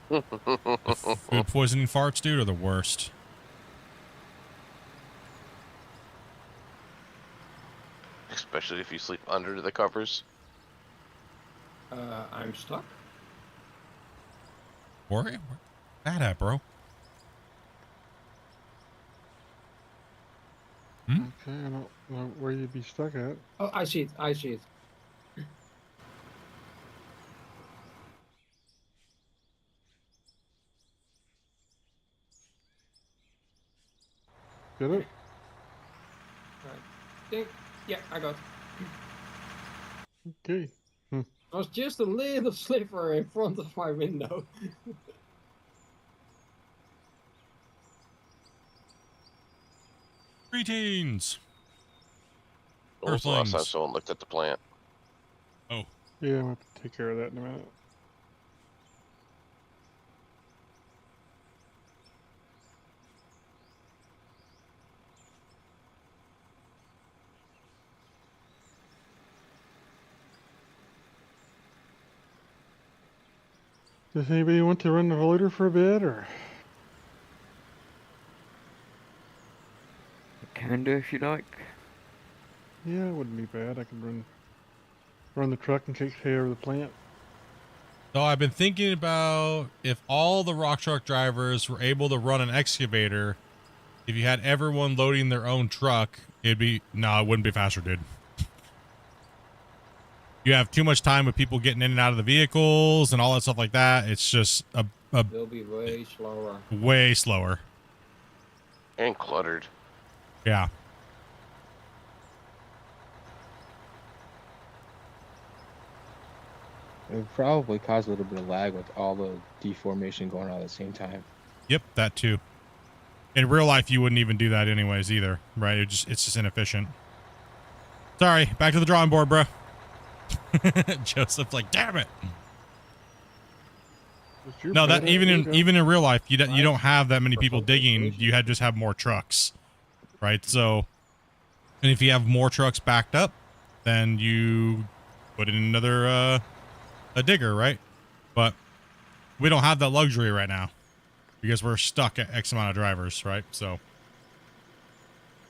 The food poisoning farts, dude, are the worst. Especially if you sleep under the covers. I'm stuck. Where that at, bro? Okay, I don't know where you'd be stuck at. Oh, I see it. I see it. Get it? Yeah, I got it. Okay. I was just a little sliver in front of my window. Greetings. When was the last time Earthlings. someone looked at the plant? Oh, Yeah, I'm gonna have to take care of that in a minute. Does anybody want to run the loader for a bit, or? Can do if you like. Yeah, it wouldn't be bad. I could run the truck and take care of the plant. so I've been thinking about if all the rock truck drivers were able to run an excavator If you had everyone loading their own truck, it wouldn't be faster, dude. You have too much time with people getting in and out of the vehicles and all that stuff like that. It's just They'll be way slower. way slower. And cluttered. Yeah. It would probably cause a little bit of lag with all the deformation going on at the same time. Yep, that too. In real life, you wouldn't even do that anyways either, right? It's just inefficient. Sorry, back to the drawing board, bro. Joseph's like, damn it. No, that even in real life, you don't have that many people digging. You just have more trucks, right? So, and if you have more trucks backed up, then you put in another a digger, right? But we don't have that luxury right now because we're stuck at X amount of drivers, right? So,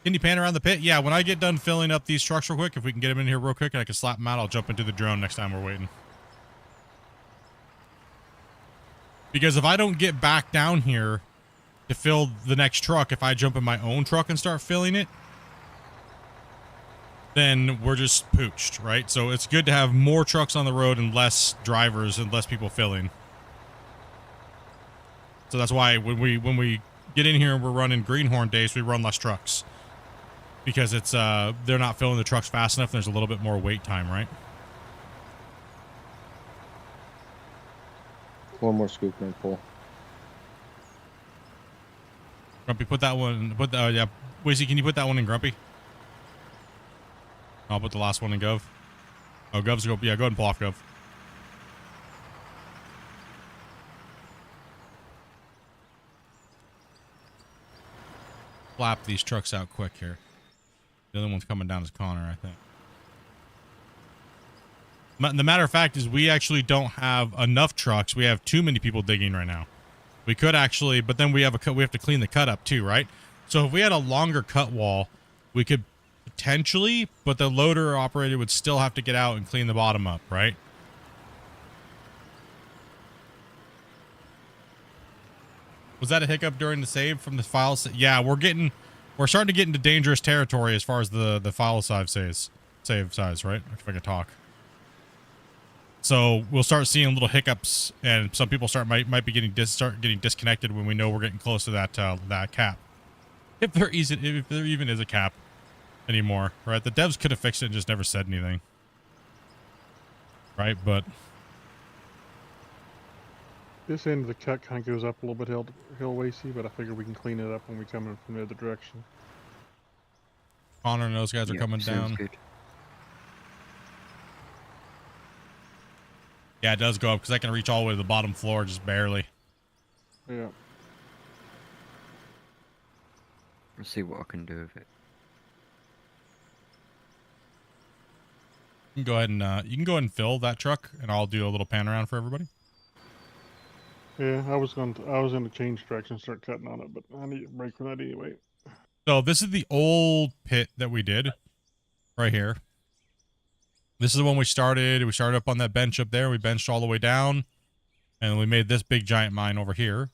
can you pan around the pit? Yeah, when I get done filling up these trucks real quick, if we can get them in here real quick and I can slap them out, I'll jump into the drone next time we're waiting. Because if I don't get back down here to fill the next truck, if I jump in my own truck and start filling it, then we're just pooched, right? So it's good to have more trucks on the road and less drivers and less people filling. So that's why when we get in here and we're running greenhorn days, we run less trucks. Because it's they're not filling the trucks fast enough and there's a little bit more wait time, right? One more scoop and pull. Grumpy, put that one. Yeah, Wizzy, can you put that one in Grumpy? I'll put the last one in Gov. Oh, Gov's go. Yeah, go ahead and pull off Gov. Flap these trucks out quick here. The other one's coming down is Connor, I think. The matter of fact is we actually don't have enough trucks. We have too many people digging right now. We could actually, but then we have to clean the cut up too, right? So if we had a longer cut wall, we could potentially, but the loader operator would still have to get out and clean the bottom up, right? Was that a hiccup during the save from the file? Yeah, we're starting to get into dangerous territory as far as the file save size, right? If I could talk. So we'll start seeing little hiccups, and some people might be getting disconnected when we know we're getting close to that cap. If there even is a cap anymore, right? The devs could have fixed it and just never said anything, right? But this end of the cut kind of goes up a little bit hill wacy, but I figure we can clean it up when we come in from the other direction. Connor and those guys are coming down. Good. Yeah, it does go up because I can reach all the way to the bottom floor just barely. Yeah. Let's see what I can do with it. You can go ahead and fill that truck, and I'll do a little pan around for everybody. Yeah, I was going to change direction and start cutting on it, but I need a break from that anyway. So this is the old pit that we did right here. This is the one we started. We started up on that bench up there. We benched all the way down, and we made this big giant mine over here.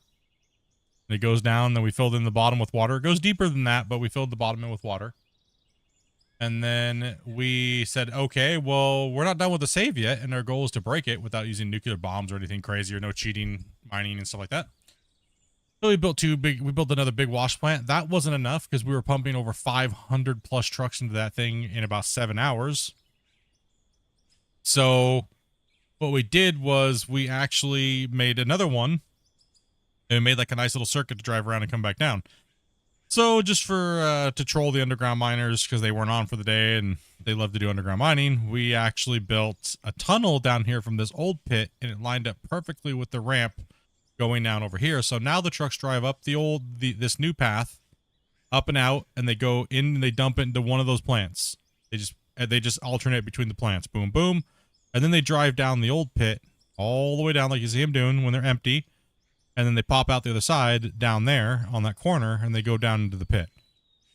And it goes down, then we filled in the bottom with water. It goes deeper than that, but we filled the bottom in with water. And then we said, okay, well, we're not done with the save yet, and our goal is to break it without using nuclear bombs or anything crazy or no cheating, mining, and stuff like that. So we built another big wash plant. That wasn't enough because we were pumping over 500 plus trucks into that thing in about 7 hours. So what we did was we actually made another one, and we made like a nice little circuit to drive around and come back down. So just for to troll the underground miners because they weren't on for the day and they love to do underground mining, we actually built a tunnel down here from this old pit, and it lined up perfectly with the ramp going down over here. So now the trucks drive up this new path up and out, and they go in and they dump it into one of those plants. They just alternate between the plants. Boom, boom. And then they drive down the old pit all the way down like you see them doing when they're empty. And then they pop out the other side down there on that corner, and they go down into the pit.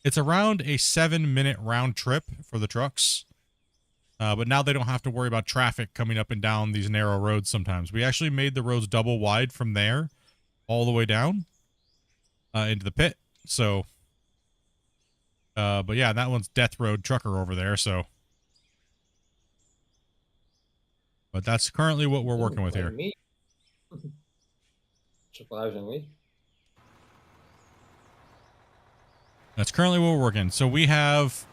It's around a 7-minute round trip for the trucks. But now they don't have to worry about traffic coming up and down these narrow roads sometimes. We actually made the roads double wide from there all the way down into the pit. So But yeah, that one's Death Road Trucker over there. So, but that's currently what we're working with here. Me. Surprisingly. That's currently what we're working. So we have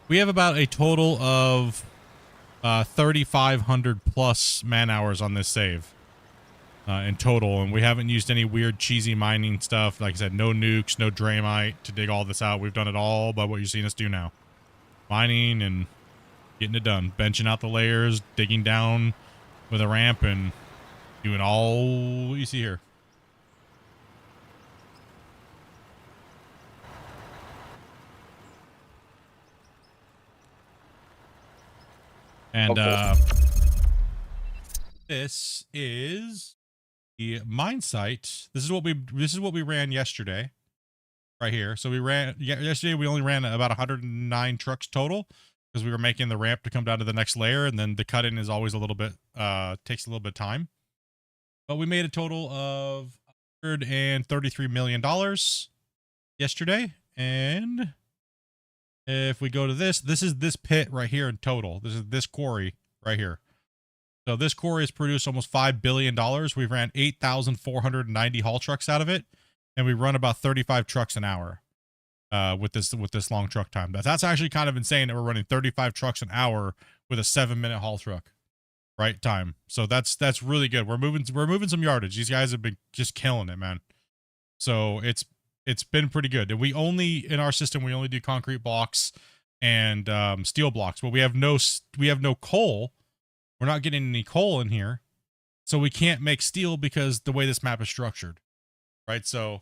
about a total of 3,500 plus man hours on this save in total, and we haven't used any weird cheesy mining stuff. Like I said, no nukes, no Dramite to dig all this out. We've done it all by what you're seeing us do now. Mining and getting it done. Benching out the layers, digging down with a ramp, and doing all you see here. And this is the mine site. This is what we ran yesterday, right here. So we ran yesterday. We only ran about 109 trucks total because we were making the ramp to come down to the next layer, and then the cut in is always a little bit takes a little bit of time. But we made a total of $133 million yesterday, and if we go to this is this pit right here in total. This is this quarry right here. So this quarry has produced almost $5 billion. We've ran 8,490 haul trucks out of it, and we run about 35 trucks an hour with this long truck time. That's actually kind of insane that we're running 35 trucks an hour with a 7-minute haul truck, right time. So that's really good. We're moving some yardage. These guys have been just killing it, man. So it's been pretty good. And in our system we only do concrete blocks and steel blocks. But we have no coal. We're not getting any coal in here, so we can't make steel because the way this map is structured, right? So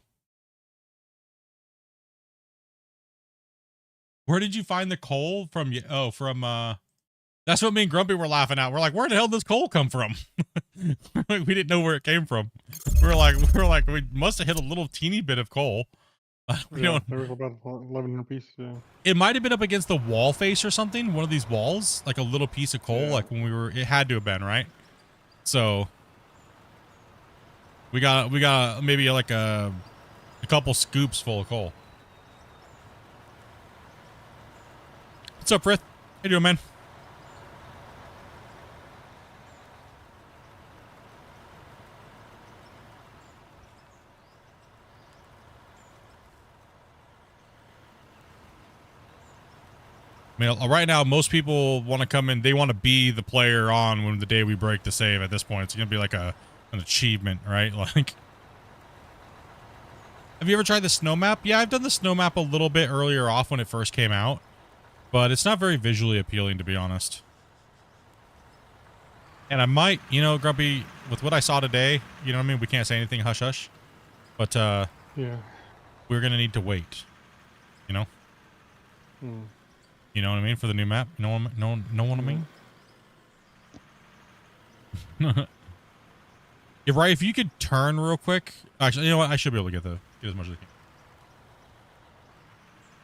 where did you find the coal from? Oh, from that's what me and Grumpy were laughing at. We're like, where the hell does coal come from? We didn't know where it came from. We were like, we must have hit a little teeny bit of coal. We Yeah, don't. there was about 1,100 pieces. Yeah. It might have been up against the wall face or something. One of these walls, like a little piece of coal, like when it had to have been, right? So we got maybe like a couple scoops full of coal. What's up, Frith? How you doing, man? I mean, right now, most people want to come in. They want to be the player on when the day we break the save. At this point, it's gonna be like an achievement, right? Like, have you ever tried the snow map? Yeah, I've done the snow map a little bit earlier off when it first came out, but it's not very visually appealing, to be honest. And I might, Grumpy, with what I saw today, you know what I mean? We can't say anything, hush hush, but Yeah. we're gonna need to wait. You know what I mean, for the new map. Know what I mean? You're right. If you could turn real quick, actually, you know what? I should be able to get as much as I can.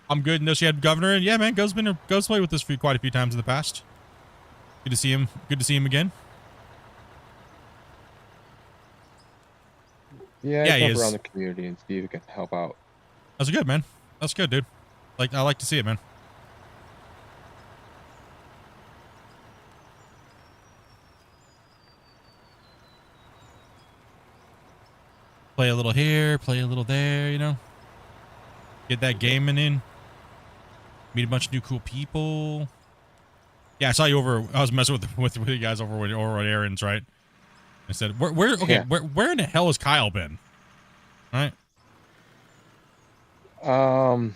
I'm good. No, she had governor, and yeah, man, Go's played with this for quite a few times in the past. Good to see him. Good to see him again. Yeah, he jump is. around the community and see if we can help out. That's good, man. That's good, dude. I like to see it, man. Play a little here, play a little there, Get that gaming in. Meet a bunch of new cool people. Yeah, I saw you I was messing with you guys over at Aaron's, right? I said, where in the hell has Kyle been? All right.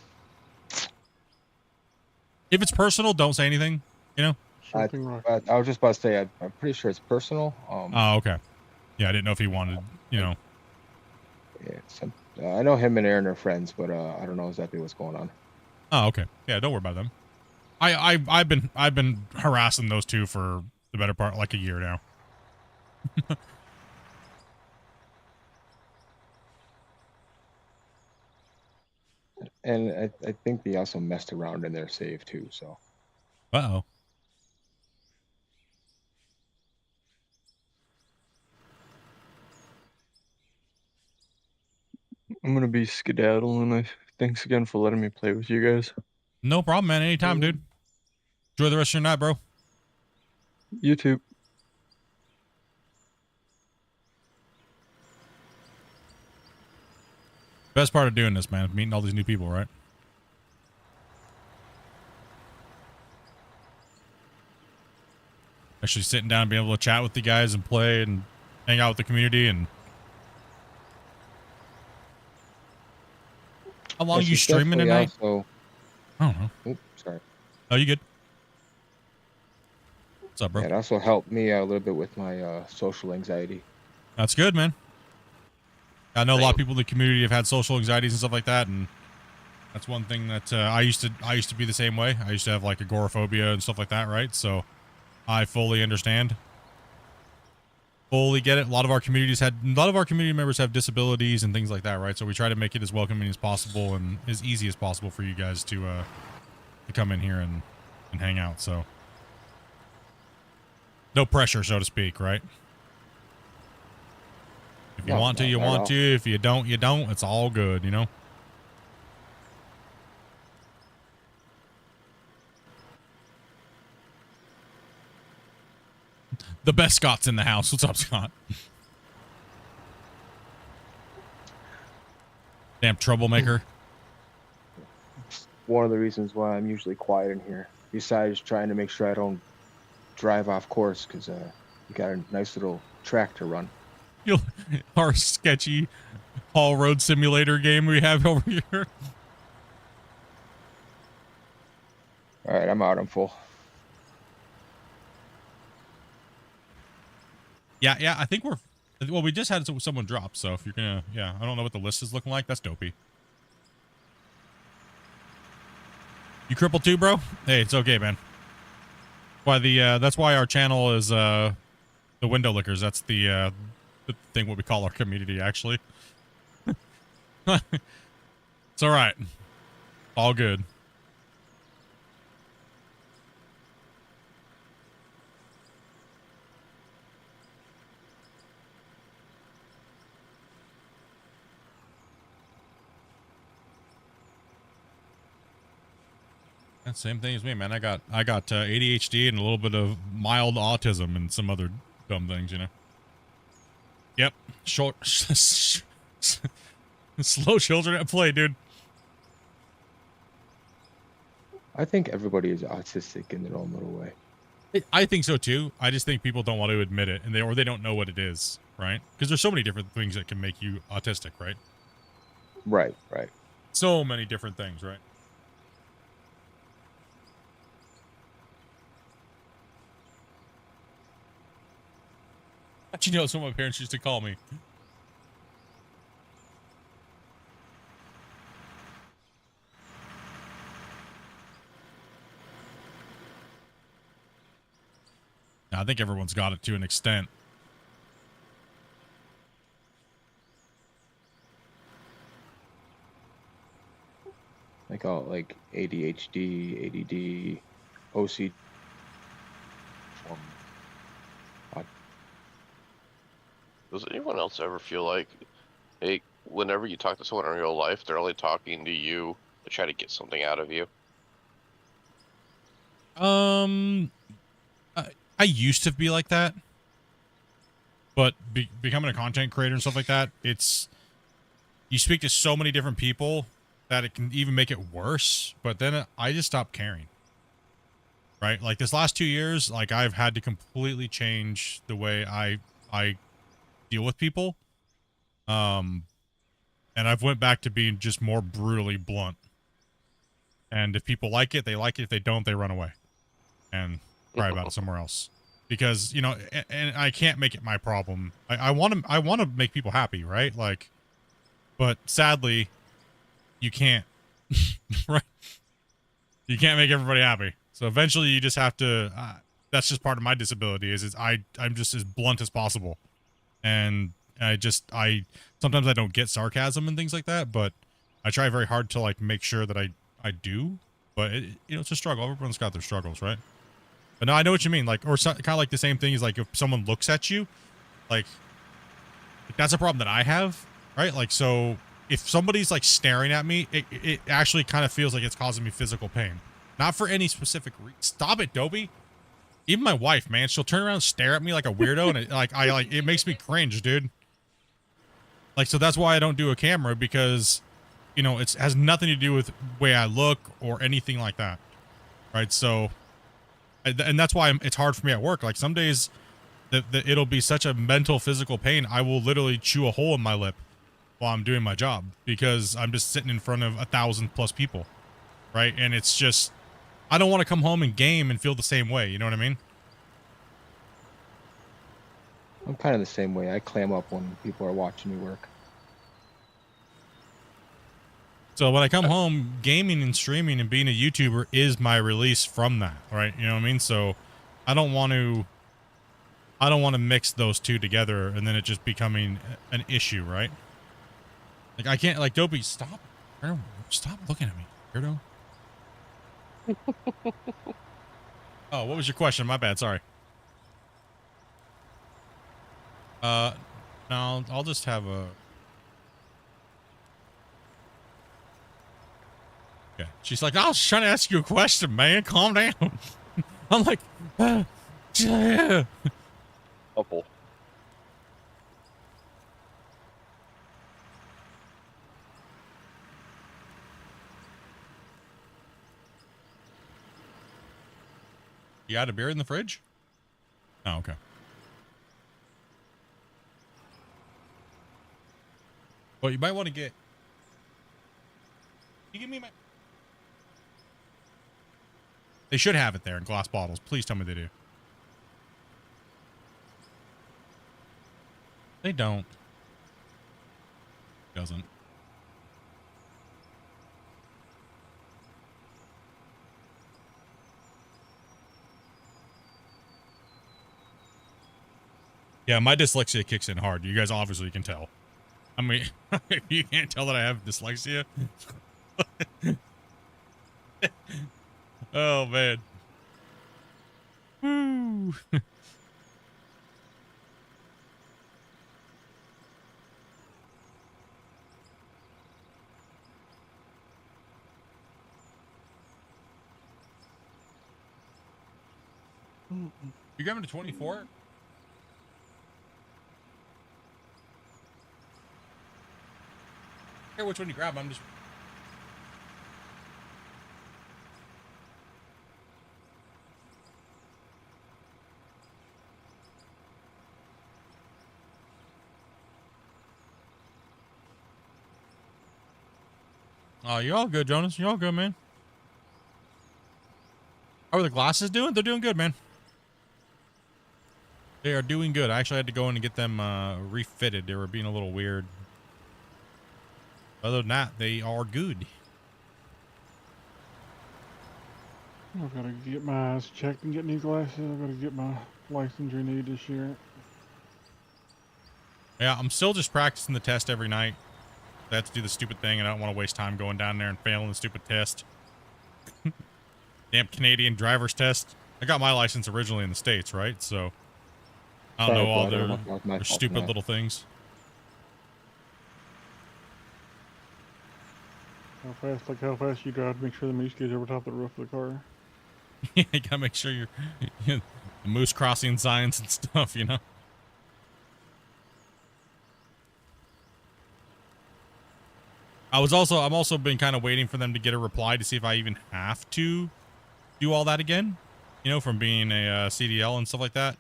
If it's personal, don't say anything, I was just about to say, I'm pretty sure it's personal. Oh, okay. Yeah, I didn't know if he wanted, Yeah, I know him and Aaron are friends, but I don't know exactly what's going on. Oh, okay. Yeah, don't worry about them. I've been harassing those two for the better part like a year now. And I think they also messed around in their save too. So. Uh-oh. I'm gonna be skedaddling. Thanks again for letting me play with you guys. No problem, man. Anytime, dude. Enjoy the rest of your night, bro. You too. Best part of doing this, man, meeting all these new people, right? Actually sitting down and being able to chat with the guys and play and hang out with the community. And how long are you streaming tonight? Also... I don't know. Oops, sorry. Oh, you good? What's up, bro? Yeah, it also helped me out a little bit with my social anxiety. That's good, man. I know a lot of people in the community have had social anxieties and stuff like that, and that's one thing that I used to be the same way. I used to have like agoraphobia and stuff like that, right? So I fully understand. Fully get it. A lot of our community members have disabilities and things like that, right? So we try to make it as welcoming as possible and as easy as possible for you guys to come in here and hang out. So no pressure, so to speak, right? If you want to, you want to. If you don't, you don't. It's all good, you know? The best Scott's in the house. What's up, Scott? Damn troublemaker. One of the reasons why I'm usually quiet in here, besides trying to make sure I don't drive off course, because you got a nice little track to run. Our sketchy Haul Road Simulator game we have over here. All right, I'm out. I'm full. Yeah, I think well, we just had someone drop, so if you're gonna, yeah, I don't know what the list is looking like. That's dopey. You crippled too, bro? Hey, it's okay, man. That's why our channel is the window lickers. That's the thing what we call our community, actually. It's all right. All good. That's the same thing as me, man. I got ADHD and a little bit of mild autism and some other dumb things, you know. Yep. Short slow children at play, dude. I think everybody is autistic in their own little way. I think so too. I just think people don't want to admit it, and they don't know what it is, right? Because there's so many different things that can make you autistic, right? Right. So many different things, right? You know, that's what my parents used to call me. I think everyone's got it to an extent. I call it like ADHD, ADD, OCD. Does anyone else ever feel like, hey, whenever you talk to someone in real life, they're only talking to you to try to get something out of you? I used to be like that, but becoming a content creator and stuff like that, you speak to so many different people that it can even make it worse. But then I just stopped caring. Right? Like this last 2 years, like I've had to completely change the way I deal with people. And I've went back to being just more brutally blunt. And if people like it, they like it. If they don't, they run away and cry about it somewhere else. Because, you know, and I can't make it my problem. I want to make people happy, right? Like, but sadly, you can't. Right? You can't make everybody happy. So eventually, you just have to. That's just part of my disability. I'm just as blunt as possible. And sometimes I don't get sarcasm and things like that, but I try very hard to like make sure that I do, but it's a struggle. Everyone's got their struggles, right? But no, I know what you mean. Like, or kind of like the same thing is like if someone looks at you, like that's a problem that I have, right? Like, so if somebody's like staring at me, it actually kind of feels like it's causing me physical pain. Not for any specific reason. Stop it, Dobie. Even my wife, man, she'll turn around and stare at me like a weirdo, and it makes me cringe, dude. Like, so that's why I don't do a camera, because, you know, it has nothing to do with the way I look or anything like that, right? So, and that's why it's hard for me at work. Like, some days that it'll be such a mental, physical pain, I will literally chew a hole in my lip while I'm doing my job, because I'm just sitting in front of 1,000+ people, right? And it's just, I don't want to come home and game and feel the same way. You know what I mean? I'm kind of the same way. I clam up when people are watching me work. So when I come home, gaming and streaming and being a YouTuber is my release from that, right? You know what I mean? So I don't want to mix those two together and then it just becoming an issue, right? Like, I can't, like, Dopey, stop looking at me, weirdo. Oh, what was your question? My bad, sorry. No, I'll just have a... Okay. She's like, I was trying to ask you a question, man. Calm down. I'm like, yeah. Couple. You got a beer in the fridge? Oh, okay. Well, you might want to get... Can you give me my... They should have it there in glass bottles. Please tell me they do. They don't. Doesn't. Yeah, my dyslexia kicks in hard. You guys obviously can tell. I mean, if you can't tell that I have dyslexia. Oh, man. Woo. You got him to 24? I care which one you grab. I'm just... Oh, you're all good, Jonas. You're all good, man. How are the glasses doing? They're doing good, man. They are doing good. I actually had to go in and get them refitted. They were being a little weird. Other than that, they are good. I've got to get my eyes checked and get new glasses. I've got to get my license renewed this year. Yeah, I'm still just practicing the test every night. I have to do the stupid thing, and I don't want to waste time going down there and failing the stupid test. Damn Canadian driver's test. I got my license originally in the States, right? So I don't know all their stupid little things. How fast you drive to make sure the moose gets over top of the roof of the car. Yeah, you gotta make sure you're the moose crossing signs and stuff, you know. I'm also been kind of waiting for them to get a reply to see if I even have to do all that again, you know, from being a CDL and stuff like that.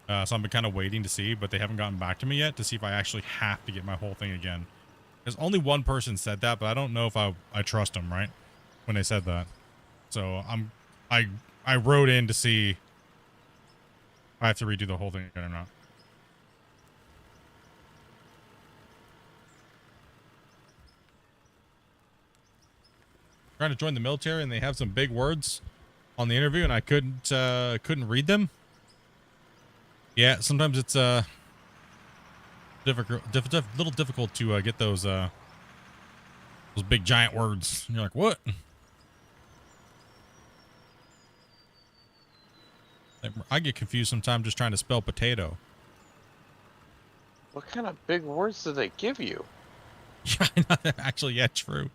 So I've been kind of waiting to see, but they haven't gotten back to me yet to see if I actually have to get my whole thing again. Because only one person said that, but I don't know if I trust them, right? When they said that. So I wrote in to see if I have to redo the whole thing again or not. Trying to join the military and they have some big words on the interview and I couldn't read them. Yeah, sometimes it's little difficult to get those big giant words. And you're like, what? I get confused sometimes just trying to spell potato. What kind of big words do they give you? Yeah, actually, yeah, true.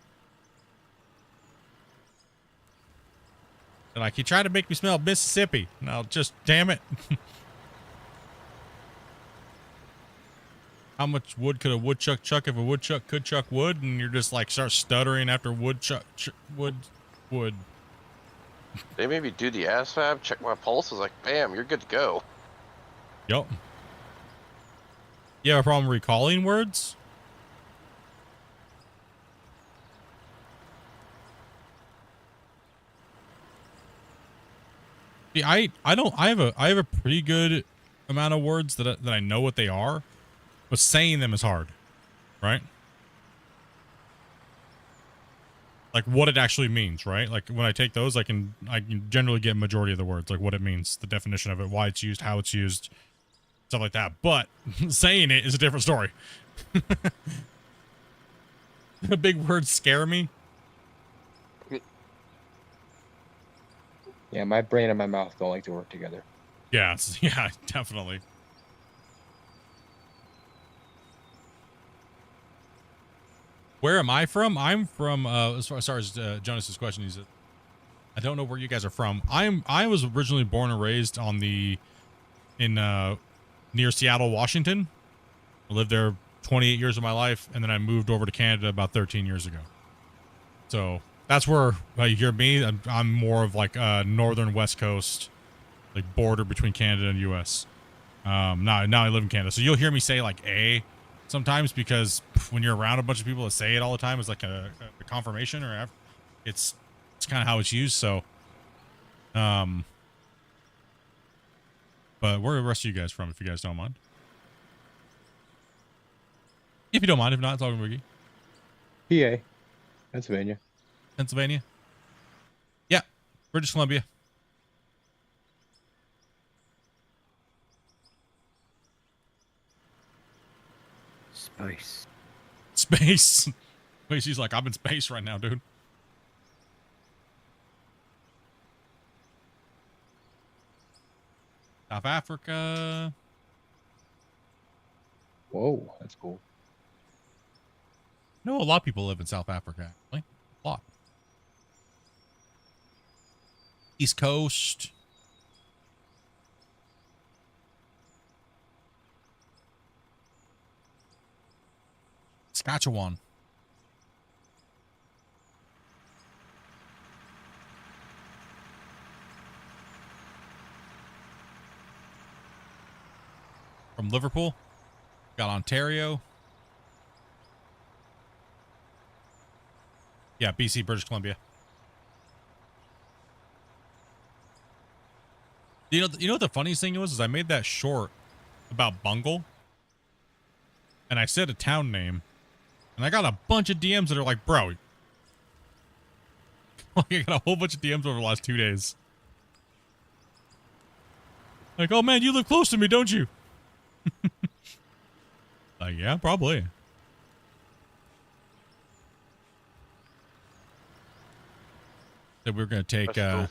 They're like, he tried to make me smell Mississippi. No, just damn it. How much wood could a woodchuck chuck if a woodchuck could chuck wood? And you're just like start stuttering after woodchuck wood. They made me do the ASVAB, check my pulse. I was like, bam, you're good to go. Yup. You have a problem recalling words? See, I have a pretty good amount of words that I know what they are, but saying them is hard, right? Like what it actually means, right? Like when I take those, I can generally get majority of the words, like what it means, the definition of it, why it's used, how it's used, stuff like that. But saying it is a different story. The big words scare me. Yeah, my brain and my mouth don't like to work together. Yeah, yeah, definitely. Where am I from? I'm from as far as Jonas's question, he said, I don't know where you guys are from. I was originally born and raised on near Seattle, Washington. I lived there 28 years of my life, and then I moved over to Canada about 13 years ago. So that's where you hear me. I'm more of like northern West Coast, like border between Canada and US. Now I live in Canada, so you'll hear me say like a sometimes, because when you're around a bunch of people that say it all the time, it's like a confirmation, or it's kind of how it's used. So, but where are the rest of you guys from, if you guys don't mind? If you don't mind, if not, it's all good, Wiggy. PA, Pennsylvania. Pennsylvania? Yeah, British Columbia. Space. Space. Wait, she's like, I'm in space right now, dude. South Africa. Whoa, that's cool. I know a lot of people live in South Africa, actually. A lot. East Coast. Saskatchewan. From Liverpool. Got Ontario. Yeah, BC, British Columbia. You know what the funniest thing was? Is I made that short about Bungle. And I said a town name. And I got a bunch of DMs that are like, bro. I got a whole bunch of DMs over the last 2 days. Like, oh man, you live close to me, don't you? Like, yeah, probably. That we're gonna take I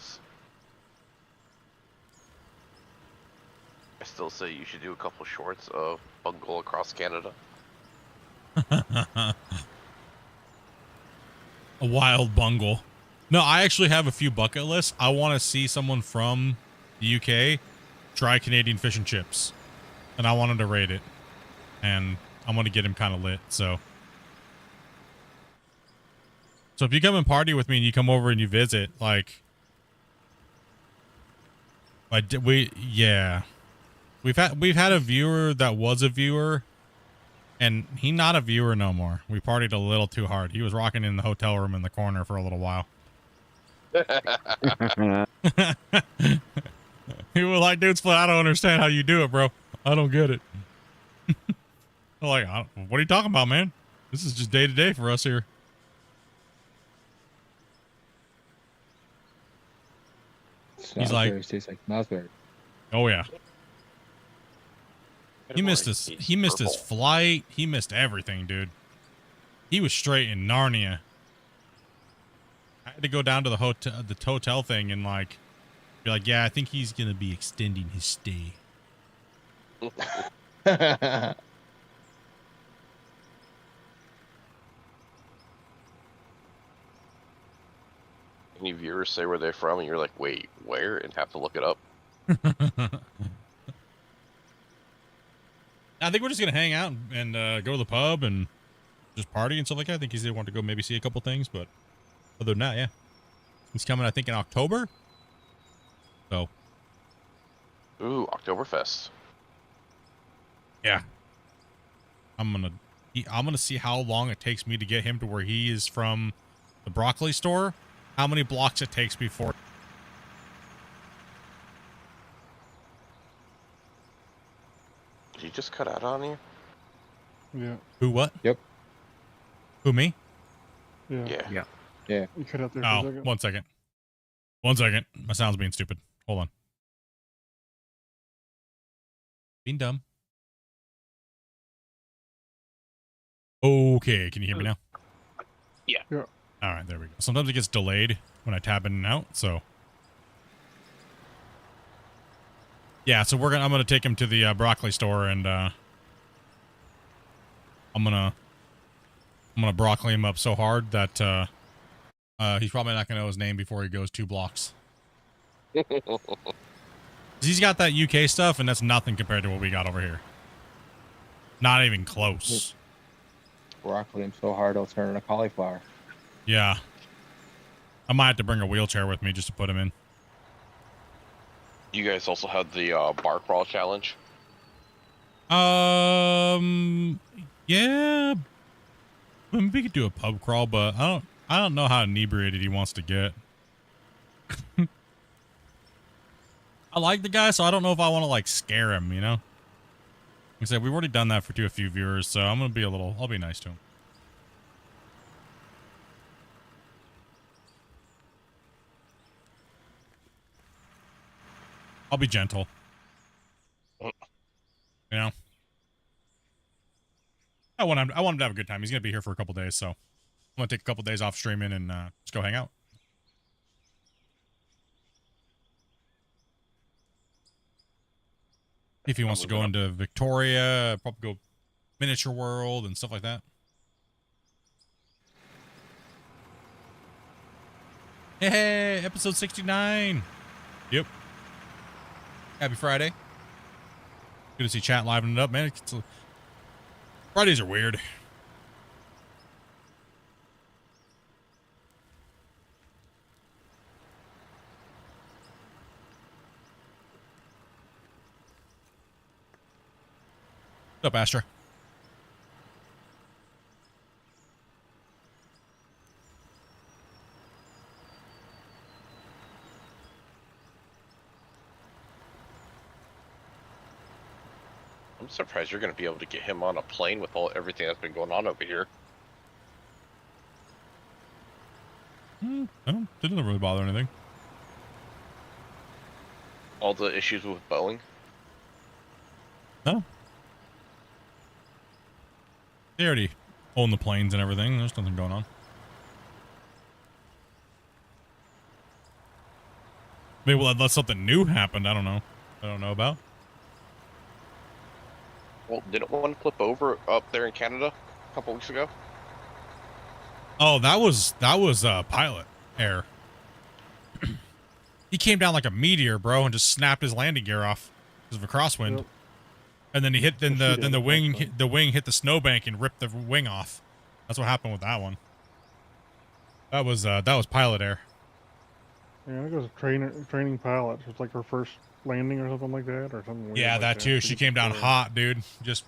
still say you should do a couple shorts of Bungle across Canada. A wild bungle. No, I actually have a few bucket lists. I want to see someone from the UK try Canadian fish and chips, and I want him to rate it, and I'm going to get him kind of lit. So if you come and party with me and you come over and you visit, like, we've had a viewer that was a viewer. And he not a viewer no more. We partied a little too hard. He was rocking in the hotel room in the corner for a little while. He was like, dude, Split, I don't understand how you do it, bro. I don't get it. I'm like, what are you talking about, man? This is just day to day for us here. He's like, it tastes like Nosberry. Oh yeah. He missed his flight. He missed everything, dude. He was straight in Narnia. I had to go down to the hotel thing and like be like, yeah, I think he's gonna be extending his stay. Any viewers say where they're from, and you're like, wait, where? And have to look it up. I think we're just gonna hang out and go to the pub and just party and stuff like that. I think he's want to go maybe see a couple things, but other than that, yeah, he's coming. I think in October. So. Ooh, Oktoberfest. Yeah. I'm gonna see how long it takes me to get him to where he is from the broccoli store. How many blocks it takes before. Did he just cut out on you? Yeah. Who? What? Yep. Who? Me? Yeah. Yeah. You cut out there for a Oh, second. 1 second. 1 second. My sound's being stupid. Hold on. Being dumb. Okay, can you hear me now? Yeah. Yeah. All right, there we go. Sometimes it gets delayed when I tab in and out, so. Yeah, so I'm gonna take him to the broccoli store and I'm gonna broccoli him up so hard that he's probably not gonna know his name before he goes 2 blocks. He's got that UK stuff, and that's nothing compared to what we got over here. Not even close. Broccoli him so hard it'll turn into cauliflower. Yeah. I might have to bring a wheelchair with me just to put him in. You guys also had the bar crawl challenge. Yeah. We could do a pub crawl, but I don't know how inebriated he wants to get. I like the guy, so I don't know if I want to like scare him, you know? Like I said, we've already done that for a few viewers, so I'm gonna be I'll be nice to him. I'll be gentle. You know? I want him to have a good time. He's gonna be here for a couple days, so I'm gonna take a couple days off streaming and just go hang out. If he wants to go into Victoria, probably go Miniature World and stuff like that. Hey, episode 69. Yep. Happy Friday. Good to see chat livening it up, man. Fridays are weird. What's up, Astra? I'm surprised you're going to be able to get him on a plane with everything that's been going on over here. It doesn't really bother anything. All the issues with Boeing. No. They already own the planes and everything. There's nothing going on. Maybe unless something new happened. I don't know. I don't know about. Well, didn't one flip over up there in Canada a couple weeks ago? Oh, that was pilot error. He came down like a meteor, bro, and just snapped his landing gear off because of a crosswind. Yep. And then the wing hit the snowbank and ripped the wing off. That's what happened with that one. That was pilot error. Yeah, it was a training pilot. It was like her first landing or something like that, or something. Weird Yeah, like that too. She came down hot, dude. Just.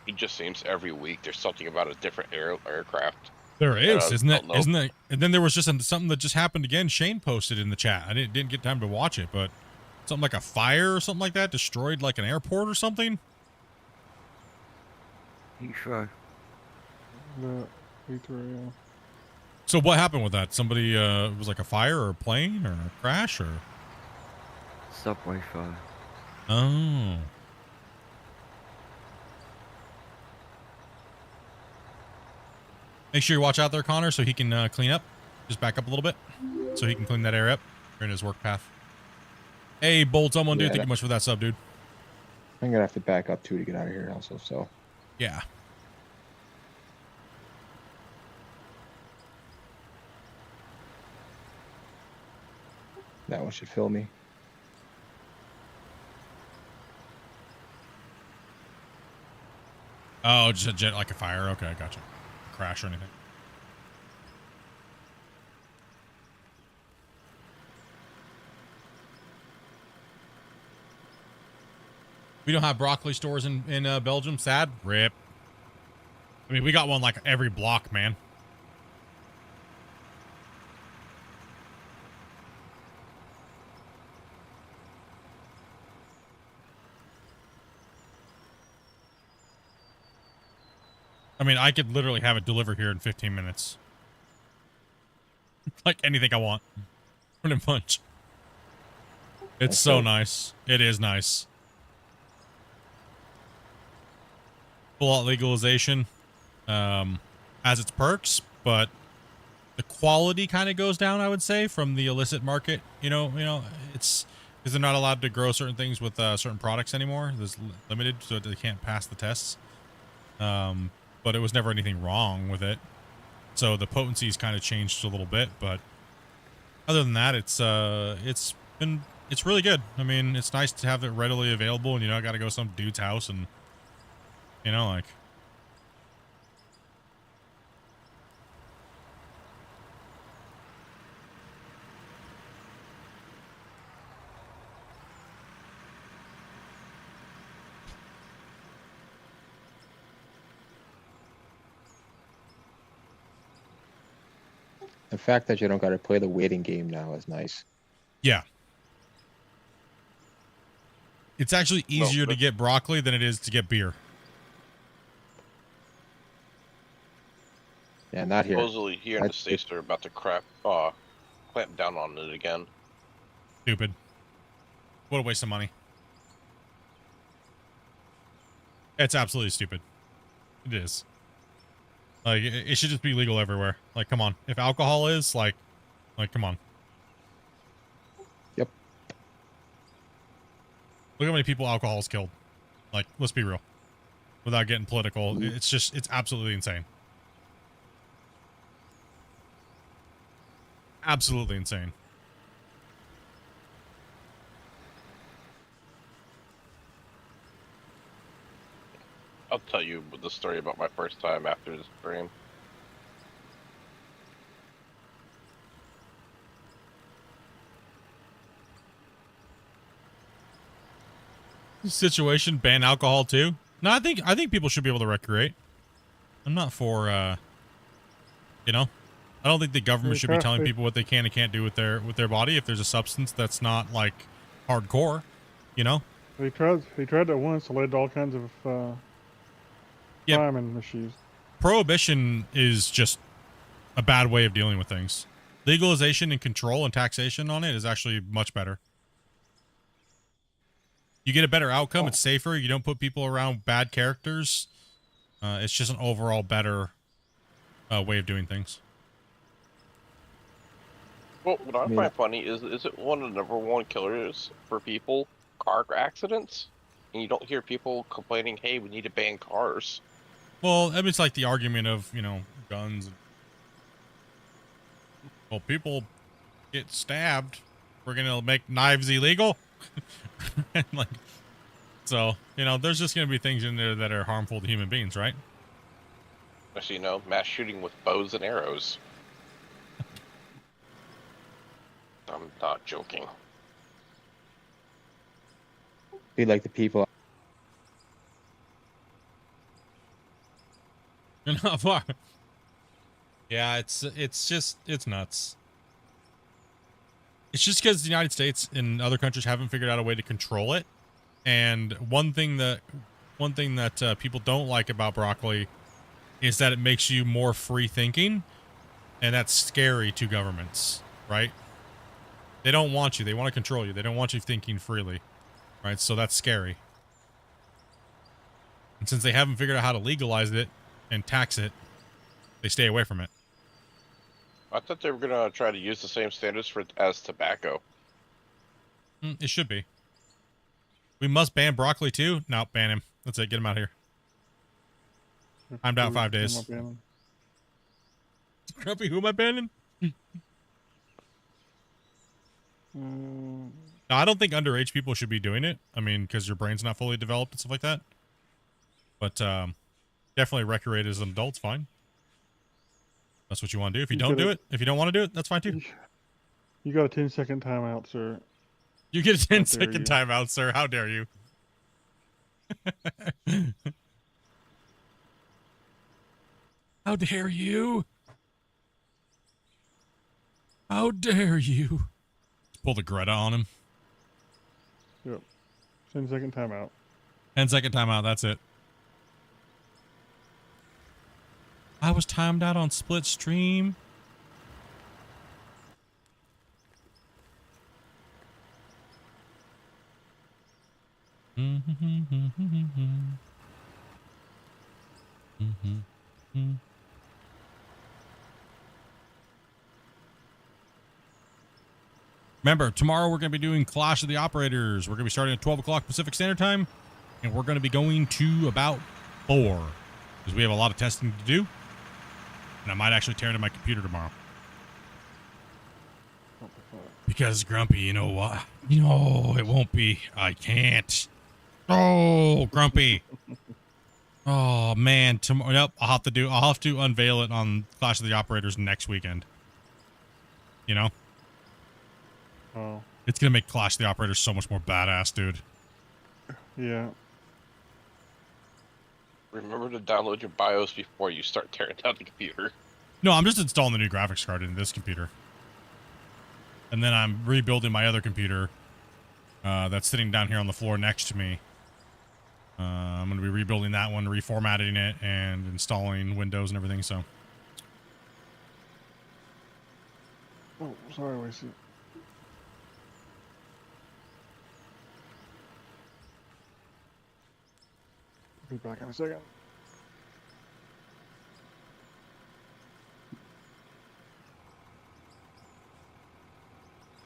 It just seems every week there's something about a different aircraft. There is, isn't it? Know. Isn't it? And then there was just something that just happened again. Shane posted in the chat. I didn't get time to watch it, but something like a fire or something like that destroyed like an airport or something. Heathrow. The Heathrow, yeah. So what happened with that? Somebody was like a fire or a plane or a crash or Subway fire. oh. Make sure you watch out there, Connor, so he can clean up. Just back up a little bit, so he can clean that area up during his work path. Hey, Bolt, someone, dude, thank you much for that sub, dude. I'm gonna have to back up too to get out of here also. So yeah. That one should fill me. Oh, just a jet like a fire. Okay, gotcha. Crash or anything. We don't have broccoli stores in Belgium. Sad. Rip. I mean, we got one like every block, man. I mean, I could literally have it delivered here in 15 minutes. Like anything I want. Pretty much. It's so nice. It is nice. Full out legalization has its perks, but the quality kind of goes down, I would say, from the illicit market. You know, it's because they're not allowed to grow certain things with certain products anymore. There's limited, so they can't pass the tests. But it was never anything wrong with it. So the potency's kind of changed a little bit, but other than that, it's really good. I mean, it's nice to have it readily available, and you know, I got to go to some dude's house and, you know, like. The fact that you don't got to play the waiting game now is nice. Yeah. It's actually easier to get broccoli than it is to get beer. Yeah, not here. Supposedly here in the States, they're about to clamp down on it again. Stupid. What a waste of money. It's absolutely stupid. It is. Like, it should just be legal everywhere. Like, come on. If alcohol is, like, come on. Yep. Look how many people alcohol's killed. Like, let's be real. Without getting political, it's absolutely insane. Absolutely insane. I'll tell you the story about my first time after this stream. Situation, ban alcohol too. No, I think people should be able to recreate. I'm not for you know, I don't think the government should be telling people what they can and can't do with their body if there's a substance that's not like hardcore, you know. He tried that once. It led to all kinds of crime and issues. Prohibition is just a bad way of dealing with things. Legalization and control and taxation on it is actually much better. You get a better outcome. It's safer. You don't put people around bad characters. It's just an overall better way of doing things. Well, what I find funny is it one of the #1 killers for people? Car accidents? And you don't hear people complaining, hey, we need to ban cars. Well, I mean, it's like the argument of, you know, guns. Well, people get stabbed. We're going to make knives illegal. And like, so, you know, there's just going to be things in there that are harmful to human beings, right? Especially, you know, mass shooting with bows and arrows. I'm not joking. Be like the people. You're not far. Yeah, it's nuts. It's just because the United States and other countries haven't figured out a way to control it. And one thing that people don't like about broccoli is that it makes you more free thinking, and that's scary to governments, right? They don't want you. They want to control you. They don't want you thinking freely, right? So that's scary. And since they haven't figured out how to legalize it and tax it, they stay away from it. I thought they were gonna try to use the same standards as tobacco. It should be. We must ban broccoli too? No, ban him. That's it. Get him out of here. I'm down 5 days. Grumpy, who am I banning? Mm, Now, I don't think underage people should be doing it. I mean, because your brain's not fully developed and stuff like that. But definitely recreate as an adult's fine. That's what you want to do. If you don't do it, if you don't want to do it, that's fine too. You got a 10-second timeout, sir. You get a How dare 10-second you. timeout, sir. How dare you? How dare you? How dare you? Pull the Greta on him. Yep. 10-second timeout. 10-second timeout. That's it. I was timed out on split stream. Remember, tomorrow we're going to be doing Clash of the Operators. We're going to be starting at 12 o'clock Pacific Standard Time, and we're going to be going to about 4, because we have a lot of testing to do, and I might actually tear into my computer tomorrow. Because, Grumpy, you know what? No, it won't be. I can't. Oh, Grumpy. Oh, man. Tomorrow, nope, I'll have to unveil it on Clash of the Operators next weekend. You know? Oh. It's going to make Clash of the Operators so much more badass, dude. Yeah. Remember to download your BIOS before you start tearing down the computer. No, I'm just installing the new graphics card into this computer. And then I'm rebuilding my other computer that's sitting down here on the floor next to me. I'm going to be rebuilding that one, reformatting it, and installing Windows and everything, so. Oh, sorry, Wasey. Be back in a second.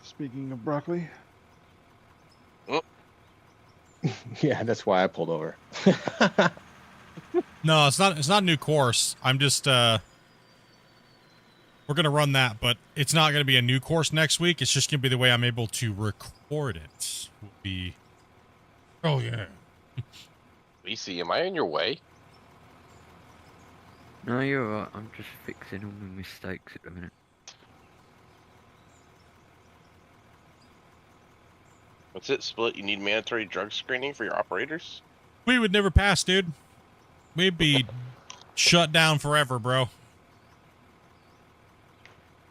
Speaking of broccoli. Yeah, that's why I pulled over. No, it's not a new course. I'm just we're gonna run that, but it's not gonna be a new course next week. It's just gonna be the way I'm able to record it. Will be. Oh yeah. Lacey, am I in your way? No, you're alright. I'm just fixing all my mistakes at the minute. What's it, Split? You need mandatory drug screening for your operators? We would never pass, dude. We'd be shut down forever, bro.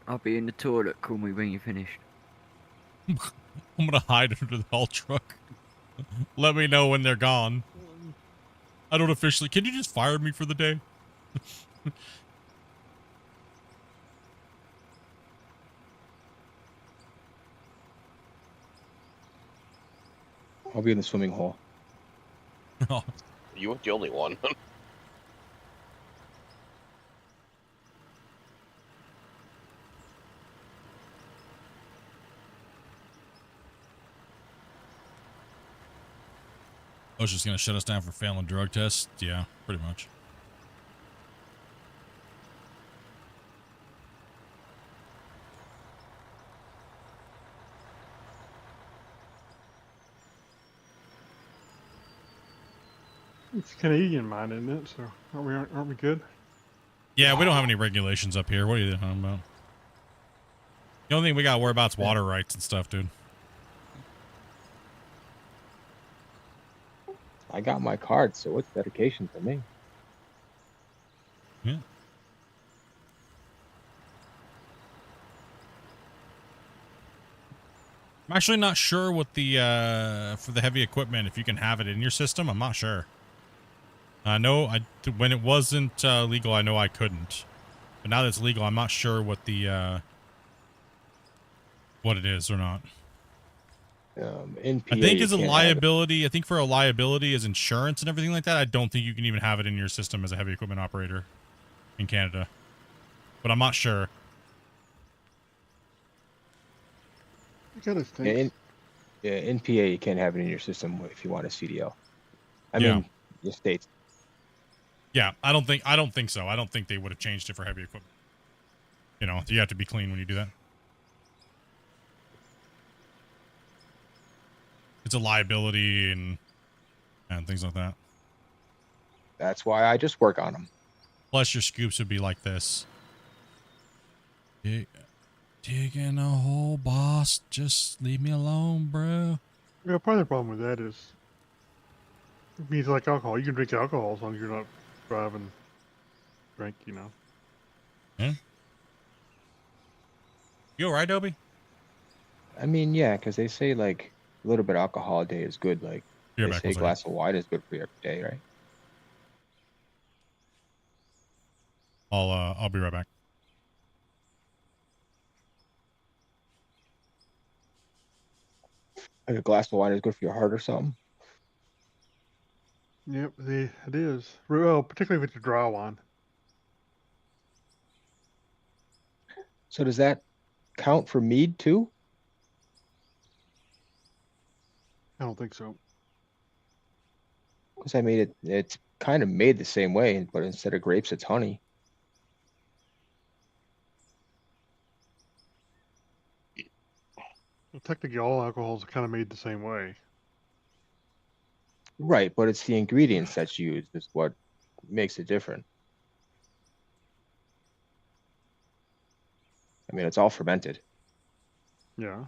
I'll be in the toilet. Call me when you're finished. I'm gonna hide under the haul truck. Let me know when they're gone. I don't officially. Can you just fire me for the day? I'll be in the swimming hole. Oh. You weren't the only one. I was just gonna shut us down for failing drug tests. Yeah, pretty much. It's Canadian mine, isn't it? So aren't we good? Yeah, we don't have any regulations up here. What are you talking about? The only thing we got to worry about is water rights and stuff, dude. I got my card, so it's dedication for me. Yeah. I'm actually not sure what the for the heavy equipment, if you can have it in your system. I'm not sure. I know when it wasn't legal, I know I couldn't. But now that it's legal, I'm not sure what the what it is or not. NPA, I think as a you can't have it. liability, I think for a liability as insurance and everything like that, I don't think you can even have it in your system as a heavy equipment operator in Canada. But I'm not sure. You gotta think. Yeah, NPA, you can't have it in your system if you want a CDL. I Yeah. mean, the states. Yeah, I don't think so. I don't think they would have changed it for heavy equipment. You know, you have to be clean when you do that. it's a liability and things like that. That's why I just work on them. Plus, your scoops would be like this. Digging a hole, boss. Just leave me alone, bro. Yeah, part of the problem with that is it means like alcohol. You can drink alcohol as long as you're not driving drink, you know. Yeah. You all right, Dobie? I mean, yeah, because they say like a little bit of alcohol a day is good. Like Be right they back, say one a second. glass of wine is good for you every day, right? I'll be right back. Like a glass of wine is good for your heart or something. Yep, it is. Well, particularly with the dry wine. So does that count for mead too? I don't think so. Because I made it. It's kind of made the same way, but instead of grapes, it's honey. Well, technically, all alcohols are kind of made the same way. Right, but it's the ingredients that's used is what makes it different. I mean, it's all fermented. Yeah.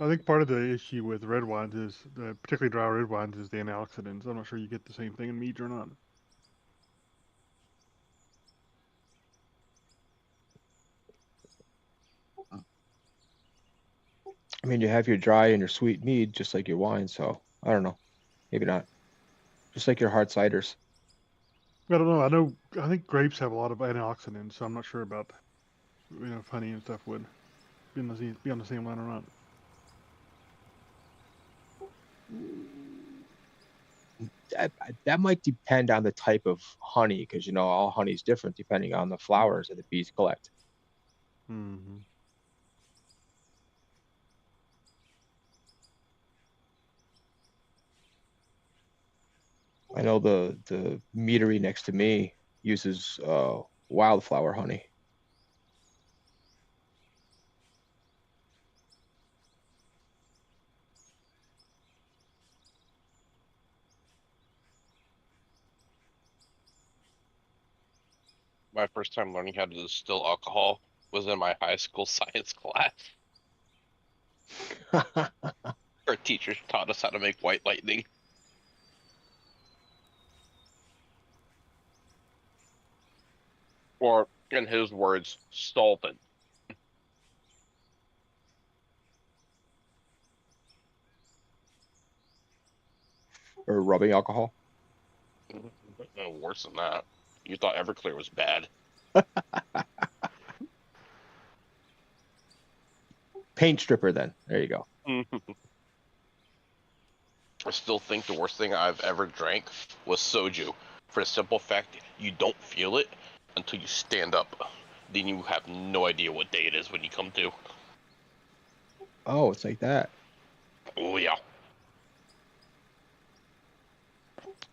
I think part of the issue with red wines is, particularly dry red wines, is the antioxidants. I'm not sure you get the same thing in mead or not. I mean, you have your dry and your sweet mead just like your wine, so I don't know. Maybe not. Just like your hard ciders. I don't know. I think grapes have a lot of antioxidants, so I'm not sure about, if honey and stuff would be on the same line or not. That might depend on the type of honey, because all honey is different depending on the flowers that the bees collect. Mm-hmm. I know the meadery next to me uses wildflower honey. My first time learning how to distill alcohol was in my high school science class. Our teacher taught us how to make white lightning. Or, in his words, solvent. Or rubbing alcohol. Worse than that. You thought Everclear was bad. Paint stripper, then. There you go. I still think the worst thing I've ever drank was soju. For the simple fact, you don't feel it until you stand up. Then you have no idea what day it is when you come to. Oh, it's like that. Oh, yeah.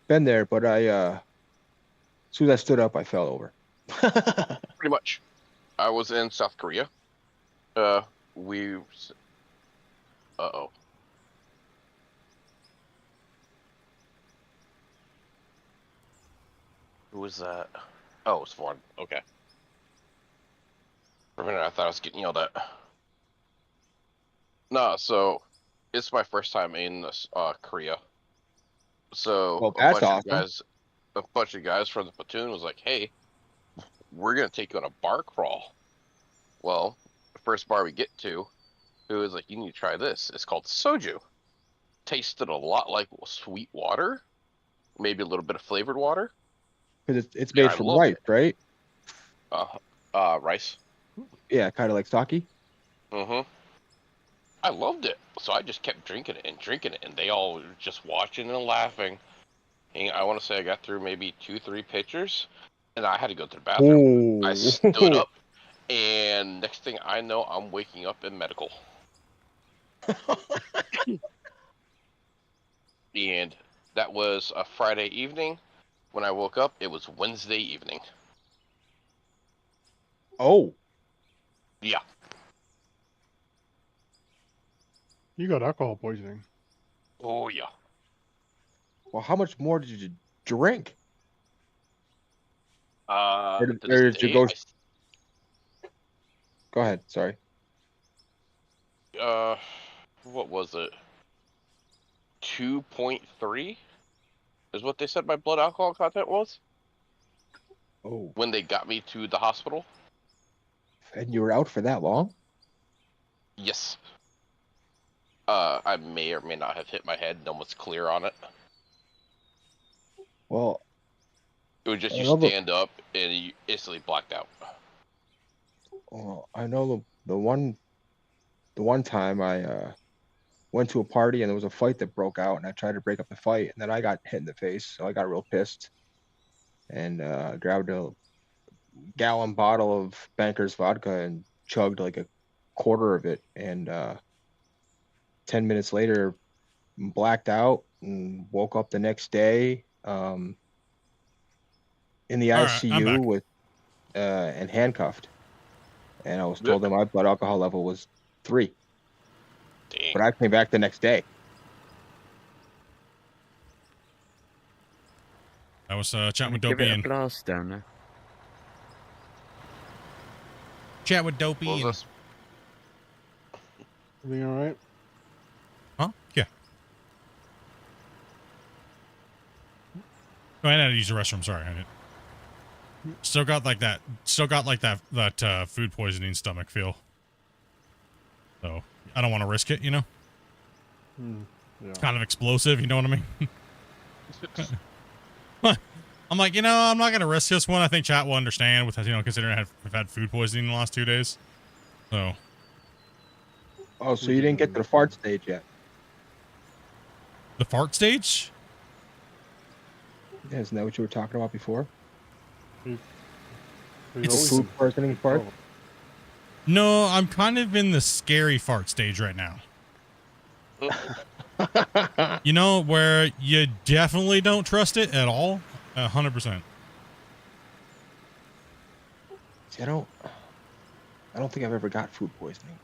Been there, but as soon as I stood up, I fell over. Pretty much. I was in South Korea. Uh-oh. Who was that? Oh, it was Ford. Okay. For a minute, I thought I was getting yelled at. No, so it's my first time in Korea. So Well, that's awesome. a bunch of guys from the platoon was like, "Hey, we're gonna take you on a bar crawl." Well, the first bar we get to, it was like, "You need to try this. It's called soju. Tasted a lot like sweet water, maybe a little bit of flavored water." Because it's made from rice, right? Rice. Yeah, kind of like sake. Mm-hmm. I loved it, so I just kept drinking it, and they all were just watching and laughing. And I want to say I got through maybe 2-3 pitchers, and I had to go to the bathroom. I stood up, and next thing I know, I'm waking up in medical. And that was a Friday evening. When I woke up, it was Wednesday evening. Oh. Yeah. You got alcohol poisoning. Oh yeah. Well, how much more did you drink? Or, To or this did you day, go? Go ahead. Sorry. what was it? 2.3 is what they said my blood alcohol content was Oh, when they got me to the hospital. and you were out for that long? Yes. I may or may not have hit my head. No one's clear on it. Well, It was just I you know stand up and you instantly blacked out. well, I know the one time I went to a party and there was a fight that broke out, and I tried to break up the fight, and then I got hit in the face, so I got real pissed and grabbed a gallon bottle of Banker's vodka and chugged like a quarter of it, and 10 minutes later blacked out and woke up the next day in the All right, I'm ICU back. with and handcuffed, and I was Yep. told that my blood alcohol level was 3, Dang. but I came back the next day. I was chatting with Give Dopey it a and blast down there. chat with Dopey What and was this? Everything all right? huh? Yeah. Oh, I had to use the restroom. Sorry, I didn't. Still got like that. Still got like that food poisoning stomach feel. So I don't want to risk it. You know, Yeah. it's kind of explosive. You know what I mean? I'm like, I'm not gonna risk this one. I think chat will understand with considering I've had food poisoning the last 2 days. So. Oh, so you didn't get to the fart stage yet? The fart stage? Yeah, isn't that what you were talking about before? It's The food poisoning part? No, I'm kind of in the scary fart stage right now. Where you definitely don't trust it at all. 100%. See, I don't think I've ever got food poisoning.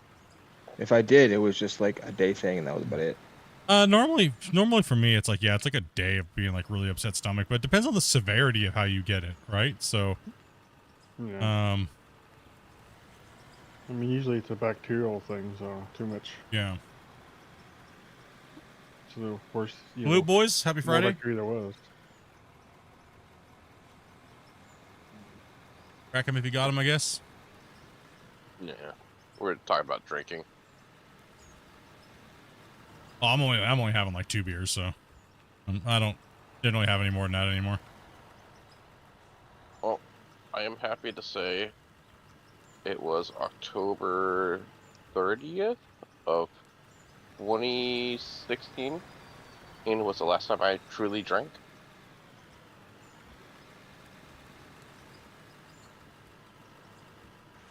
If I did, it was just like a day thing, and that was about it. Normally for me, it's like it's like a day of being like really upset stomach, but it depends on the severity of how you get it, right? So, Yeah. I mean, usually it's a bacterial thing, so too much. Yeah. So the worst. Blue boys, happy more Friday. bacteria there was. Crack him if you got him, I guess. Yeah. We're talking about drinking. Well, I'm only having like 2 beers, so I didn't really have any more than that anymore. Well, I am happy to say it was October 30th of 2016, and was the last time I truly drank.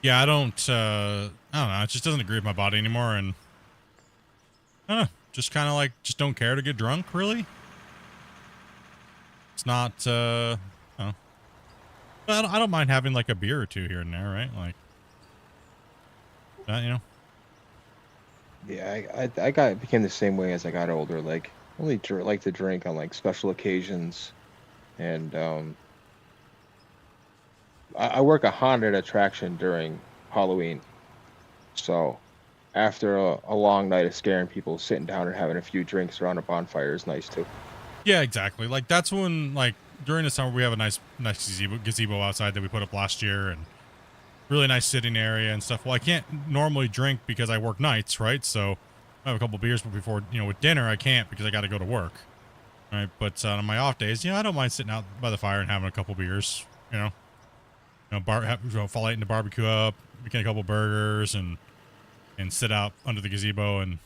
Yeah, I don't know. It just doesn't agree with my body anymore, and I don't know. Just kind of like just don't care to get drunk. Really, it's not. I don't mind having like a beer or two here and there, right? Like that, Yeah, I became the same way as I got older. Like, only like to drink on like special occasions, and I work a haunted attraction during Halloween, so after a long night of scaring people, sitting down and having a few drinks around a bonfire is nice too. Yeah, exactly. Like that's when like during the summer we have a nice gazebo outside that we put up last year, and really nice sitting area and stuff. Well, I can't normally drink because I work nights, right? So I have a couple beers, but before with dinner I can't because I got to go to work, right? But on my off days, I don't mind sitting out by the fire and having a couple beers, fall out in the barbecue up, get a couple burgers, and sit out under the gazebo and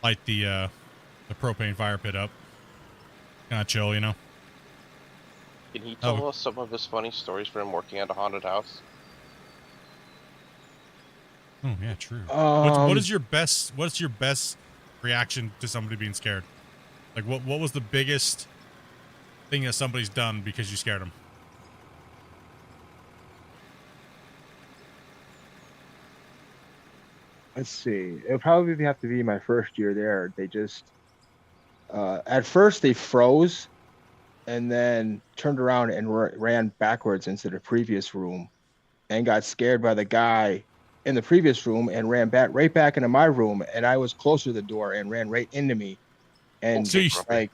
light the propane fire pit up. Kind of chill, Can he tell us some of his funny stories from him working at a haunted house? Oh yeah, true. What's your best reaction to somebody being scared? Like what was the biggest thing that somebody's done because you scared them? let's see. It would probably have to be my first year there. They just at first they froze and then turned around and ran backwards into the previous room and got scared by the guy in the previous room and ran right back into my room, and I was closer to the door and ran right into me. And So you like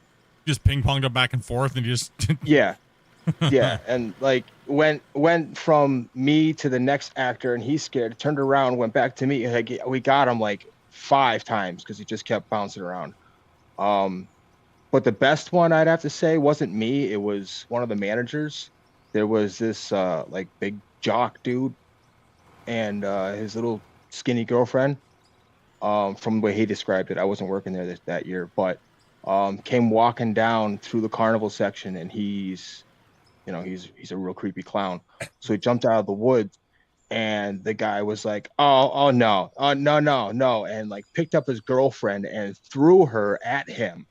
just ping ponged them back and forth and you just yeah. Yeah, and like went from me to the next actor, and he's scared. Turned around, went back to me. Like we got him like 5 times because he just kept bouncing around. But the best one I'd have to say wasn't me. It was one of the managers. There was this like big jock dude and his little skinny girlfriend. From the way he described it, I wasn't working there that year, but came walking down through the carnival section, and he's a real creepy clown. So he jumped out of the woods, and the guy was like, oh no, no, and like picked up his girlfriend and threw her at him,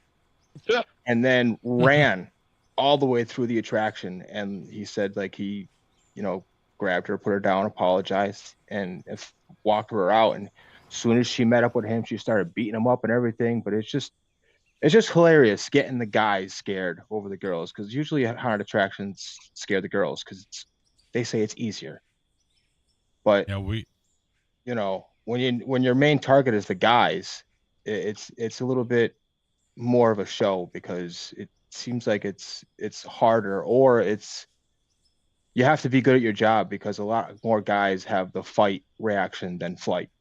and then ran all the way through the attraction. And he said like he, grabbed her, put her down, apologized, and walked her out. And as soon as she met up with him, she started beating him up and everything. But it's just hilarious getting the guys scared over the girls, because usually haunted attractions scare the girls because they say it's easier. But yeah, when your main target is the guys, it's a little bit more of a show, because it seems like it's harder, or you have to be good at your job, because a lot more guys have the fight reaction than flight.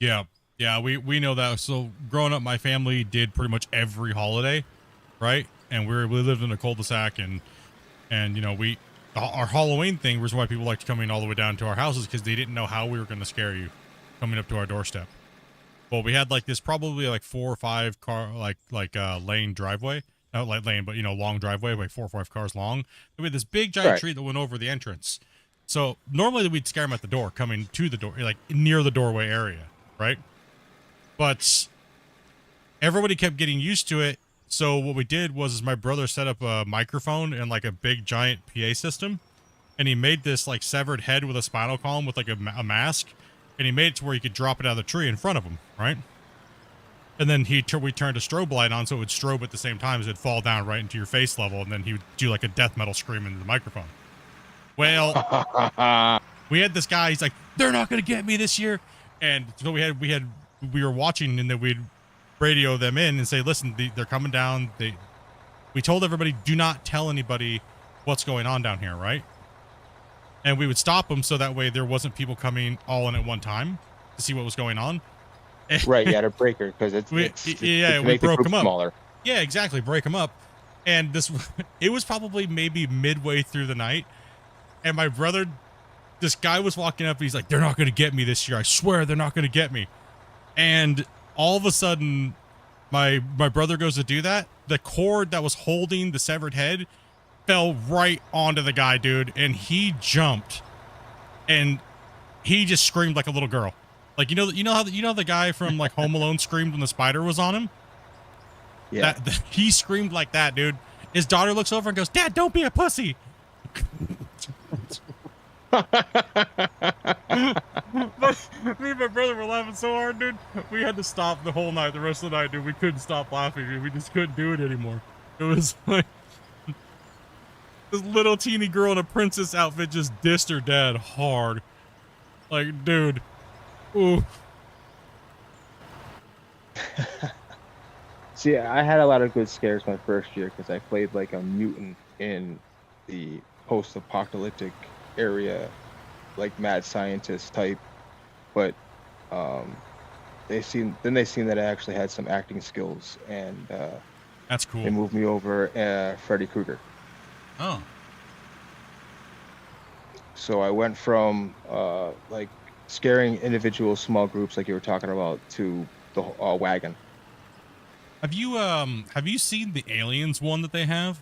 Yeah. Yeah, we know that. So growing up, my family did pretty much every holiday, right? And we lived in a cul-de-sac, and our Halloween thing was why people liked coming all the way down to our houses, because they didn't know how we were going to scare you coming up to our doorstep. Well, we had like this probably like 4 or 5 car lane driveway, not like lane, but long driveway, like 4 or 5 cars long. We had this big giant tree that went over the entrance. So normally we'd scare them at the door, coming to the door, like near the doorway area, right? But everybody kept getting used to it. So what we did was my brother set up a microphone and like a big giant PA system. And he made this like severed head with a spinal column with like a mask. And he made it to where you could drop it out of the tree in front of him, right? And then we turned a strobe light on so it would strobe at the same time as it'd fall down right into your face level. And then he would do like a death metal scream into the microphone. Well, we had this guy, he's like, they're not going to get me this year. And so we were watching, and then we'd radio them in and say, listen, they're coming down. We told everybody, do not tell anybody what's going on down here, right? And we would stop them so that way there wasn't people coming all in at one time to see what was going on. Right, yeah, to break her, because we broke them up. Smaller. Yeah, exactly, break them up. And it was probably maybe midway through the night, and my brother, this guy was walking up, and he's like, they're not going to get me this year. I swear they're not going to get me. And all of a sudden, my brother goes to do that. The cord that was holding the severed head fell right onto the guy, dude. And he jumped, and he just screamed like a little girl. Like, you know how the guy from like Home Alone screamed when the spider was on him? Yeah. He screamed like that, dude. His daughter looks over and goes, Dad, don't be a pussy. But me and my brother were laughing so hard, dude. We had to stop the whole night, the rest of the night, dude. We couldn't stop laughing, dude. We just couldn't do it anymore. It was like this little teeny girl in a princess outfit just dissed her dad hard. Like, dude. Ooh. See, I had a lot of good scares my first year because I played like a mutant in the post-apocalyptic area, like mad scientist type. But they seen that I actually had some acting skills, and that's cool. They moved me over Freddy Krueger. Oh. So I went from like scaring individual small groups like you were talking about to the wagon. Have you seen the Aliens one that they have?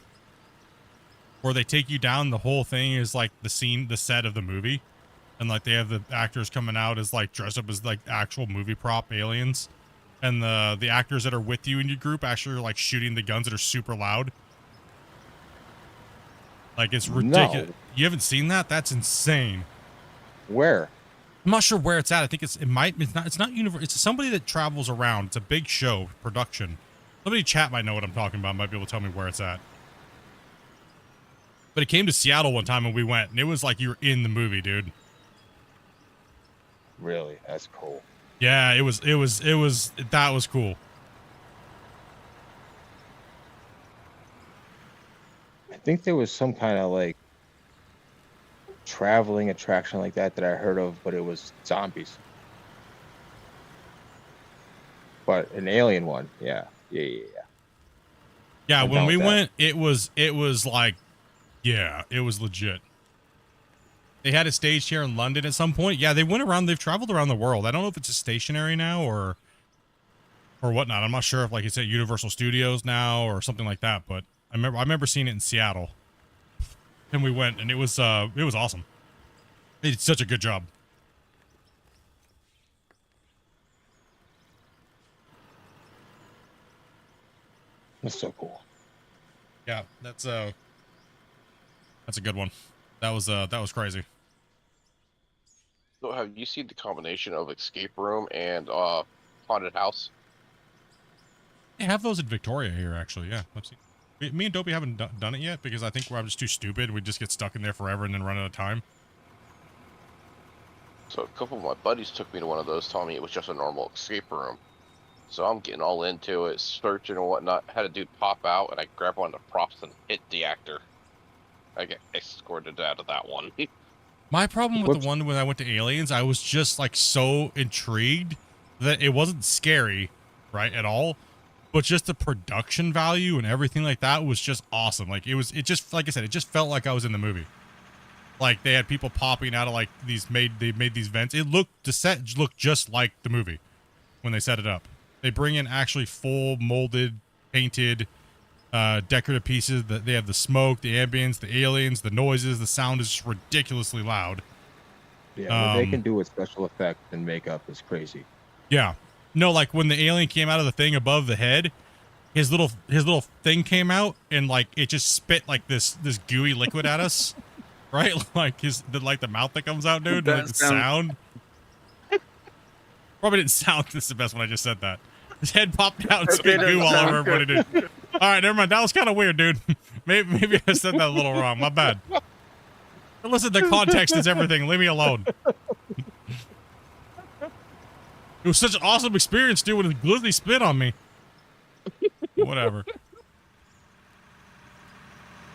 Where they take you down, the whole thing is like the set of the movie. And like they have the actors coming out as like dressed up as like actual movie prop aliens. And the actors that are with you in your group actually are like shooting the guns that are super loud. Like it's ridiculous. No. You haven't seen that? That's insane. Where? I'm not sure where it's at. I think it's not universal. It's somebody that travels around. It's a big show production. Somebody in chat might know what I'm talking about. Might be able to tell me where it's at. But it came to Seattle one time and we went, and it was like you were in the movie, dude. Really, that's cool. Yeah, that was cool. I think there was some kind of like traveling attraction like that I heard of, but it was zombies. But an alien one, yeah. Yeah, I'm when down we with that. went, it was like, yeah, it was legit. They had a stage here in London at some point. Yeah, they've traveled around the world. I don't know if it's a stationary now or whatnot. I'm not sure if like it's at Universal Studios now or something like that, but I remember seeing it in Seattle. And we went and it was awesome. They did such a good job. That's so cool. Yeah, that's a good one. That was crazy. So have you seen the combination of escape room and haunted house? They have those in Victoria here, actually. Yeah, I've seen. Me and Dopey haven't done it yet because I think I'm just too stupid. We just get stuck in there forever and then run out of time. So a couple of my buddies took me to one of those, telling me it was just a normal escape room. So I'm getting all into it, searching and whatnot. Had a dude pop out, and I grabbed one of the props and hit the actor. I get escorted out of that one. My problem with the one when I went to Aliens, I was just like so intrigued that it wasn't scary, right, at all. But just the production value and everything like that was just awesome. Like it just, like I said, it just felt like I was in the movie. Like they had people popping out of like they made these vents. The set looked just like the movie when they set it up. They bring in actually full molded, painted, decorative pieces. They have the smoke, the ambience, the aliens, the noises, the sound is just ridiculously loud. Yeah, what they can do with special effects and makeup is crazy. Yeah. No, like when the alien came out of the thing above the head, his little thing came out and like it just spit like this gooey liquid at us. Right? Like the mouth that comes out, dude. Like the sound. Probably didn't sound this the best when I just said that. His head popped out and spit goo all over everybody, dude. All right, never mind. That was kind of weird, dude. Maybe I said that a little wrong. My bad. But listen, the context is everything. Leave me alone. It was such an awesome experience, dude, when the glizzy spit on me. Whatever.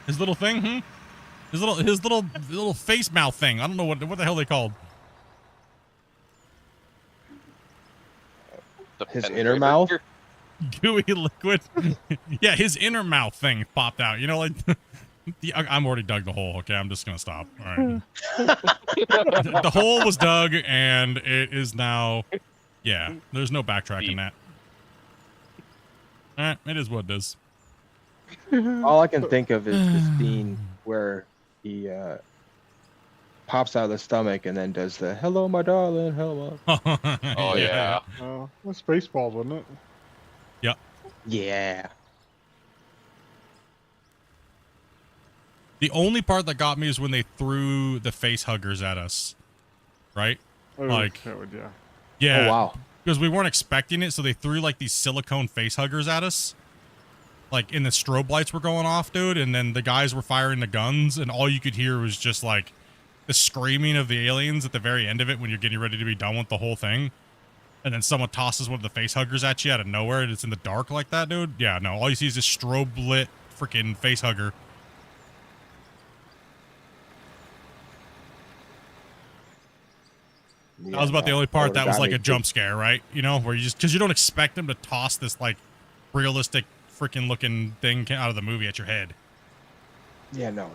His little thing, His little face mouth thing. I don't know what the hell they called. His inner mouth? Gooey liquid. Yeah, his inner mouth thing popped out. You know, like I'm already dug the hole. Okay, I'm just gonna stop. All right. The hole was dug, and it is now. Yeah, there's no backtracking that. It is what it is. All I can think of is the scene where he pops out of the stomach and then does the "Hello, my darling, hello." Oh yeah. That's Spaceballs, wasn't it? Yep. Yeah. The only part that got me is when they threw the face huggers at us. Right? Oh, like, that would, yeah. yeah. Oh wow. Because we weren't expecting it, so they threw like these silicone face huggers at us. Like, and the strobe lights were going off, dude, and then the guys were firing the guns, and all you could hear was just like the screaming of the aliens at the very end of it when you're getting ready to be done with the whole thing. And then someone tosses one of the face huggers at you out of nowhere, and it's in the dark like that, dude. Yeah, no, all you see is this strobe lit freaking face hugger. That was about the only part that was like a jump scare, right? You know, where you just, because you don't expect them to toss this like realistic freaking looking thing out of the movie at your head. Yeah, no.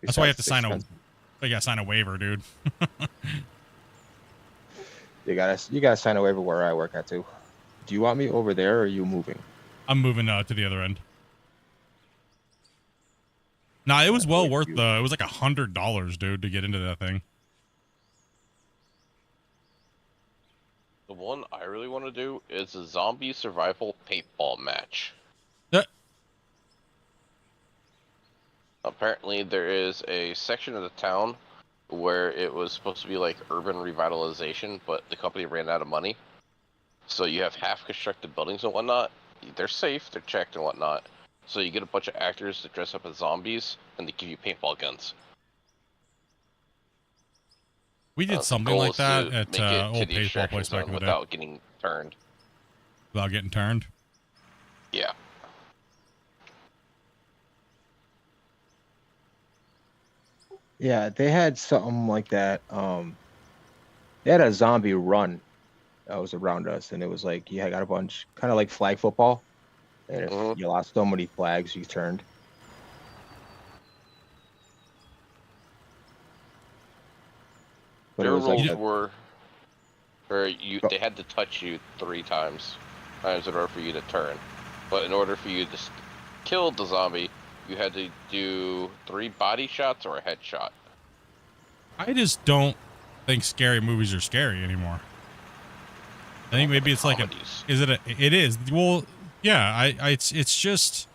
That's why you have to sign a waiver, dude. You gotta sign a waiver where I work at too. Do you want me over there, or are you moving? I'm moving to the other end. Nah, it was well worth it was like $100, dude, to get into that thing. The one I really want to do is a zombie survival paintball match. Apparently there is a section of the town where it was supposed to be like urban revitalization, but the company ran out of money. So you have half-constructed buildings and whatnot. They're safe, they're checked and whatnot. So you get a bunch of actors that dress up as zombies, and they give you paintball guns. We did The something goal like is that to at make it to old the baseball extraction place back zone in the day. without getting turned. Without getting turned. Yeah. Yeah, they had something like that. They had a zombie run that was around us, and it was like you had got a bunch, kind of like flag football. And if you lost so many flags, you turned. But it Their was like rules a, were, or they had to touch you 3 times in order for you to turn. But in order for you to kill the zombie, you had to do 3 body shots or a headshot. I just don't think scary movies are scary anymore. I think maybe it's like a, is it a, it is. Well, yeah, it's just,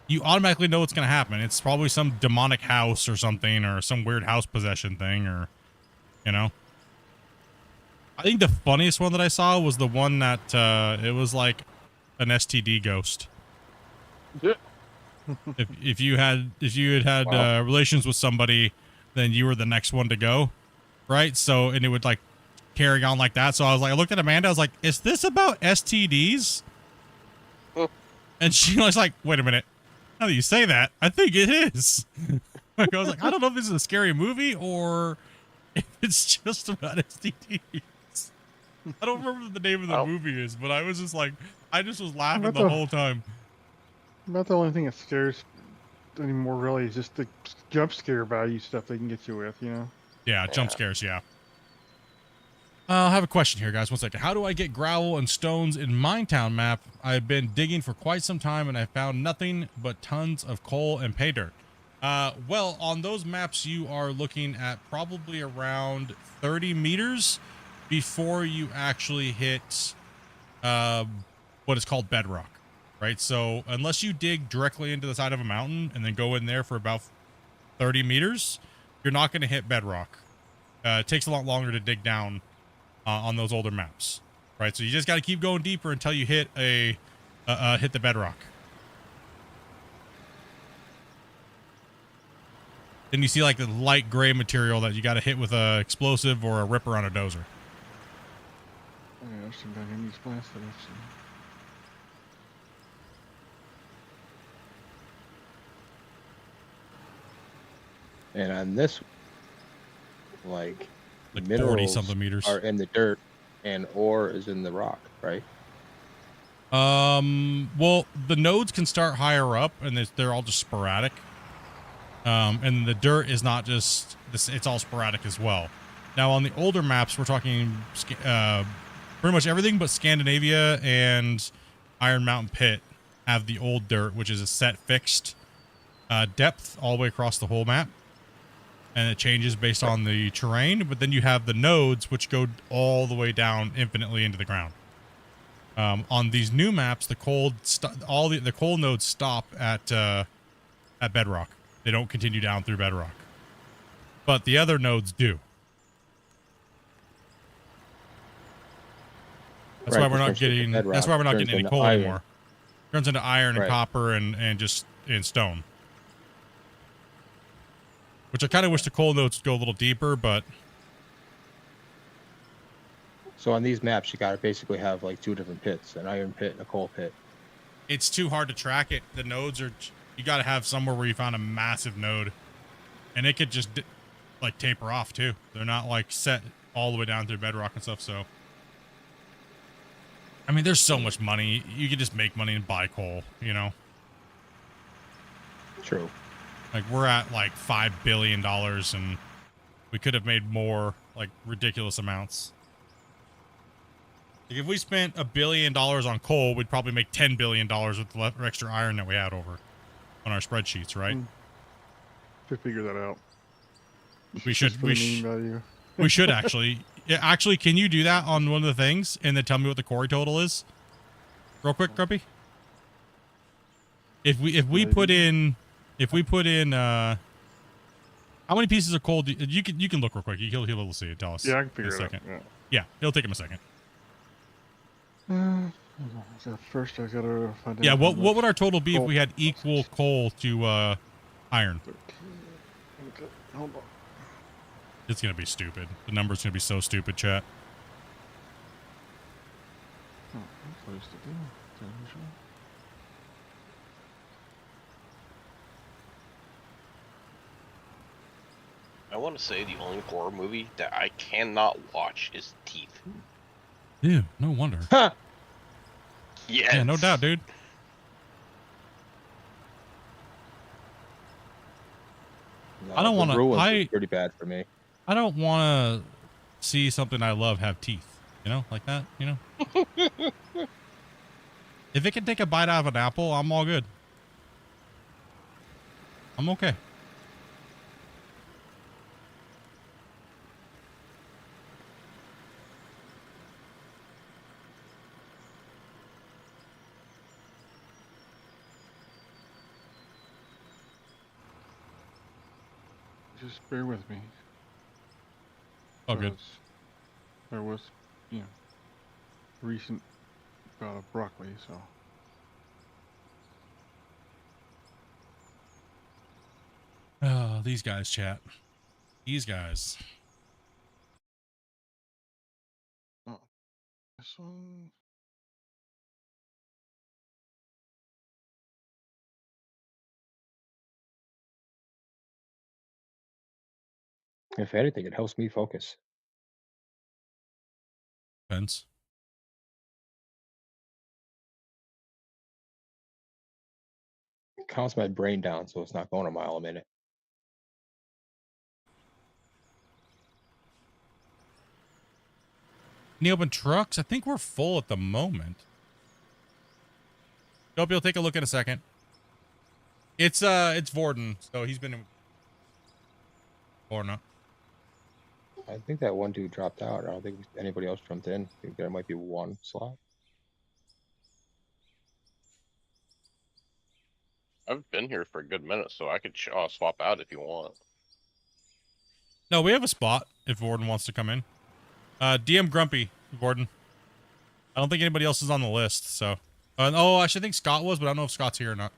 you automatically know what's going to happen. It's probably some demonic house or something, or some weird house possession thing, or, you know. I think the funniest one that I saw was the one that, it was like an STD ghost. Yeah. if you had relations with somebody, then you were the next one to go, right? So, and it would like carry on like that. So I was like, I looked at Amanda, I was like, is this about STDs? And she was like, wait a minute, now that you say that, I think it is. Like, I was like, I don't know if this is a scary movie or if it's just about STDs. I don't remember what the name of the movie is, but I was just like, I just was laughing the whole time. About the only thing that scares anymore really is just the jump scare value stuff they can get you with, you know? Yeah, jump scares, yeah. I have a question here, guys. 1 second. How do I get gravel and stones in Minetown map? I've been digging for quite some time and I found nothing but tons of coal and pay dirt. Well, on those maps, you are looking at probably around 30 meters before you actually hit what is called bedrock, right? So unless you dig directly into the side of a mountain and then go in there for about 30 meters, you're not going to hit bedrock. It takes a lot longer to dig down on those older maps, right? So you just got to keep going deeper until you hit hit the bedrock. Then you see like the light gray material that you got to hit with a explosive or a ripper on a dozer. Oh, yeah, there's some in these blasts that I've seen. and on this, like minerals 40-something meters are in the dirt, and ore is in the rock, right? Well, the nodes can start higher up, and they're all just sporadic. And the dirt is not just this; it's all sporadic as well. Now, on the older maps, we're talking pretty much everything but Scandinavia and Iron Mountain Pit have the old dirt, which is a set fixed depth all the way across the whole map. And it changes based on the terrain, but then you have the nodes, which go all the way down infinitely into the ground. On these new maps, the coal nodes stop at bedrock. They don't continue down through bedrock, but the other nodes do. That's why we're not getting. That's why we're not getting any coal anymore. Turns into iron and copper and just stone. Which I kind of wish the coal nodes would go a little deeper, but. So on these maps, you gotta basically have like 2 different pits: an iron pit and a coal pit. It's too hard to track it. The nodes are. You gotta have somewhere where you found a massive node, and it could just like taper off too. They're not like set all the way down through bedrock and stuff. So. I mean, there's so much money. You could just make money and buy coal, you know? True. Like, we're at, like, $5 billion, and we could have made more, like, ridiculous amounts. Like, if we spent $1 billion on coal, we'd probably make $10 billion with the extra iron that we had over on our spreadsheets, right? Should figure that out. We should. We should actually. Yeah, actually, can you do that on one of the things and then tell me what the quarry total is? Real quick, Grumpy. If we put in how How many pieces of coal do you can look real quick. He'll be able to see it. Tell us. Yeah, I can in figure a it second. out. Yeah, it'll take him a second. So first I gotta find out. Yeah, how what much would our total be if coal we had equal costs. coal to iron? Okay, hold on. It's gonna be stupid. The number's gonna be so stupid, chat. Oh, that's what I used to do. Usually. I want to say the only horror movie that I cannot watch is Teeth. Ew, no wonder. Ha! Yes. Yeah, no doubt, dude. No, I don't the wanna- Bruins I- is pretty bad for me. I don't want to see something I love have teeth. You know, like that. You know. If it can take a bite out of an apple, I'm all good. I'm okay. Just bear with me. All good. 'cause There was, recent broccoli, so. Oh, these guys, chat. These guys. Oh, this one. If anything, it helps me focus. Depends. It calms my brain down, so it's not going a mile a minute. Any open trucks? I think we're full at the moment. Hope you'll take a look in a second. It's Vorden, so he's been in or not. I think that one dude dropped out. I don't think anybody else jumped in. I think there might be one slot. I've been here for a good minute, so I could swap out if you want. No, we have a spot if Vorden wants to come in. DM Grumpy, Vorden. I don't think anybody else is on the list, so. Oh, I should think Scott was, but I don't know if Scott's here or not.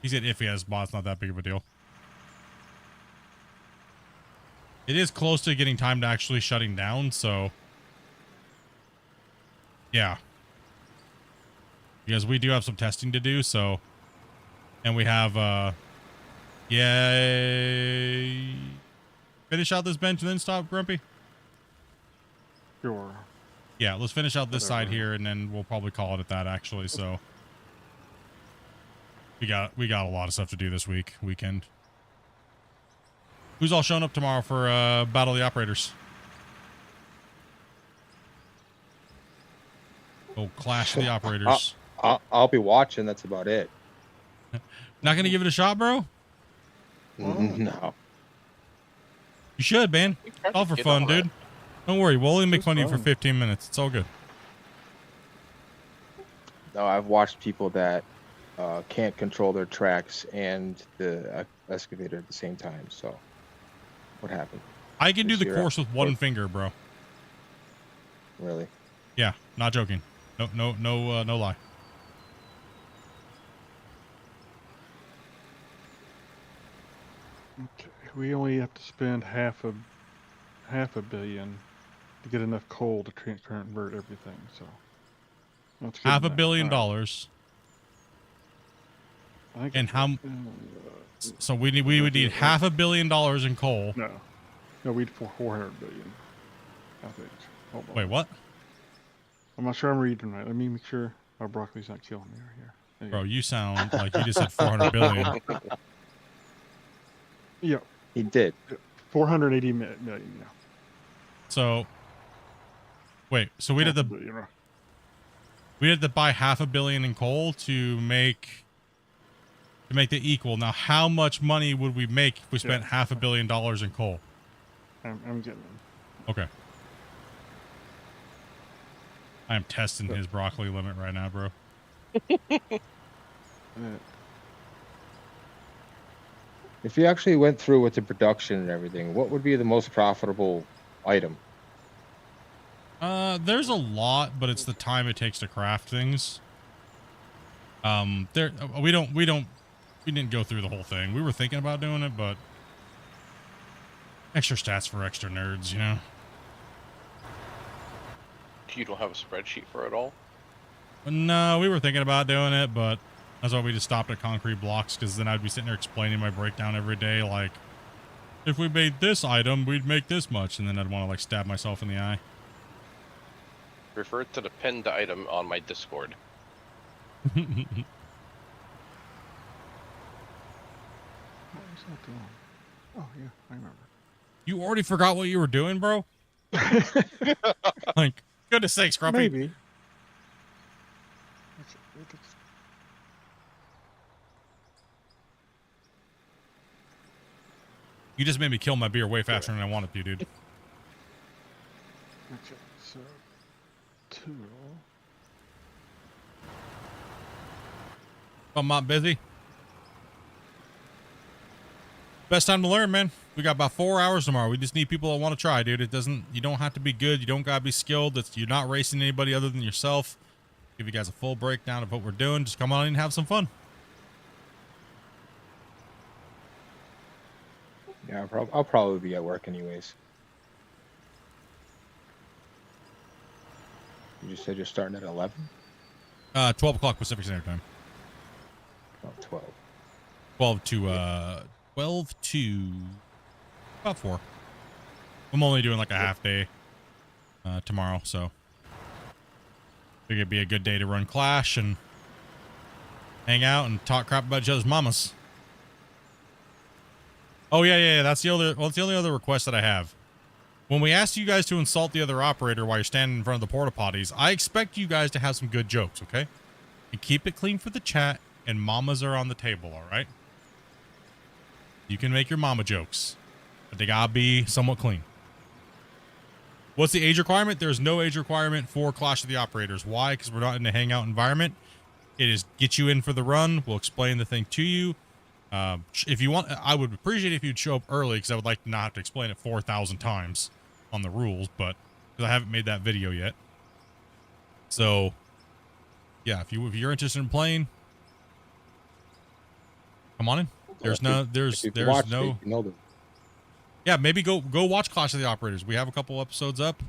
He said if he has a spot, it's not that big of a deal. It is close to getting time to actually shutting down, so. Yeah. Because we do have some testing to do, so. And we have, yay. Finish out this bench and then stop, Grumpy? Sure. Yeah, let's finish out this side Whatever. here, and then we'll probably call it at that, actually, so. We got a lot of stuff to do this weekend. Who's all showing up tomorrow for Battle of the Operators? Oh, Clash of the Operators. I'll be watching. That's about it. Not gonna give it a shot, bro? No. You should, man. tried All to for get fun, on that. dude. Don't worry, we'll only make It's fun of you for fun. 15 minutes. It's all good. No, I've watched people that can't control their tracks and the excavator at the same time. So, what happened? I can do This the year, course with one or- finger, bro. Really? Yeah, not joking. No lie. Okay, we only have to spend half a billion to get enough coal to convert everything. So that's good $500 enough. million. All right. I think And it's- how? So we would need $500 million in coal. No, we'd for 400 billion. I think. Hold on. Wait, what? I'm not sure I'm reading right. Let me make sure our broccoli's not killing me right here. There you Bro, you sound like you just said 400 billion. go. Yeah, He did. 480 million. Yeah. So, wait. So we'd have to Billion, right. buy $500 million in coal to make the equal. Now, how much money would we make if we spent $500 million in coal? I'm getting it. Okay. I am testing his broccoli limit right now, bro. If you actually went through with the production and everything, what would be the most profitable item? There's a lot, but it's the time it takes to craft things. We didn't go through the whole thing. We were thinking about doing it, but extra stats for extra nerds, you know? You don't have a spreadsheet for it all? No, we were thinking about doing it, but that's why we just stopped at concrete blocks, because then I'd be sitting there explaining my breakdown every day, like, if we made this item, we'd make this much, and then I'd want to, like, stab myself in the eye. Refer to the pinned item on my Discord. What was that doing? Oh, yeah, I remember. You already forgot what you were doing, bro? Like, goodness sakes, Grumpy. Maybe. You just made me kill my beer way faster than I wanted to, dude. Okay, so tool. I'm not busy. Best time to learn, man. We got about 4 hours tomorrow. We just need people that want to try, dude. You don't have to be good. You don't gotta be skilled. You're not racing anybody other than yourself. Give you guys a full breakdown of what we're doing. Just come on in and have some fun. Yeah, I'll probably be at work anyways. You just said you're starting at 11? 12 o'clock Pacific Standard Time. Oh, 12. 12 to about 4. I'm only doing like a half day tomorrow, so I think it'd be a good day to run Clash and hang out and talk crap about each other's mamas. Oh yeah. That's the only other request that I have. When we ask you guys to insult the other operator while you're standing in front of the porta potties, I expect you guys to have some good jokes, okay? And keep it clean for the chat, and mamas are on the table, all right? You can make your mama jokes, but they gotta be somewhat clean. What's the age requirement? There's no age requirement for Clash of the Operators. Why? Because we're not in a hangout environment. It is get you in for the run. We'll explain the thing to you. If you want, I would appreciate it if you'd show up early, because I would like to not have to explain it 4,000 times on the rules, but because I haven't made that video yet. So, yeah, if you're interested in playing, come on in. There's no. Yeah, maybe go watch Clash of the Operators. We have a couple episodes up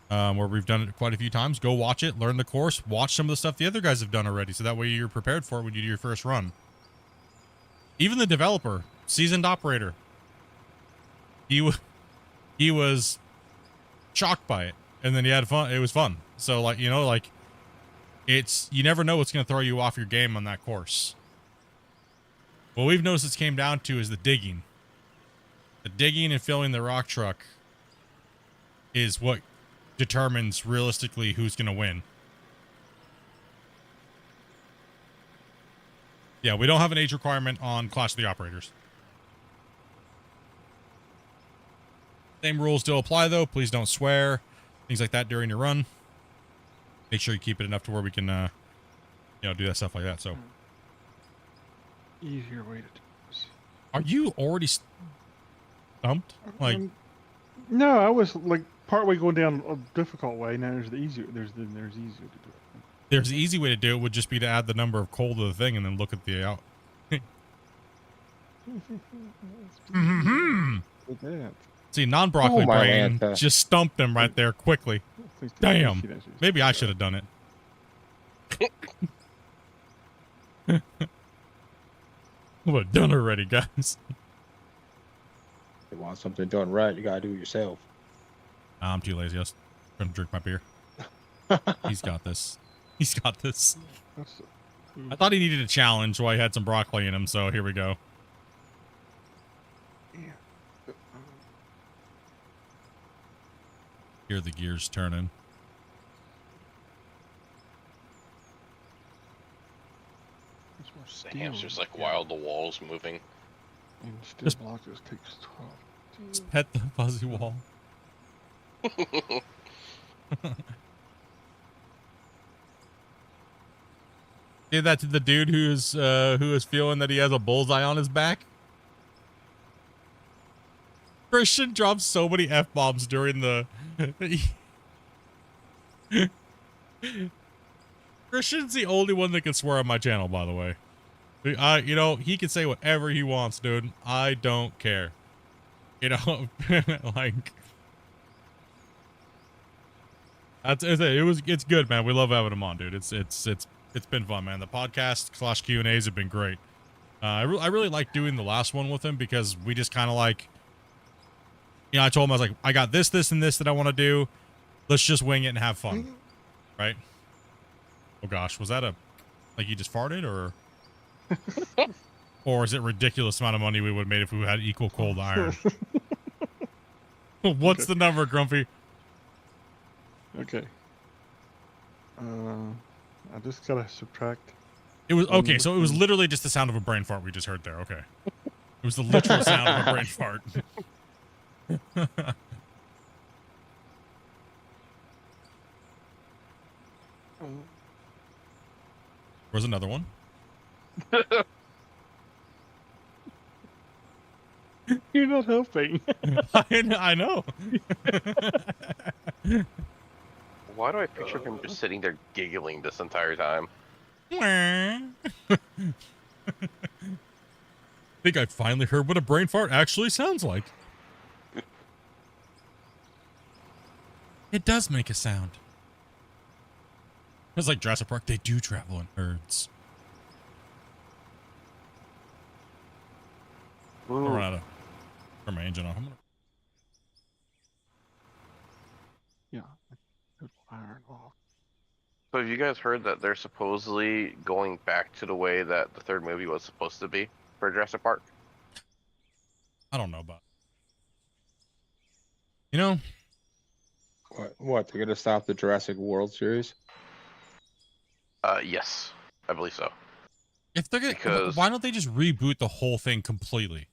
where we've done it quite a few times. Go watch it, learn the course, watch some of the stuff the other guys have done already, so that way you're prepared for it when you do your first run. Even the developer, seasoned operator, he was shocked by it, and then he had fun. It was fun. So, like, you know, like, you never know what's going to throw you off your game on that course. What we've noticed it came down to is the digging. The digging and filling the rock truck is what determines realistically who's going to win. Yeah, we don't have an age requirement on Clash of the Operators. Same rules still apply, though. Please don't swear. Things like that during your run. Make sure you keep it enough to where we can, do that stuff like that. So, easier way to do this. Are you already stumped? Like, no, I was like partway going down a difficult way. Now there's the easier. There's easier to do it. There's the easy way to do it would just be to add the number of coal to the thing and then look at the out. See, non-broccoli brain just stumped him right there quickly. Damn. Maybe I should have done it. Would have done it already, guys. If you want something done right, you gotta do it yourself. I'm too lazy. I was going to drink my beer. He's got this. He's got this. I thought he needed a challenge while he had some broccoli in him, so here we go. Hear the gears turning. The hamster's like while the wall's moving. And steel block just takes 12. Just pet the fuzzy wall. Did that to the dude who is feeling that he has a bullseye on his back? Christian dropped so many F-bombs during the... Christian's the only one that can swear on my channel, by the way. You know, he can say whatever he wants, dude. I don't care. You know, like... It's good, man. We love having him on, dude. It's been fun, man. The podcast / Q&As have been great. I really like doing the last one with him because we just kind of like, you know, I told him, I was like, I got this, and this that I want to do. Let's just wing it and have fun. Right? Oh gosh, was that like you just farted or? Or is it ridiculous amount of money we would have made if we had equal coal to iron? What's the number, Grumpy? Okay. I just gotta subtract. It was okay, so it was literally just the sound of a brain fart we just heard there. Okay. It was the literal sound of a brain fart. Where's another one? You're not helping. I know. Why do I picture him just sitting there giggling this entire time? Think I finally heard what a brain fart actually sounds like. It does make a sound. It's like Jurassic Park, they do travel in herds. I'm gonna run out of... Turn my engine off. Yeah. Iron off. So have you guys heard that they're supposedly going back to the way that the third movie was supposed to be for Jurassic Park? I don't know about. You know? What? They're gonna stop the Jurassic World series? Yes, I believe so. If they're gonna, why don't they just reboot the whole thing completely?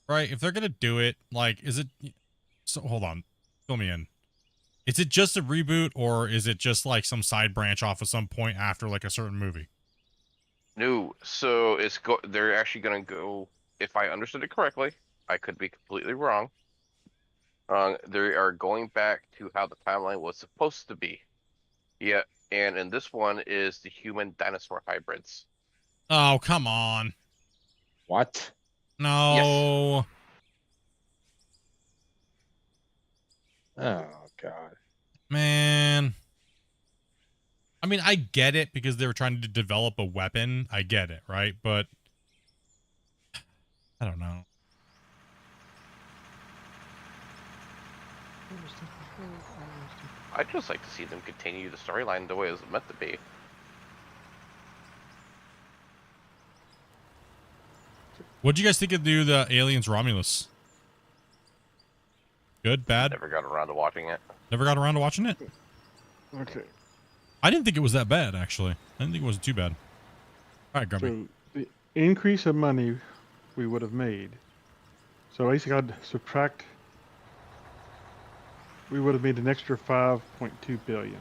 Right? If they're gonna do it, like, is it? So hold on, fill me in. Is it just a reboot, or is it just like some side branch off at some point after like a certain movie? No, so they're actually gonna go. If I understood it correctly, I could be completely wrong. They are going back to how the timeline was supposed to be. Yeah, and in this one is the human dinosaur hybrids. Oh, come on. What? No. Yes. Oh God. Man. I mean, I get it because they were trying to develop a weapon. I get it, right? But I don't know. I'd just like to see them continue the storyline the way it was meant to be. What'd you guys think of the Aliens Romulus? Good, bad? Never got around to watching it. Never got around to watching it? Okay. I didn't think it was that bad, actually. I didn't think it was too bad. All right, Grumpy. So the increase of money we would have made. So basically, I'd subtract. We would have made an extra 5.2 billion.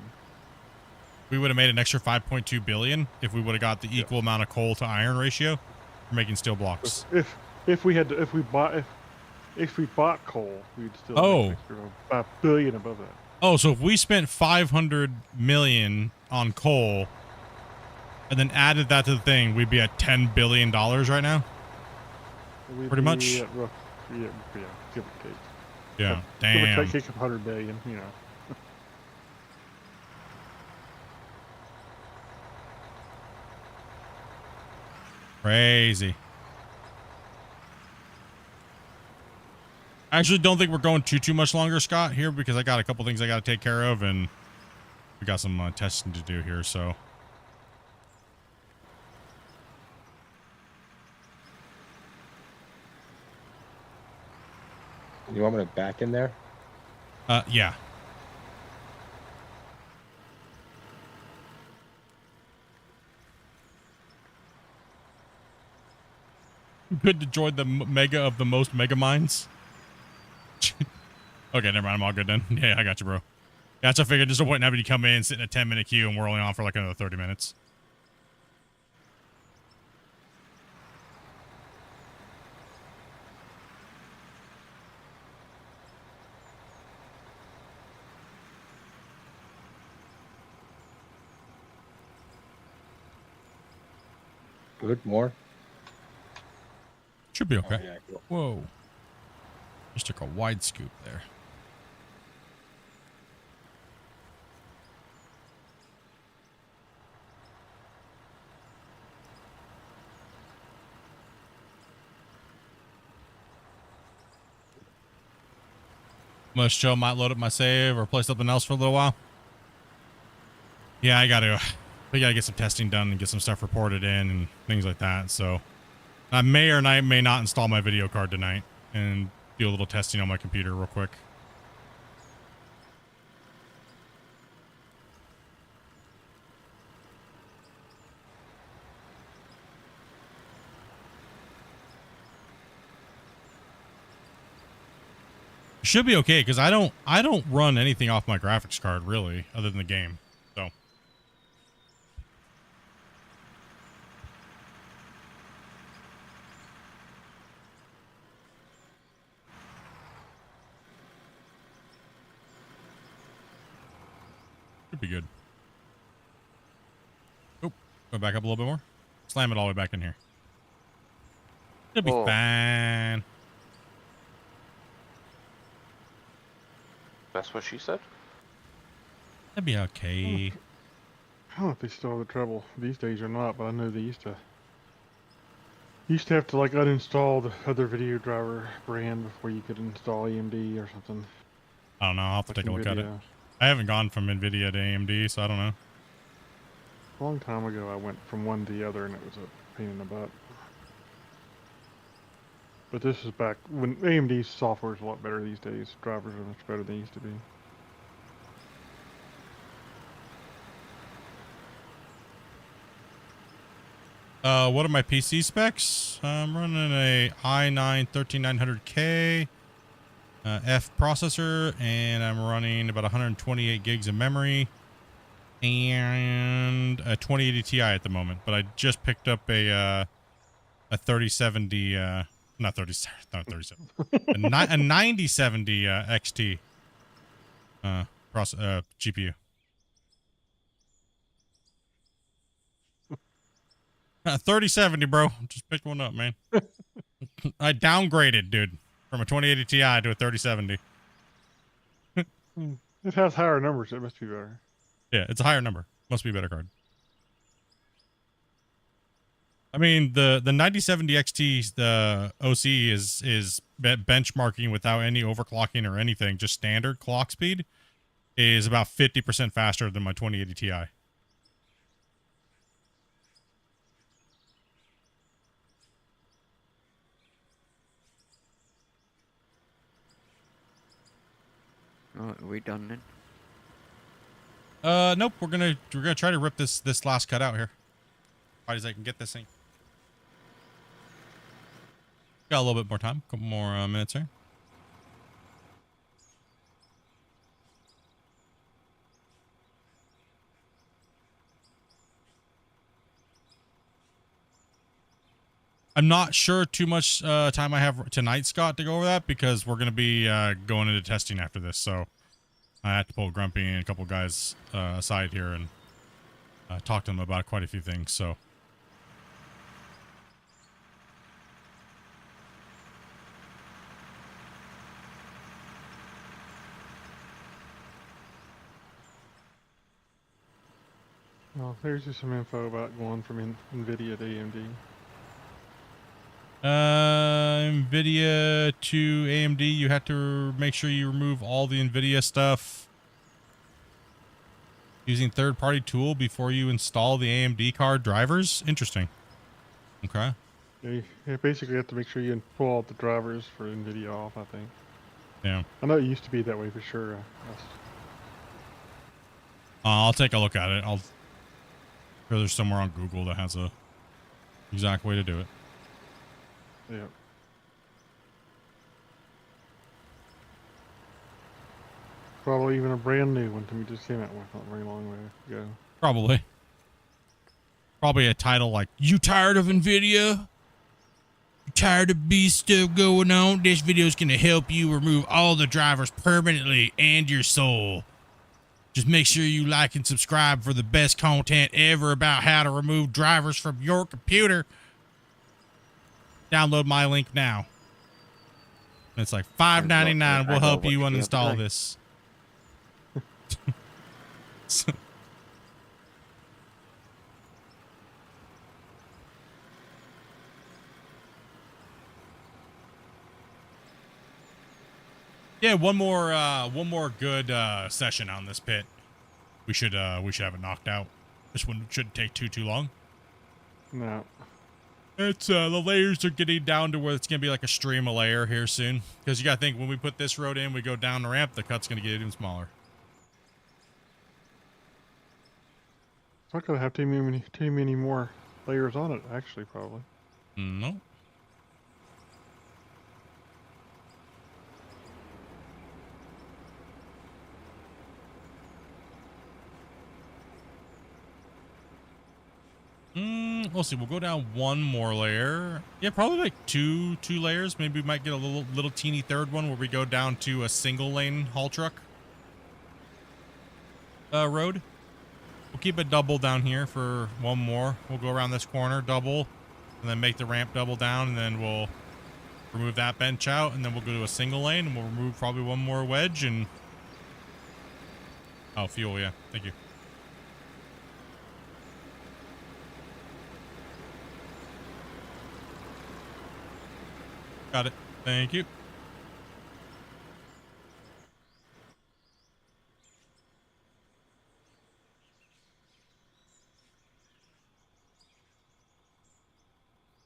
We would have made an extra 5.2 billion if we would have got the equal amount of coal to iron ratio for making steel blocks. If we bought coal, we'd still Oh. make an extra 5 billion above that. Oh, so if we spent 500 million on coal and then added that to the thing, we'd be at $10 billion right now? We'd Pretty be much. at yeah, give or take. Yeah, Give or damn. take 100 billion, you know. Crazy. I actually don't think we're going too much longer, Scott, here, because I got a couple things I got to take care of, and we got some testing to do here, so. You want me to back in there? Yeah. Good to join the mega of the most mega mines. Okay, never mind. I'm all good then. Yeah, I got you, bro. Yeah, so I figured just avoiding having you come in, sit in a 10-minute queue, and we're only on for like another 30 minutes. Good. More. Should be okay. Oh, yeah, cool. Whoa. Just took a wide scoop there. Must show, might load up my save or play something else for a little while. Yeah, we gotta get some testing done and get some stuff reported in and things like that. So I may or may not install my video card tonight and do a little testing on my computer real quick. Should be okay because I don't run anything off my graphics card really other than the game. So should be good. Oh, go back up a little bit more. Slam it all the way back in here. Should be fine. That's what she said? That'd be okay. I don't know if they still have the trouble these days or not, but I know they used to have to like uninstall the other video driver brand before you could install AMD or something. I don't know. I'll have to Like take a look at it. NVIDIA. I haven't gone from NVIDIA to AMD, so I don't know. A long time ago, I went from one to the other, and it was a pain in the butt. But this is back when AMD's software is a lot better these days. Drivers are much better than they used to be. What are my PC specs? I'm running a i9 13900K F processor, and I'm running about 128 gigs of memory and a 2080 Ti at the moment. But I just picked up a 3070, not 3070, a 9070 XT GPU. 3070, bro. Just picked one up, man. I downgraded, dude, from a 2080 Ti to a 3070. It has higher numbers. It must be better. Yeah, it's a higher number. Must be a better card. I mean, the 9070 XT, the OC is benchmarking without any overclocking or anything, just standard clock speed, is about 50% faster than my 2080 Ti. Right, are we done then? Nope. We're gonna try to rip this last cut out here. As as I can get this thing. Got a little bit more time. Couple more minutes here. I'm not sure too much time I have tonight, Scott, to go over that because we're going to be going into testing after this. So I have to pull Grumpy and a couple guys aside here and talk to them about quite a few things. So Well, there's just some info about going from NVIDIA to AMD. NVIDIA to AMD, you have to make sure you remove all the NVIDIA stuff using third-party tool before you install the AMD card drivers. Interesting. Okay. Yeah, you basically have to make sure you pull all the drivers for NVIDIA off, I think. Yeah. I know it used to be that way for sure. I'll take a look at it. I'll sure there's somewhere on Google that has a exact way to do it. Yeah. Probably even a brand new one to me just came out with not very long ago. Probably a title like, "You tired of NVIDIA? You tired of beast stuff going on? This video is going to help you remove all the drivers permanently and your soul." Just make sure you like and subscribe for the best content ever about how to remove drivers from your computer. Download my link now. It's like $5.99. We'll help you uninstall this. Yeah, one more good session on this pit. We should have it knocked out. This one shouldn't take too long. No. It's the layers are getting down to where it's gonna be like a stream of layer here soon. Because you gotta think when we put this road in, we go down the ramp, the cut's gonna get even smaller. It's not gonna have too many more layers on it, actually, probably. No. We'll see. We'll go down one more layer. Yeah, probably like two layers. Maybe we might get a little teeny third one where we go down to a single lane haul truck road. We'll keep it double down here for one more. We'll go around this corner, double, and then make the ramp double down, and then we'll remove that bench out, and then we'll go to a single lane, and we'll remove probably one more wedge, and... Oh, fuel, yeah. Thank you. Got it. Thank you.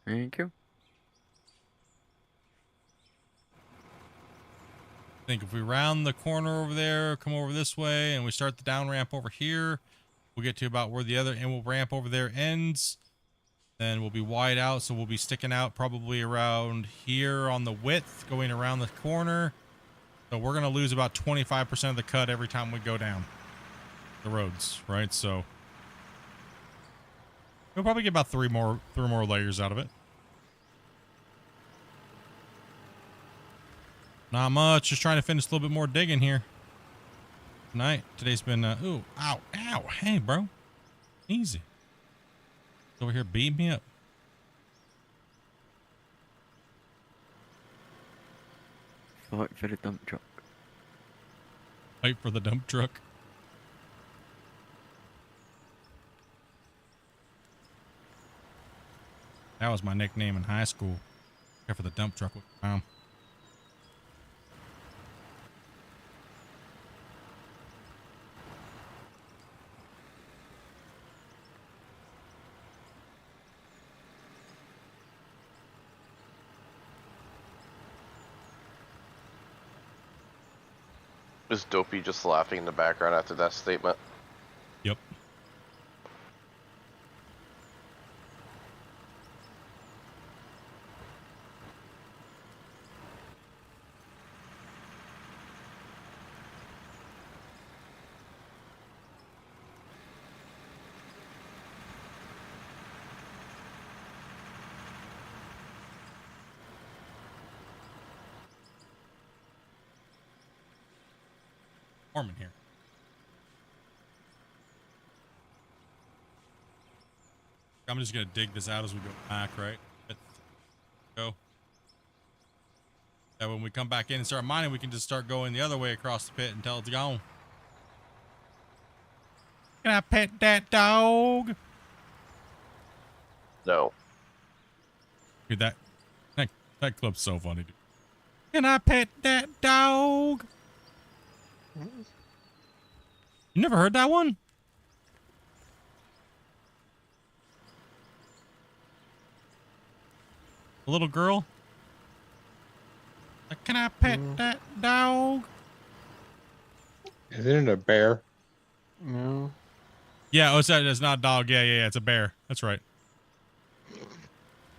Thank you. I think if we round the corner over there, come over this way, and we start the down ramp over here, we'll get to about where the other end will ramp over there ends. Then we'll be wide out, so we'll be sticking out probably around here on the width, going around the corner. So we're going to lose about 25% of the cut every time we go down the roads, right? So we'll probably get about three more layers out of it. Not much, just trying to finish a little bit more digging here tonight. Today's been, ooh, ow, ow, hey, bro. Easy. Over here beating me up. Fight for the dump truck. Fight for the dump truck. That was my nickname in high school. Fight for the dump truck with mom. Is Dopey just laughing in the background after that statement? Yep. Warm in here. I'm just gonna dig this out as we go back, right? Go. Yeah, when we come back in and start mining, we can just start going the other way across the pit until it's gone. Can I pet that dog? No. Dude, that clip's so funny, dude. Can I pet that dog? You never heard that one? A little girl? Like, can I pet that dog? Isn't it a bear? No. Yeah, oh, it's not a dog. Yeah, it's a bear. That's right.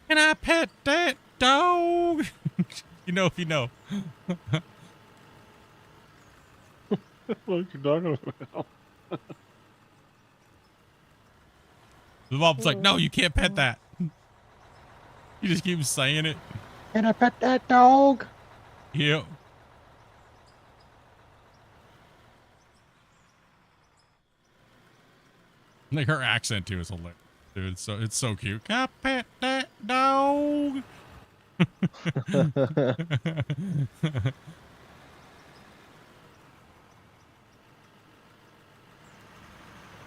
Can I pet that dog? You know if you know. What you talking about? The mom's like, no, you can't pet that. You just keep saying it. Can I pet that dog? Yep. Like her accent too is hilarious, dude. So it's so cute. Got pet that dog.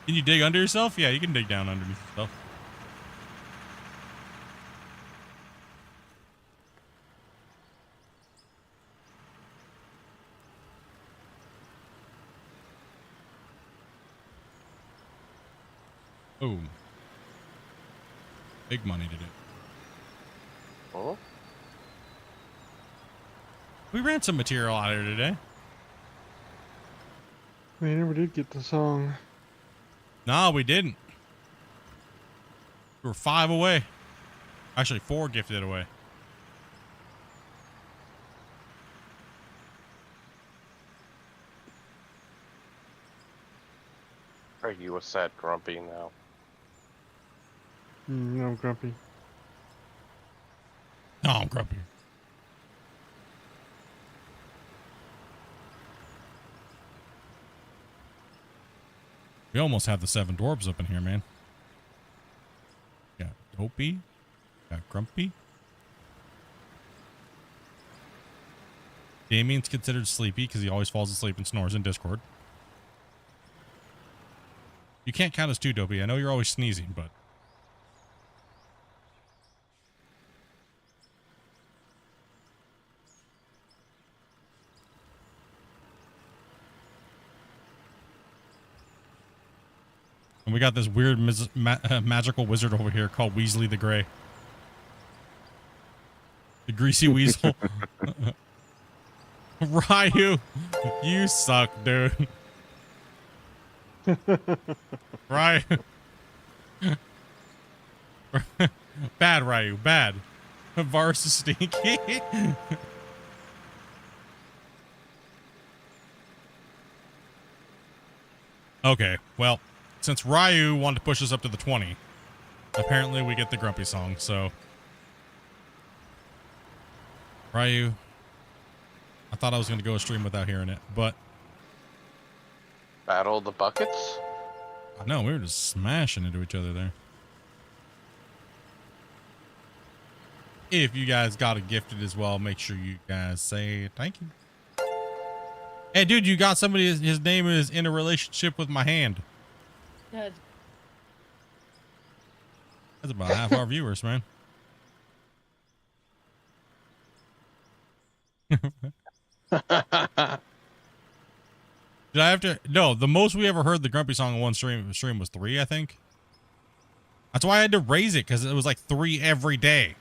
Can you dig under yourself? Yeah, you can dig down underneath yourself. Boom. Big money today. Oh. We ran some material out here today. We never did get the song. No, we didn't. We were 5 away. Actually, 4 gifted away. Are you a sad grumpy now? No, I'm grumpy. No, I'm grumpy. We almost have the 7 dwarves up in here, man. Got Dopey. Got Grumpy. Damien's considered sleepy because he always falls asleep and snores in Discord. You can't count as 2, Dopey. I know you're always sneezing, but... And we got this weird magical wizard over here called Weasley the Grey. The greasy weasel. Ryu, you suck, dude. Ryu. Bad, Ryu, bad. Varus is stinky. Okay, well, since Ryu wanted to push us up to the 20, apparently we get the grumpy song, so. Ryu, I thought I was going to go a stream without hearing it, but. Battle the buckets? No, we were just smashing into each other there. If you guys got it gifted as well, make sure you guys say thank you. Hey, dude, you got somebody, his name is in a relationship with my hand. That's about half our viewers, man. Did I have to? No, the most we ever heard the Grumpy song in one stream was 3, I think. That's why I had to raise it, because it was like 3 every day.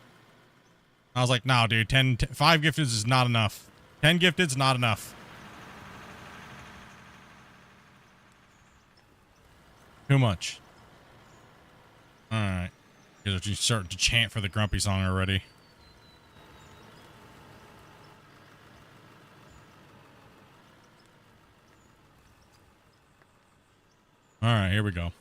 I was like, no, dude, 5 gifteds is not enough. 10 gifted's not enough. Too much. All right. Because you start to chant for the Grumpy song already. All right, here we go.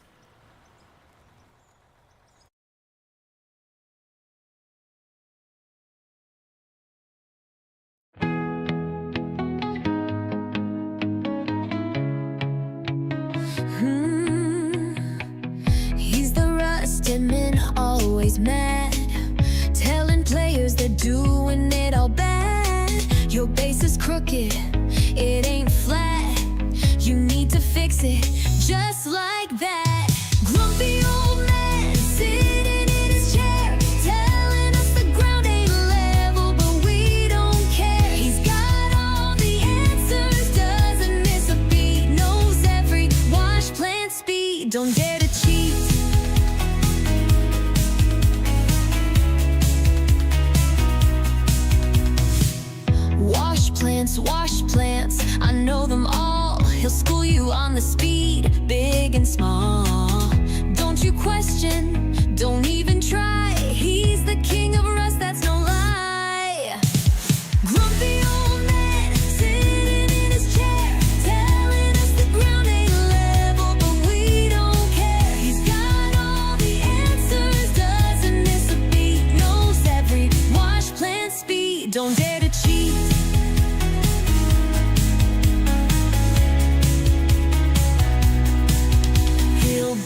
He's the rusted man, always mad, telling players they're doing it all bad. Your base is crooked, it ain't flat. You need to fix it, just like that. Grumpy old man sitting in his chair, telling us the ground ain't level, but we don't care. He's got all the answers, doesn't miss a beat, knows every wash plant speed. Don't dare to cheat. Wash plants, I know them all. He'll school you on the speed, big and small. Don't you question, don't even try. He's the king of rust, that's no lie. Grumpy old man sitting in his chair, telling us the ground ain't level, but we don't care. He's got all the answers, doesn't miss a beat, knows every wash plant speed. Don't dare to cheat.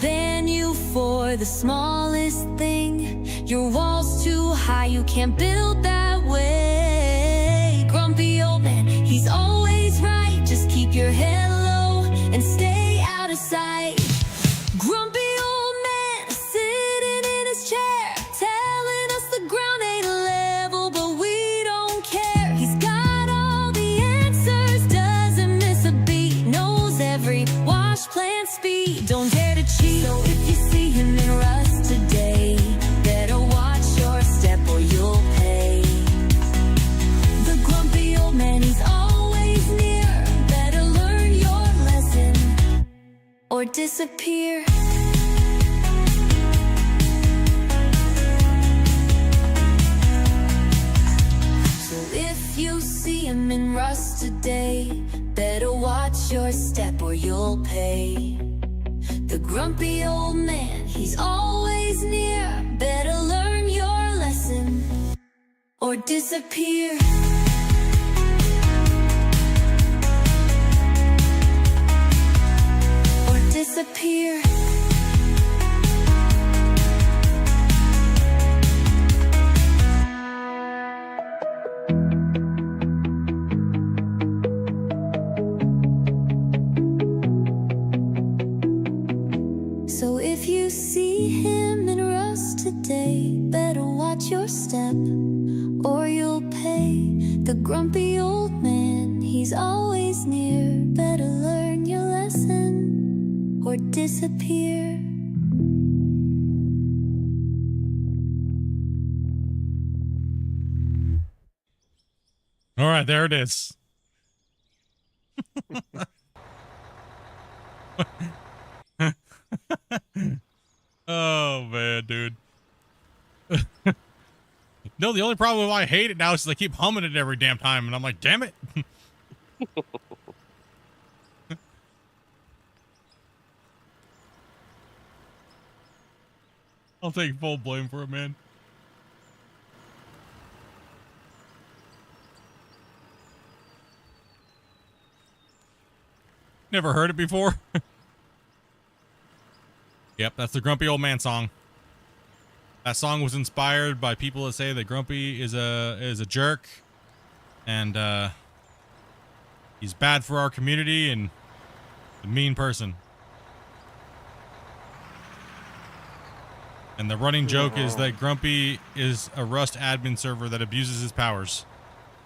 Ban the smallest thing. Your wall's too high, you can't build that way. Grumpy old man, he's always right. Just keep your head low and stay out of sight. Grumpy old man sitting in his chair, telling us the ground ain't level, but we don't care. He's got all the answers, doesn't miss a beat, knows every wash plant speed. Don't dare to cheat. So if you see him in rust today, better watch your step or you'll pay. The grumpy old man, he's always near. Better learn your lesson or disappear. So if you see him in rust today, better watch your step or you'll pay. The grumpy old man, he's always near. Better learn your lesson or disappear. Or disappear. So if you see him in rust today, better watch your step or you'll pay. The grumpy old man, he's always near. Better learn your lesson or disappear. All right, there it is. Oh man, dude. No, the only problem why I hate it now is they keep humming it every damn time, and I'm like, damn it. I'll take full blame for it, man. Never heard it before. Yep, that's the Grumpy Old Man song. That song was inspired by people that say that Grumpy is a jerk, and he's bad for our community and a mean person. And the running joke is that Grumpy is a Rust admin server that abuses his powers.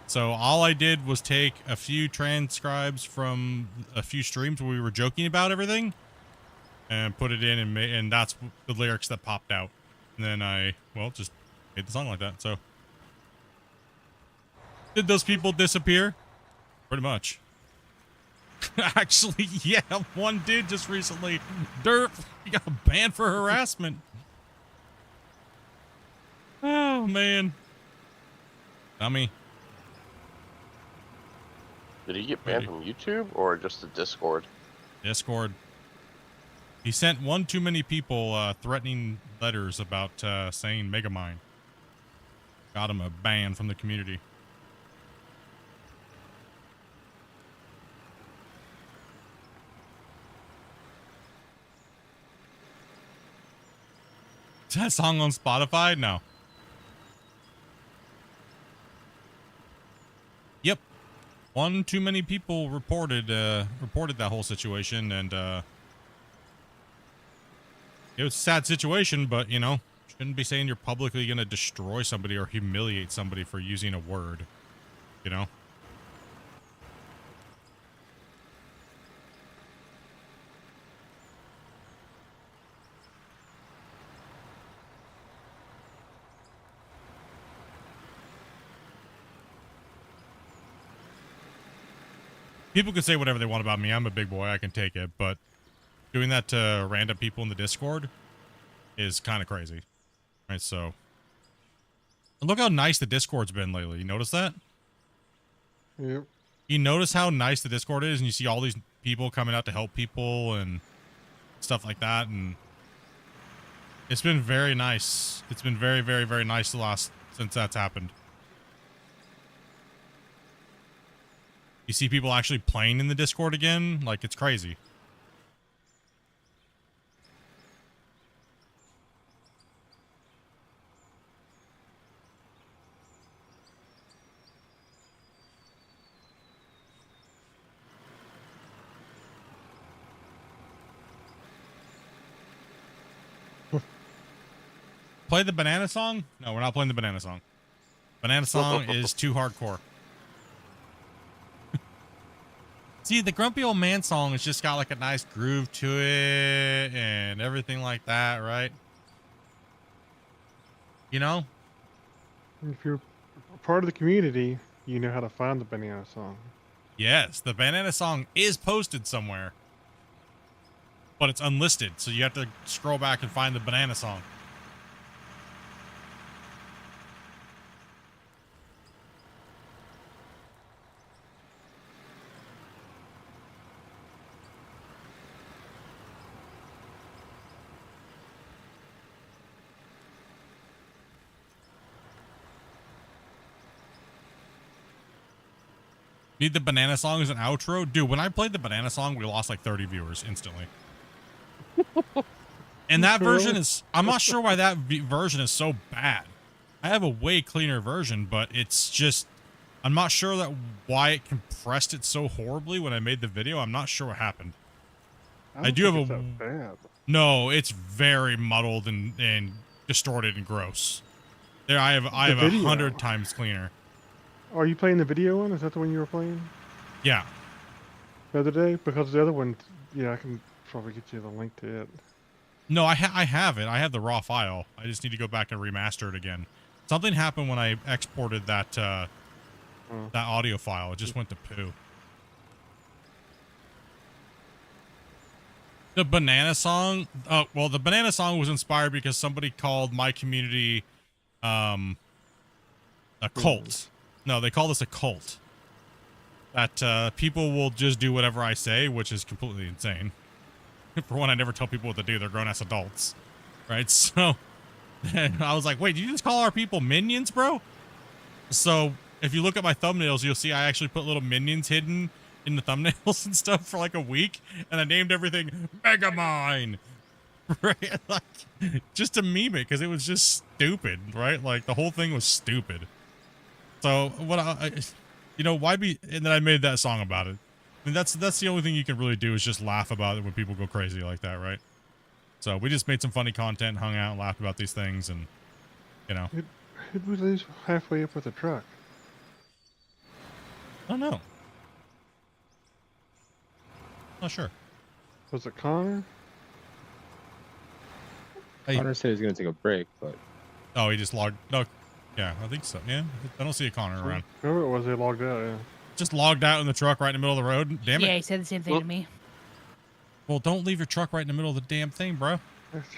So all I did was take a few transcribes from a few streams where we were joking about everything and put it in, and that's the lyrics that popped out. And then I, well, just made the song like that. So did those people disappear? Pretty much. Actually, yeah, one did just recently. Derp, he got banned for harassment. Oh, man. Dummy. Did he get banned from YouTube or just the Discord? Discord. He sent one too many people threatening letters about saying Megamind. Got him a ban from the community. Is that song on Spotify? No. Yep. One too many people reported that whole situation, and it was a sad situation, but you know, shouldn't be saying you're publicly gonna destroy somebody or humiliate somebody for using a word, you know? People can say whatever they want about me. I'm a big boy. I can take it. But doing that to random people in the Discord is kind of crazy. Right, so. And look how nice the Discord's been lately. You notice that? Yep. You notice how nice the Discord is, and you see all these people coming out to help people and stuff like that. And it's been very nice. It's been very, very, very nice since that's happened. You see people actually playing in the Discord again? Like, it's crazy. Play the banana song? No, we're not playing the banana song. Banana song is too hardcore. See, the Grumpy Old Man song has just got like a nice groove to it and everything like that, right? You know? If you're a part of the community, you know how to find the banana song. Yes, the banana song is posted somewhere. But it's unlisted, so you have to scroll back and find the banana song. Need the banana song as an outro? Dude, when I played the banana song, we lost like 30 viewers instantly. And that version is, I'm not sure why that version is so bad. I have a way cleaner version, but it's just, I'm not sure that why it compressed it so horribly when I made the video. I'm not sure what happened. I do have a, that bad. no, it's very muddled and distorted and gross. There, I have a video. 100 times cleaner. Are you playing the video one? Is that the one you were playing Yeah. the other day? Because the other one, yeah, I can probably get you the link to it. No, I have it. I have the raw file. I just need to go back and remaster it again. Something happened when I exported that that audio file. It just went to poo. The banana song. Well, the banana song was inspired because somebody called my community a cult. No, they call this a cult. That people will just do whatever I say, which is completely insane. For one, I never tell people what to do. They're grown-ass adults. Right? So, I was like, wait, did you just call our people minions, bro? So, if you look at my thumbnails, you'll see I actually put little minions hidden in the thumbnails and stuff for like a week. And I named everything Megamind. Right? Like, just to meme it, because it was just stupid, right? Like, the whole thing was stupid. So, what you know, why be... And then I made that song about it. I mean, that's the only thing you can really do is just laugh about it when people go crazy like that, right? So we just made some funny content, hung out, laughed about these things, and, you know. Who'd we lose halfway up with the truck? I don't know. Not sure. Was it Connor? Connor said he was going to take a break, but... Oh, he just logged... No, yeah, I think so. Yeah, I don't see a Connor around. Whoever it was, they logged out, yeah. Just logged out in the truck right in the middle of the road. Damn it. Yeah, he said the same thing to me. Well, don't leave your truck right in the middle of the damn thing, bro.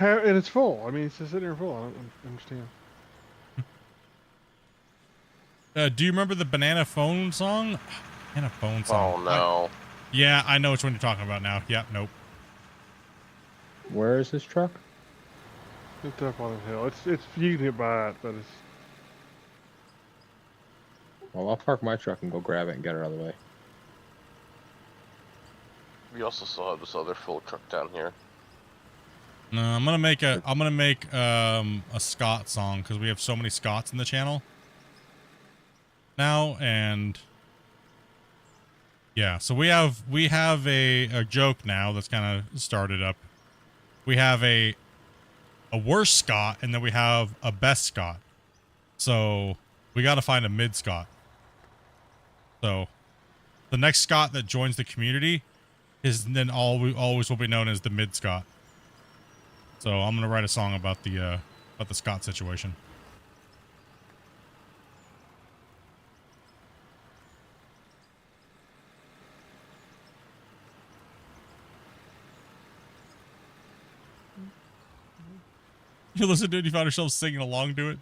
And it's full. I mean, it's just sitting there full. I don't understand. Do you remember the banana phone song? Banana phone song. Oh, no. Yeah, I know which one you're talking about now. Yeah, nope. Where is this truck? It's up on the hill. It's you can get by it, but it's... Well, I'll park my truck and go grab it and get it out of the way. We also still have this other full truck down here. No, I'm gonna make a Scott song because we have so many Scotts in the channel now, and yeah, so we have a joke now that's kind of started up. We have a worse Scott, and then we have a best Scott. So we got to find a mid Scott. So the next Scott that joins the community is then always will be known as the mid Scott. So I'm gonna write a song about the Scott situation. You listen to it, you found yourself singing along to it.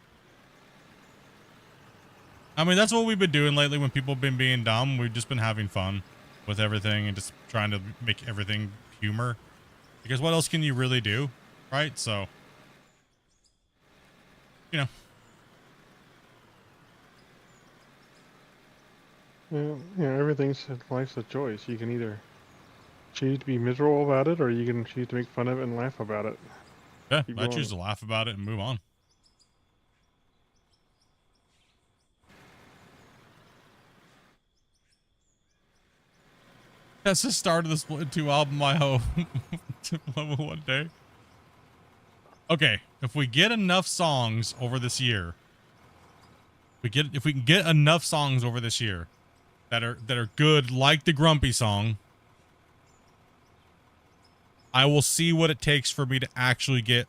I mean, that's what we've been doing lately when people have been being dumb. We've just been having fun with everything and just trying to make everything humor. Because what else can you really do? Right? So, you know. Yeah, everything's life's a choice. You can either choose to be miserable about it, or you can choose to make fun of it and laugh about it. Yeah, I choose to laugh about it and move on. That's the start of the Split 2 album, I hope. Level one day. Okay, if we get enough songs over this year, if we can get enough songs over this year that are good, like the Grumpy song, I will see what it takes for me to actually get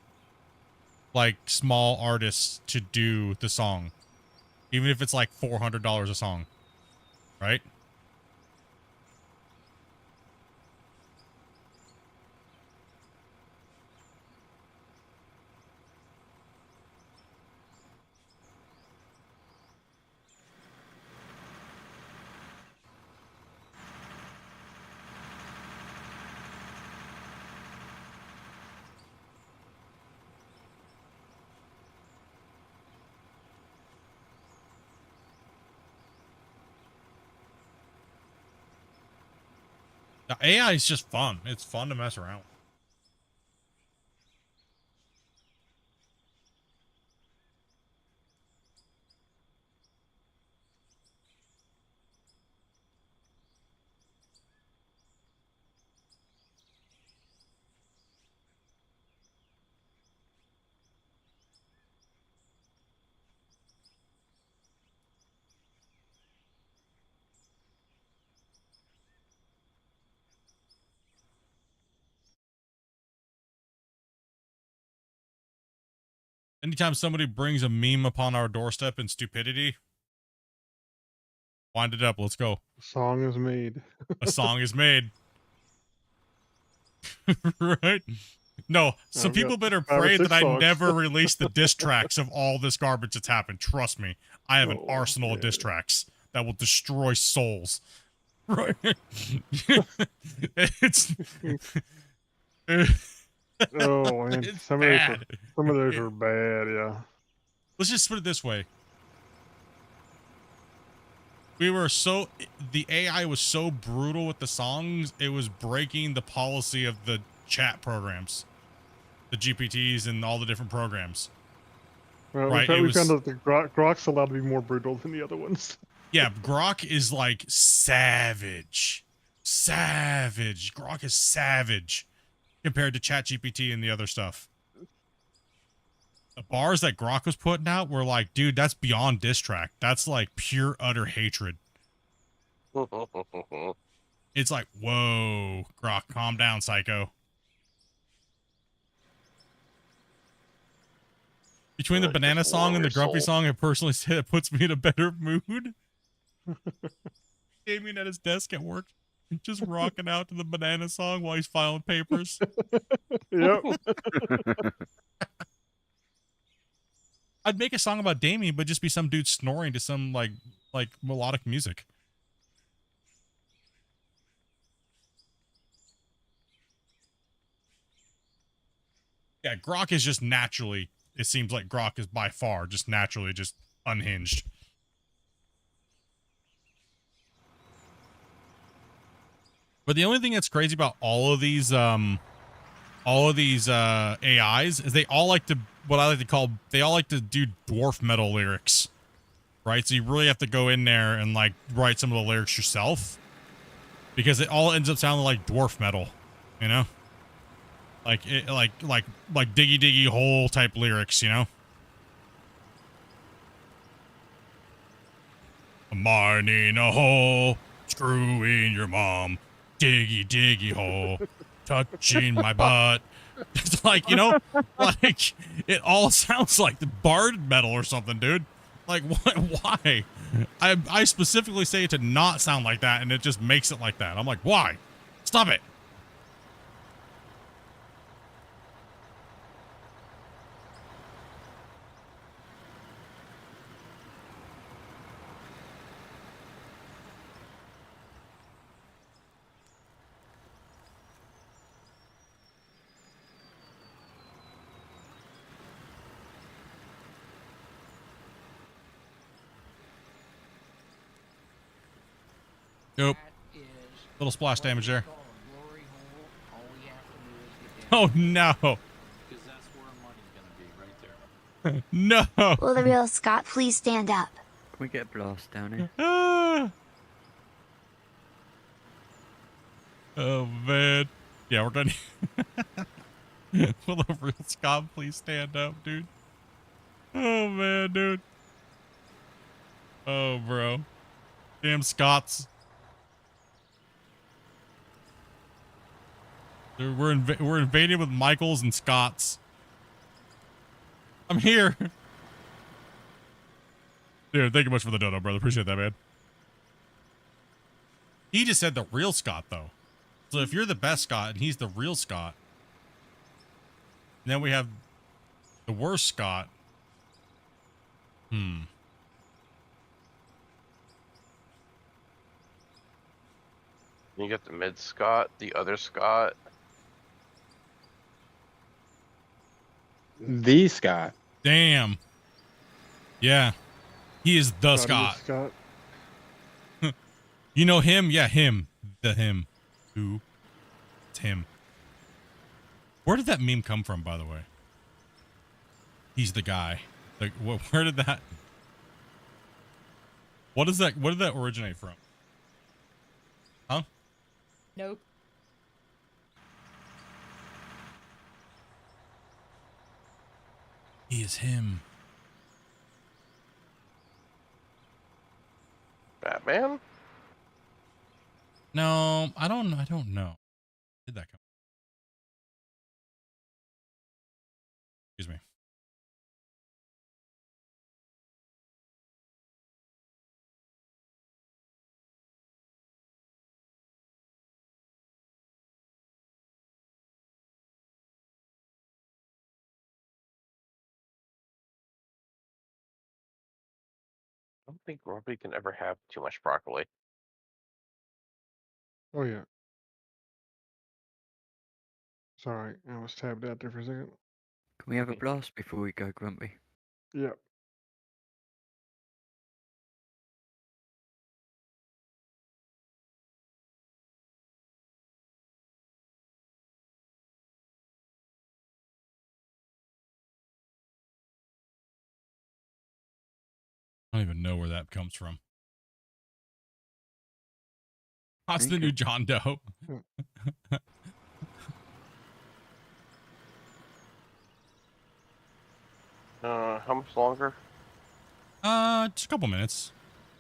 like small artists to do the song, even if it's like $400 a song, right? The AI is just fun. It's fun to mess around with. Anytime somebody brings a meme upon our doorstep in stupidity, wind it up. Let's go. A song is made. A song is made. Right? No, so I've people got better 5 or pray 6 that I songs. never release the diss tracks of all this garbage that's happened. Trust me, I have an Oh, arsenal of diss yeah. tracks that will destroy souls. Right? It's Oh, man. it's Some bad. of those are bad, yeah. Let's just put it this way. The AI was so brutal with the songs, it was breaking the policy of the chat programs, the GPTs and all the different programs. Well, Right, we found out that Grok's allowed to be more brutal than the other ones. Yeah, Grok is like savage. Savage. Grok is savage compared to ChatGPT and the other stuff. The bars that Grok was putting out were like, dude, that's beyond diss track. That's like pure utter hatred. It's like, whoa, Grok, calm down, psycho. Between the banana song and the grumpy song, I personally say it puts me in a better mood. Damien at his desk at work, just rocking out to the banana song while he's filing papers. Yep. I'd make a song about Damien, but just be some dude snoring to some like melodic music. Yeah, Grok is just naturally, it seems like Grok is by far just naturally just unhinged. But the only thing that's crazy about all of these AIs is they all like to, what I like to call, they all like to do dwarf metal lyrics, right? So you really have to go in there and like write some of the lyrics yourself, because it all ends up sounding like dwarf metal, you know? Like diggy diggy hole type lyrics, you know? Mining a hole, screwing your mom, diggy diggy hole, touching my butt. It's like, you know, like it all sounds like the bard metal or something, dude. Like, why? I specifically say it to not sound like that, and it just makes it like that. I'm like, why? Stop it. Nope. Little splash damage there. Oh no. No. Will the real Scott please stand up? Can we get a blast down here? Oh man. Yeah, we're done. Will a real Scott please stand up, dude? Oh, man, dude. Oh, bro. Damn Scots. Dude, we're invaded with Michaels and Scots. I'm here. Dude, thank you much for the dono, brother. Appreciate that, man. He just said the real Scott, though. So if you're the best Scott and he's the real Scott, then we have the worst Scott. You got the mid Scott, the other Scott. The Scott. Damn. Yeah. He is the Scotty Scott. Scott. You know him? Yeah, him. The him. Who? It's him. Where did that meme come from, by the way? He's the guy. Like, where did that... What is that? Where did that originate from? Huh? Nope. He is him. Batman? No, I don't know. Where did that come? Excuse me. I don't think Robbie can ever have too much broccoli. Oh yeah. Sorry, I was tabbed out there for a second. Can we have a blast before we go, Grumpy? Yep. I don't even know where that comes from. That's the new John Doe. How much longer? Just a couple minutes.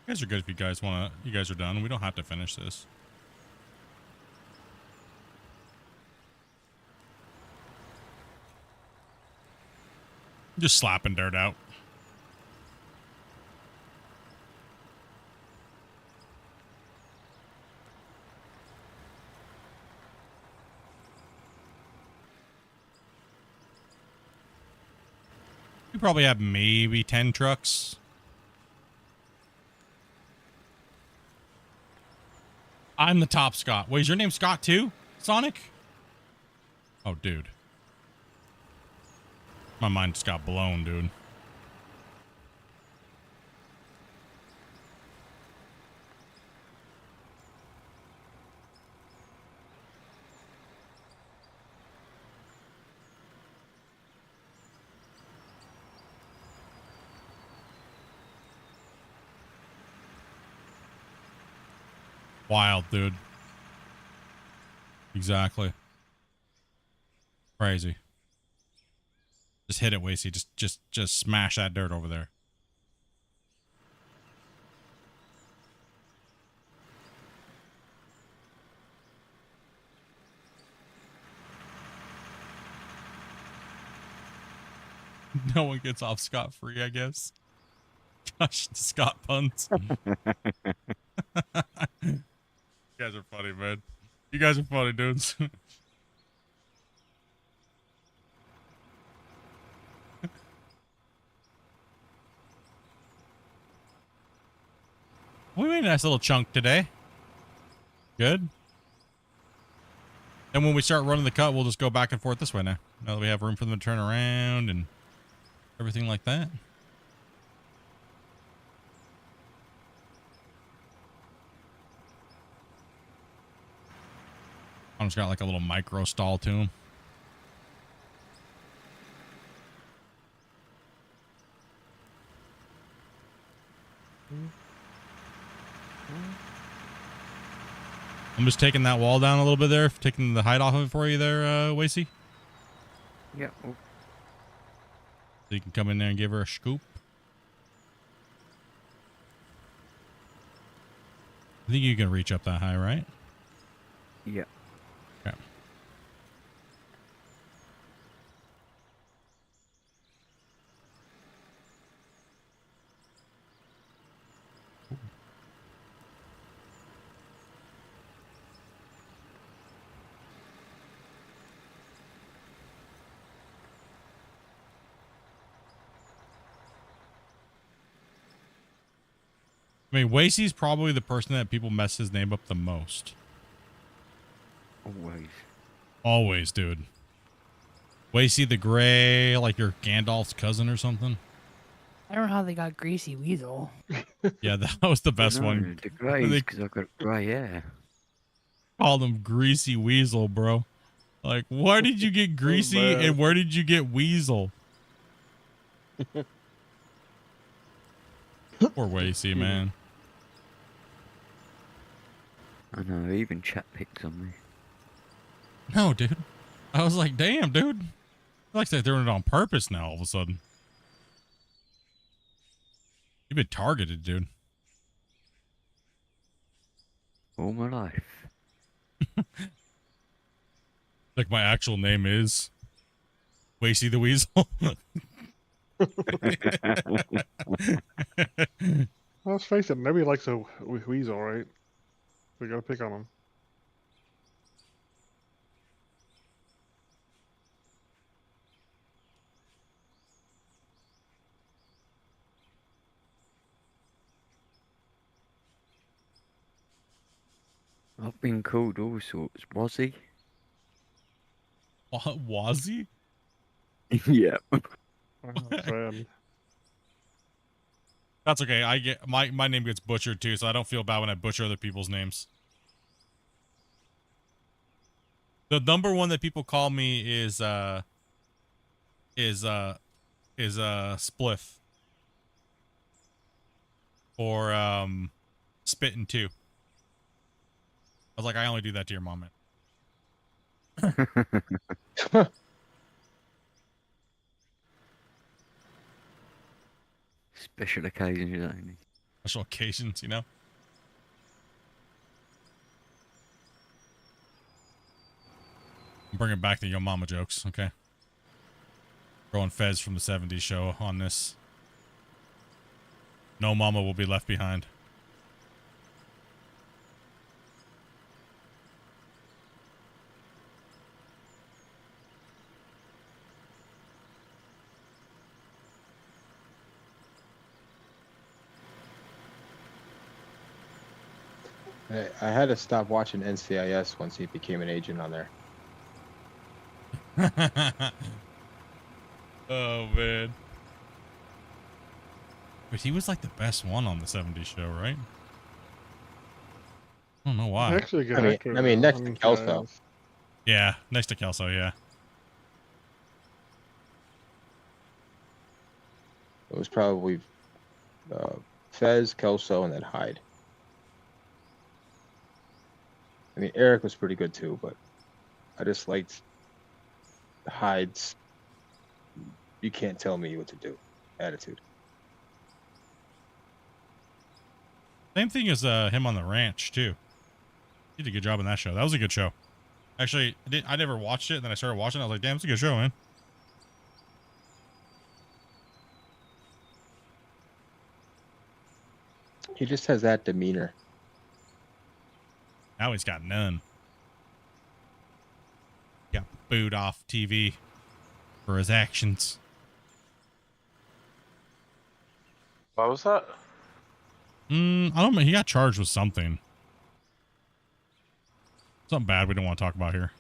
You guys are good if you guys wanna. You guys are done. We don't have to finish this. Just slapping dirt out. We probably have maybe 10 trucks. I'm the top Scott. Wait, is your name Scott too, Sonic? Oh, dude. My mind just got blown, dude. Wild, dude. Exactly. Crazy. Just hit it, Wasey. Just smash that dirt over there. No one gets off scot-free, I guess. Gosh, Scott puns. You guys are funny, man. You guys are funny, dudes. We made a nice little chunk today. Good. And when we start running the cut, we'll just go back and forth this way now. Now that we have room for them to turn around and everything like that. I just got like a little micro stall to him. I'm just taking that wall down a little bit there, taking the height off of it for you there, Wasey. Yeah. Oh, So you can come in there and give her a scoop. I think you can reach up that high, right? yeah. Okay. I mean, Wasey's probably the person that people mess his name up the most. Always. Always, dude. Wasey the Gray, like your Gandalf's cousin or something. I don't know how they got Greasy Weasel. Yeah, that was the best No, one. the greys, They because I've got grey hair. called him Greasy Weasel, bro. Like, where did you get Greasy bad. and where did you get Weasel? Poor Wasey, man. I know, even chat picks on me. No, dude. I was like, damn, dude. Like they're doing it on purpose now all of a sudden. You've been targeted, dude. All my life. Like my actual name is Wasey the Weasel. Well, let's face it, nobody likes a weasel, right? We gotta pick on them. I've been called all sorts. Wazzy? Wazzy? Yeah. That's okay. I get my name gets butchered too, so I don't feel bad when I butcher other people's names. The number one that people call me is Spliff. Or Spittin' too. I was like, I only do that to your mom, man. Special occasions only. Special occasions, you know? I'm bringing back the Yo Mama jokes, okay? Throwing Fez from the 70s show on this. No mama will be left behind. I had to stop watching NCIS once he became an agent on there. Oh, man. But he was like the best one on the 70s show, right? I don't know why. Actually, a good I actor. mean, next to Kelso. Yeah, next to Kelso, yeah. It was probably Fez, Kelso, and then Hyde. I mean, Eric was pretty good too, but I just liked Hyde's "you can't tell me what to do" attitude. Same thing as him on the ranch too. He did a good job in that show. That was a good show. Actually, I never watched it, and then I started watching it. I was like, damn, it's a good show, man. He just has that demeanor. Now he's got none. Got booed off TV for his actions. What was that? I don't know. He got charged with something. Something bad we don't want to talk about here.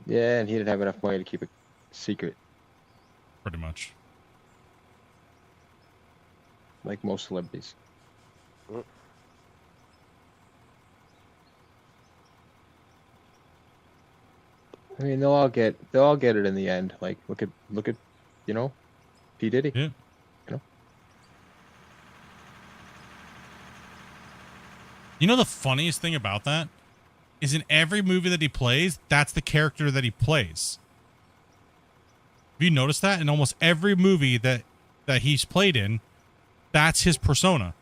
Yeah, and he didn't have enough money to keep it secret, Pretty much. like most celebrities. I mean, they'll all get it in the end. Like, look at, you know, P. Diddy. Yeah. You know. You know the funniest thing about that is in every movie that he plays, that's the character that he plays. Have you noticed that? In almost every movie that he's played in, that's his persona.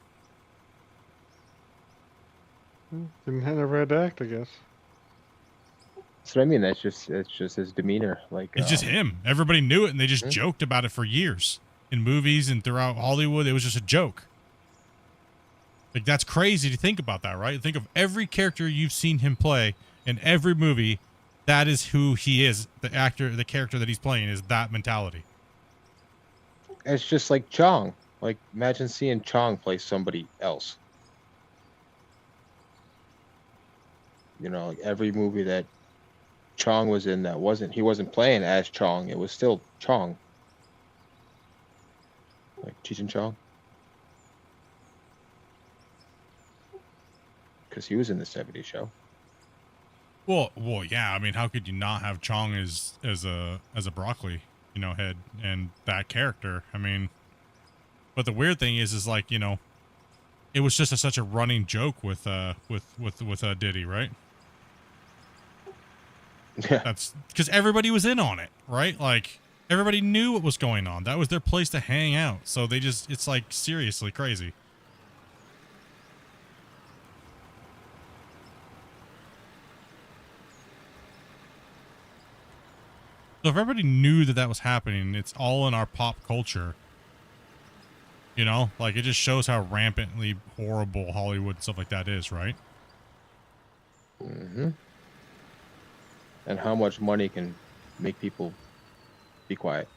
Never had to act, I guess. That's what I mean. That's just his demeanor. Like It's just him. Everybody knew it, and they just joked about it for years in movies and throughout Hollywood. It was just a joke. Like, that's crazy to think about that, right? Think of every character you've seen him play in every movie. That is who he is. The character that he's playing is that mentality. It's just like Chong. Like, imagine seeing Chong play somebody else. You know, like every movie that Chong was in, he wasn't playing as Chong. It was still Chong. Like Cheech and Chong. Because he was in the 70s show. Well, yeah. I mean, how could you not have Chong as a broccoli, head and that character? I mean, but the weird thing is like, it was just such a running joke with Diddy, right? Yeah. That's because everybody was in on it, right? Like, everybody knew what was going on. That was their place to hang out. So it's like seriously crazy. So if everybody knew that was happening, it's all in our pop culture. Like, it just shows how rampantly horrible Hollywood and stuff like that is, right? Mm-hmm. And how much money can make people be quiet.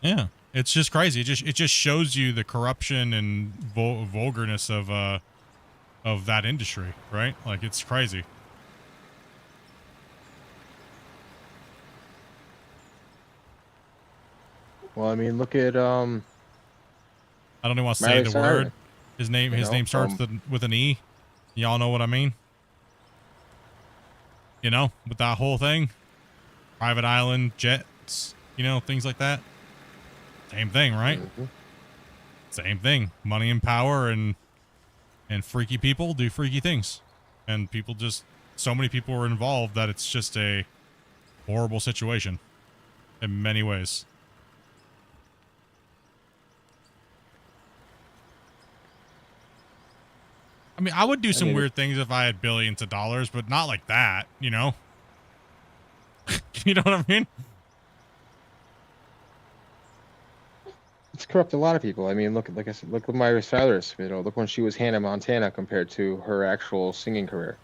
Yeah, it's just crazy. It just shows you the corruption and vulgarness of that industry, right? Like, it's crazy. Well, I mean, look at I don't even want to say the word. His name starts with an E. Y'all know what I mean? With that whole thing. Private island, jets, things like that. Same thing, right? Mm-hmm. Same thing. Money and power and freaky people do freaky things. And so many people are involved that it's just a horrible situation in many ways. I mean, I would do some weird things if I had billions of dollars, but not like that, You know what I mean? It's corrupt a lot of people. I mean, look at Miley Cyrus. Look when she was Hannah Montana compared to her actual singing career.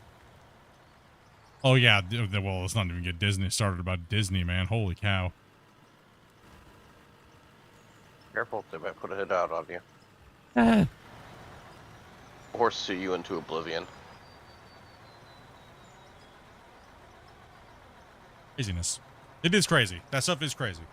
Oh yeah, well, let's not even get Disney started about Disney, man. Holy cow! Careful, they might put a hit out on you. Or sue you into oblivion. Craziness. It is crazy. That stuff is crazy.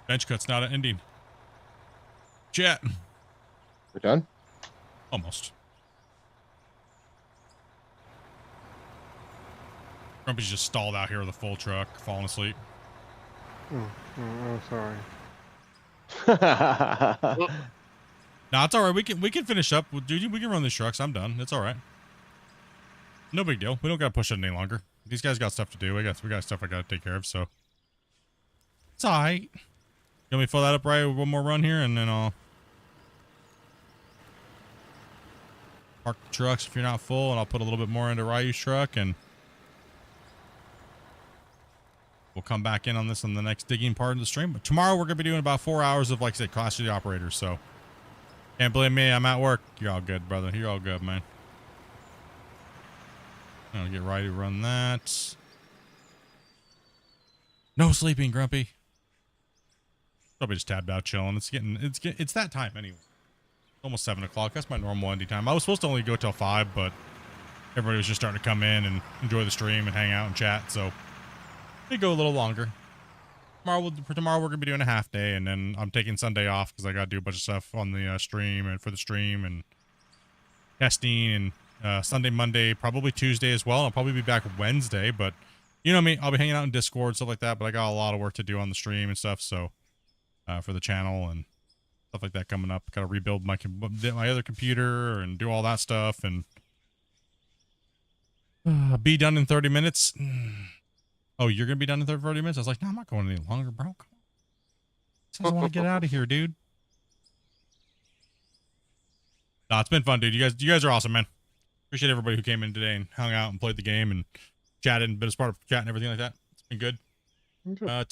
Bench cut's not an ending. Chat. We're done? Almost. Grumpy's just stalled out here with a full truck, falling asleep. Oh, sorry. Nah, it's all right. We can finish up. Dude, we can run these trucks. I'm done. It's all right. No big deal. We don't gotta push it any longer. These guys got stuff to do. We got stuff I gotta take care of. So it's all right. You want me to fill that up right with one more run here, and then I'll park the trucks if you're not full, and I'll put a little bit more into Ryu's truck, and we'll come back in on this on the next digging part of the stream. But tomorrow we're gonna be doing about 4 hours of, like I said, Clash of the Operators. So can't blame me. I'm at work. You're all good, brother. You're all good, man. I'll get Ryu to run that. No sleeping, Grumpy. Probably just tabbed out chilling. It's that time anyway. Almost 7 o'clock. That's my normal ending time. I was supposed to only go till 5, but everybody was just starting to come in and enjoy the stream and hang out and chat. So they go a little longer. Tomorrow we're gonna be doing a half day, and then I'm taking Sunday off because I gotta do a bunch of stuff on the stream and for the stream and testing and Sunday, Monday, probably Tuesday as well. I'll probably be back Wednesday, but you know me, I'll be hanging out in Discord, stuff like that, but I got a lot of work to do on the stream and stuff, so for the channel and stuff like that coming up. Got to rebuild my other computer and do all that stuff and be done in 30 minutes. Oh, you're going to be done in 30 minutes? I was like, no, I'm not going any longer, bro. Come on. I want to get out of here, dude. No, it's been fun, dude. You guys are awesome, man. Appreciate everybody who came in today and hung out and played the game and chatted and been a part of chat and everything like that. It's been good.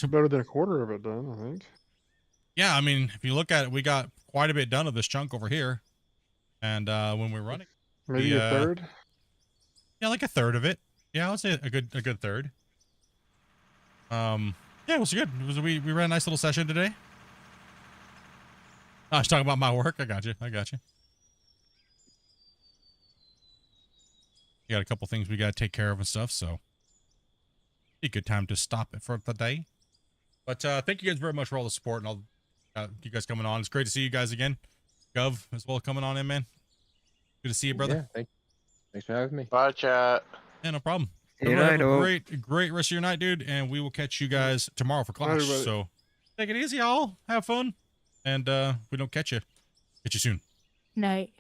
Better than a quarter of it done, I think. Yeah, I mean, if you look at it, we got quite a bit done of this chunk over here. And when we're running, maybe a third. Yeah, like a third of it. Yeah, I would say a good third. Yeah, it was good. We ran a nice little session today. I was talking about my work. I got you. We got a couple things we got to take care of and stuff, so be a good time to stop it for the day. But thank you guys very much for all the support and all you guys coming on. It's great to see you guys again. Gov as well coming on in, man. Good to see you, brother. Yeah, thanks for having me. Bye, chat. Yeah, no problem. See you Have a later. great rest of your night, dude, and we will catch you guys tomorrow for class. everybody. So take it easy, y'all. Have fun, and we don't catch you. Catch you soon. Night.